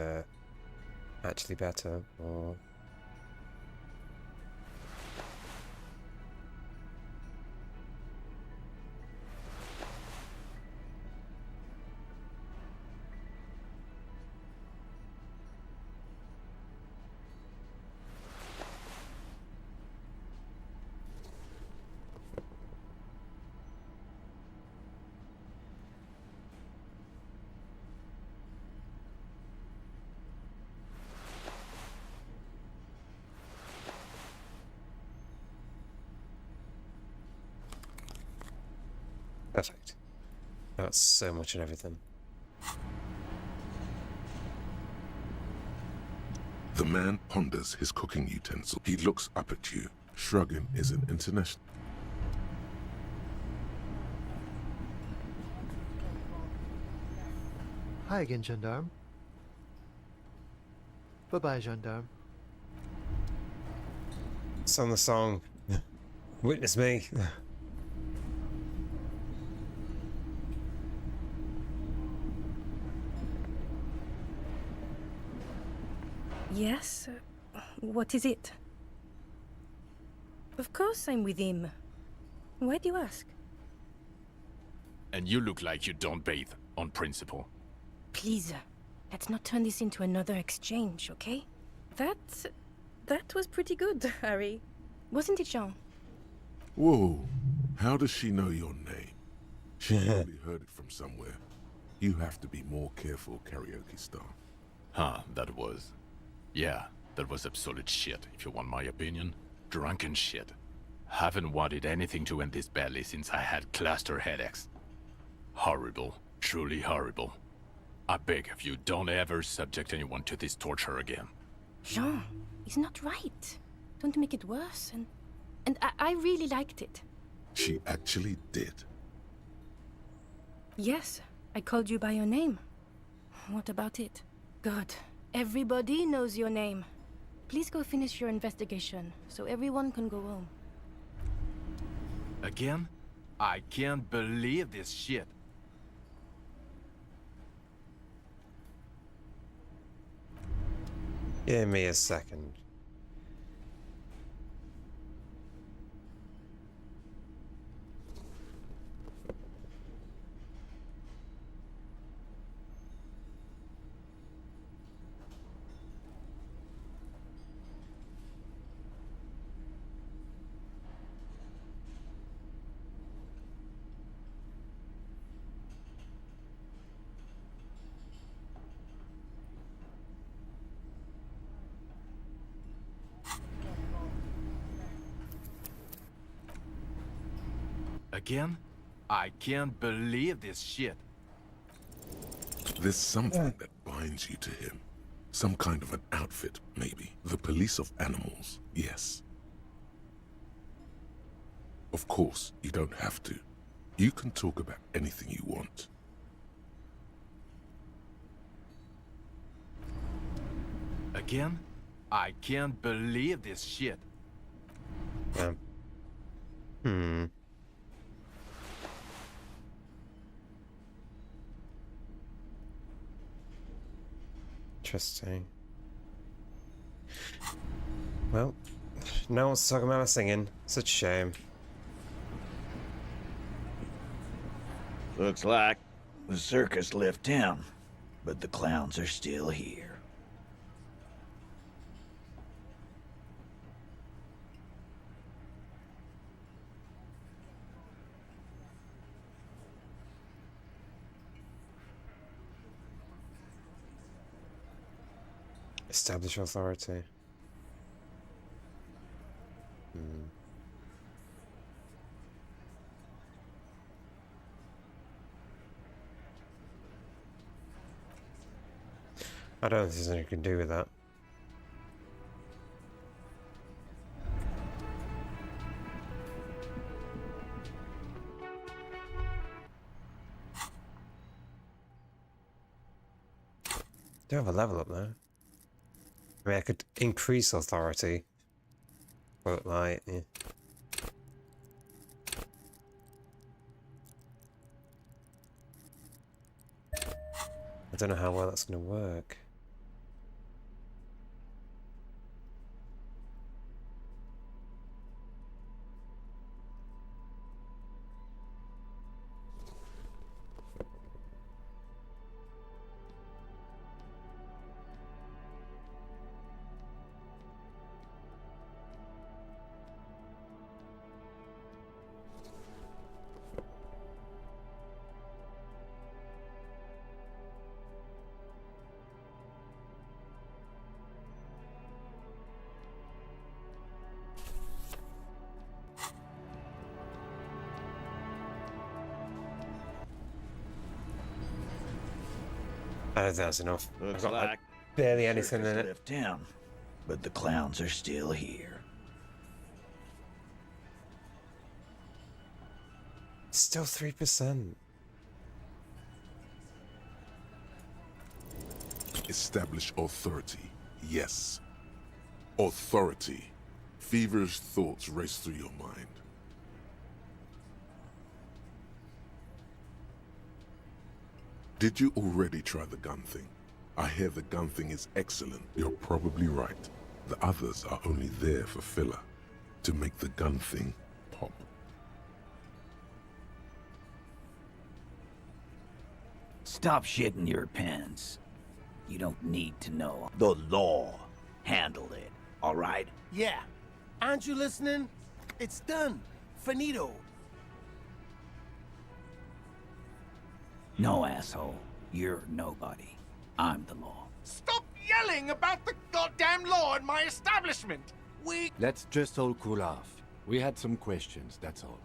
actually better or... Perfect. That's so much and everything. The man ponders his cooking utensil. He looks up at you. Shrugging is an international. Hi again, gendarme. Bye-bye, gendarme. Sung the song. Witness me. Yes? What is it? Of course I'm with him. Why do you ask? And you look like you don't bathe, on principle. Please, let's not turn this into another exchange, okay? That was pretty good, Harry. Wasn't it, Jean? Whoa, how does she know your name? She probably heard it from somewhere. You have to be more careful, karaoke star. Huh, that was... Yeah, that was absolute shit, if you want my opinion. Drunken shit. Haven't wanted anything to end this badly since I had cluster headaches. Horrible. Truly horrible. I beg of you, don't ever subject anyone to this torture again. Jean, he's not right. Don't make it worse, and I really liked it. She actually did. Yes, I called you by your name. What about it? Good. Everybody knows your name. Please go finish your investigation, so everyone can go home. Again? I can't believe this shit. Give me a second. Again? I can't believe this shit. There's something that binds you to him. Some kind of an outfit, maybe. The police of animals, yes. Of course, you don't have to. You can talk about anything you want. Again? I can't believe this shit. Interesting. Well, no one's talking about my singing. Such a shame. Looks like the circus left town, but the clowns are still here. Establish authority. I don't think there's anything you can do with that. Do have a level up there. I mean, I could increase authority, but like, yeah. I don't know how well that's going to work. I don't think that's enough. I've got like barely anything in it. Left town, but the clowns are still here. Still 3%. Establish authority, yes. Authority. Feverish thoughts race through your mind. Did you already try the gun thing? I hear the gun thing is excellent. You're probably right. The others are only there for filler, to make the gun thing pop. Stop shitting your pants. You don't need to know. The law. Handle it, all right? Yeah. Aren't you listening? It's done. Finito. No, asshole. You're nobody. I'm the law. Stop yelling about the goddamn law in my establishment! Let's just all cool off. We had some questions, that's all.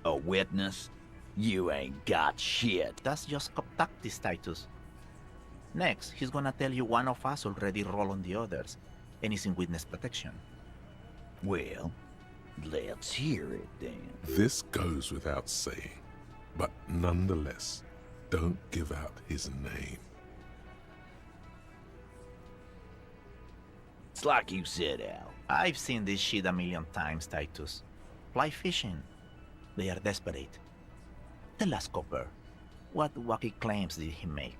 A witness? You ain't got shit. That's just cop tactics, Titus. Next, he's gonna tell you one of us already roll on the others, and he's in witness protection. Well, let's hear it then. This goes without saying, but nonetheless, don't give out his name. It's like you said, Al. I've seen this shit a million times, Titus. fly fishing. They are desperate. Tell us, Copper, what wacky claims did he make?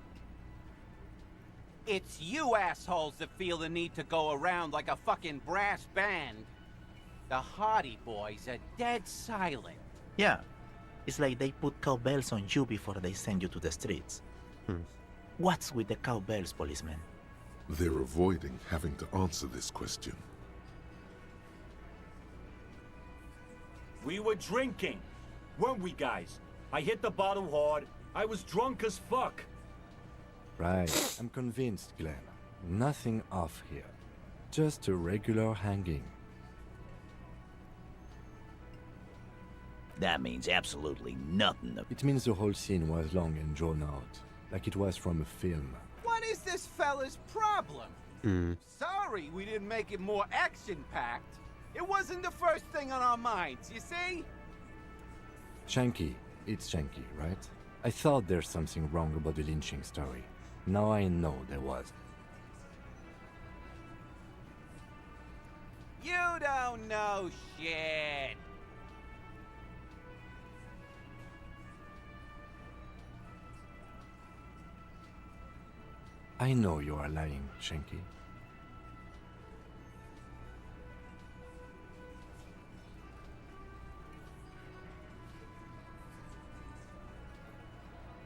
It's you assholes that feel the need to go around like a fucking brass band. The Hardy Boys are dead silent. Yeah, it's like they put cowbells on you before they send you to the streets. What's with the cowbells, policeman? They're avoiding having to answer this question. We were drinking, weren't we, guys? I hit the bottle hard. I was drunk as fuck. Right, I'm convinced, Glenn. Nothing off here. Just a regular hanging. That means absolutely nothing. It means the whole scene was long and drawn out, like it was from a film. What is this fella's problem? Sorry we didn't make it more action-packed. It wasn't the first thing on our minds, you see? Shanky. It's Shanky, right? I thought there's something wrong about the lynching story. Now I know there was. You don't know shit. I know you are lying, Shanky.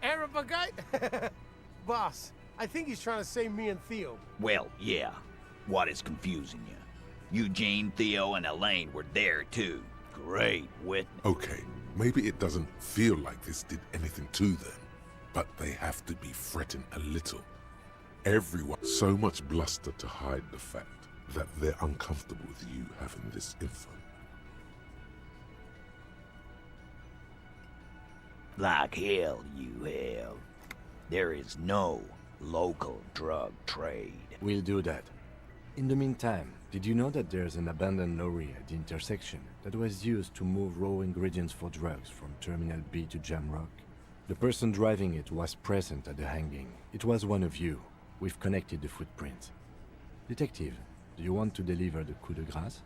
Arab guy? Boss, I think he's trying to save me and Theo. Well, yeah. What is confusing you? Eugene, Theo, and Elaine were there too. Great witness. Okay, maybe it doesn't feel like this did anything to them, but they have to be fretting a little. Everyone, so much bluster to hide the fact that they're uncomfortable with you having this info. Like hell you have. There is no local drug trade. We'll do that. In the meantime, did you know that there's an abandoned lorry at the intersection that was used to move raw ingredients for drugs from Terminal B to Jamrock? The person driving it was present at the hanging. It was one of you. We've connected the footprints. Detective, do you want to deliver the coup de grace?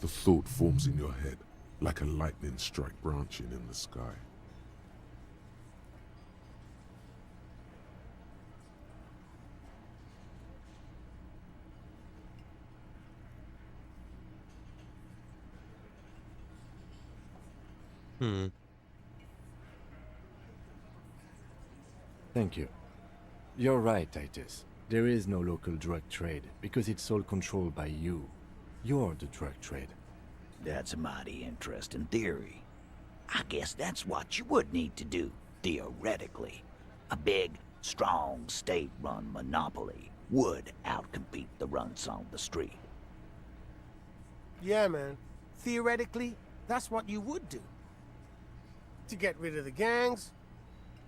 The thought forms in your head, like a lightning strike branching in the sky. Thank you. You're right, Titus. There is no local drug trade, because it's all controlled by you. You're the drug trade. That's a mighty interesting theory. I guess that's what you would need to do, theoretically. A big, strong, state-run monopoly would outcompete the runts on the street. Yeah, man. Theoretically, that's what you would do. To get rid of the gangs,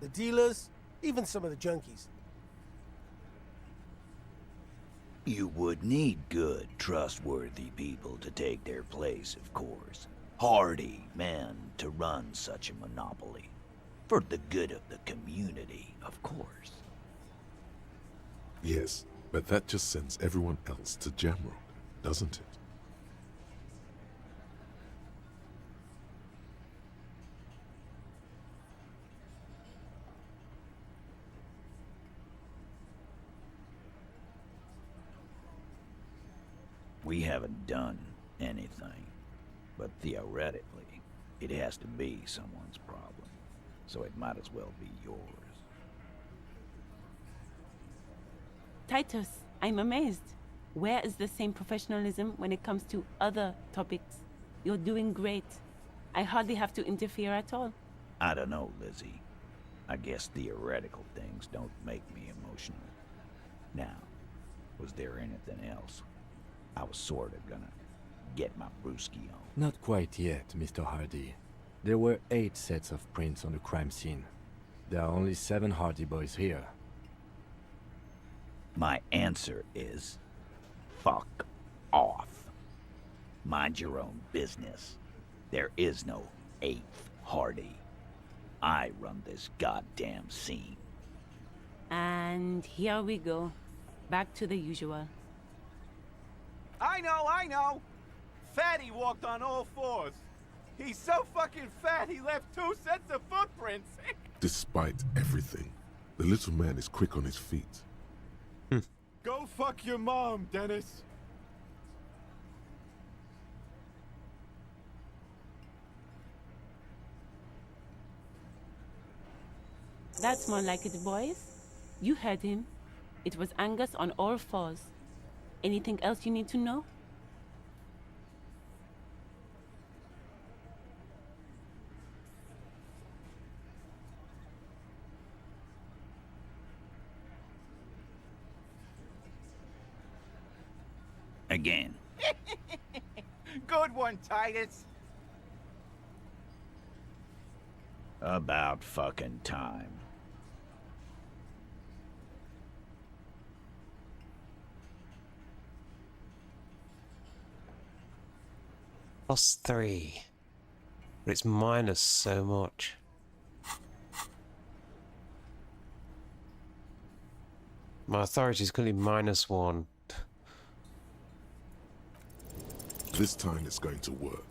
the dealers, even some of the junkies. You would need good, trustworthy people to take their place, of course. Hardy men to run such a monopoly. For the good of the community, of course. Yes, but that just sends everyone else to Jamrock, doesn't it? We haven't done anything, but theoretically, it has to be someone's problem, so it might as well be yours. Titus, I'm amazed. Where is the same professionalism when it comes to other topics? You're doing great. I hardly have to interfere at all. I don't know, Lizzie. I guess theoretical things don't make me emotional. Now, was there anything else? I was sort of gonna get my brewski on. Not quite yet, Mr. Hardy. There were 8 sets of prints on the crime scene. There are only 7 Hardy boys here. My answer is... fuck off. Mind your own business. There is no 8th Hardy. I run this goddamn scene. And here we go. Back to the usual. I know! Fatty walked on all fours. He's so fucking fat he left 2 sets of footprints. Despite everything, the little man is quick on his feet. Go fuck your mom, Dennis. That's more like it, boys. You heard him. It was Angus on all fours. Anything else you need to know? Again. Good one, Titus. About fucking time. +3. But it's minus so much. My authority is currently -1. This time it's going to work.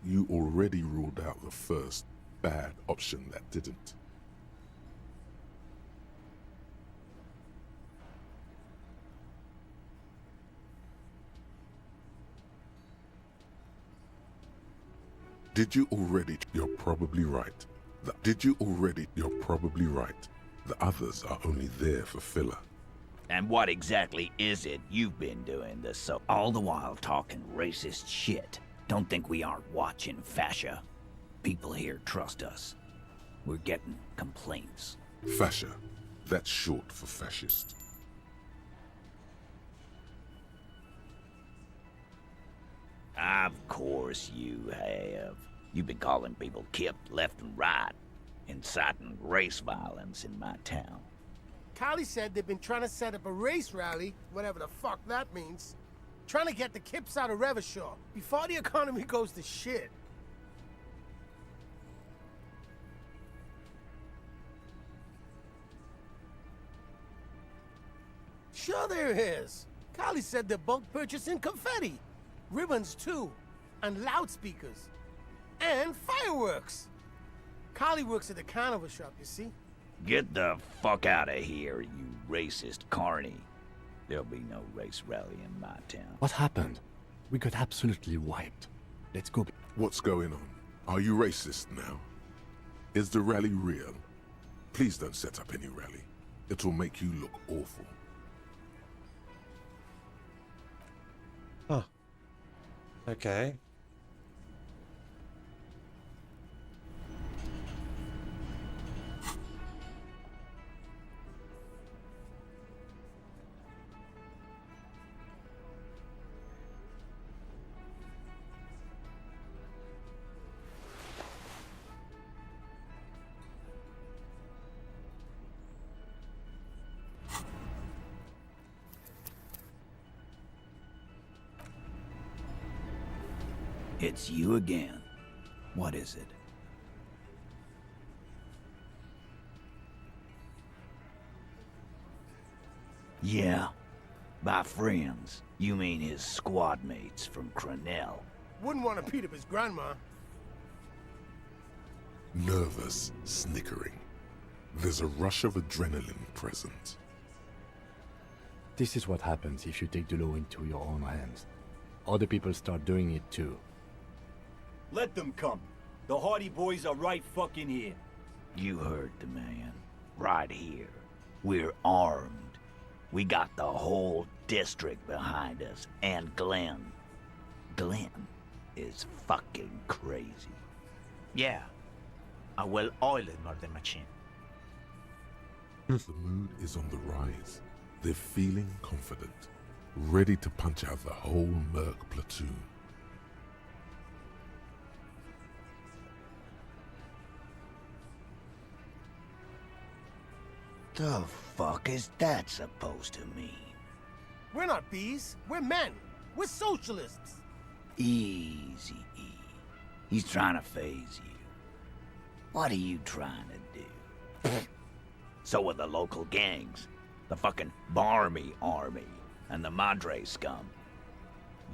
You already ruled out the first bad option that didn't. Did you already? You're probably right. You're probably right. The others are only there for filler. And what exactly is it you've been doing this so all the while talking racist shit? Don't think we aren't watching, Fascia. People here trust us. We're getting complaints. Fascia. That's short for fascist. Of course you have. You've been calling people Kip left and right, inciting race violence in my town. Callie said they've been trying to set up a race rally, whatever the fuck that means. Trying to get the Kips out of Revachol before the economy goes to shit. Sure there is. Callie said they're bulk purchasing confetti, ribbons too, and loudspeakers, and fireworks. Callie works at the carnival shop, you see. Get the fuck out of here, you racist carny. There'll be no race rally in my town. What happened? We got absolutely wiped. Let's go. What's going on? Are you racist now? Is the rally real? Please don't set up any rally. It'll make you look awful. Huh. Okay. It's you again. What is it? Yeah. By friends, you mean his squad mates from Crenell. Wouldn't want to beat up his grandma. Nervous, snickering. There's a rush of adrenaline present. This is what happens if you take the law into your own hands. Other people start doing it too. Let them come. The Hardy Boys are right fucking here. You heard the man. Right here. We're armed. We got the whole district behind us. And Glenn. Glenn is fucking crazy. Yeah. A well-oiled murder machine. The mood is on the rise. They're feeling confident. Ready to punch out the whole Merc platoon. The fuck is that supposed to mean? We're not bees. We're men. We're socialists. Easy, E. He's trying to phase you. What are you trying to do? So are the local gangs. The fucking Barmy Army and the Madre scum.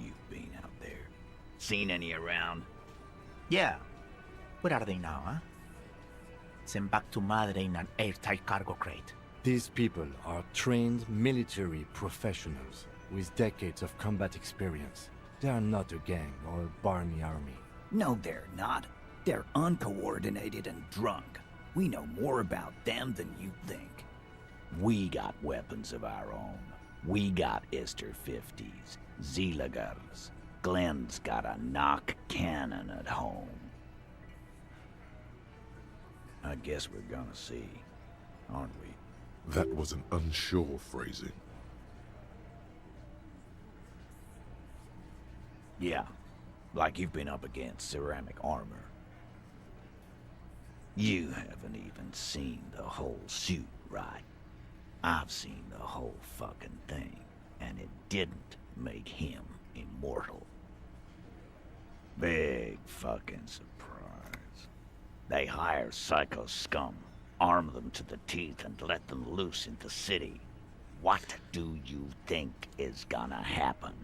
You've been out there. Seen any around? Yeah, Where are they now, huh? Sent back to Madre in an airtight cargo crate. These people are trained military professionals with decades of combat experience. They are not a gang or a barmy army. No, they're not. They're uncoordinated and drunk. We know more about them than you think. We got weapons of our own. We got Ister 50s, Zeelagers. Glenn's got a knock cannon at home. I guess we're gonna see, aren't we? That was an unsure phrasing. Yeah, like you've been up against ceramic armor. You haven't even seen the whole suit, right? I've seen the whole fucking thing, and it didn't make him immortal. Big fucking surprise. They hire psycho scum, arm them to the teeth, and let them loose in the city. What do you think is gonna happen?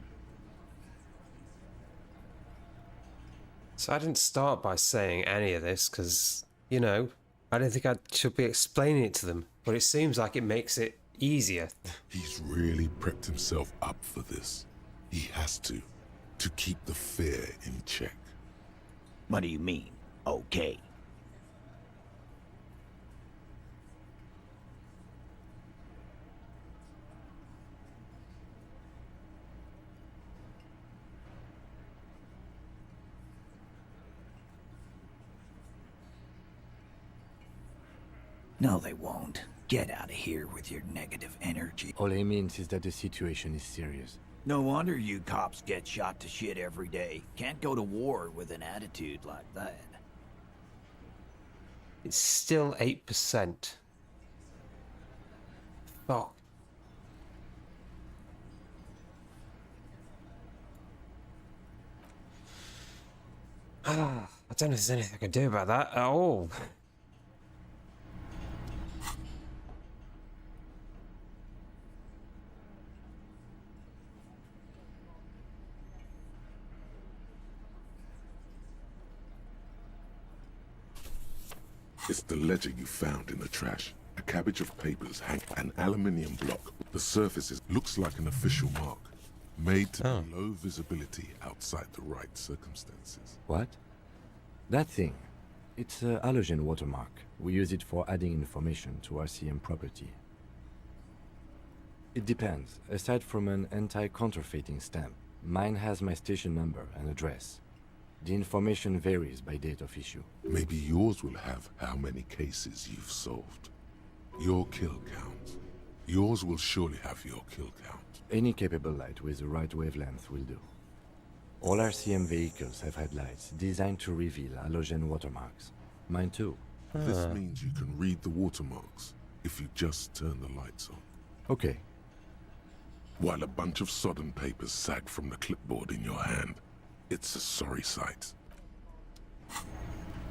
So I didn't start by saying any of this because, you know, I don't think I should be explaining it to them, but it seems like it makes it easier. He's really prepped himself up for this. He has to keep the fear in check. What do you mean, okay? No, they won't. Get out of here with your negative energy. All he means is that the situation is serious. No wonder you cops get shot to shit every day. Can't go to war with an attitude like that. It's still 8%. Fuck. I don't know if there's anything I can do about that at all. It's the ledger you found in the trash. A cabbage of papers hang an aluminium block. The surface looks like an official mark, made to be low visibility outside the right circumstances. What? That thing. It's a halogen watermark. We use it for adding information to RCM property. It depends. Aside from an anti-counterfeiting stamp, mine has my station number and address. The information varies by date of issue. Maybe yours will have how many cases you've solved. Your kill count. Yours will surely have your kill count. Any capable light with the right wavelength will do. All RCM vehicles have headlights designed to reveal halogen watermarks. Mine too. This means you can read the watermarks if you just turn the lights on. Okay. While a bunch of sodden papers sag from the clipboard in your hand, it's a sorry sight.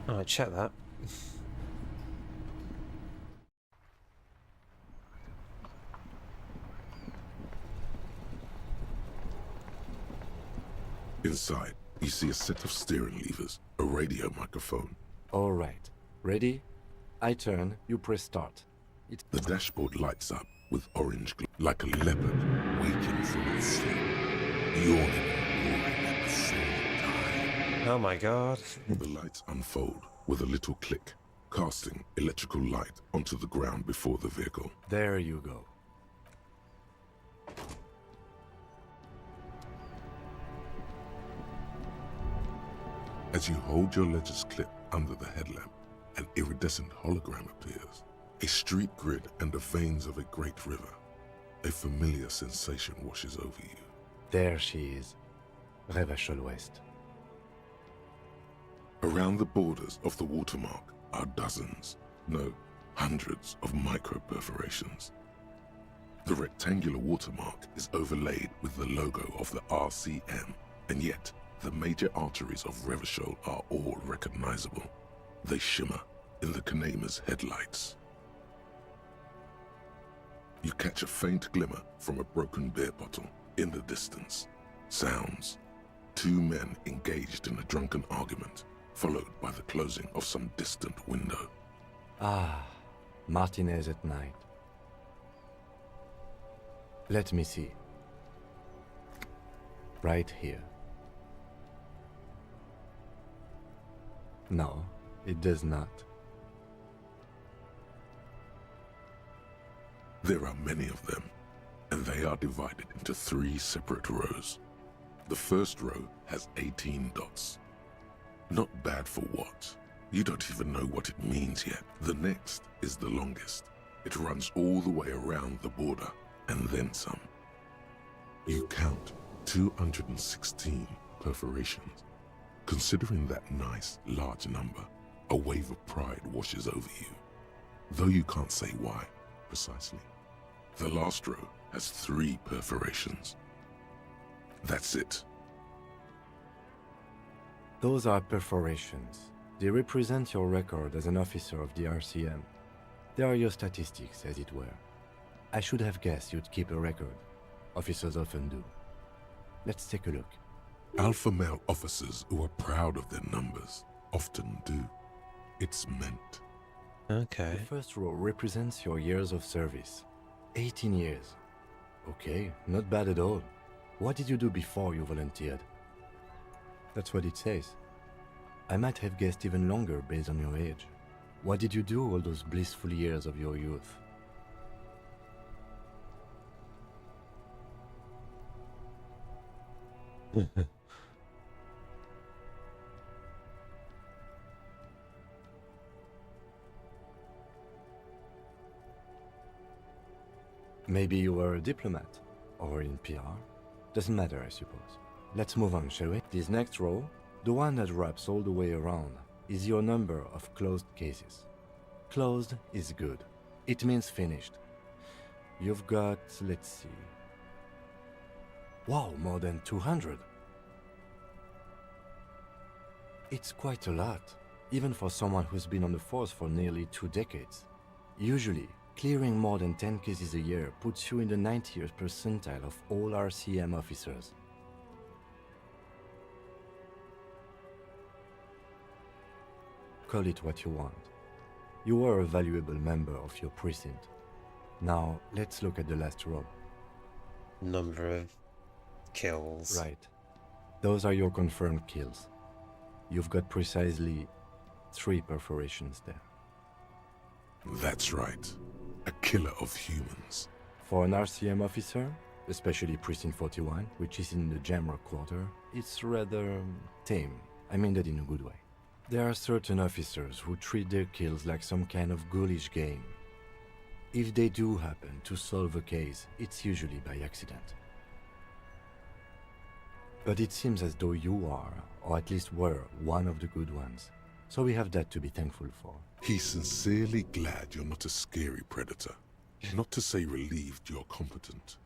Alright, check that. Inside, you see a set of steering levers, a radio microphone. All right. Ready? I turn, you press start. The dashboard lights up with orange glow, like a leopard waking from its sleep, yawning and roaring at the same time. Oh my god. The lights unfold with a little click, casting electrical light onto the ground before the vehicle. There you go. As you hold your ledger's clip under the headlamp, an iridescent hologram appears. A street grid and the veins of a great river. A familiar sensation washes over you. There she is. Revachol West. Around the borders of the watermark are dozens, no, hundreds of micro-perforations. The rectangular watermark is overlaid with the logo of the RCM, and yet the major arteries of Revachol are all recognizable. They shimmer in the Kanema's headlights. You catch a faint glimmer from a broken beer bottle in the distance. Sounds. Two men engaged in a drunken argument. followed by the closing of some distant window. Ah, Martinez at night. Let me see. Right here. No, it does not. There are many of them, and they are divided into 3 separate rows. The first row has 18 dots. Not bad for what? You don't even know what it means yet. The next is the longest. It runs all the way around the border, and then some. You count 216 perforations. Considering that nice, large number, a wave of pride washes over you. Though you can't say why, precisely. The last row has 3 perforations. That's it. Those are perforations. They represent your record as an officer of the RCM. They are your statistics, as it were. I should have guessed you'd keep a record. Officers often do. Let's take a look. Alpha male officers who are proud of their numbers often do. It's meant. Okay. The first row represents your years of service. 18 years. Okay, not bad at all. What did you do before you volunteered? That's what it says. I might have guessed even longer based on your age. What did you do all those blissful years of your youth? Maybe you were a diplomat, or in PR. Doesn't matter, I suppose. Let's move on, shall we? This next row, the one that wraps all the way around, is your number of closed cases. Closed is good. It means finished. You've got, let's see... Wow, more than 200. It's quite a lot, even for someone who's been on the force for nearly 2 decades. Usually, clearing more than 10 cases a year puts you in the 90th percentile of all RCM officers. Call it what you want. You were a valuable member of your precinct. Now, let's look at the last row. Number of kills. Right. Those are your confirmed kills. You've got precisely 3 perforations there. That's right. A killer of humans. For an RCM officer, especially Precinct 41, which is in the Jamrock quarter, it's rather tame. I mean that in a good way. There are certain officers who treat their kills like some kind of ghoulish game. If they do happen to solve a case, it's usually by accident. But it seems as though you are, or at least were, one of the good ones. So we have that to be thankful for. He's sincerely glad you're not a scary predator. Not to say relieved you're competent.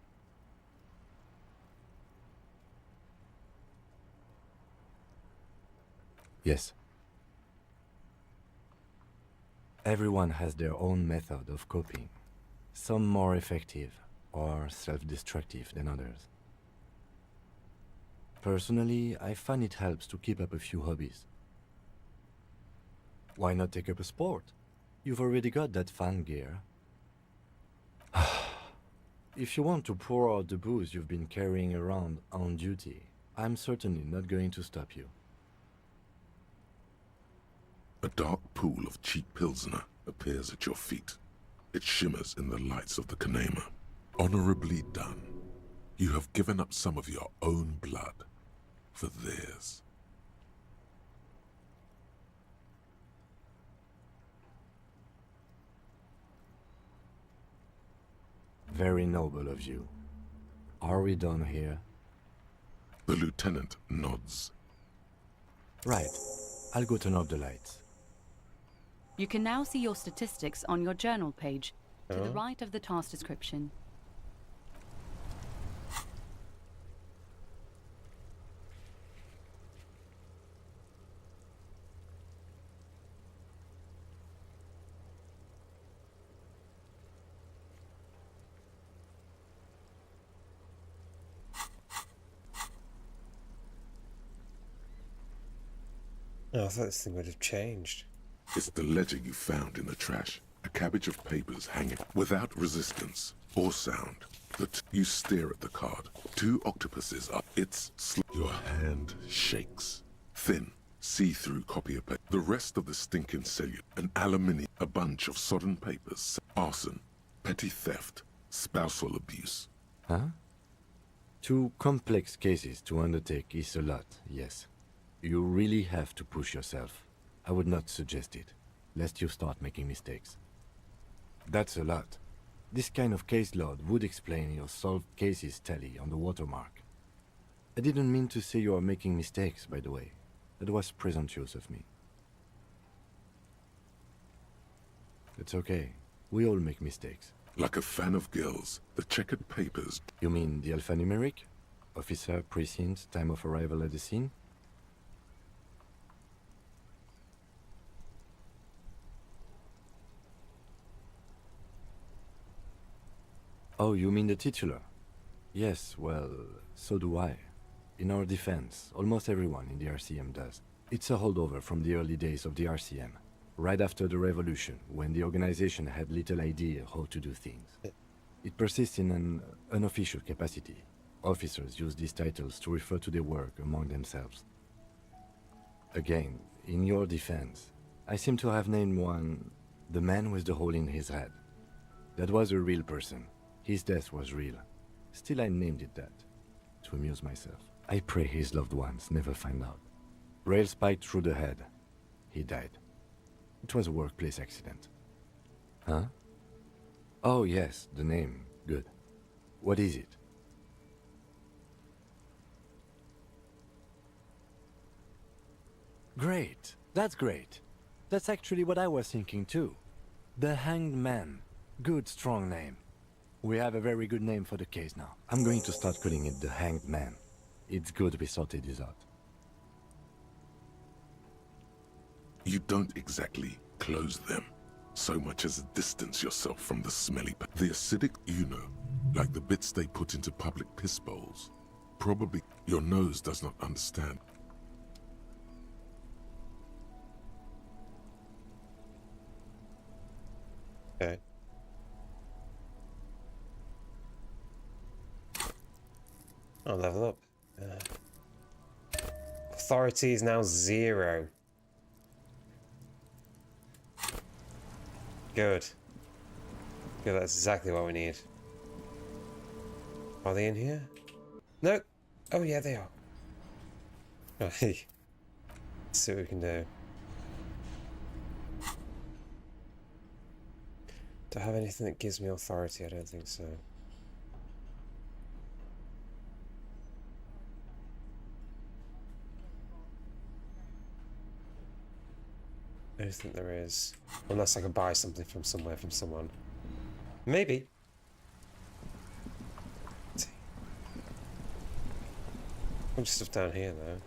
Yes. Everyone has their own method of coping. Some more effective or self-destructive than others. Personally, I find it helps to keep up a few hobbies. Why not take up a sport? You've already got that fan gear. If you want to pour out the booze you've been carrying around on duty, I'm certainly not going to stop you. A dark pool of cheap Pilsner appears at your feet. It shimmers in the lights of the Kanema. Honorably done. You have given up some of your own blood for theirs. Very noble of you. Are we done here? The lieutenant nods. Right. I'll go turn off the lights. You can now see your statistics on your journal page, to the right of the task description. Oh, I thought this thing would have changed. It's the ledger you found in the trash. A cabbage of papers hanging without resistance or sound. You stare at the card. 2 octopuses are. Your hand shakes. Thin, see-through copy of paper. The rest of the stinking cellular. An aluminium. A bunch of sodden papers. Arson. Petty theft. Spousal abuse. Huh? 2 complex cases to undertake is a lot, yes. You really have to push yourself. I would not suggest it, lest you start making mistakes. That's a lot. This kind of caseload would explain your solved cases tally on the watermark. I didn't mean to say you are making mistakes, by the way. That was presumptuous of me. It's okay. We all make mistakes. Like a fan of girls, the checkered papers. You mean the alphanumeric? Officer, precinct, time of arrival at the scene? Oh, you mean the titular? Yes, well, so do I. In our defense, almost everyone in the RCM does. It's a holdover from the early days of the RCM, right after the revolution, when the organization had little idea how to do things. It persists in an unofficial capacity. Officers use these titles to refer to their work among themselves. Again, in your defense, I seem to have named one the man with the hole in his head. That was a real person. His death was real. Still, I named it that, to amuse myself. I pray his loved ones never find out. Rail spiked through the head. He died. It was a workplace accident. Huh? Oh yes, the name. Good. What is it? Great. That's great. That's actually what I was thinking too. The Hanged Man. Good, strong name. We have a very good name for the case now. I'm going to start calling it the Hanged Man. It's good we sorted this out. You don't exactly close them, so much as distance yourself from the smelly the acidic, like the bits they put into public piss bowls. Probably your nose does not understand. Okay. I'll level up. Authority is now 0. Good. Good, that's exactly what we need. Are they in here? No. Oh yeah, they are. Oh, hey. Let's see what we can do. Do I have anything that gives me authority? I don't think so. I don't think there is. Unless I can buy something from somewhere from someone. Maybe. Let's see. Bunch of stuff down here though.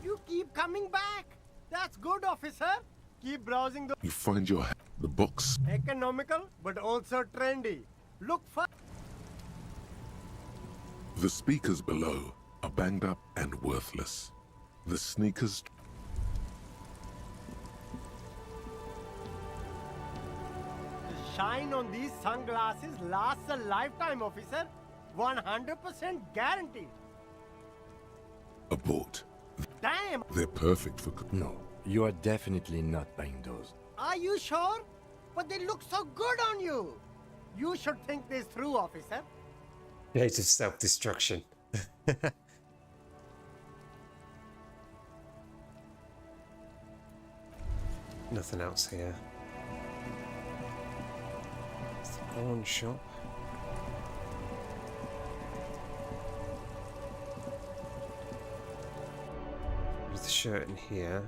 You keep coming back. That's good, officer. Keep browsing the... You find the box. Economical, but also trendy. Look for... The speakers below are banged up and worthless. The sneakers... The shine on these sunglasses lasts a lifetime, officer. 100% guaranteed. Abort. Damn! They're perfect for... No, you are definitely not buying those. Are you sure? But they look so good on you. You should think this through, officer. Rate of self-destruction. Nothing else here. It's the pawn shop. There's the shirt in here.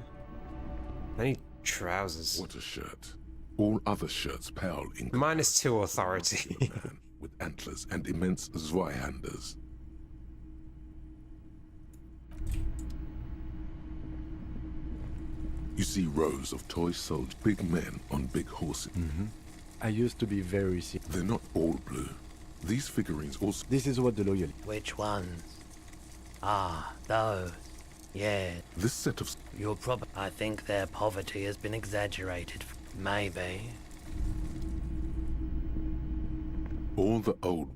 I need trousers. What a shirt. All other shirts pale in... -2 authority. Man with antlers and immense Zweihanders. You see rows of toy soldiers, big men on big horses. I used to be very sick. They're not all blue. These figurines also... This is what the loyal... Which ones? Ah, those. Yeah. This set of... You're probably... I think their poverty has been exaggerated. Maybe. All the old...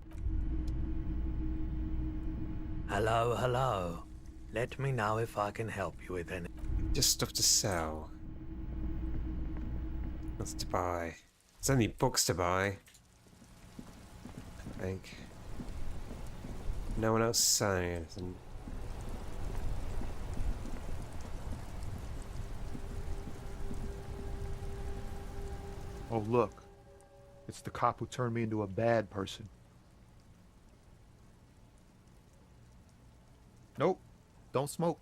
Hello, hello. Let me know if I can help you with any... Just stuff to sell. Nothing to buy. There's only books to buy. I think. No one else selling anything. Oh, look. It's the cop who turned me into a bad person. Nope. Don't smoke.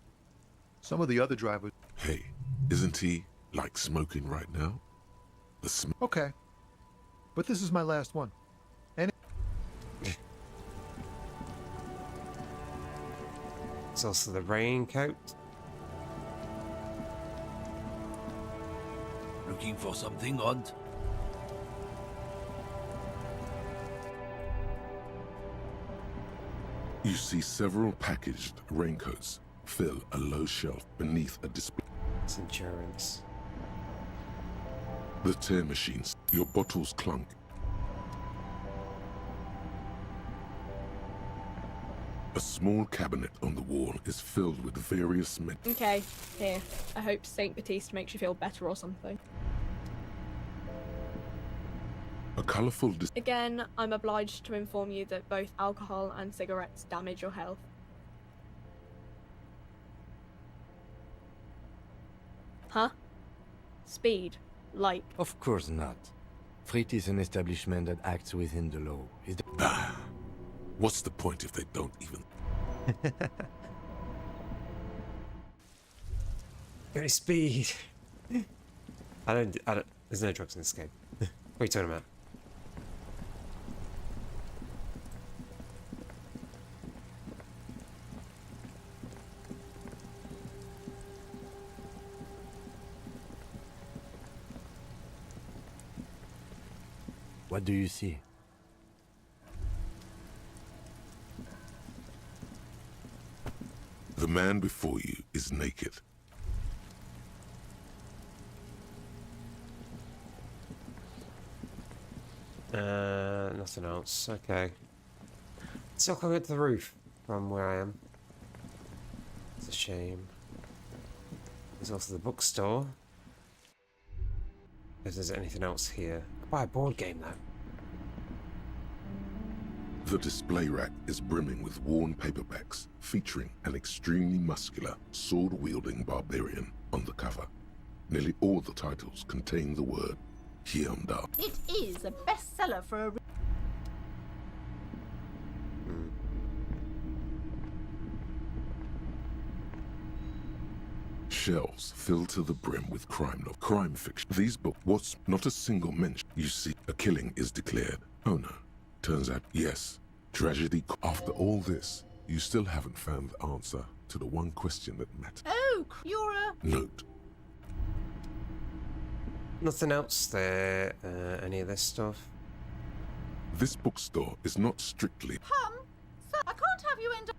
Some of the other drivers... Hey, isn't he, like, smoking right now? The Okay. But this is my last one. And... It's also the raincoat. Looking for something, Hunt? You see several packaged raincoats fill a low shelf beneath a display. It's insurance. The tear machines, your bottles clunk. A small cabinet on the wall is filled with various Okay, here. I hope Saint Baptiste makes you feel better or something. A colourful Again, I'm obliged to inform you that both alcohol and cigarettes damage your health. Huh? Speed. Like... Of course not. Frit is an establishment that acts within the law. What's the point if they don't even... Very speed. I don't, there's no drugs in this game. What are you talking about? What do you see? The man before you is naked. Nothing else. Okay. So I can't get to the roof from where I am. It's a shame. There's also the bookstore. If there's anything else here. I'll buy a board game though. The display rack is brimming with worn paperbacks featuring an extremely muscular, sword-wielding barbarian on the cover. Nearly all the titles contain the word Hyundai. It is a bestseller for a... Shelves filled to the brim with crime fiction. These books, what's not a single mention. You see, a killing is declared. Oh no. Turns out, yes, tragedy. After all this, you still haven't found the answer to the one question that matters. Oh, you're a... Note. Nothing else there? Any of this stuff? This bookstore is not strictly... So I can't have you end up...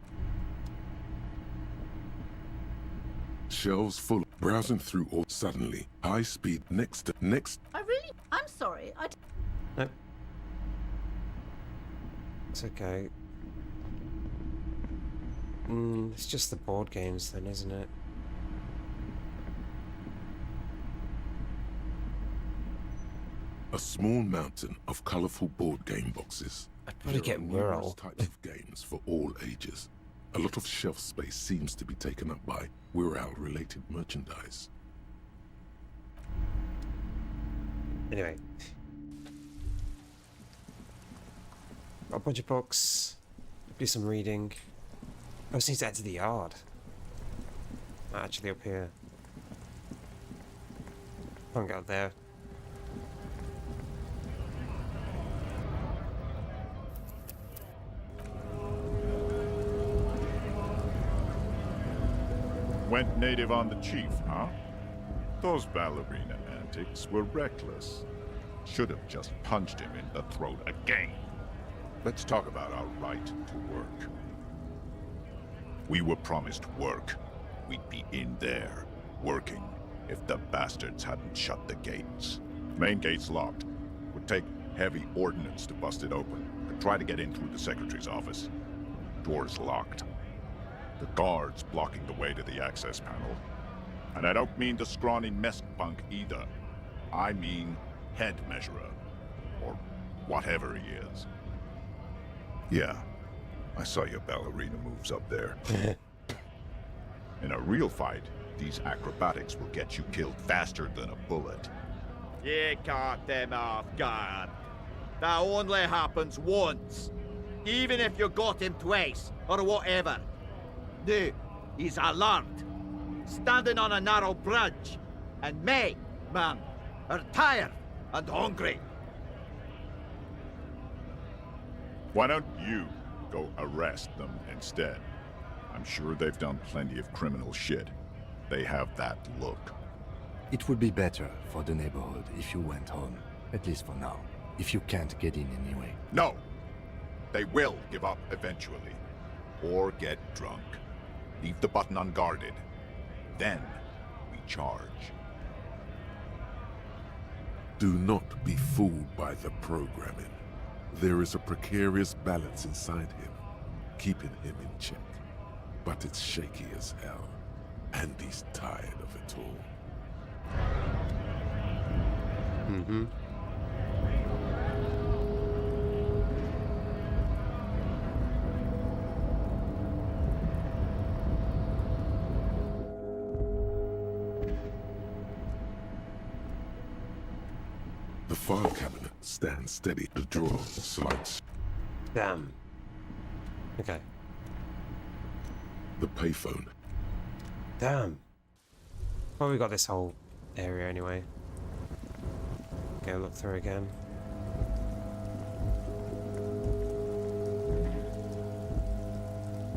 Shelves full. Browsing through all suddenly. High speed next. I really... I'm sorry. Nope. It's okay. It's just the board games then, isn't it? A small mountain of colorful board game boxes. Probably get numerous types of games for all ages. A lot of shelf space seems to be taken up by reál-related merchandise. Anyway. Got a bunch of books. Do some reading. I just need to enter the yard. Actually up here. Can't get up there. Went native on the chief, huh? Those ballerina antics were reckless. Should have just punched him in the throat again. Let's talk about our right to work. We were promised work. We'd be in there, working, if the bastards hadn't shut the gates. Main gate's locked. Would take heavy ordnance to bust it open. Could try to get in through the secretary's office. Door's locked. The guard's blocking the way to the access panel. And I don't mean the scrawny mess punk either. I mean head measurer. Or whatever he is. Yeah, I saw your ballerina moves up there. In a real fight, these acrobatics will get you killed faster than a bullet. You caught them off guard. That only happens once. Even if you got him twice, or whatever. Now, he's alarmed. Standing on a narrow bridge. And me, man, are tired and hungry. Why don't you go arrest them instead? I'm sure they've done plenty of criminal shit. They have that look. It would be better for the neighborhood if you went home, at least for now, if you can't get in anyway. No! They will give up eventually. Or get drunk. Leave the button unguarded. Then we charge. Do not be fooled by the programming. There is a precarious balance inside him, keeping him in check. But it's shaky as hell, and he's tired of it all. Mm-hmm. The file cabinet stands steady. The drawer slides. Damn. Okay. The payphone. Damn. Well, we got this whole area anyway. Go look through again.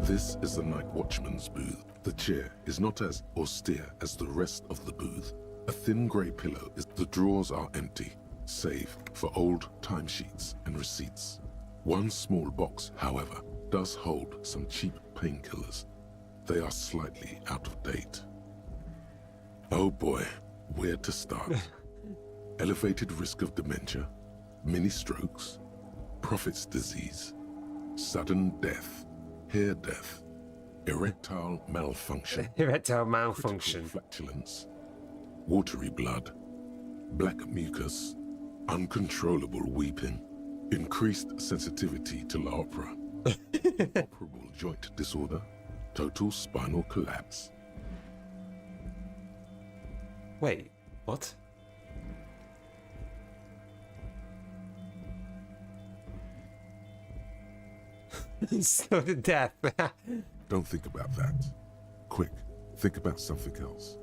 This is the night watchman's booth. The chair is not as austere as the rest of the booth. A thin grey pillow is. The drawers are empty, save for old timesheets and receipts. One small box, however, does hold some cheap painkillers. They are slightly out of date. Oh boy, where to start? Elevated risk of dementia, mini strokes, prophet's disease, sudden death, hair death, erectile malfunction, Erectile malfunction, flatulence, watery blood, black mucus, uncontrollable weeping, increased sensitivity to La Opera, operable joint disorder, total spinal collapse. Wait, what? So to death. Don't think about that. Quick, think about something else.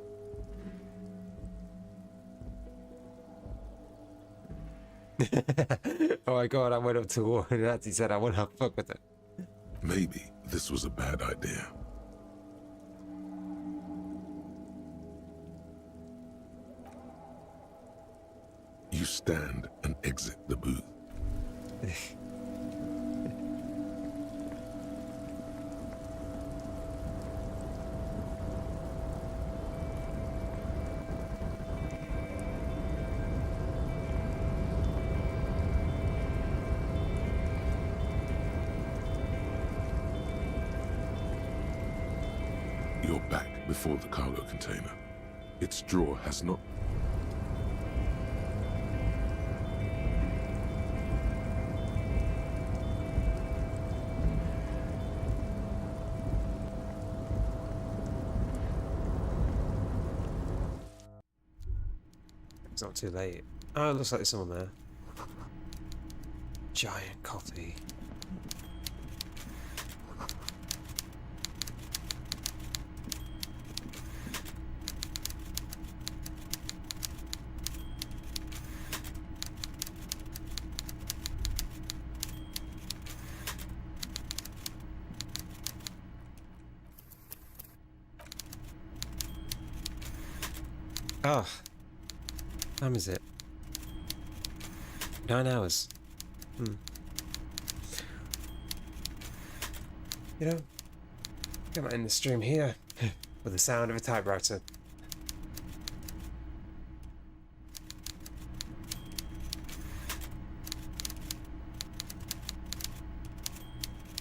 Oh my god, I went up to war and Nancy said I want to fuck with it. Maybe this was a bad idea. You stand and exit the booth. You're back before the cargo container. Its drawer has not... It's not too late. Oh, it looks like there's someone there. Giant coffee. Oh. What time is it? 9 hours. You know, I might end the stream here with the sound of a typewriter.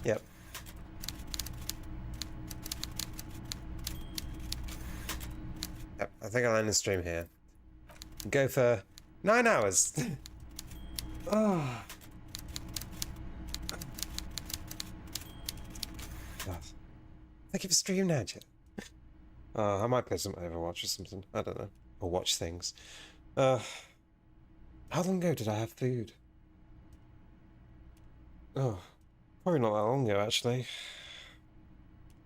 Yep. Yep, I think I'll end the stream here. Go for 9 hours. Oh. Thank you for streaming, Nadja. I might play some Overwatch or something. I don't know. Or watch things. How long ago did I have food? Oh, probably not that long ago, actually.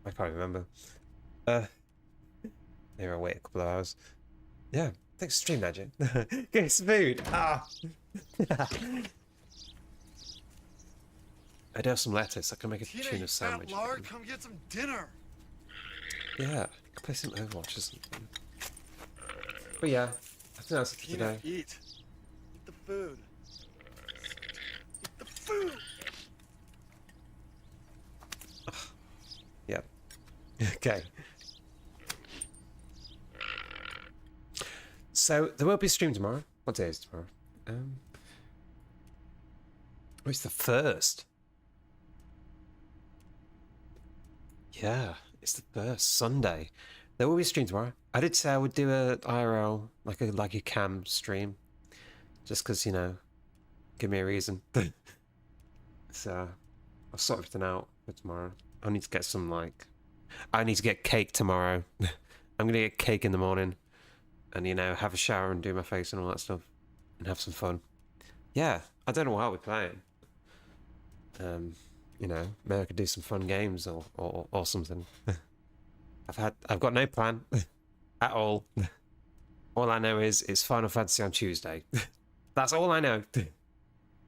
I can't remember. Maybe I'll wait a couple of hours. Yeah, thanks for stream, Nadja. Get some food! Ah! I do have some lettuce. I can make a tuna sandwich. Lard, come get some dinner. Yeah, I can play some Overwatch or something. But yeah, I think that's it for today. Eat. Eat the food. Eat the food. Yeah. Okay. So there will be a stream tomorrow. What day is tomorrow? Oh, it's the 1st. Yeah, it's the 1st, Sunday. There will be a stream tomorrow. I did say I would do a IRL, like a cam stream, just because, you know, give me a reason. So I'll sort everything out for tomorrow. I need to get some, like, I need to get cake tomorrow. I'm gonna get cake in the morning, and, you know, have a shower and do my face and all that stuff, and have some fun. Yeah, I don't know what I'll be playing. You know, maybe I could do some fun games or something. I've got no plan at all. All I know is it's Final Fantasy on Tuesday. That's all I know.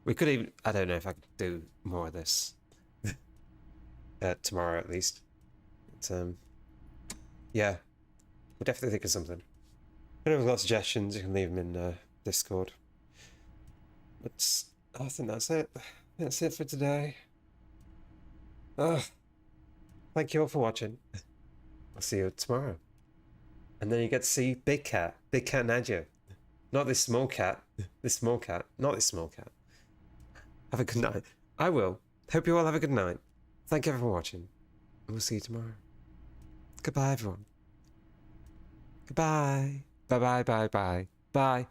We could even, I don't know if I could do more of this tomorrow at least. But, yeah, we'll definitely think of something. If anyone's got suggestions, you can leave them in Discord. But I think that's it. That's it for today. Thank you all for watching. I'll see you tomorrow. And then you get to see Big Cat Nadja. Not this small cat. This small cat. Not this small cat. Have a good night. I will. Hope you all have a good night. Thank you everyone for watching. And we'll see you tomorrow. Goodbye, everyone. Goodbye. Bye. Bye.